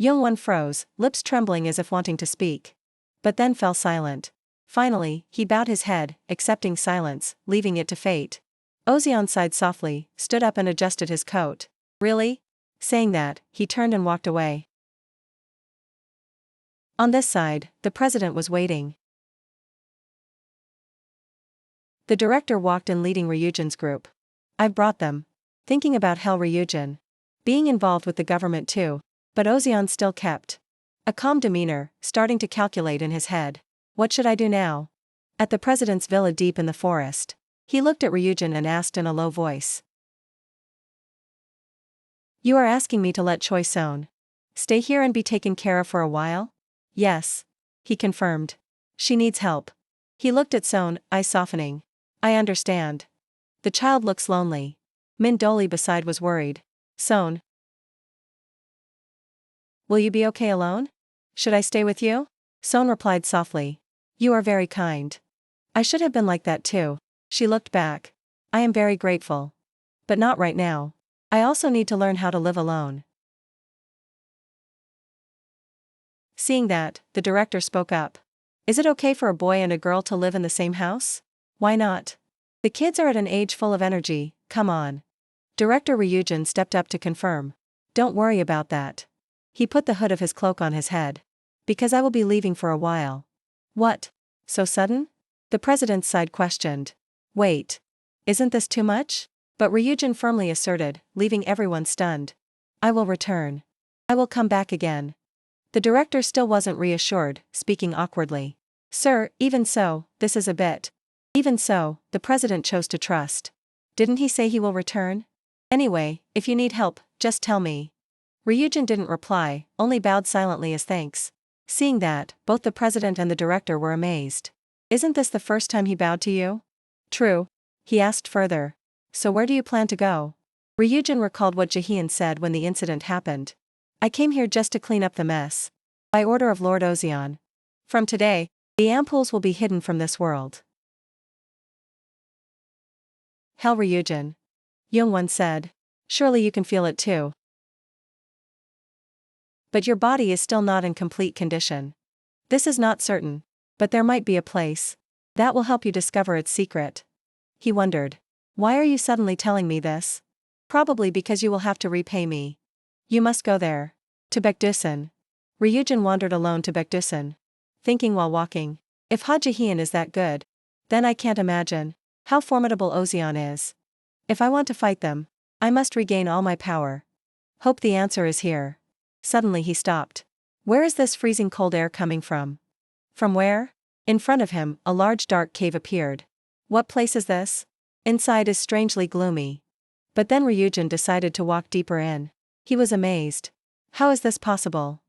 Youngwon froze, lips trembling as if wanting to speak. But then fell silent. Finally, he bowed his head, accepting silence, leaving it to fate. Ozeon sighed softly, stood up and adjusted his coat. Really? Saying that, he turned and walked away. On this side, the president was waiting. The director walked in leading Ryujin's group. I've brought them. Thinking about Hell Ryujin. Being involved with the government too. But Ozeon still kept a calm demeanor, starting to calculate in his head. What should I do now? At the president's villa deep in the forest, he looked at Ryujin and asked in a low voice. You are asking me to let Choi Son stay here and be taken care of for a while? Yes. He confirmed. She needs help. He looked at Son, eyes softening. I understand. The child looks lonely. Min Doli beside was worried. Son, will you be okay alone? Should I stay with you? Son replied softly. You are very kind. I should have been like that too. She looked back. I am very grateful. But not right now. I also need to learn how to live alone. Seeing that, the director spoke up. Is it okay for a boy and a girl to live in the same house? Why not? The kids are at an age full of energy, come on. Director Ryujin stepped up to confirm. Don't worry about that. He put the hood of his cloak on his head. Because I will be leaving for a while. What? So sudden? The president's side questioned. Wait. Isn't this too much? But Ryujin firmly asserted, leaving everyone stunned. I will return. I will come back again. The director still wasn't reassured, speaking awkwardly. Sir, even so, this is a bit. Even so, the president chose to trust. Didn't he say he will return? Anyway, if you need help, just tell me. Ryujin didn't reply, only bowed silently as thanks. Seeing that, both the president and the director were amazed. Isn't this the first time he bowed to you? True. He asked further. So where do you plan to go? Ryujin recalled what Jaehyun said when the incident happened. I came here just to clean up the mess. By order of Lord Ozeon. From today, the ampoules will be hidden from this world. Hell Ryujin. Youngwon said. Surely you can feel it too. But your body is still not in complete condition. This is not certain. But there might be a place. That will help you discover its secret. He wondered. Why are you suddenly telling me this? Probably because you will have to repay me. You must go there. To Baekdusan. Ryujin wandered alone to Baekdusan. Thinking while walking. If Ha Jaehyun is that good. Then I can't imagine how formidable Ozeon is. If I want to fight them, I must regain all my power. Hope the answer is here. Suddenly he stopped. Where is this freezing cold air coming from? From where? In front of him, a large dark cave appeared. What place is this? Inside is strangely gloomy. But then Ryujin decided to walk deeper in. He was amazed. How is this possible?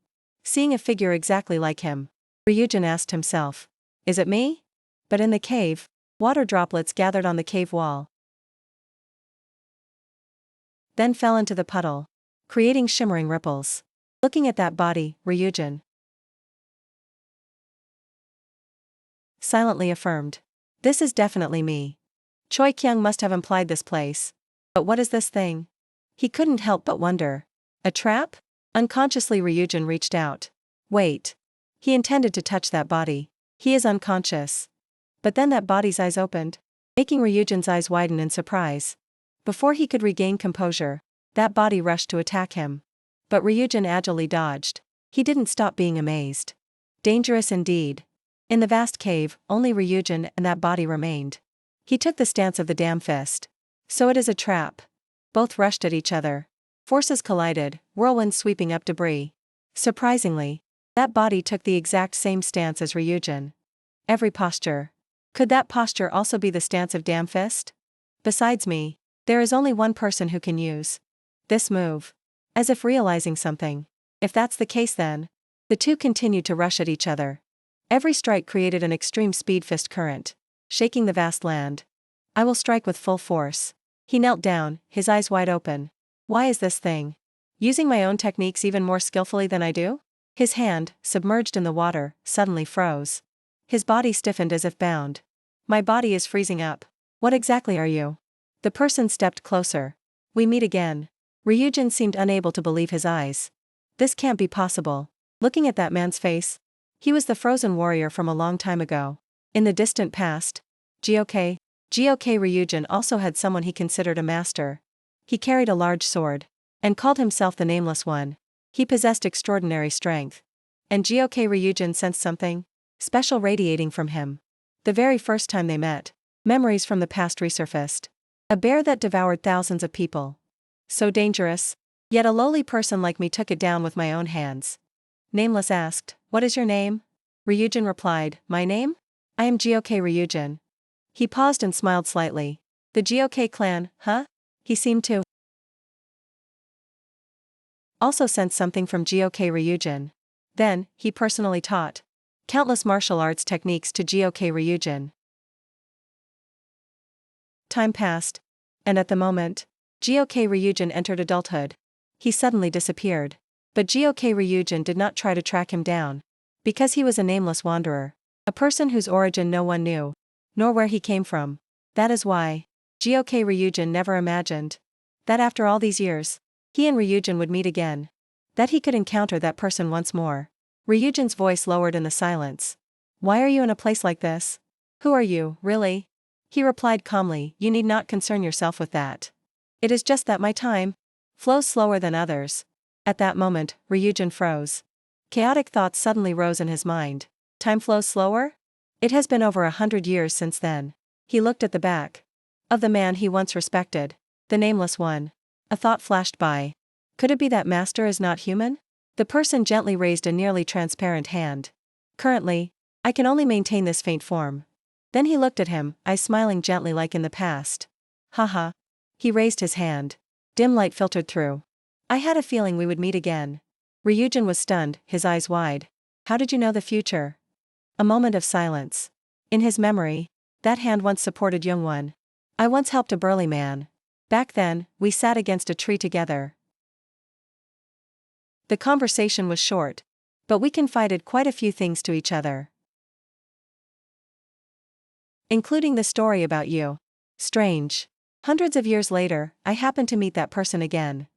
Seeing a figure exactly like him, Ryujin asked himself. Is it me? But in the cave, water droplets gathered on the cave wall. Then fell into the puddle, creating shimmering ripples. Looking at that body, Ryujin silently affirmed. This is definitely me. Choi Kyung must have implied this place. But what is this thing? He couldn't help but wonder. A trap? Unconsciously Ryujin reached out. Wait. He intended to touch that body. He is unconscious. But then that body's eyes opened, making Ryujin's eyes widen in surprise. Before he could regain composure, that body rushed to attack him. But Ryujin agilely dodged. He didn't stop being amazed. Dangerous indeed. In the vast cave, only Ryujin and that body remained. He took the stance of the damn fist. So it is a trap. Both rushed at each other. Forces collided, whirlwind sweeping up debris. Surprisingly, that body took the exact same stance as Ryujin. Every posture. Could that posture also be the stance of damn fist? Besides me, there is only one person who can use this move. As if realizing something. If that's the case then. The two continued to rush at each other. Every strike created an extreme speed fist current, shaking the vast land. I will strike with full force. He knelt down, his eyes wide open. Why is this thing using my own techniques even more skillfully than I do? His hand, submerged in the water, suddenly froze. His body stiffened as if bound. My body is freezing up. What exactly are you? The person stepped closer. We meet again. Ryujin seemed unable to believe his eyes. This can't be possible. Looking at that man's face. He was the frozen warrior from a long time ago. In the distant past. Gok Ryujin also had someone he considered a master. He carried a large sword. And called himself the Nameless One. He possessed extraordinary strength. And Gok Ryujin sensed something special radiating from him. The very first time they met, memories from the past resurfaced. A bear that devoured thousands of people. So dangerous. Yet a lowly person like me took it down with my own hands. Nameless asked, what is your name? Ryujin replied, my name? I am Gok Ryujin. He paused and smiled slightly. The Gok clan, huh? He seemed to also sense something from Gok Ryujin. Then, he personally taught countless martial arts techniques to Gok Ryujin. Time passed. And at the moment, Gok Ryujin entered adulthood. He suddenly disappeared. But Gok Ryujin did not try to track him down. Because he was a nameless wanderer. A person whose origin no one knew. Nor where he came from. That is why Gok Ryujin never imagined that after all these years, he and Ryujin would meet again. That he could encounter that person once more. Ryujin's voice lowered in the silence. Why are you in a place like this? Who are you, really? He replied calmly, you need not concern yourself with that. It is just that my time flows slower than others. At that moment, Ryujin froze. Chaotic thoughts suddenly rose in his mind. Time flows slower? It has been over 100 years since then. He looked at the back of the man he once respected. The nameless one. A thought flashed by. Could it be that master is not human? The person gently raised a nearly transparent hand. Currently, I can only maintain this faint form. Then he looked at him, eyes smiling gently like in the past. Haha. He raised his hand. Dim light filtered through. I had a feeling we would meet again. Ryujin was stunned, his eyes wide. How did you know the future? A moment of silence. In his memory, that hand once supported Youngwon. I once helped a burly man. Back then, we sat against a tree together. The conversation was short, but we confided quite a few things to each other. Including the story about you. Strange. Hundreds of years later, I happened to meet that person again.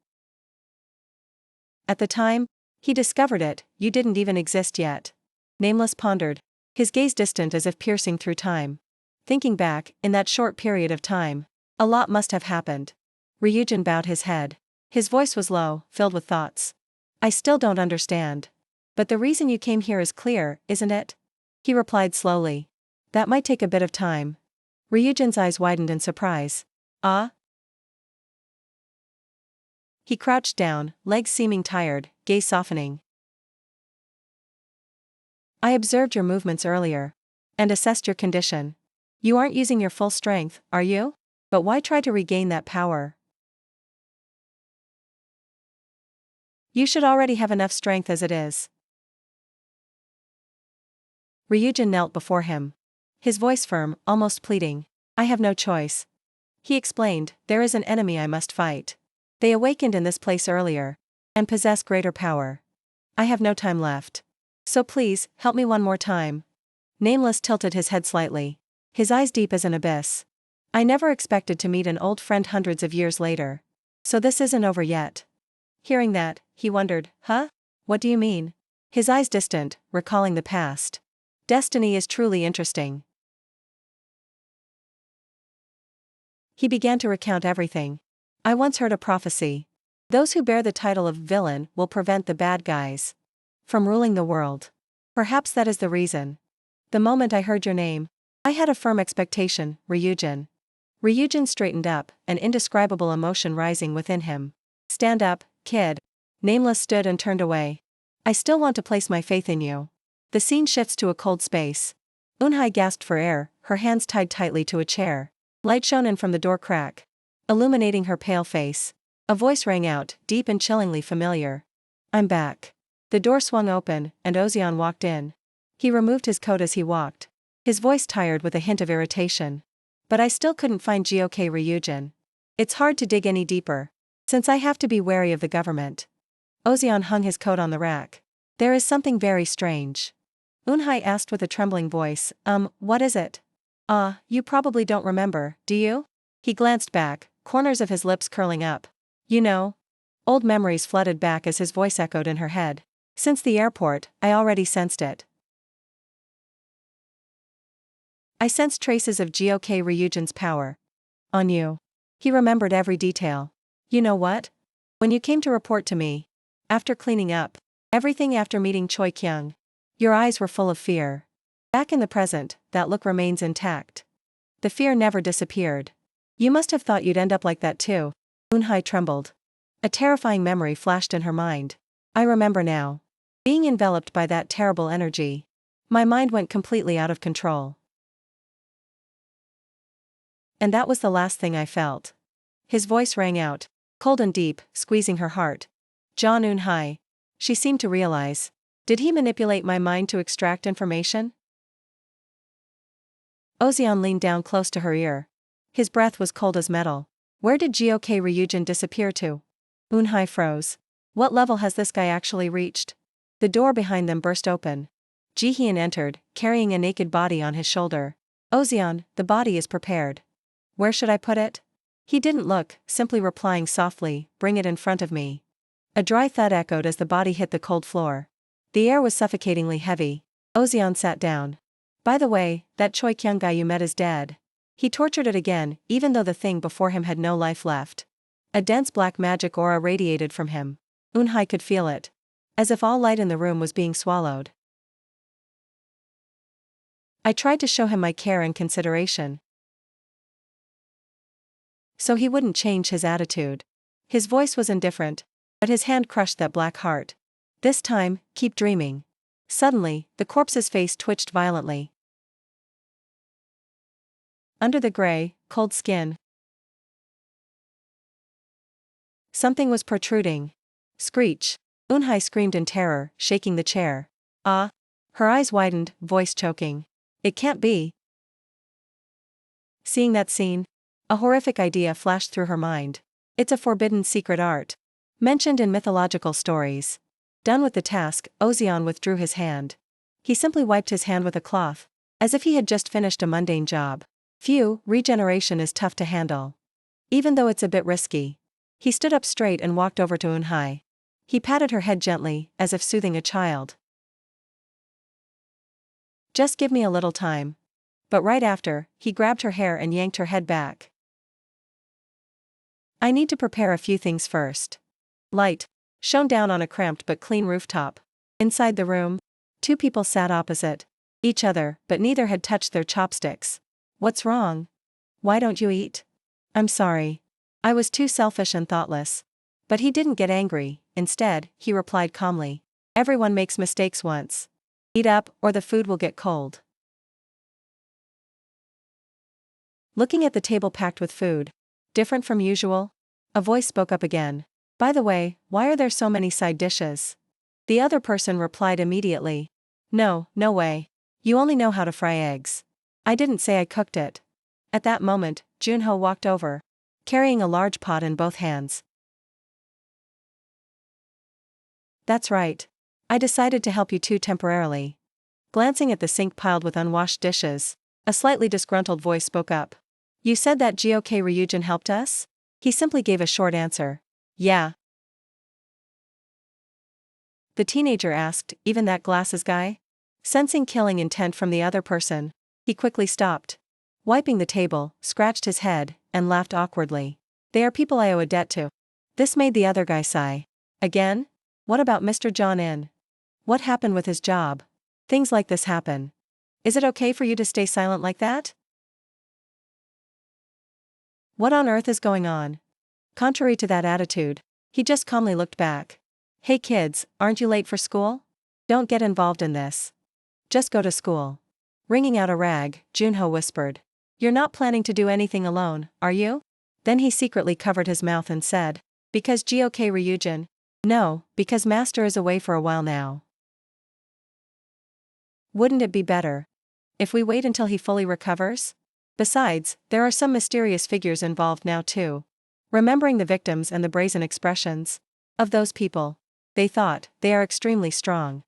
At the time, he discovered it, you didn't even exist yet. Nameless pondered, his gaze distant as if piercing through time. Thinking back, in that short period of time, a lot must have happened. Ryujin bowed his head. His voice was low, filled with thoughts. I still don't understand. But the reason you came here is clear, isn't it? He replied slowly. That might take a bit of time. Ryujin's eyes widened in surprise. Ah? He crouched down, legs seeming tired, gaze softening. I observed your movements earlier. And assessed your condition. You aren't using your full strength, are you? But why try to regain that power? You should already have enough strength as it is. Ryujin knelt before him. His voice firm, almost pleading. I have no choice. He explained, there is an enemy I must fight. They awakened in this place earlier. And possess greater power. I have no time left. So please, help me one more time. Nameless tilted his head slightly. His eyes deep as an abyss. I never expected to meet an old friend hundreds of years later. So this isn't over yet. Hearing that, he wondered, huh? What do you mean? His eyes distant, recalling the past. Destiny is truly interesting. He began to recount everything. I once heard a prophecy. Those who bear the title of villain will prevent the bad guys from ruling the world. Perhaps that is the reason. The moment I heard your name, I had a firm expectation, Ryujin. Ryujin straightened up, an indescribable emotion rising within him. Stand up, kid. Nameless stood and turned away. I still want to place my faith in you. The scene shifts to a cold space. Eunhye gasped for air, her hands tied tightly to a chair. Light shone in from the door crack, illuminating her pale face. A voice rang out, deep and chillingly familiar. I'm back. The door swung open, and Ozeon walked in. He removed his coat as he walked. His voice tired with a hint of irritation. But I still couldn't find Gok Ryujin. It's hard to dig any deeper, since I have to be wary of the government. Ozeon hung his coat on the rack. There is something very strange. Eunhye asked with a trembling voice, what is it? You probably don't remember, do you? He glanced back, corners of his lips curling up. You know. Old memories flooded back as his voice echoed in her head. Since the airport, I already sensed it. I sensed traces of Gok Ryujin's power. On you. He remembered every detail. You know what? When you came to report to me. After cleaning up. Everything after meeting Choi Kyung. Your eyes were full of fear. Back in the present, that look remains intact. The fear never disappeared. You must have thought you'd end up like that too. Eunhye trembled. A terrifying memory flashed in her mind. I remember now. Being enveloped by that terrible energy. My mind went completely out of control. And that was the last thing I felt. His voice rang out, cold and deep, squeezing her heart. John Eunhye. She seemed to realize. Did he manipulate my mind to extract information? Ozeon leaned down close to her ear. His breath was cold as metal. Where did Gok Ryujin disappear to? Eunhye froze. What level has this guy actually reached? The door behind them burst open. Jihyun entered, carrying a naked body on his shoulder. Ozeon, the body is prepared. Where should I put it? He didn't look, simply replying softly, bring it in front of me. A dry thud echoed as the body hit the cold floor. The air was suffocatingly heavy. Ozeon sat down. By the way, that Choi Kyung guy you met is dead. He tortured it again, even though the thing before him had no life left. A dense black magic aura radiated from him. Eunhye could feel it. As if all light in the room was being swallowed. I tried to show him my care and consideration, so he wouldn't change his attitude. His voice was indifferent, but his hand crushed that black heart. This time, keep dreaming. Suddenly, the corpse's face twitched violently. Under the gray, cold skin, something was protruding. Screech. Eunhye screamed in terror, shaking the chair. Ah! Her eyes widened, voice choking. It can't be. Seeing that scene, a horrific idea flashed through her mind. It's a forbidden secret art, mentioned in mythological stories. Done with the task, Ozeon withdrew his hand. He simply wiped his hand with a cloth, as if he had just finished a mundane job. Phew, regeneration is tough to handle. Even though it's a bit risky. He stood up straight and walked over to Eunhye. He patted her head gently, as if soothing a child. Just give me a little time. But right after, he grabbed her hair and yanked her head back. I need to prepare a few things first. Light shone down on a cramped but clean rooftop. Inside the room, two people sat opposite each other, but neither had touched their chopsticks. What's wrong? Why don't you eat? I'm sorry. I was too selfish and thoughtless. But he didn't get angry. Instead, he replied calmly. Everyone makes mistakes once. Eat up, or the food will get cold. Looking at the table packed with food, different from usual, a voice spoke up again. By the way, why are there so many side dishes? The other person replied immediately. No way. You only know how to fry eggs. I didn't say I cooked it. At that moment, Junho walked over, carrying a large pot in both hands. That's right. I decided to help you two temporarily. Glancing at the sink piled with unwashed dishes, a slightly disgruntled voice spoke up. You said that Gok Ryujin helped us? He simply gave a short answer. Yeah. The teenager asked, even that glasses guy? Sensing killing intent from the other person, he quickly stopped. Wiping the table, scratched his head, and laughed awkwardly. They are people I owe a debt to. This made the other guy sigh. Again? What about Mr. John In? What happened with his job? Things like this happen. Is it okay for you to stay silent like that? What on earth is going on? Contrary to that attitude, he just calmly looked back. Hey kids, aren't you late for school? Don't get involved in this. Just go to school. Wringing out a rag, Junho whispered. You're not planning to do anything alone, are you? Then he secretly covered his mouth and said. Because Gok Ryujin? No, because Master is away for a while now. Wouldn't it be better if we wait until he fully recovers? Besides, there are some mysterious figures involved now too. Remembering the victims and the brazen expressions of those people, they thought they are extremely strong.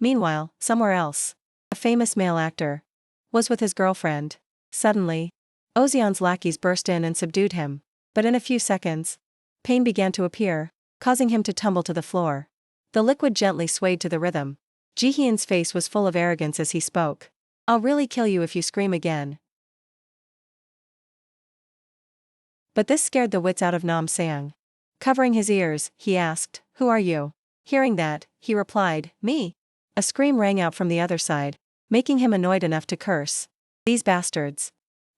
Meanwhile, somewhere else, a famous male actor was with his girlfriend. Suddenly, Ozeon's lackeys burst in and subdued him, but in a few seconds, pain began to appear, causing him to tumble to the floor. The liquid gently swayed to the rhythm. Jihyun's face was full of arrogance as he spoke. I'll really kill you if you scream again. But this scared the wits out of Nam Sang. Covering his ears, he asked, Who are you? Hearing that, he replied, Me. A scream rang out from the other side, making him annoyed enough to curse. These bastards.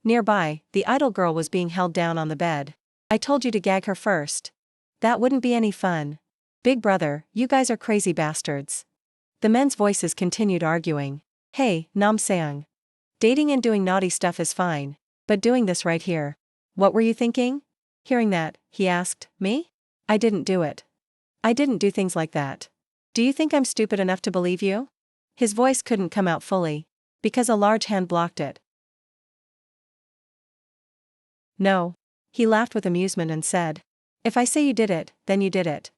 Nearby, the idol girl was being held down on the bed. I told you to gag her first. That wouldn't be any fun. Big brother, you guys are crazy bastards. The men's voices continued arguing. Hey, Nam Sang. Dating and doing naughty stuff is fine, but doing this right here. What were you thinking? Hearing that, he asked, Me? I didn't do it. I didn't do things like that. Do you think I'm stupid enough to believe you? His voice couldn't come out fully, because a large hand blocked it. No. He laughed with amusement and said, "If I say you did it, then you did it."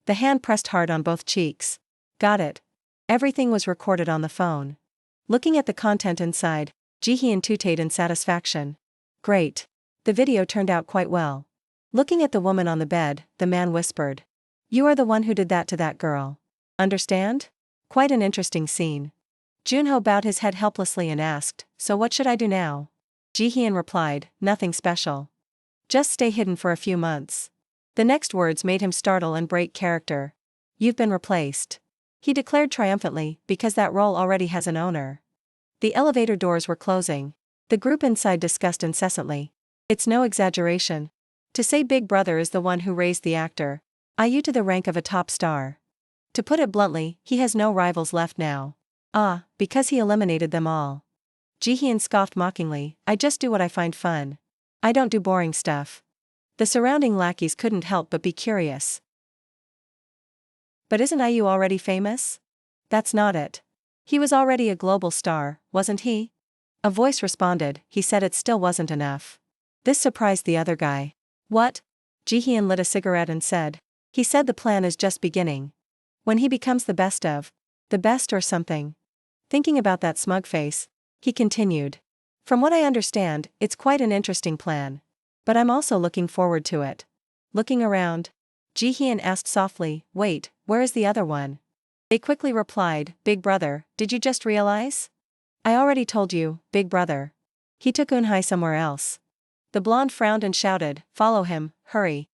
The hand pressed hard on both cheeks. Got it. Everything was recorded on the phone. Looking at the content inside, Jihyun tooted in satisfaction. Great. The video turned out quite well. Looking at the woman on the bed, the man whispered. You are the one who did that to that girl. Understand? Quite an interesting scene. Junho bowed his head helplessly and asked, so what should I do now? Jihyun replied, nothing special. Just stay hidden for a few months. The next words made him startle and break character. You've been replaced. He declared triumphantly, because that role already has an owner. The elevator doors were closing. The group inside discussed incessantly. It's no exaggeration to say Big Brother is the one who raised the actor IU to the rank of a top star. To put it bluntly, he has no rivals left now. Because he eliminated them all. Jihyun scoffed mockingly, I just do what I find fun. I don't do boring stuff. The surrounding lackeys couldn't help but be curious. But isn't IU already famous? That's not it. He was already a global star, wasn't he? A voice responded, he said it still wasn't enough. This surprised the other guy. What? Jihyun lit a cigarette and said. He said the plan is just beginning. When he becomes the best or something. Thinking about that smug face, he continued. From what I understand, it's quite an interesting plan. But I'm also looking forward to it. Looking around, Jihyun asked softly, wait, where is the other one? They quickly replied, Big Brother, did you just realize? I already told you, Big Brother. He took Eunhye somewhere else. The blonde frowned and shouted, follow him, hurry.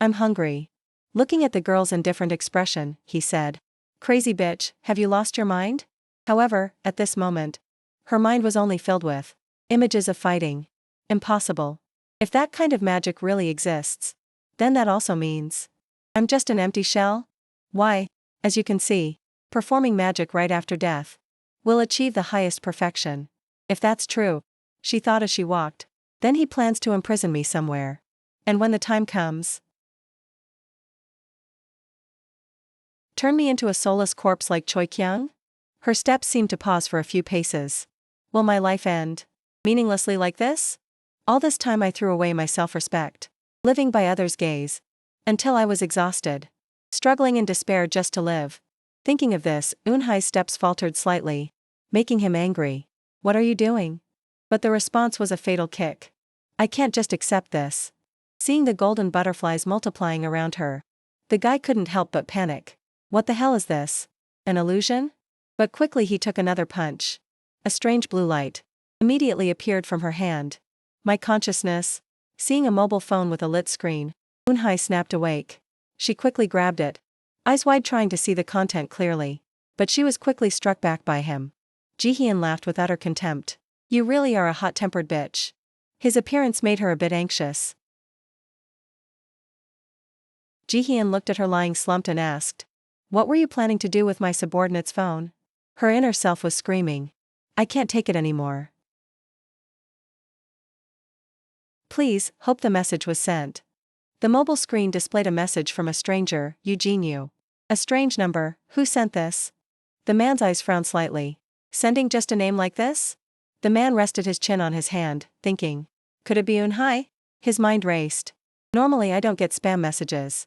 I'm hungry. Looking at the girl's indifferent expression, he said. Crazy bitch, have you lost your mind? However, at this moment, her mind was only filled with images of fighting. Impossible. If that kind of magic really exists, then that also means I'm just an empty shell? Why, as you can see, performing magic right after death will achieve the highest perfection. If that's true, she thought as she walked, then he plans to imprison me somewhere. And when the time comes, turn me into a soulless corpse like Choi Kyung? Her steps seemed to pause for a few paces. Will my life end meaninglessly like this? All this time I threw away my self-respect, living by others' gaze, until I was exhausted, struggling in despair just to live. Thinking of this, Eunhye's steps faltered slightly, making him angry. What are you doing? But the response was a fatal kick. I can't just accept this. Seeing the golden butterflies multiplying around her, the guy couldn't help but panic. What the hell is this? An illusion? But quickly he took another punch. A strange blue light immediately appeared from her hand. My consciousness. Seeing a mobile phone with a lit screen, Eunhye snapped awake. She quickly grabbed it, eyes wide trying to see the content clearly. But she was quickly struck back by him. Jihyun laughed with utter contempt. You really are a hot-tempered bitch. His appearance made her a bit anxious. Jihyun looked at her lying slumped and asked, what were you planning to do with my subordinate's phone? Her inner self was screaming. I can't take it anymore. Please, hope the message was sent. The mobile screen displayed a message from a stranger, Eugene Yu. A strange number, who sent this? The man's eyes frowned slightly. Sending just a name like this? The man rested his chin on his hand, thinking. Could it be Eunhye? His mind raced. Normally I don't get spam messages.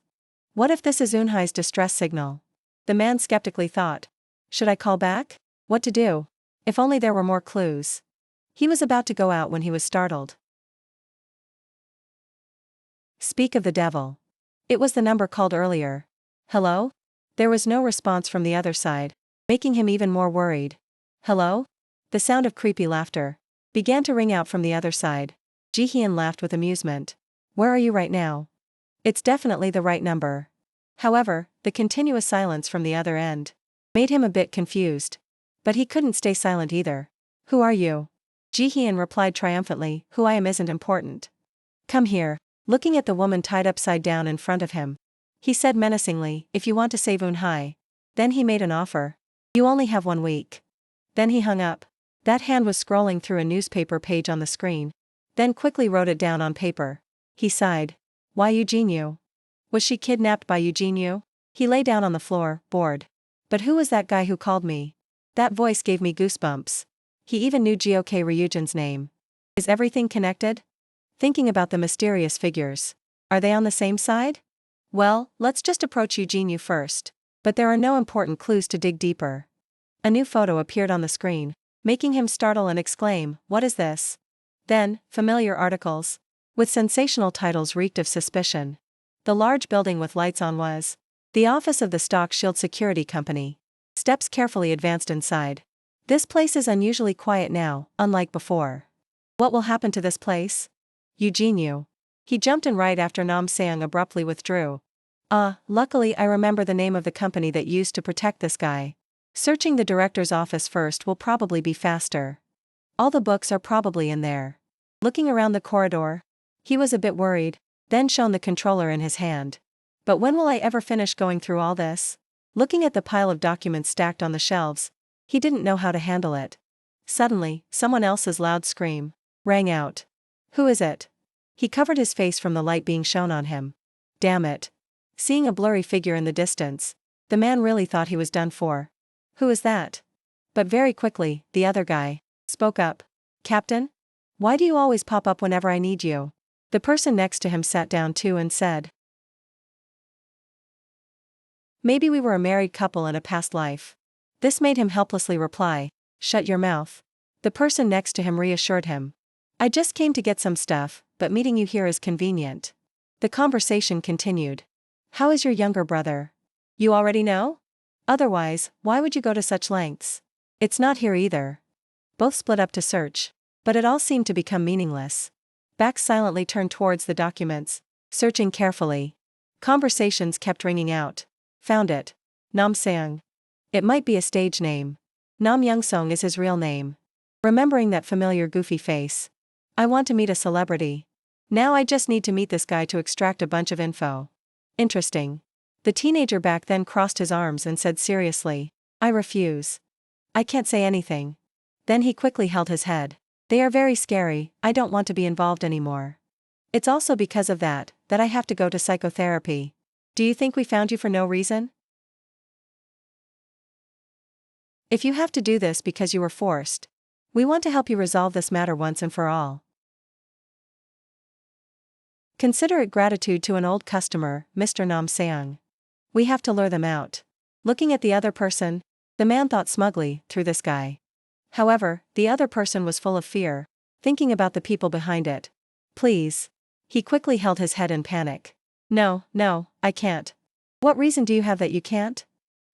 What if this is Eunhye's distress signal? The man skeptically thought. Should I call back? What to do? If only there were more clues. He was about to go out when he was startled. Speak of the devil. It was the number called earlier. Hello? There was no response from the other side, making him even more worried. Hello? The sound of creepy laughter began to ring out from the other side. Jihyun laughed with amusement. Where are you right now? It's definitely the right number. However, the continuous silence from the other end made him a bit confused. But he couldn't stay silent either. Who are you? Jihyun replied triumphantly, who I am isn't important. Come here. Looking at the woman tied upside down in front of him, he said menacingly, if you want to save Eunhye. Then he made an offer. You only have 1 week. Then he hung up. That hand was scrolling through a newspaper page on the screen, then quickly wrote it down on paper. He sighed. Why Eugene Yu? Was she kidnapped by Eugene Yu? He lay down on the floor, bored. But who was that guy who called me? That voice gave me goosebumps. He even knew Gok Ryujin's name. Is everything connected? thinking about the mysterious figures. Are they on the same side? Well, let's just approach Eugene first. But there are no important clues to dig deeper. A new photo appeared on the screen, making him startle and exclaim, "What is this?" Then, familiar articles, with sensational titles reeked of suspicion. The large building with lights on was the office of the Stock Shield Security Company. Steps carefully advanced inside. This place is unusually quiet now, unlike before. What will happen to this place? Eugene knew. He jumped in right after Nam Seong abruptly withdrew. Luckily I remember the name of the company that used to protect this guy. Searching the director's office first will probably be faster. All the books are probably in there. Looking around the corridor, he was a bit worried, then shown the controller in his hand. But when will I ever finish going through all this? Looking at the pile of documents stacked on the shelves, he didn't know how to handle it. Suddenly, someone else's loud scream rang out. Who is it? He covered his face from the light being shown on him. Damn it. Seeing a blurry figure in the distance, the man really thought he was done for. Who is that? But very quickly, the other guy spoke up. Captain? Why do you always pop up whenever I need you? The person next to him sat down too and said, maybe we were a married couple in a past life. This made him helplessly reply, shut your mouth. The person next to him reassured him. I just came to get some stuff, but meeting you here is convenient. The conversation continued. How is your younger brother? You already know? Otherwise, why would you go to such lengths? It's not here either. Both split up to search, but it all seemed to become meaningless. Backs silently turned towards the documents, searching carefully. Conversations kept ringing out. Found it. Nam Seong. It might be a stage name. Nam Young-song is his real name. Remembering that familiar goofy face. I want to meet a celebrity. Now I just need to meet this guy to extract a bunch of info. Interesting. The teenager back then crossed his arms and said seriously, I refuse. I can't say anything. Then he quickly held his head. They are very scary, I don't want to be involved anymore. It's also because of that I have to go to psychotherapy. Do you think we found you for no reason? If you have to do this because you were forced, we want to help you resolve this matter once and for all. Consider it gratitude to an old customer, Mr. Nam Seong. We have to lure them out. Looking at the other person, the man thought smugly, through this guy. However, the other person was full of fear, thinking about the people behind it. Please. He quickly held his head in panic. No, I can't. What reason do you have that you can't?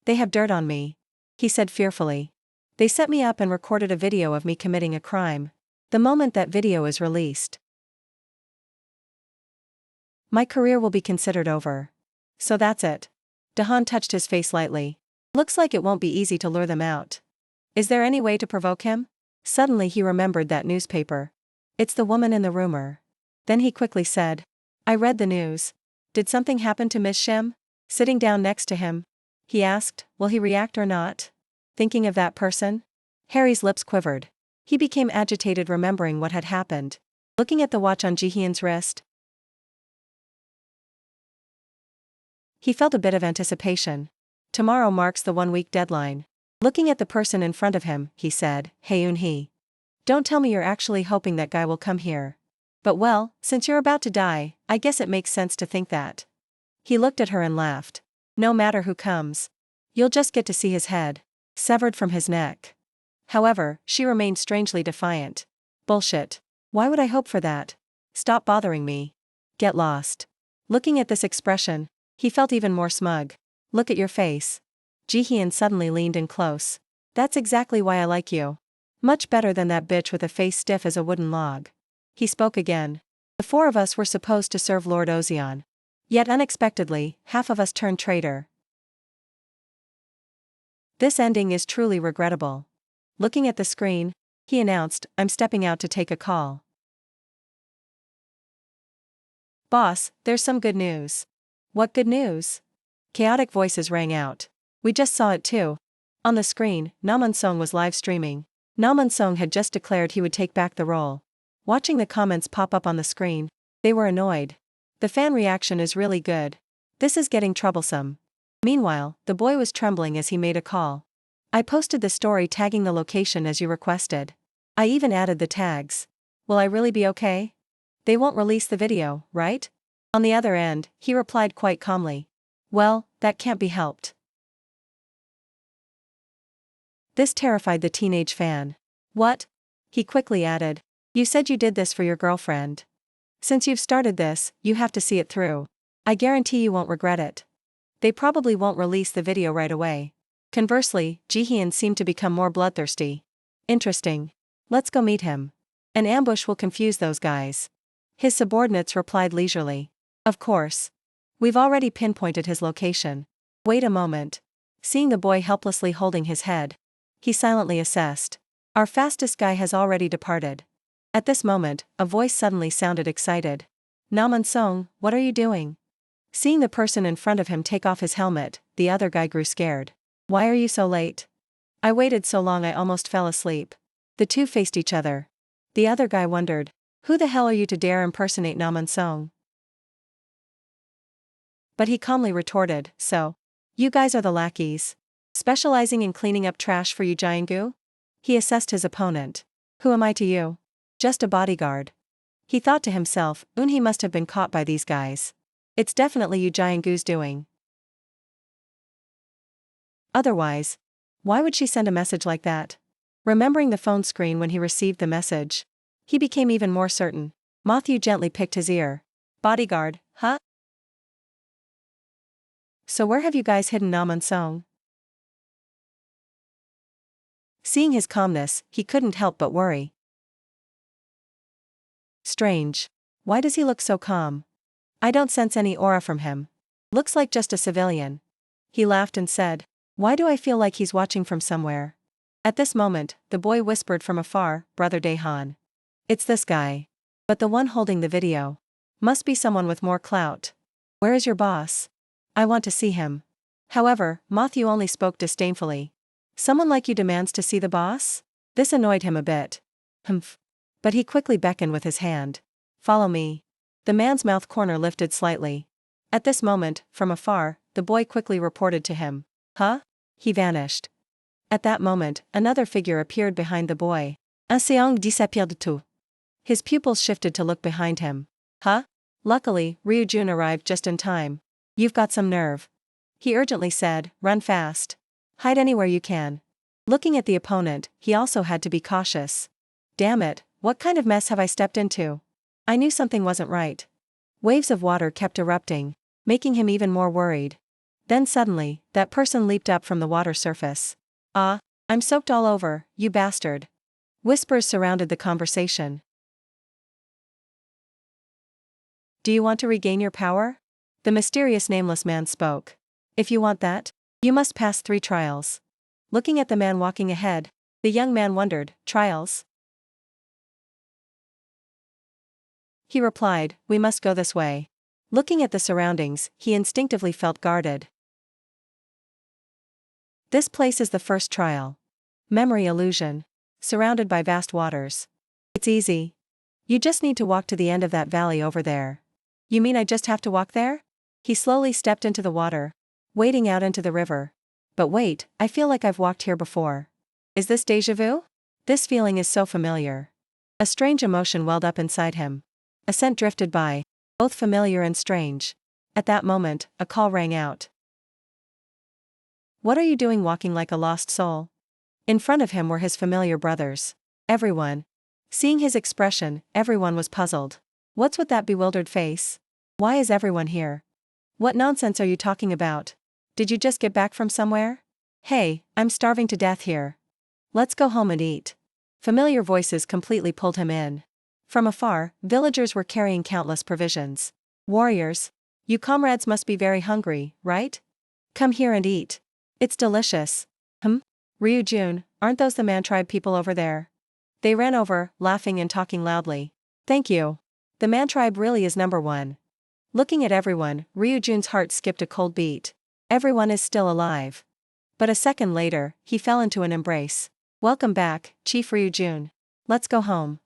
They have dirt on me. He said fearfully. They set me up and recorded a video of me committing a crime. The moment that video is released, my career will be considered over. So that's it. Dahan touched his face lightly. Looks like it won't be easy to lure them out. Is there any way to provoke him? Suddenly he remembered that newspaper. It's the woman in the rumor. Then he quickly said, I read the news. Did something happen to Miss Shim? Sitting down next to him, he asked, will he react or not? Thinking of that person? Harry's lips quivered. He became agitated remembering what had happened. Looking at the watch on Jihyun's wrist, he felt a bit of anticipation. Tomorrow marks the 1-week deadline. Looking at the person in front of him, he said, Hey Eun-hee. Don't tell me you're actually hoping that guy will come here. But well, since you're about to die, I guess it makes sense to think that. He looked at her and laughed. No matter who comes, you'll just get to see his head severed from his neck. However, she remained strangely defiant. Bullshit. Why would I hope for that? Stop bothering me. Get lost. Looking at this expression, he felt even more smug. Look at your face. Jihyun suddenly leaned in close. That's exactly why I like you. Much better than that bitch with a face stiff as a wooden log. He spoke again. The 4 of us were supposed to serve Lord Ozeon. Yet unexpectedly, half of us turned traitor. This ending is truly regrettable. Looking at the screen, he announced, I'm stepping out to take a call. Boss, there's some good news. What good news? Chaotic voices rang out. We just saw it too. On the screen, Nam Eun-song was live streaming. Nam Eun-song had just declared he would take back the role. Watching the comments pop up on the screen, they were annoyed. The fan reaction is really good. This is getting troublesome. Meanwhile, the boy was trembling as he made a call. I posted the story tagging the location as you requested. I even added the tags. Will I really be okay? They won't release the video, right? On the other end, he replied quite calmly. Well, that can't be helped. This terrified the teenage fan. What? He quickly added. You said you did this for your girlfriend. Since you've started this, you have to see it through. I guarantee you won't regret it. They probably won't release the video right away. Conversely, Jihyun seemed to become more bloodthirsty. Interesting. Let's go meet him. An ambush will confuse those guys. His subordinates replied leisurely. Of course. We've already pinpointed his location. Wait a moment. Seeing the boy helplessly holding his head, he silently assessed. Our fastest guy has already departed. At this moment, a voice suddenly sounded excited. Naman Song, what are you doing? Seeing the person in front of him take off his helmet, the other guy grew scared. Why are you so late? I waited so long I almost fell asleep. The two faced each other. The other guy wondered, who the hell are you to dare impersonate Naman Song? But he calmly retorted, so, you guys are the lackeys. Specializing in cleaning up trash for Yu Jiangu? He assessed his opponent. Who am I to you? Just a bodyguard. He thought to himself, Eunhee must have been caught by these guys. It's definitely Yu Jiangu's doing. Otherwise, why would she send a message like that? Remembering the phone screen when he received the message, he became even more certain. Matthew gently picked his ear. Bodyguard, huh? So where have you guys hidden Naman Song? Seeing his calmness, he couldn't help but worry. Strange. Why does he look so calm? I don't sense any aura from him. Looks like just a civilian. He laughed and said, why do I feel like he's watching from somewhere? At this moment, the boy whispered from afar, Brother Daehan. It's this guy. But the one holding the video. Must be someone with more clout. Where is your boss? I want to see him. However, Matthew only spoke disdainfully. Someone like you demands to see the boss? This annoyed him a bit. Humph. But he quickly beckoned with his hand. Follow me. The man's mouth corner lifted slightly. At this moment, from afar, the boy quickly reported to him. Huh? He vanished. At that moment, another figure appeared behind the boy. Un seong disappeared tout. His pupils shifted to look behind him. Huh? Luckily, Ryujun arrived just in time. You've got some nerve. He urgently said, run fast. Hide anywhere you can. Looking at the opponent, he also had to be cautious. Damn it, what kind of mess have I stepped into? I knew something wasn't right. Waves of water kept erupting, making him even more worried. Then suddenly, that person leaped up from the water surface. Ah, I'm soaked all over, you bastard. Whispers surrounded the conversation. Do you want to regain your power? The mysterious nameless man spoke. If you want that, you must pass 3 trials. Looking at the man walking ahead, the young man wondered, trials? He replied, we must go this way. Looking at the surroundings, he instinctively felt guarded. This place is the first trial. Memory illusion. Surrounded by vast waters. It's easy. You just need to walk to the end of that valley over there. You mean I just have to walk there? He slowly stepped into the water, wading out into the river. But wait, I feel like I've walked here before. Is this déjà vu? This feeling is so familiar. A strange emotion welled up inside him. A scent drifted by, both familiar and strange. At that moment, a call rang out. What are you doing walking like a lost soul? In front of him were his familiar brothers. Everyone. Seeing his expression, everyone was puzzled. What's with that bewildered face? Why is everyone here? What nonsense are you talking about? Did you just get back from somewhere? Hey, I'm starving to death here. Let's go home and eat. Familiar voices completely pulled him in. From afar, villagers were carrying countless provisions. Warriors, you comrades must be very hungry, right? Come here and eat. It's delicious. Ryujun, aren't those the Man tribe people over there? They ran over, laughing and talking loudly. Thank you. The Man tribe really is number one. Looking at everyone, Ryujun's heart skipped a cold beat. Everyone is still alive. But a second later, he fell into an embrace. Welcome back, Chief Ryujun. Let's go home.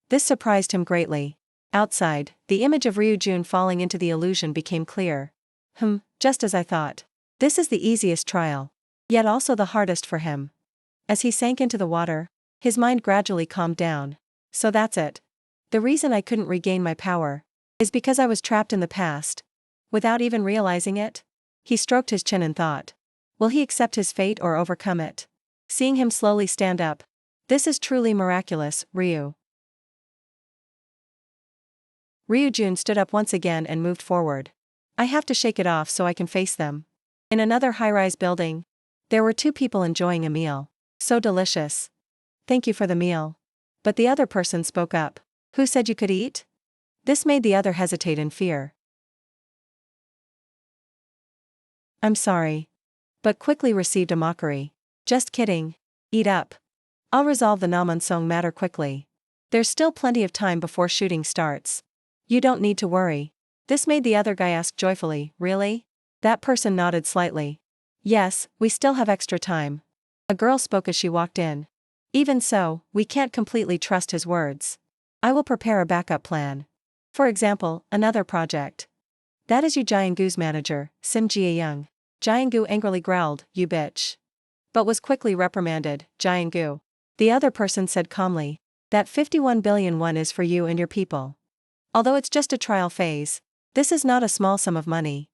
This surprised him greatly. Outside, the image of Ryujun falling into the illusion became clear. Just as I thought. This is the easiest trial. Yet also the hardest for him. As he sank into the water, his mind gradually calmed down. So that's it. The reason I couldn't regain my power is because I was trapped in the past. Without even realizing it? He stroked his chin and thought. Will he accept his fate or overcome it? Seeing him slowly stand up. This is truly miraculous, Ryu. Ryujun stood up once again and moved forward. I have to shake it off so I can face them. In another high-rise building, there were two people enjoying a meal. So delicious. Thank you for the meal. But the other person spoke up. Who said you could eat? This made the other hesitate in fear. I'm sorry. But quickly received a mockery. Just kidding. Eat up. I'll resolve the Namansong matter quickly. There's still plenty of time before shooting starts. You don't need to worry. This made the other guy ask joyfully, really? That person nodded slightly. Yes, we still have extra time. A girl spoke as she walked in. Even so, we can't completely trust his words. I will prepare a backup plan. For example, another project. That is Yu Jiangu's manager, Sim Jia-young. Jiangu angrily growled, you bitch. But was quickly reprimanded, Jiangu. The other person said calmly. That 51 billion won is for you and your people. Although it's just a trial phase, this is not a small sum of money.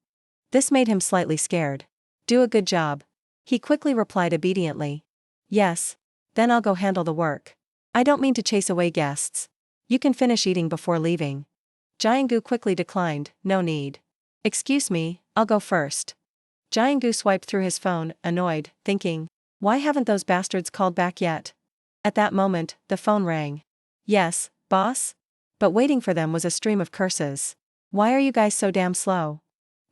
This made him slightly scared. Do a good job. He quickly replied obediently. Yes. Then I'll go handle the work. I don't mean to chase away guests. You can finish eating before leaving. Jiangu quickly declined, no need. Excuse me, I'll go first. Jiangu swiped through his phone, annoyed, thinking, why haven't those bastards called back yet? At that moment, the phone rang. Yes, boss? But waiting for them was a stream of curses. Why are you guys so damn slow?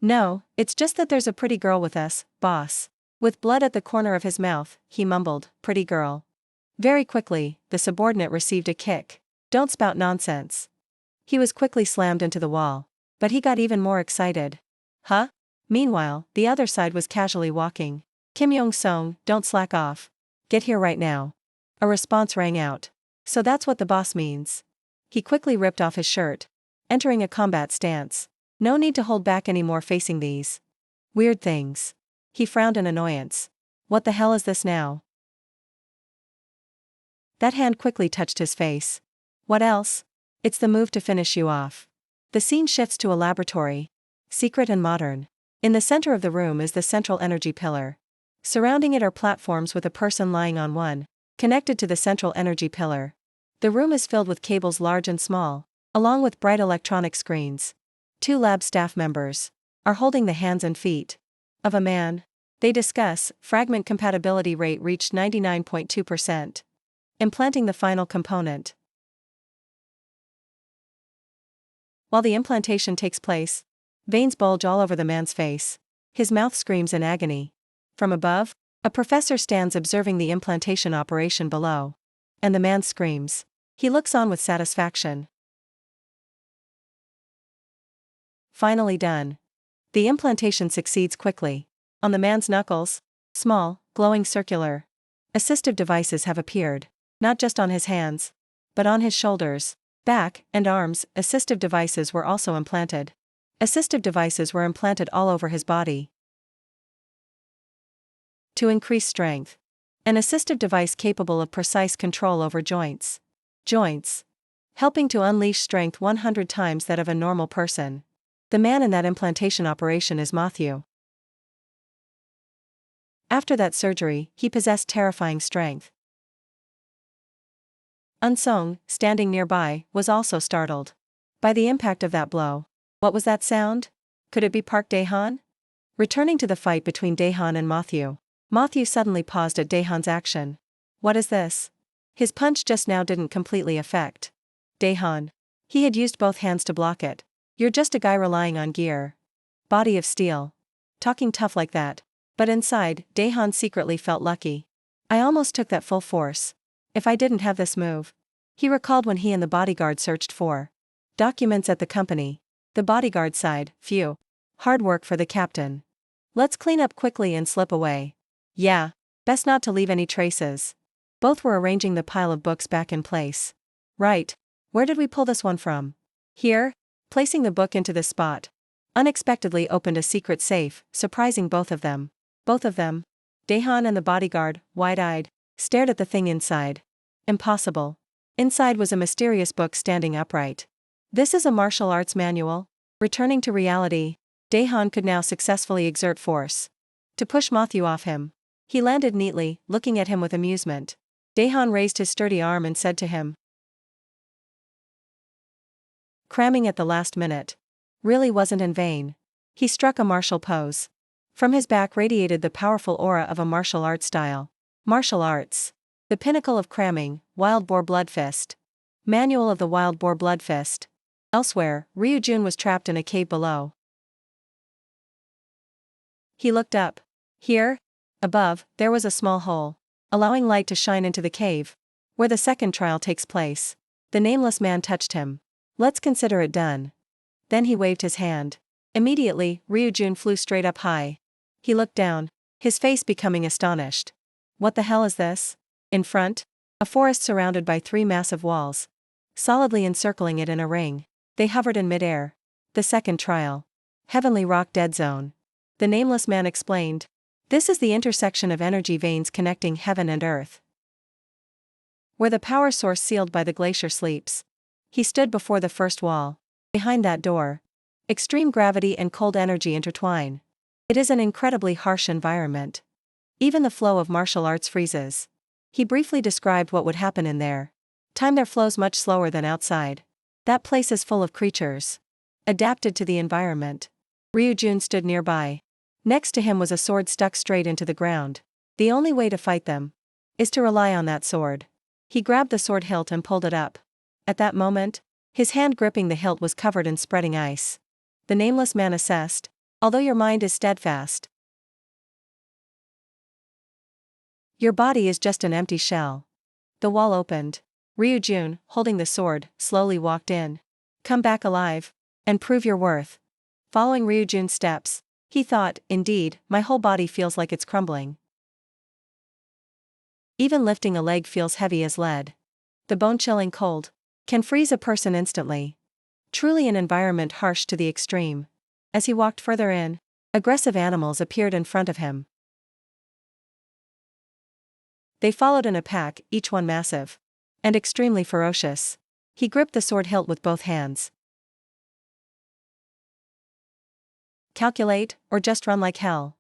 No, it's just that there's a pretty girl with us, boss. With blood at the corner of his mouth, he mumbled, pretty girl. Very quickly, the subordinate received a kick. Don't spout nonsense. He was quickly slammed into the wall. But he got even more excited. Huh? Meanwhile, the other side was casually walking. Kim Yong-sung, don't slack off. Get here right now. A response rang out. So that's what the boss means. He quickly ripped off his shirt, entering a combat stance. No need to hold back anymore facing these weird things. He frowned in annoyance. What the hell is this now? That hand quickly touched his face. What else? It's the move to finish you off. The scene shifts to a laboratory. Secret and modern. In the center of the room is the central energy pillar. Surrounding it are platforms with a person lying on one, connected to the central energy pillar. The room is filled with cables large and small, along with bright electronic screens. Two lab staff members are holding the hands and feet of a man. They discuss. Fragment compatibility rate reached 99.2%. Implanting the final component. While the implantation takes place, veins bulge all over the man's face. His mouth screams in agony. From above, a professor stands observing the implantation operation below. And the man screams. He looks on with satisfaction. Finally done. The implantation succeeds quickly. On the man's knuckles, small, glowing circular assistive devices have appeared, not just on his hands, but on his shoulders, back, and arms. Assistive devices were also implanted. Assistive devices were implanted all over his body. To increase strength. An assistive device capable of precise control over joints. Joints. Helping to unleash strength 100 times that of a normal person. The man in that implantation operation is Matthew. After that surgery, he possessed terrifying strength. Unsung, standing nearby, was also startled by the impact of that blow. What was that sound? Could it be Park Dae-han? Returning to the fight between Dae-han and Matthew, Matthew suddenly paused at Dae-han's action. What is this? His punch just now didn't completely affect Dae-han. He had used both hands to block it. You're just a guy relying on gear. Body of steel. Talking tough like that. But inside, Dae-han secretly felt lucky. I almost took that full force. If I didn't have this move. He recalled when he and the bodyguard searched for documents at the company. The bodyguard sighed, phew. Hard work for the captain. Let's clean up quickly and slip away. Yeah, best not to leave any traces. Both were arranging the pile of books back in place. Right. Where did we pull this one from? Here? Placing the book into this spot. Unexpectedly opened a secret safe, surprising both of them. Both of them. Dae-han and the bodyguard, wide-eyed, stared at the thing inside. Impossible. Inside was a mysterious book standing upright. This is a martial arts manual. Returning to reality, Daehan could now successfully exert force to push Matthew off him. He landed neatly, looking at him with amusement. Daehan raised his sturdy arm and said to him, cramming at the last minute really wasn't in vain. He struck a martial pose. From his back radiated the powerful aura of a martial arts style. Martial arts. The pinnacle of cramming, Wild Boar Blood Fist. Manual of the Wild Boar Blood Fist. Elsewhere, Ryujun was trapped in a cave below. He looked up. Here, above, there was a small hole, allowing light to shine into the cave, where the second trial takes place. The nameless man touched him. Let's consider it done. Then he waved his hand. Immediately, Ryujun flew straight up high. He looked down, his face becoming astonished. What the hell is this? In front, a forest surrounded by 3 massive walls, solidly encircling it in a ring. They hovered in midair. The second trial. Heavenly Rock Dead Zone. The nameless man explained. This is the intersection of energy veins connecting heaven and earth, where the power source sealed by the glacier sleeps. He stood before the first wall. Behind that door, extreme gravity and cold energy intertwine. It is an incredibly harsh environment. Even the flow of martial arts freezes. He briefly described what would happen in there. Time there flows much slower than outside. That place is full of creatures adapted to the environment. Ryujun stood nearby. Next to him was a sword stuck straight into the ground. The only way to fight them is to rely on that sword. He grabbed the sword hilt and pulled it up. At that moment, his hand gripping the hilt was covered in spreading ice. The nameless man assessed, although your mind is steadfast, your body is just an empty shell. The wall opened. Ryujun, holding the sword, slowly walked in. Come back alive, and prove your worth. Following Ryujun's steps, he thought, indeed, my whole body feels like it's crumbling. Even lifting a leg feels heavy as lead. The bone-chilling cold can freeze a person instantly. Truly an environment harsh to the extreme. As he walked further in, aggressive animals appeared in front of him. They followed in a pack, each one massive and extremely ferocious. He gripped the sword hilt with both hands. Calculate, or just run like hell.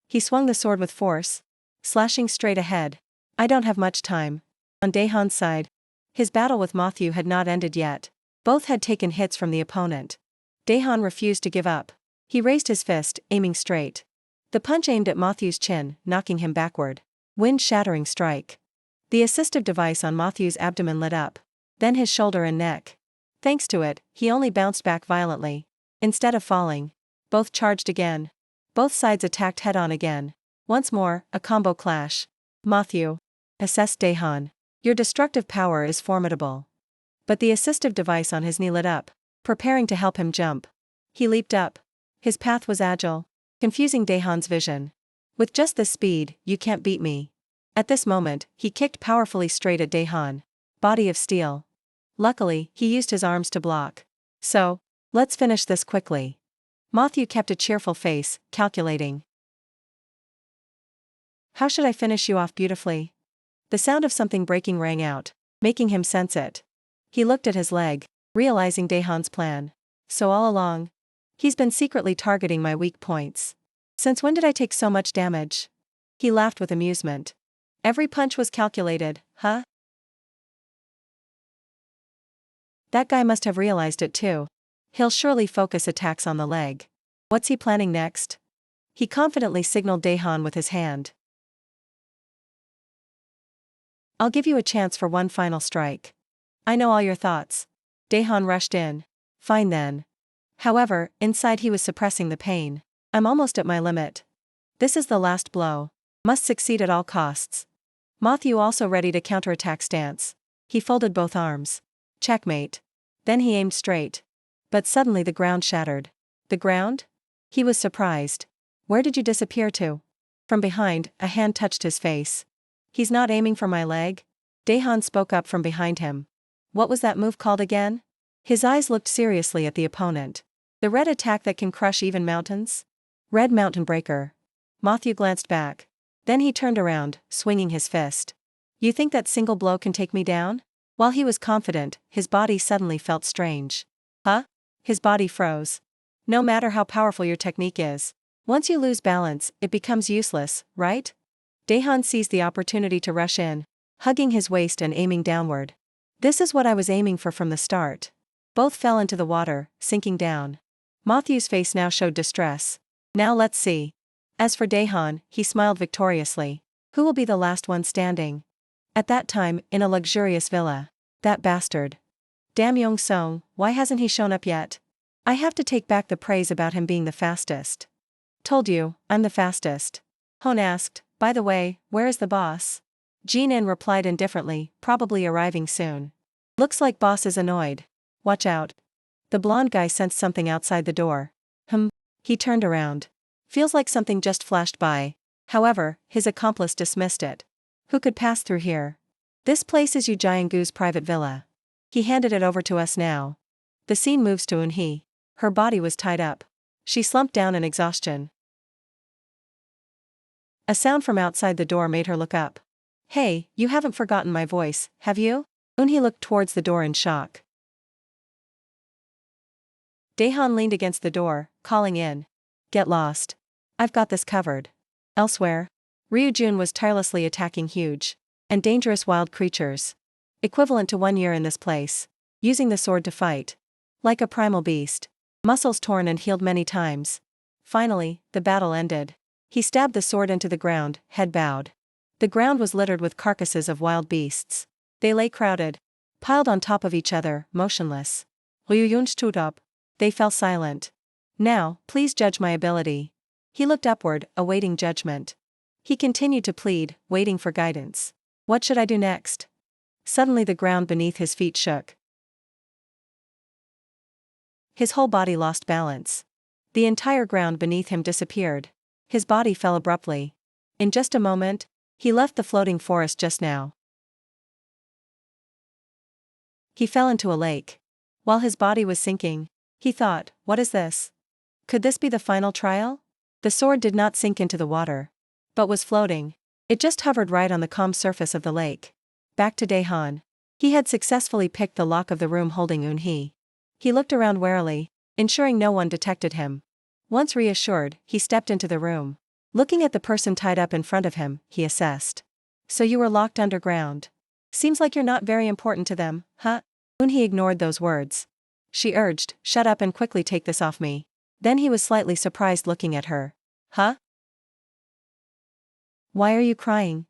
He swung the sword with force, slashing straight ahead. I don't have much time. On Daehan's side, his battle with Matthew had not ended yet. Both had taken hits from the opponent. Daehan refused to give up. He raised his fist, aiming straight. The punch aimed at Matthew's chin, knocking him backward. Wind-shattering strike. The assistive device on Matthew's abdomen lit up. Then his shoulder and neck. Thanks to it, he only bounced back violently. Instead of falling, both charged again. Both sides attacked head-on again. Once more, a combo clash. Matthew, assessed Daehan. Your destructive power is formidable. But the assistive device on his knee lit up, preparing to help him jump. He leaped up. His path was agile, confusing Daehan's vision. With just this speed, you can't beat me. At this moment, he kicked powerfully straight at Daehan. Body of steel. Luckily, he used his arms to block. So, let's finish this quickly. Matthew kept a cheerful face, calculating. How should I finish you off beautifully? The sound of something breaking rang out, making him sense it. He looked at his leg, realizing Daehan's plan. So all along, he's been secretly targeting my weak points. Since when did I take so much damage? He laughed with amusement. Every punch was calculated, huh? That guy must have realized it too. He'll surely focus attacks on the leg. What's he planning next? He confidently signaled Daehan with his hand. I'll give you a chance for one final strike. I know all your thoughts. Daehan rushed in. Fine then. However, inside he was suppressing the pain. I'm almost at my limit. This is the last blow. Must succeed at all costs. Matthew also readied a counterattack stance. He folded both arms. Checkmate. Then he aimed straight. But suddenly the ground shattered. The ground? He was surprised. Where did you disappear to? From behind, a hand touched his face. He's not aiming for my leg? Daehan spoke up from behind him. What was that move called again? His eyes looked seriously at the opponent. The red attack that can crush even mountains? Red Mountain Breaker. Matthew glanced back. Then he turned around, swinging his fist. You think that single blow can take me down? While he was confident, his body suddenly felt strange. Huh? His body froze. No matter how powerful your technique is, once you lose balance, it becomes useless, right? Daehan seized the opportunity to rush in, hugging his waist and aiming downward. This is what I was aiming for from the start. Both fell into the water, sinking down. Matthew's face now showed distress. Now let's see. As for Daehan, he smiled victoriously. Who will be the last one standing? At that time, in a luxurious villa. That bastard. Damn Young-sung, why hasn't he shown up yet? I have to take back the praise about him being the fastest. Told you, I'm the fastest. Hon asked, by the way, where is the boss? Jin-in replied indifferently, probably arriving soon. Looks like boss is annoyed. Watch out. The blonde guy sensed something outside the door. He turned around. Feels like something just flashed by. However, his accomplice dismissed it. Who could pass through here? This place is Yu Jiangu's private villa. He handed it over to us now. The scene moves to Eun-hee. Her body was tied up. She slumped down in exhaustion. A sound from outside the door made her look up. Hey, you haven't forgotten my voice, have you? Eun-hee looked towards the door in shock. Daehan leaned against the door, calling in. Get lost. I've got this covered. Elsewhere, Ryujun was tirelessly attacking huge and dangerous wild creatures. Equivalent to 1 year in this place. Using the sword to fight. Like a primal beast. Muscles torn and healed many times. Finally, the battle ended. He stabbed the sword into the ground, head bowed. The ground was littered with carcasses of wild beasts. They lay crowded, piled on top of each other, motionless. Ryujun stood up. They fell silent. Now, please judge my ability. He looked upward, awaiting judgment. He continued to plead, waiting for guidance. What should I do next? Suddenly the ground beneath his feet shook. His whole body lost balance. The entire ground beneath him disappeared. His body fell abruptly. In just a moment, he left the floating forest just now. He fell into a lake. While his body was sinking, he thought, what is this? Could this be the final trial? The sword did not sink into the water, but was floating. It just hovered right on the calm surface of the lake. Back to Daehan. He had successfully picked the lock of the room holding Eun-hee. He looked around warily, ensuring no one detected him. Once reassured, he stepped into the room. Looking at the person tied up in front of him, he assessed. So you were locked underground. Seems like you're not very important to them, huh? Eun-hee ignored those words. She urged, shut up and quickly take this off me. Then he was slightly surprised looking at her. Huh? Why are you crying?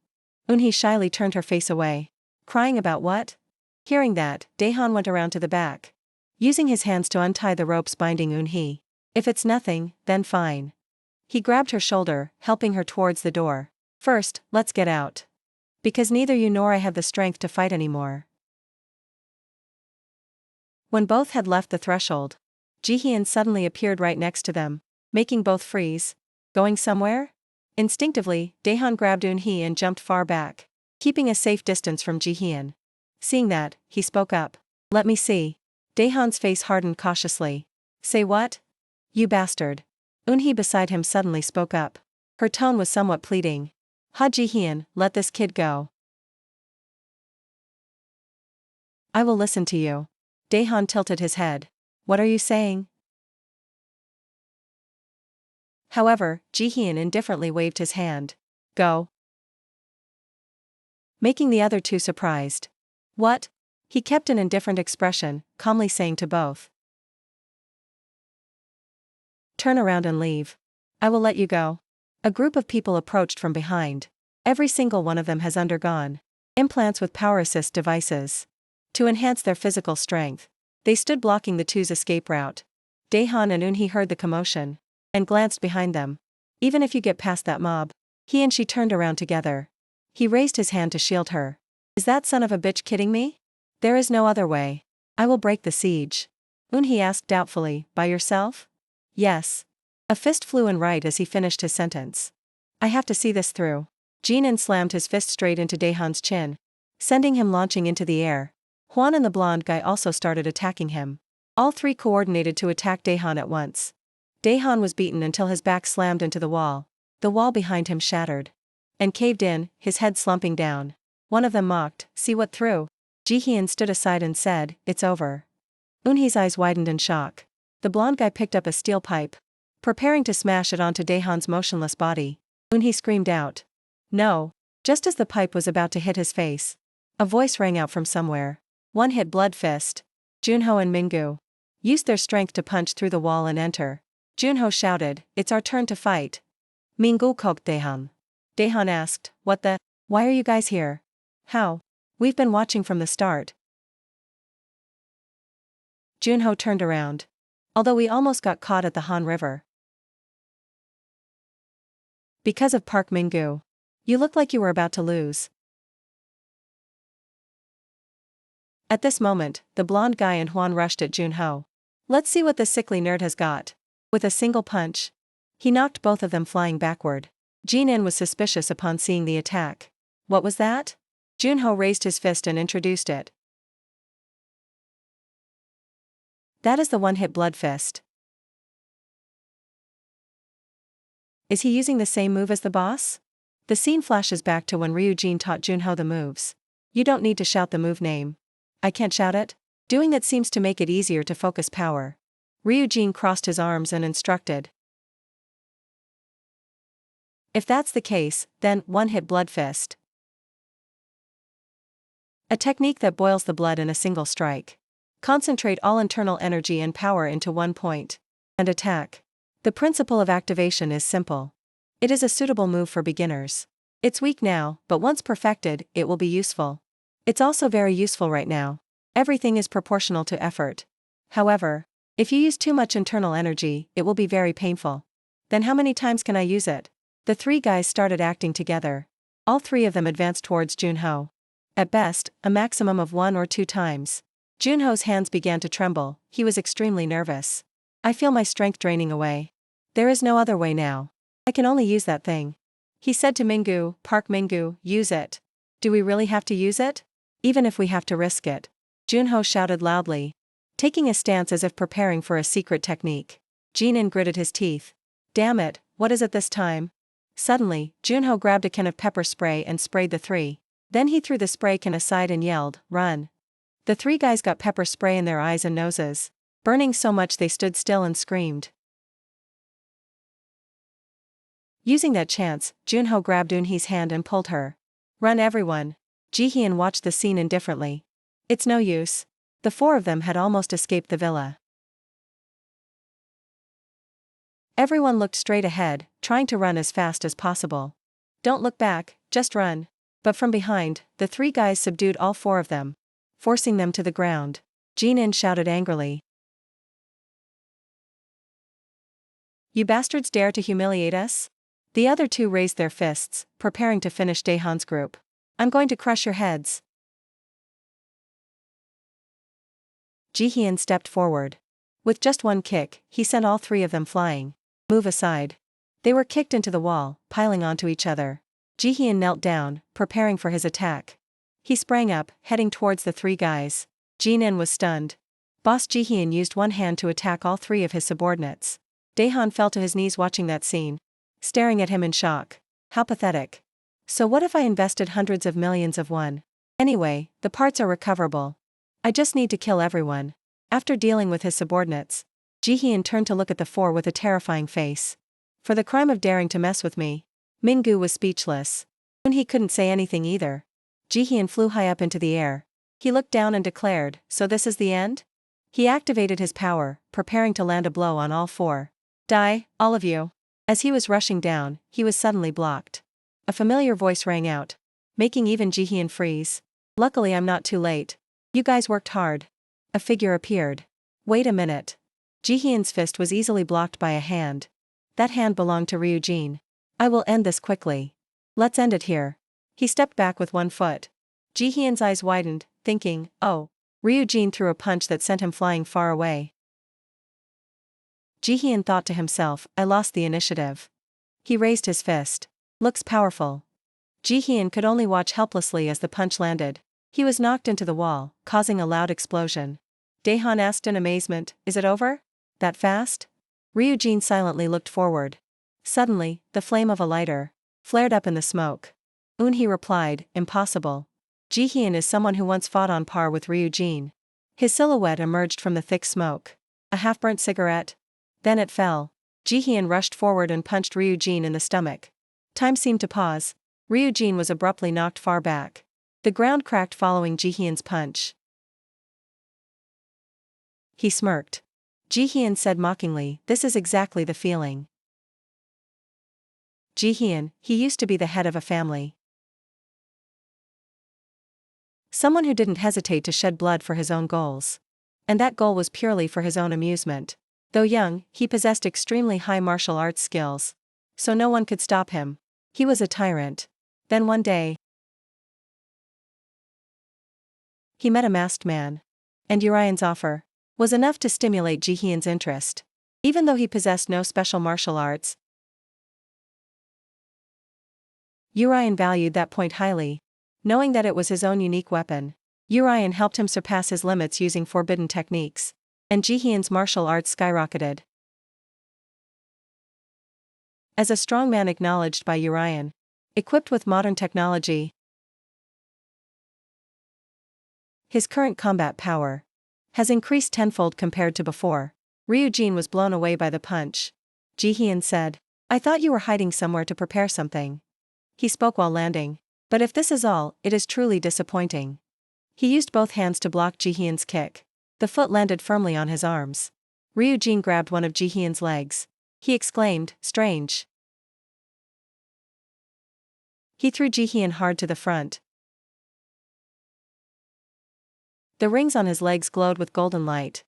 Eun-hee shyly turned her face away. Crying about what? Hearing that, Daehan went around to the back. Using his hands to untie the ropes binding Eun-hee. If it's nothing, then fine. He grabbed her shoulder, helping her towards the door. First, let's get out. Because neither you nor I have the strength to fight anymore. When both had left the threshold, Ji-hyun suddenly appeared right next to them, making both freeze. Going somewhere? Instinctively, Daehan grabbed Eun-hee and jumped far back, keeping a safe distance from Ji-hyun. Seeing that, he spoke up. Let me see. Daehan's face hardened cautiously. Say what? You bastard. Eun-hee beside him suddenly spoke up. Her tone was somewhat pleading. Ha Ji-hyun, let this kid go. I will listen to you. Daehan tilted his head. What are you saying? However, Ji-hyun indifferently waved his hand. Go. Making the other two surprised. What? He kept an indifferent expression, calmly saying to both. Turn around and leave. I will let you go. A group of people approached from behind. Every single one of them has undergone implants with power assist devices to enhance their physical strength. They stood blocking the two's escape route. Daehan and Eun-hee heard the commotion and glanced behind them. Even if you get past that mob. He and she turned around together. He raised his hand to shield her. Is that son of a bitch kidding me? There is no other way. I will break the siege. Eun-hee asked doubtfully, by yourself? Yes. A fist flew in right as he finished his sentence. I have to see this through. Jin-in slammed his fist straight into Daehan's chin, sending him launching into the air. Hwan and the blonde guy also started attacking him. All three coordinated to attack Daehan at once. Daehan was beaten until his back slammed into the wall. The wall behind him shattered and caved in, his head slumping down. One of them mocked, see what through? Ji-hyun stood aside and said, "It's over." Eunhee's eyes widened in shock. The blonde guy picked up a steel pipe, preparing to smash it onto Daehan's motionless body. Eunhee screamed out, "No!" Just as the pipe was about to hit his face, a voice rang out from somewhere. One hit blood fist. Junho and Minggu used their strength to punch through the wall and enter. Junho shouted, "It's our turn to fight." Minggu koked Daehan. Daehan asked, "What the? Why are you guys here?" "How? We've been watching from the start." Junho turned around. "Although we almost got caught at the Han River. Because of Park Minggu. You looked like you were about to lose." At this moment, the blonde guy and Hwan rushed at Junho. "Let's see what the sickly nerd has got." With a single punch, he knocked both of them flying backward. Jin-in was suspicious upon seeing the attack. "What was that?" Junho raised his fist and introduced it. "That is the one-hit blood fist." "Is he using the same move as the boss?" The scene flashes back to when Ryujin taught Junho the moves. "You don't need to shout the move name." "I can't shout it?" Doing that seems to make it easier to focus power. Ryujin crossed his arms and instructed. "If that's the case, then one-hit blood fist. A technique that boils the blood in a single strike. Concentrate all internal energy and power into one point. And attack." The principle of activation is simple. It is a suitable move for beginners. It's weak now, but once perfected, it will be useful. It's also very useful right now. Everything is proportional to effort. However, if you use too much internal energy, it will be very painful. Then how many times can I use it? The three guys started acting together. All three of them advanced towards Junho. At best, a maximum of 1 or 2 times. Junho's hands began to tremble, he was extremely nervous. "I feel my strength draining away. There is no other way now. I can only use that thing." He said to Minggu, "Park Minggu, use it." "Do we really have to use it?" "Even if we have to risk it." Junho shouted loudly, taking a stance as if preparing for a secret technique. Jin-in gritted his teeth. "Damn it, what is it this time?" Suddenly, Junho grabbed a can of pepper spray and sprayed the three. Then he threw the spray can aside and yelled, "Run." The three guys got pepper spray in their eyes and noses, burning so much they stood still and screamed. Using that chance, Junho grabbed Eunhee's hand and pulled her. "Run everyone." Ji-hyun watched the scene indifferently. It's no use. The four of them had almost escaped the villa. Everyone looked straight ahead, trying to run as fast as possible. "Don't look back, just run." But from behind, the three guys subdued all four of them, forcing them to the ground. Jin-in shouted angrily, "You bastards dare to humiliate us?" The other two raised their fists, preparing to finish Daehan's group. "I'm going to crush your heads." Ji-hyun stepped forward. With just one kick, he sent all three of them flying. "Move aside." They were kicked into the wall, piling onto each other. Ji-hyun knelt down, preparing for his attack. He sprang up, heading towards the three guys. Jin-in was stunned. Boss Ji-hyun used one hand to attack all three of his subordinates. Daehan fell to his knees watching that scene, staring at him in shock. How pathetic. So what if I invested hundreds of millions of won? Anyway, the parts are recoverable. I just need to kill everyone. After dealing with his subordinates, Ji-hyun turned to look at the four with a terrifying face. "For the crime of daring to mess with me." Minggu was speechless. He couldn't say anything either. Ji-hyun flew high up into the air. He looked down and declared, "So this is the end?" He activated his power, preparing to land a blow on all four. "Die, all of you." As he was rushing down, he was suddenly blocked. A familiar voice rang out, making even Ji-hyun freeze. "Luckily I'm not too late. You guys worked hard." A figure appeared. "Wait a minute." Ji-hyun's fist was easily blocked by a hand. That hand belonged to Ryujin. "I will end this quickly. Let's end it here." He stepped back with one foot. Ji-hyun's eyes widened, thinking, "Oh." Ryujin threw a punch that sent him flying far away. Ji-hyun thought to himself, "I lost the initiative." He raised his fist. "Looks powerful." Ji-hyun could only watch helplessly as the punch landed. He was knocked into the wall, causing a loud explosion. Daehan asked in amazement, "Is it over? That fast?" Ryujin silently looked forward. Suddenly, the flame of a lighter flared up in the smoke. Eunhee replied, "Impossible." Ji-hyun is someone who once fought on par with Ryujin. His silhouette emerged from the thick smoke. A half-burnt cigarette? Then it fell. Ji-hyun rushed forward and punched Ryujin in the stomach. Time seemed to pause. Ryujin was abruptly knocked far back. The ground cracked following Ji-hyun's punch. He smirked. Ji-hyun said mockingly, "This is exactly the feeling." Ji-hyun, he used to be the head of a family. Someone who didn't hesitate to shed blood for his own goals. And that goal was purely for his own amusement. Though young, he possessed extremely high martial arts skills. So no one could stop him. He was a tyrant. Then one day, he met a masked man. And Urian's offer was enough to stimulate Ji-hyun's interest. Even though he possessed no special martial arts, Urian valued that point highly. Knowing that it was his own unique weapon, Urian helped him surpass his limits using forbidden techniques. And Ji-hyun's martial arts skyrocketed. As a strong man acknowledged by Urian, equipped with modern technology, his current combat power has increased tenfold compared to before. Ryujin was blown away by the punch. Ji-hyun said, "I thought you were hiding somewhere to prepare something." He spoke while landing. "But if this is all, it is truly disappointing." He used both hands to block Ji-hyun's kick. The foot landed firmly on his arms. Ryujin grabbed one of Ji-hyun's legs. He exclaimed, "Strange." He threw Ji-hyun hard to the front. The rings on his legs glowed with golden light.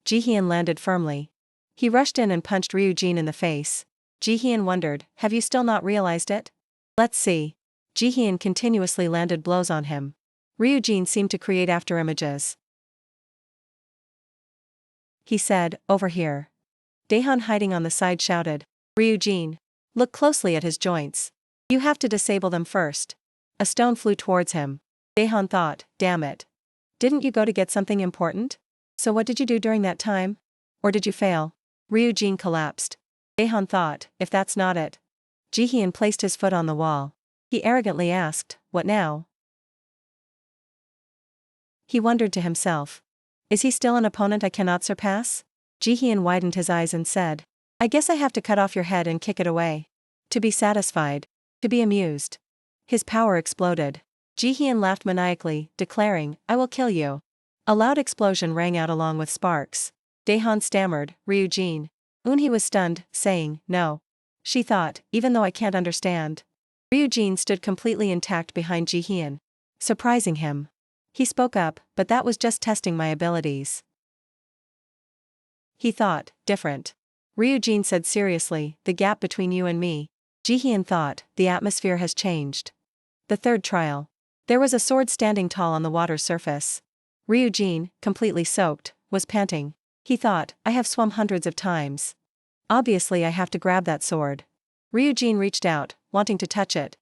Ji-hyun landed firmly. He rushed in and punched Ryujin in the face. Ji-hyun wondered, "Have you still not realized it?" "Let's see." Ji-hyun continuously landed blows on him. Ryujin seemed to create afterimages. He said, "Over here." Daehan hiding on the side shouted, "Ryujin, look closely at his joints. You have to disable them first." A stone flew towards him. Daehan thought, "Damn it. Didn't you go to get something important? So what did you do during that time? Or did you fail?" Ryujin collapsed. Daehan thought, "If that's not it." Ji-hyun placed his foot on the wall. He arrogantly asked, "What now?" He wondered to himself. Is he still an opponent I cannot surpass? Ji-hyun widened his eyes and said, "I guess I have to cut off your head and kick it away. To be satisfied. To be amused." His power exploded. Ji-hyun laughed maniacally, declaring, "I will kill you." A loud explosion rang out along with sparks. Daehan stammered, "Ryujin." Eunhee was stunned, saying, "No." She thought, "Even though I can't understand." Ryujin stood completely intact behind Ji-hyun, surprising him. He spoke up, "But that was just testing my abilities." He thought, "Different." Ryujin said seriously, "The gap between you and me." Ji-hyun thought, "The atmosphere has changed." The third trial. There was a sword standing tall on the water's surface. Ryujin, completely soaked, was panting. He thought, "I have swum hundreds of times. Obviously I have to grab that sword." Ryujin reached out, wanting to touch it.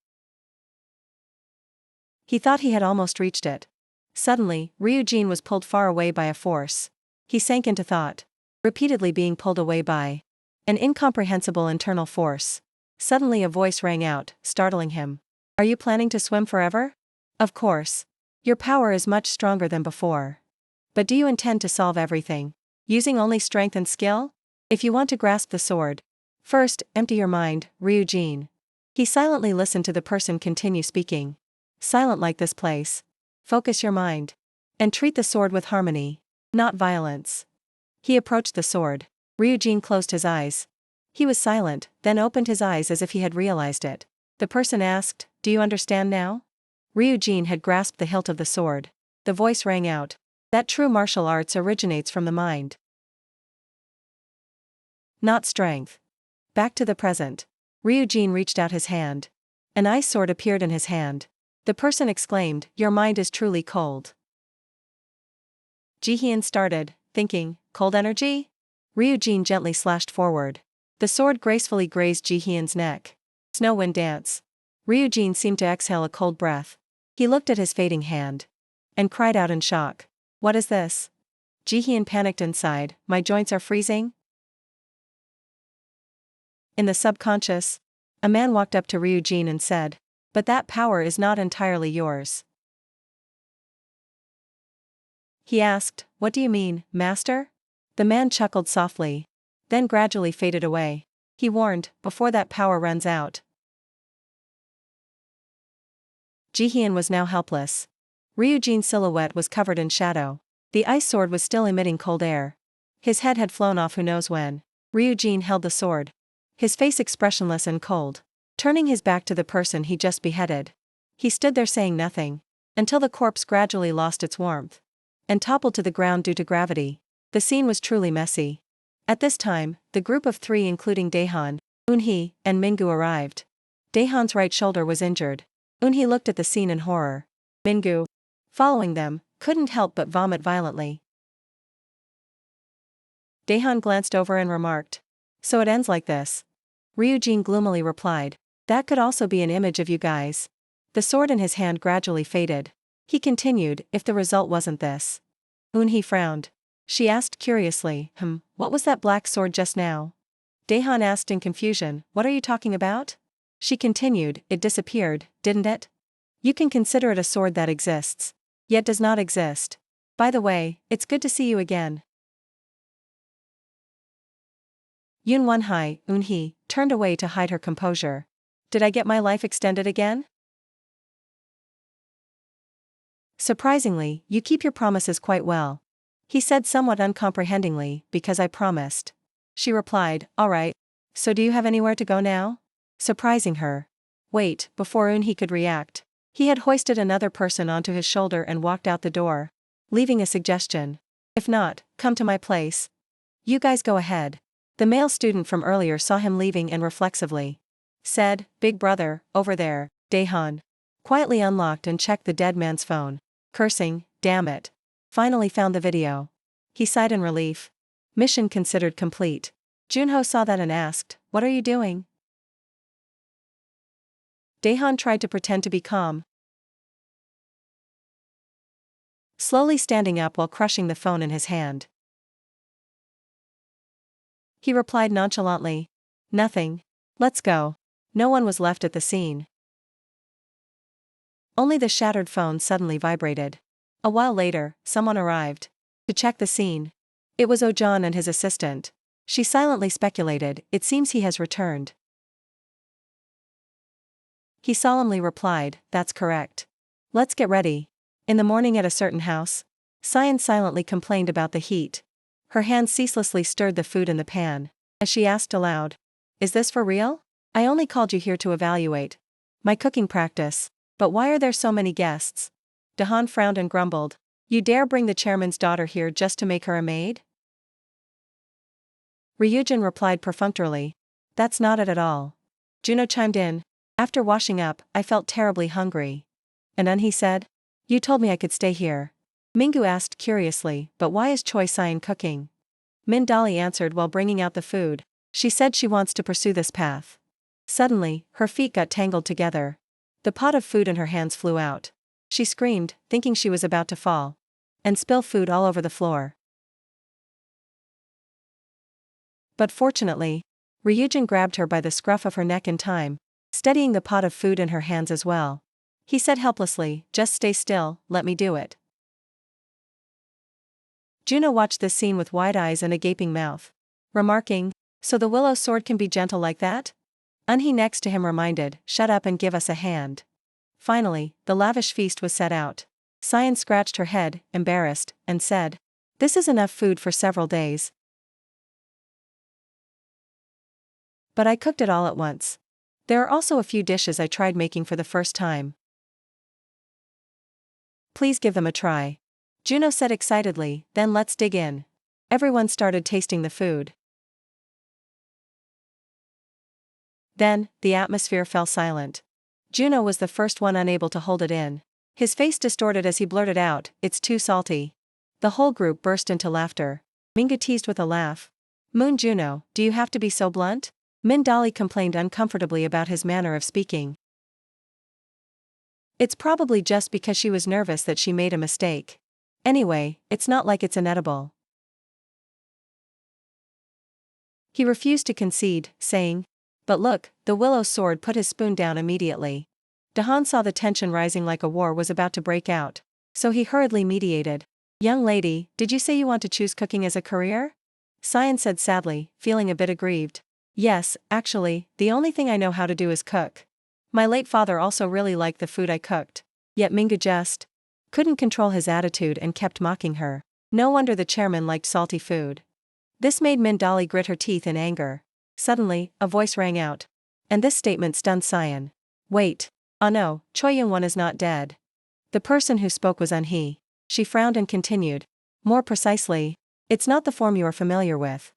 He thought he had almost reached it. Suddenly, Ryujin was pulled far away by a force. He sank into thought. Repeatedly being pulled away by an incomprehensible internal force. Suddenly a voice rang out, startling him. "Are you planning to swim forever?" "Of course. Your power is much stronger than before. But do you intend to solve everything, using only strength and skill? If you want to grasp the sword, first, empty your mind, Ryujin." He silently listened to the person continue speaking. "Silent like this place. Focus your mind. And treat the sword with harmony, not violence." He approached the sword. Ryujin closed his eyes. He was silent, then opened his eyes as if he had realized it. The person asked, "Do you understand now?" Ryujin had grasped the hilt of the sword. The voice rang out. That true martial arts originates from the mind, not strength. Back to the present. Ryujin reached out his hand. An ice sword appeared in his hand. The person exclaimed, "Your mind is truly cold." Ji-hyun started, thinking, "Cold energy?" Ryujin gently slashed forward. The sword gracefully grazed Ji-hyun's neck. Snow wind dance. Ryujin seemed to exhale a cold breath. He looked at his fading hand and cried out in shock. "What is this?" Ji-hyun panicked inside, "My joints are freezing?" In the subconscious, a man walked up to Ryujin and said, But that power is not entirely yours. He asked, What do you mean, master? The man chuckled softly. Then gradually faded away. He warned, before that power runs out. Jihyun was now helpless. Ryujin's silhouette was covered in shadow. The ice sword was still emitting cold air. His head had flown off who knows when. Ryujin held the sword. His face expressionless and cold. Turning his back to the person he just beheaded. He stood there saying nothing. Until the corpse gradually lost its warmth. And toppled to the ground due to gravity. The scene was truly messy. At this time, the group of three including Daehan, Eunhee, and Minggu arrived. Daehan's right shoulder was injured. Eunhee looked at the scene in horror. Minggu, following them, couldn't help but vomit violently. Daehan glanced over and remarked. So it ends like this. Ryujin gloomily replied. That could also be an image of you guys. The sword in his hand gradually faded. He continued, if the result wasn't this. Eunhee frowned. She asked curiously, what was that black sword just now? Daehan asked in confusion, what are you talking about? She continued, it disappeared, didn't it? You can consider it a sword that exists. Yet does not exist. By the way, it's good to see you again. Yoon Wonhye, Eunhee, turned away to hide her composure. Did I get my life extended again? Surprisingly, you keep your promises quite well. He said somewhat uncomprehendingly, because I promised. She replied, alright. So do you have anywhere to go now? Surprising her. Wait, before Eunhee could react. He had hoisted another person onto his shoulder and walked out the door. Leaving a suggestion. If not, come to my place. You guys go ahead. The male student from earlier saw him leaving and reflexively said, Big brother, over there, Daehan. Quietly unlocked and checked the dead man's phone. Cursing, damn it. Finally found the video. He sighed in relief. Mission considered complete. Junho saw that and asked, what are you doing? Daehan tried to pretend to be calm. Slowly standing up while crushing the phone in his hand. He replied nonchalantly. Nothing. Let's go. No one was left at the scene. Only the shattered phone suddenly vibrated. A while later, someone arrived. To check the scene. It was Ojan and his assistant. She silently speculated, it seems he has returned. He solemnly replied, that's correct. Let's get ready. In the morning at a certain house. Cyan silently complained about the heat. Her hands ceaselessly stirred the food in the pan. As she asked aloud. Is this for real? I only called you here to evaluate my cooking practice. But why are there so many guests? Dahan frowned and grumbled. You dare bring the chairman's daughter here just to make her a maid? Ryujin replied perfunctorily. That's not it at all. Juno chimed in. After washing up, I felt terribly hungry. And then he said. You told me I could stay here. Minggu asked curiously, but why is Choi Cyan cooking? Min Dali answered while bringing out the food. She said she wants to pursue this path. Suddenly, her feet got tangled together. The pot of food in her hands flew out. She screamed, thinking she was about to fall. And spill food all over the floor. But fortunately, Ryujin grabbed her by the scruff of her neck in time, steadying the pot of food in her hands as well. He said helplessly, just stay still, let me do it. Juno watched this scene with wide eyes and a gaping mouth. Remarking, so the willow sword can be gentle like that? Eunhee next to him reminded, shut up and give us a hand. Finally, the lavish feast was set out. Cyan scratched her head, embarrassed, and said, this is enough food for several days. But I cooked it all at once. There are also a few dishes I tried making for the first time. Please give them a try. Juno said excitedly, then let's dig in. Everyone started tasting the food. Then, the atmosphere fell silent. Juno was the first one unable to hold it in. His face distorted as he blurted out, it's too salty. The whole group burst into laughter. Minggu teased with a laugh. Moon Juno, do you have to be so blunt? Min Dali complained uncomfortably about his manner of speaking. It's probably just because she was nervous that she made a mistake. Anyway, it's not like it's inedible. He refused to concede, saying, but look, the willow sword put his spoon down immediately. Dahan saw the tension rising like a war was about to break out. So he hurriedly mediated. Young lady, did you say you want to choose cooking as a career? Cyan said sadly, feeling a bit aggrieved. Yes, actually, the only thing I know how to do is cook. My late father also really liked the food I cooked. Yet Mingu just couldn't control his attitude and kept mocking her. No wonder the chairman liked salty food. This made Mindali grit her teeth in anger. Suddenly, a voice rang out. And this statement stunned Cyan. Wait. Oh no, Choi Young-won is not dead. The person who spoke was Eun-hee. She frowned and continued. More precisely, it's not the form you are familiar with.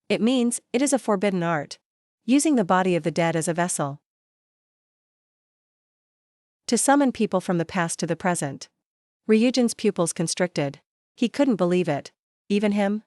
It means, it is a forbidden art. Using the body of the dead as a vessel. To summon people from the past to the present. Ryujin's pupils constricted. He couldn't believe it. Even him?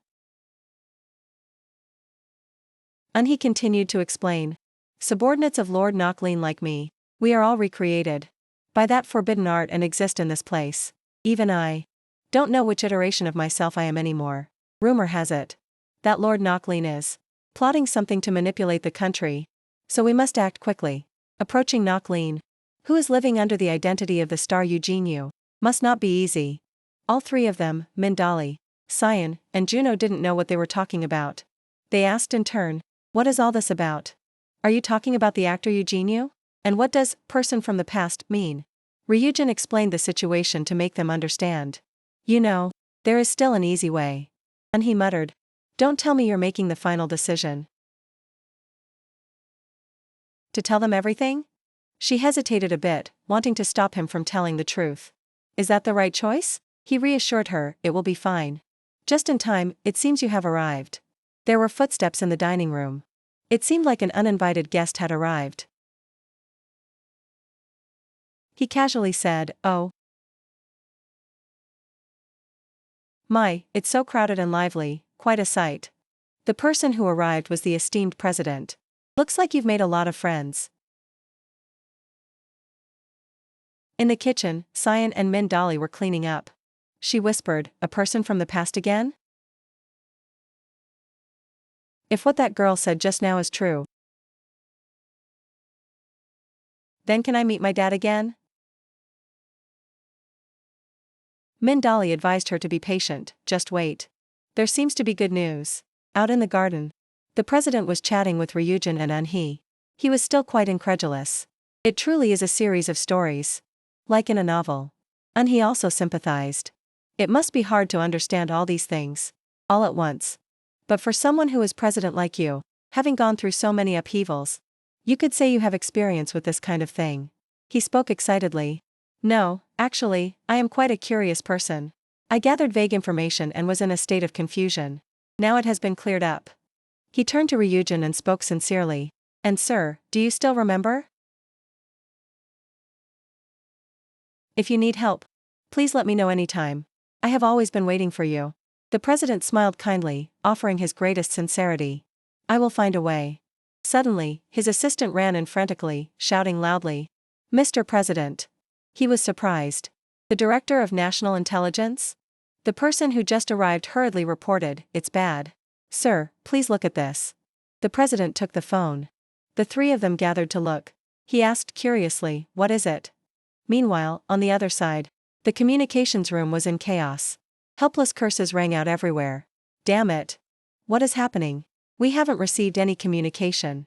Eun-hee continued to explain. Subordinates of Lord Nochlin like me, we are all recreated by that forbidden art and exist in this place. Even I don't know which iteration of myself I am anymore. Rumor has it that Lord Nochlin is plotting something to manipulate the country. So we must act quickly. Approaching Nochlin, who is living under the identity of the star Eugene Yu, must not be easy. All three of them, Mindali, Cyan, and Juno didn't know what they were talking about. They asked in turn, what is all this about? Are you talking about the actor Eugene Yu? And what does person from the past mean? Ryujin explained the situation to make them understand. You know, there is still an easy way. And he muttered. Don't tell me you're making the final decision. To tell them everything? She hesitated a bit, wanting to stop him from telling the truth. Is that the right choice? He reassured her, it will be fine. Just in time, it seems you have arrived. There were footsteps in the dining room. It seemed like an uninvited guest had arrived. He casually said, oh. My, it's so crowded and lively, quite a sight. The person who arrived was the esteemed president. Looks like you've made a lot of friends. In the kitchen, Cyan and Mindali were cleaning up. She whispered, a person from the past again? If what that girl said just now is true, then can I meet my dad again? Mindali advised her to be patient, just wait. There seems to be good news. Out in the garden, the president was chatting with Ryujin and Eun-hee. He was still quite incredulous. It truly is a series of stories. Like in a novel. Eun-hee also sympathized. It must be hard to understand all these things, all at once. But for someone who is president like you, having gone through so many upheavals, you could say you have experience with this kind of thing. He spoke excitedly. No, actually, I am quite a curious person. I gathered vague information and was in a state of confusion. Now it has been cleared up. He turned to Ryujin and spoke sincerely. And sir, do you still remember? If you need help, please let me know anytime. I have always been waiting for you. The president smiled kindly, offering his greatest sincerity. I will find a way. Suddenly, his assistant ran in frantically, shouting loudly. Mr. President. He was surprised. The Director of National Intelligence? The person who just arrived hurriedly reported, it's bad. Sir, please look at this. The president took the phone. The three of them gathered to look. He asked curiously, what is it? Meanwhile, on the other side, the communications room was in chaos. Helpless curses rang out everywhere. Damn it. What is happening? We haven't received any communication.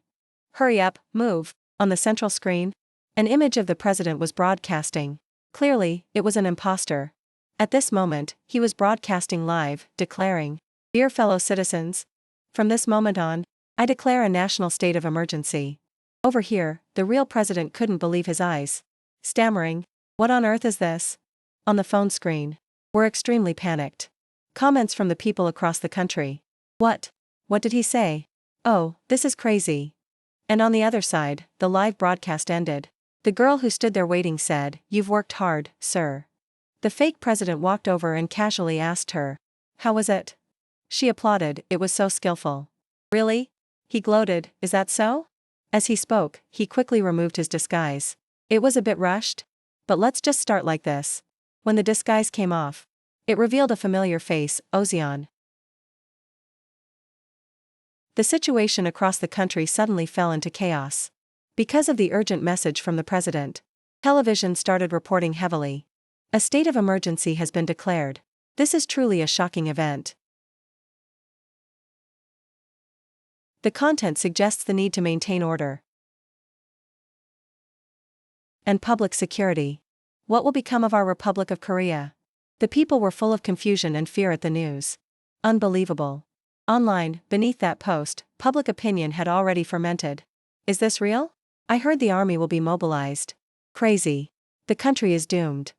Hurry up, move. On the central screen, an image of the president was broadcasting. Clearly, it was an imposter. At this moment, he was broadcasting live, declaring, Dear fellow citizens, from this moment on, I declare a national state of emergency. Over here, the real president couldn't believe his eyes. Stammering, what on earth is this? On the phone screen, we're extremely panicked. Comments from the people across the country. What? What did he say? Oh, this is crazy. And on the other side, the live broadcast ended. The girl who stood there waiting said, You've worked hard, sir. The fake president walked over and casually asked her, How was it? She applauded, it was so skillful. Really? He gloated, is that so? As he spoke, he quickly removed his disguise. It was a bit rushed. But let's just start like this. When the disguise came off, it revealed a familiar face, Ozeon. The situation across the country suddenly fell into chaos. Because of the urgent message from the president, television started reporting heavily. A state of emergency has been declared. This is truly a shocking event. The content suggests the need to maintain order and public security. What will become of our Republic of Korea? The people were full of confusion and fear at the news. Unbelievable. Online, beneath that post, public opinion had already fermented. Is this real? I heard the army will be mobilized. Crazy. The country is doomed.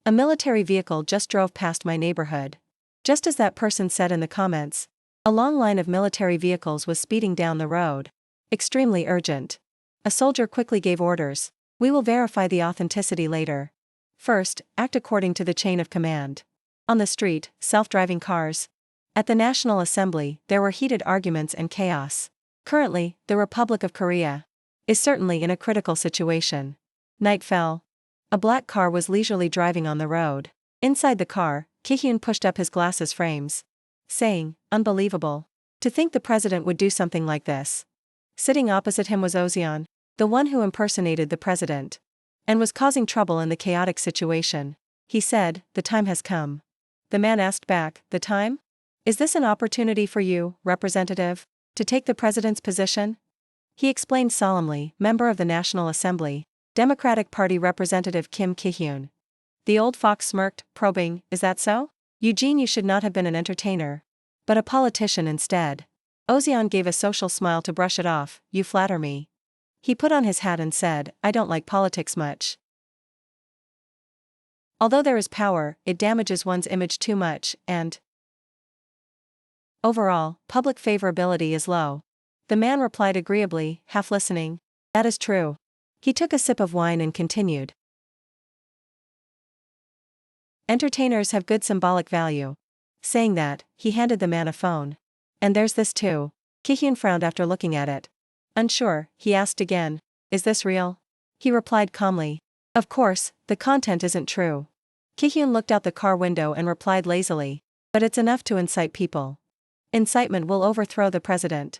A military vehicle just drove past my neighborhood. Just as that person said in the comments, a long line of military vehicles was speeding down the road. Extremely urgent. A soldier quickly gave orders. We will verify the authenticity later. First, act according to the chain of command. On the street, self-driving cars. At the National Assembly, there were heated arguments and chaos. Currently, the Republic of Korea is certainly in a critical situation. Night fell. A black car was leisurely driving on the road. Inside the car, Ki-hyun pushed up his glasses frames, saying, "Unbelievable. To think the president would do something like this." Sitting opposite him was Ozeon, the one who impersonated the president and was causing trouble in the chaotic situation. He said, "The time has come." The man asked back, "The time? Is this an opportunity for you, representative, to take the president's position?" He explained solemnly, "Member of the National Assembly, Democratic Party Representative Kim Ki-hyun." The old fox smirked, probing, "Is that so? Eugene, you should not have been an entertainer, but a politician instead." Ozeon gave a social smile to brush it off, "You flatter me." He put on his hat and said, "I don't like politics much. Although there is power, it damages one's image too much, and overall, public favorability is low." The man replied agreeably, half listening, "That is true." He took a sip of wine and continued, "Entertainers have good symbolic value." Saying that, he handed the man a phone. "And there's this too." Ki-hyun frowned after looking at it. Unsure, he asked again, "Is this real?" He replied calmly, "Of course, the content isn't true." Ki-hyun looked out the car window and replied lazily, "But it's enough to incite people. Incitement will overthrow the president."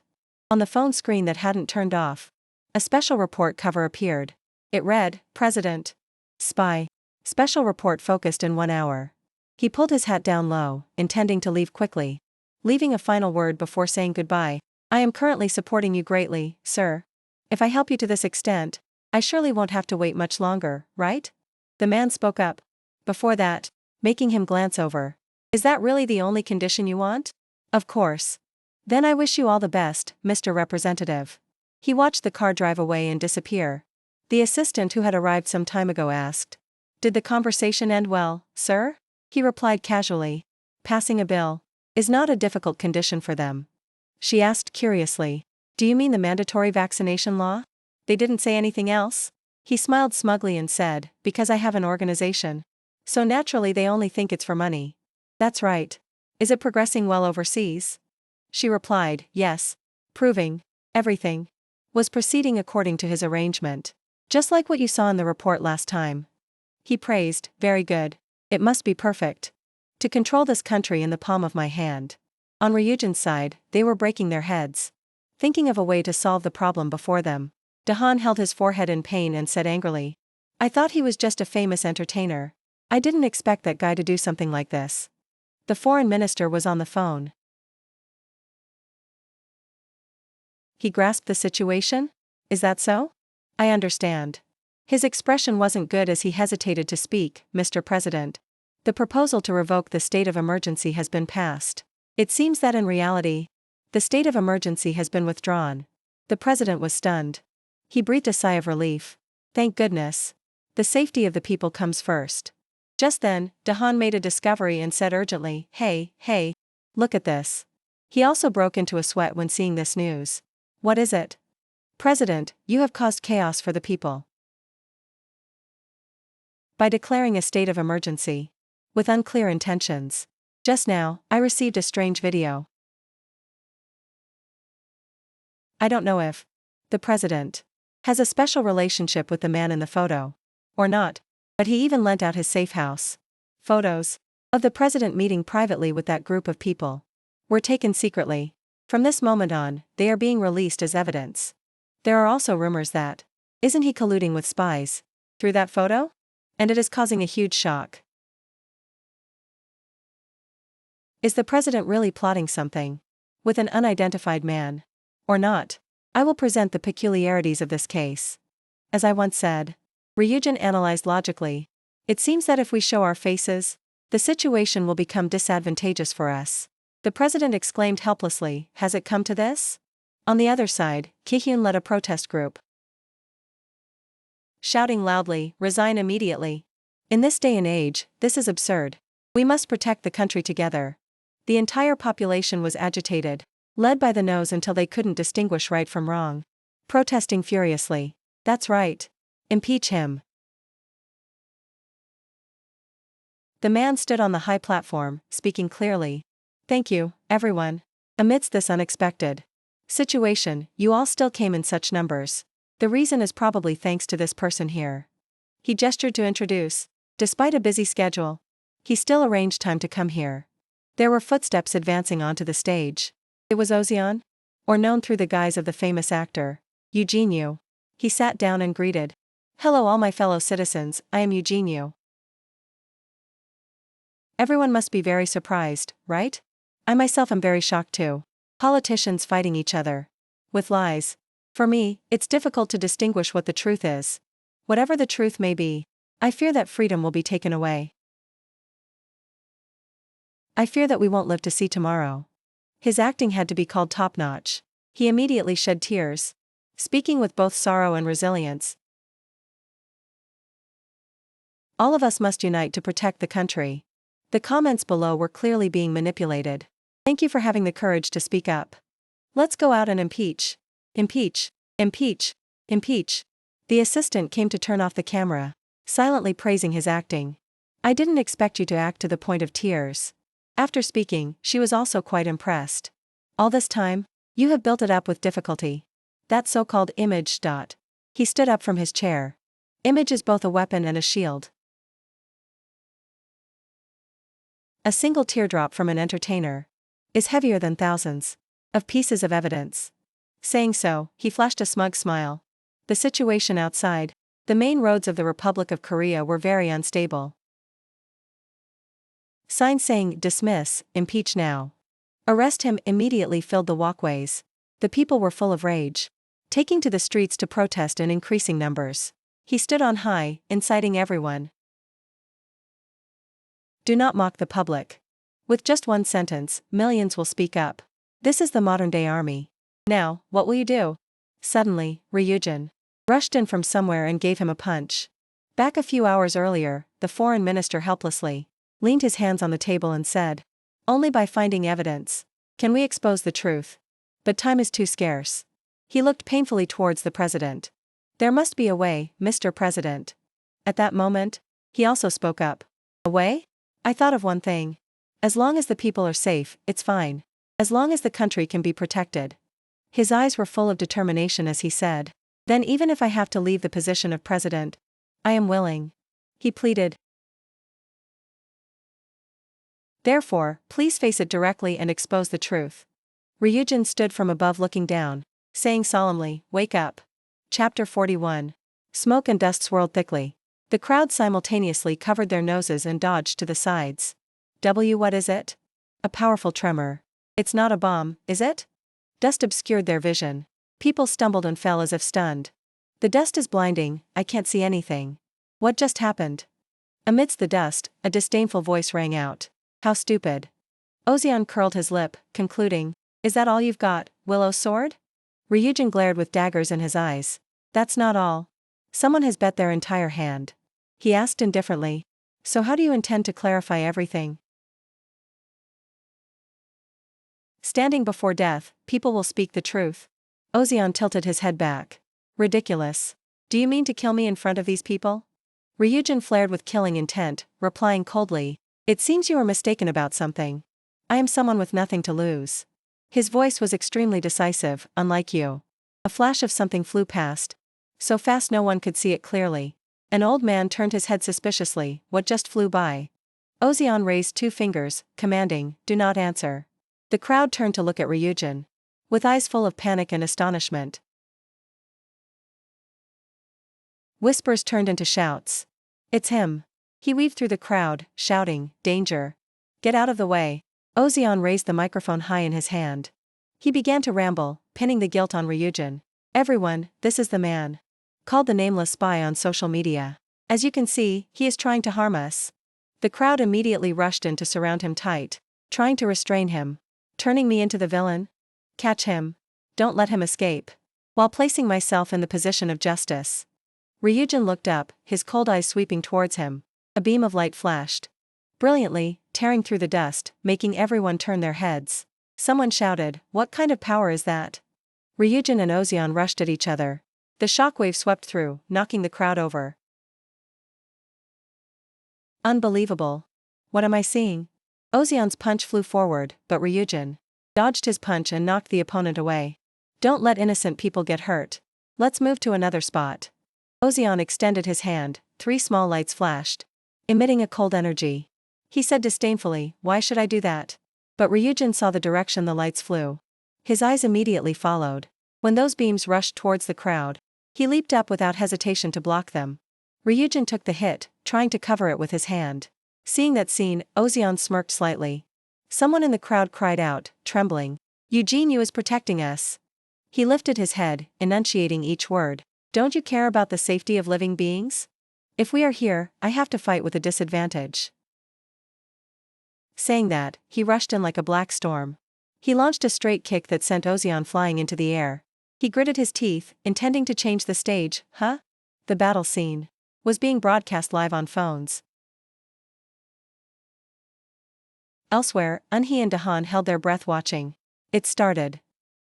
On the phone screen that hadn't turned off, a special report cover appeared. It read, "President. Spy. Special report focused in 1 hour." He pulled his hat down low, intending to leave quickly, leaving a final word before saying goodbye. "I am currently supporting you greatly, sir. If I help you to this extent, I surely won't have to wait much longer, right?" The man spoke up. Before that, making him glance over, "Is that really the only condition you want?" "Of course. Then I wish you all the best, Mr. Representative." He watched the car drive away and disappear. The assistant who had arrived some time ago asked, "Did the conversation end well, sir?" He replied casually, "Passing a bill is not a difficult condition for them." She asked curiously, "Do you mean the mandatory vaccination law? They didn't say anything else?" He smiled smugly and said, "Because I have an organization. So naturally they only think it's for money." "That's right. Is it progressing well overseas?" She replied, "Yes. Proving everything was proceeding according to his arrangement. Just like what you saw in the report last time." He praised, "Very good. It must be perfect to control this country in the palm of my hand." On Ryujin's side, they were breaking their heads, thinking of a way to solve the problem before them. Dahan held his forehead in pain and said angrily, "I thought he was just a famous entertainer. I didn't expect that guy to do something like this." The foreign minister was on the phone. He grasped the situation? "Is that so? I understand." His expression wasn't good as he hesitated to speak. "Mr. President, the proposal to revoke the state of emergency has been passed. It seems that in reality, the state of emergency has been withdrawn." The president was stunned. He breathed a sigh of relief. "Thank goodness. The safety of the people comes first." Just then, Dahan made a discovery and said urgently, Hey, look at this." He also broke into a sweat when seeing this news. "What is it?" "President, you have caused chaos for the people by declaring a state of emergency with unclear intentions. Just now, I received a strange video. I don't know if the president has a special relationship with the man in the photo or not, but he even lent out his safe house. Photos of the president meeting privately with that group of people were taken secretly. From this moment on, they are being released as evidence. There are also rumors that Isn't he colluding with spies? Through that photo? And it is causing a huge shock. Is the president really plotting something? With an unidentified man? Or not? I will present the peculiarities of this case. As I once said, Ryujin analyzed logically. It seems that if we show our faces, the situation will become disadvantageous for us. The president exclaimed helplessly, has it come to this? On the other side, Kihyun led a protest group, shouting loudly, resign immediately. In this day and age, this is absurd. We must protect the country together. The entire population was agitated, led by the nose until they couldn't distinguish right from wrong, protesting furiously. That's right. Impeach him. The man stood on the high platform, speaking clearly. Thank you, everyone. Amidst this unexpected situation, you all still came in such numbers. The reason is probably thanks to this person here. He gestured to introduce. Despite a busy schedule, he still arranged time to come here. There were footsteps advancing onto the stage. It was Ozeon? Or known through the guise of the famous actor, Eugene Yu. He sat down and greeted. Hello all my fellow citizens, I am Eugene Yu. Everyone must be very surprised, right? I myself am very shocked too. Politicians fighting each other. With lies. For me, it's difficult to distinguish what the truth is. Whatever the truth may be, I fear that freedom will be taken away. I fear that we won't live to see tomorrow. His acting had to be called top-notch. He immediately shed tears, speaking with both sorrow and resilience. All of us must unite to protect the country. The comments below were clearly being manipulated. Thank you for having the courage to speak up. Let's go out and impeach. Impeach. Impeach. Impeach. The assistant came to turn off the camera, silently praising his acting. I didn't expect you to act to the point of tears. After speaking, she was also quite impressed. All this time, you have built it up with difficulty. That so-called image. He stood up from his chair. Image is both a weapon and a shield. A single teardrop from an entertainer is heavier than thousands of pieces of evidence. Saying so, he flashed a smug smile. The situation outside, the main roads of the Republic of Korea were very unstable. Signs saying, dismiss, impeach now. Arrest him immediately filled the walkways. The people were full of rage, taking to the streets to protest in increasing numbers. He stood on high, inciting everyone. Do not mock the public. With just one sentence, millions will speak up. This is the modern-day army. Now, what will you do? Suddenly, Ryujin rushed in from somewhere and gave him a punch. Back a few hours earlier, the foreign minister helplessly leaned his hands on the table and said, only by finding evidence can we expose the truth. But time is too scarce. He looked painfully towards the president. There must be a way, Mr. President. At that moment, he also spoke up. A way? I thought of one thing. As long as the people are safe, it's fine. As long as the country can be protected. His eyes were full of determination as he said, then even if I have to leave the position of president, I am willing. He pleaded. Therefore, please face it directly and expose the truth. Ryujin stood from above looking down, saying solemnly, wake up. Chapter 41. Smoke and dust swirled thickly. The crowd simultaneously covered their noses and dodged to the sides. What is it? A powerful tremor. It's not a bomb, is it? Dust obscured their vision. People stumbled and fell as if stunned. The dust is blinding, I can't see anything. What just happened? Amidst the dust, a disdainful voice rang out. How stupid. Ozeon curled his lip, concluding, is that all you've got, Willow's sword? Ryujin glared with daggers in his eyes. That's not all. Someone has bet their entire hand. He asked indifferently. So how do you intend to clarify everything? Standing before death, people will speak the truth. Ozeon tilted his head back. Ridiculous. Do you mean to kill me in front of these people? Ryujin flared with killing intent, replying coldly. It seems you are mistaken about something. I am someone with nothing to lose. His voice was extremely decisive, unlike you. A flash of something flew past. So fast no one could see it clearly. An old man turned his head suspiciously. What just flew by? Ozeon raised 2 fingers, commanding, do not answer. The crowd turned to look at Ryujin, with eyes full of panic and astonishment. Whispers turned into shouts. It's him. He weaved through the crowd, shouting, danger. Get out of the way. Ozeon raised the microphone high in his hand. He began to ramble, pinning the guilt on Ryujin. Everyone, this is the man. Called the nameless spy on social media. As you can see, he is trying to harm us. The crowd immediately rushed in to surround him tight, trying to restrain him. Turning me into the villain? Catch him. Don't let him escape. While placing myself in the position of justice. Ryujin looked up, his cold eyes sweeping towards him. A beam of light flashed. Brilliantly, tearing through the dust, making everyone turn their heads. Someone shouted, "What kind of power is that?" Ryujin and Ozeon rushed at each other. The shockwave swept through, knocking the crowd over. Unbelievable. What am I seeing? Ozeon's punch flew forward, but Ryujin dodged his punch and knocked the opponent away. Don't let innocent people get hurt. Let's move to another spot. Ozeon extended his hand, 3 small lights flashed, emitting a cold energy. He said disdainfully, "Why should I do that?" But Ryujin saw the direction the lights flew. His eyes immediately followed. When those beams rushed towards the crowd, he leaped up without hesitation to block them. Ryujin took the hit, trying to cover it with his hand. Seeing that scene, Ozeon smirked slightly. Someone in the crowd cried out, trembling, "Eugene Yu is protecting us." He lifted his head, enunciating each word. "Don't you care about the safety of living beings? If we are here, I have to fight with a disadvantage." Saying that, he rushed in like a black storm. He launched a straight kick that sent Ozeon flying into the air. He gritted his teeth, intending to change the stage. The battle scene was being broadcast live on phones. Elsewhere, Eunhee and Dahan held their breath watching. It started.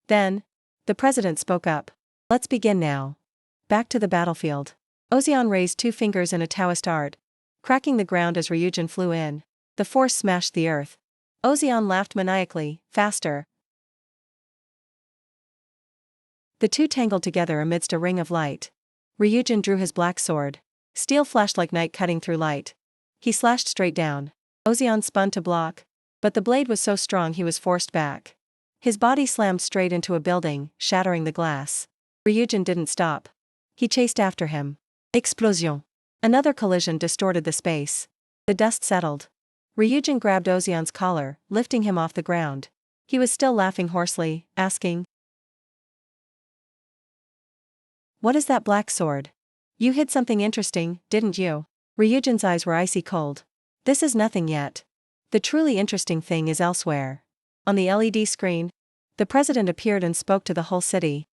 Then, the president spoke up. "Let's begin now." Back to the battlefield. Ozeon raised 2 fingers in a Taoist art, cracking the ground as Ryujin flew in. The force smashed the earth. Ozeon laughed maniacally, faster. The two tangled together amidst a ring of light. Ryujin drew his black sword. Steel flashed like night cutting through light. He slashed straight down. Ozeon spun to block, but the blade was so strong he was forced back. His body slammed straight into a building, shattering the glass. Ryujin didn't stop. He chased after him. Explosion. Another collision distorted the space. The dust settled. Ryujin grabbed Ozeon's collar, lifting him off the ground. He was still laughing hoarsely, asking, "What is that black sword? You hid something interesting, didn't you?" Ryujin's eyes were icy cold. "This is nothing yet. The truly interesting thing is elsewhere." On the LED screen, the president appeared and spoke to the whole city.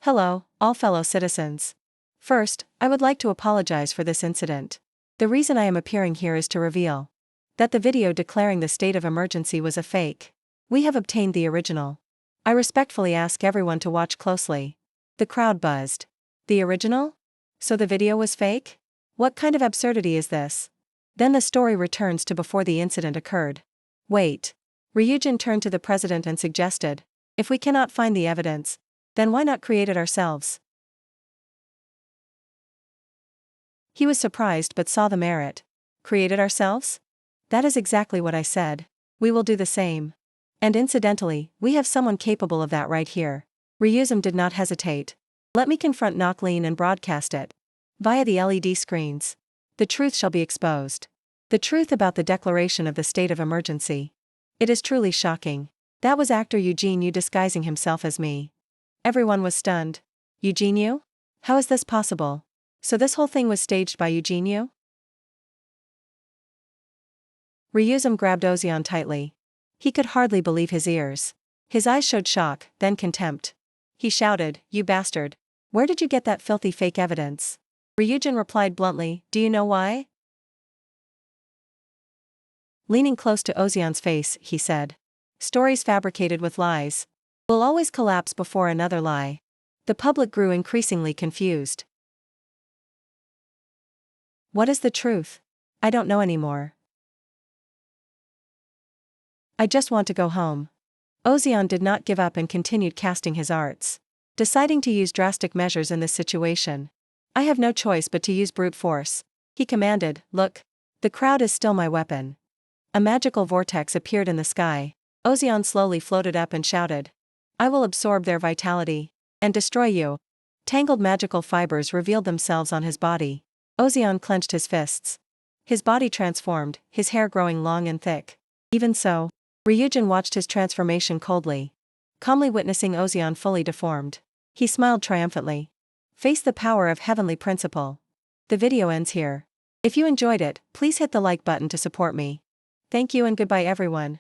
"Hello, all fellow citizens. First, I would like to apologize for this incident. The reason I am appearing here is to reveal that the video declaring the state of emergency was a fake. We have obtained the original. I respectfully ask everyone to watch closely." The crowd buzzed. The original? So the video was fake? What kind of absurdity is this? Then the story returns to before the incident occurred. Wait. Ryujin turned to the president and suggested, "If we cannot find the evidence, then why not create it ourselves?" He was surprised but saw the merit. Create it ourselves? That is exactly what I said. We will do the same. And incidentally, we have someone capable of that right here. Ryuzum did not hesitate. Let me confront Knocklean and broadcast it. Via the LED screens. The truth shall be exposed. The truth about the declaration of the state of emergency. It is truly shocking. That was actor Eugene Yu disguising himself as me. Everyone was stunned. Eugene Yu? How is this possible? So this whole thing was staged by Eugene Yu? Ryuzum grabbed Ozeon tightly. He could hardly believe his ears. His eyes showed shock, then contempt. He shouted, "You bastard. Where did you get that filthy fake evidence?" Ryujin replied bluntly, "Do you know why?" Leaning close to Ozeon's face, he said, "Stories fabricated with lies will always collapse before another lie." The public grew increasingly confused. What is the truth? I don't know anymore. I just want to go home. Ozeon did not give up and continued casting his arts. Deciding to use drastic measures in this situation. "I have no choice but to use brute force," he commanded. "Look. The crowd is still my weapon." A magical vortex appeared in the sky. Ozeon slowly floated up and shouted, "I will absorb their vitality and destroy you." Tangled magical fibers revealed themselves on his body. Ozeon clenched his fists. His body transformed, his hair growing long and thick. Even so, Ryujin watched his transformation coldly, calmly witnessing Ozeon fully deformed. He smiled triumphantly. Face the power of heavenly principle. The video ends here. If you enjoyed it, please hit the like button to support me. Thank you and goodbye everyone.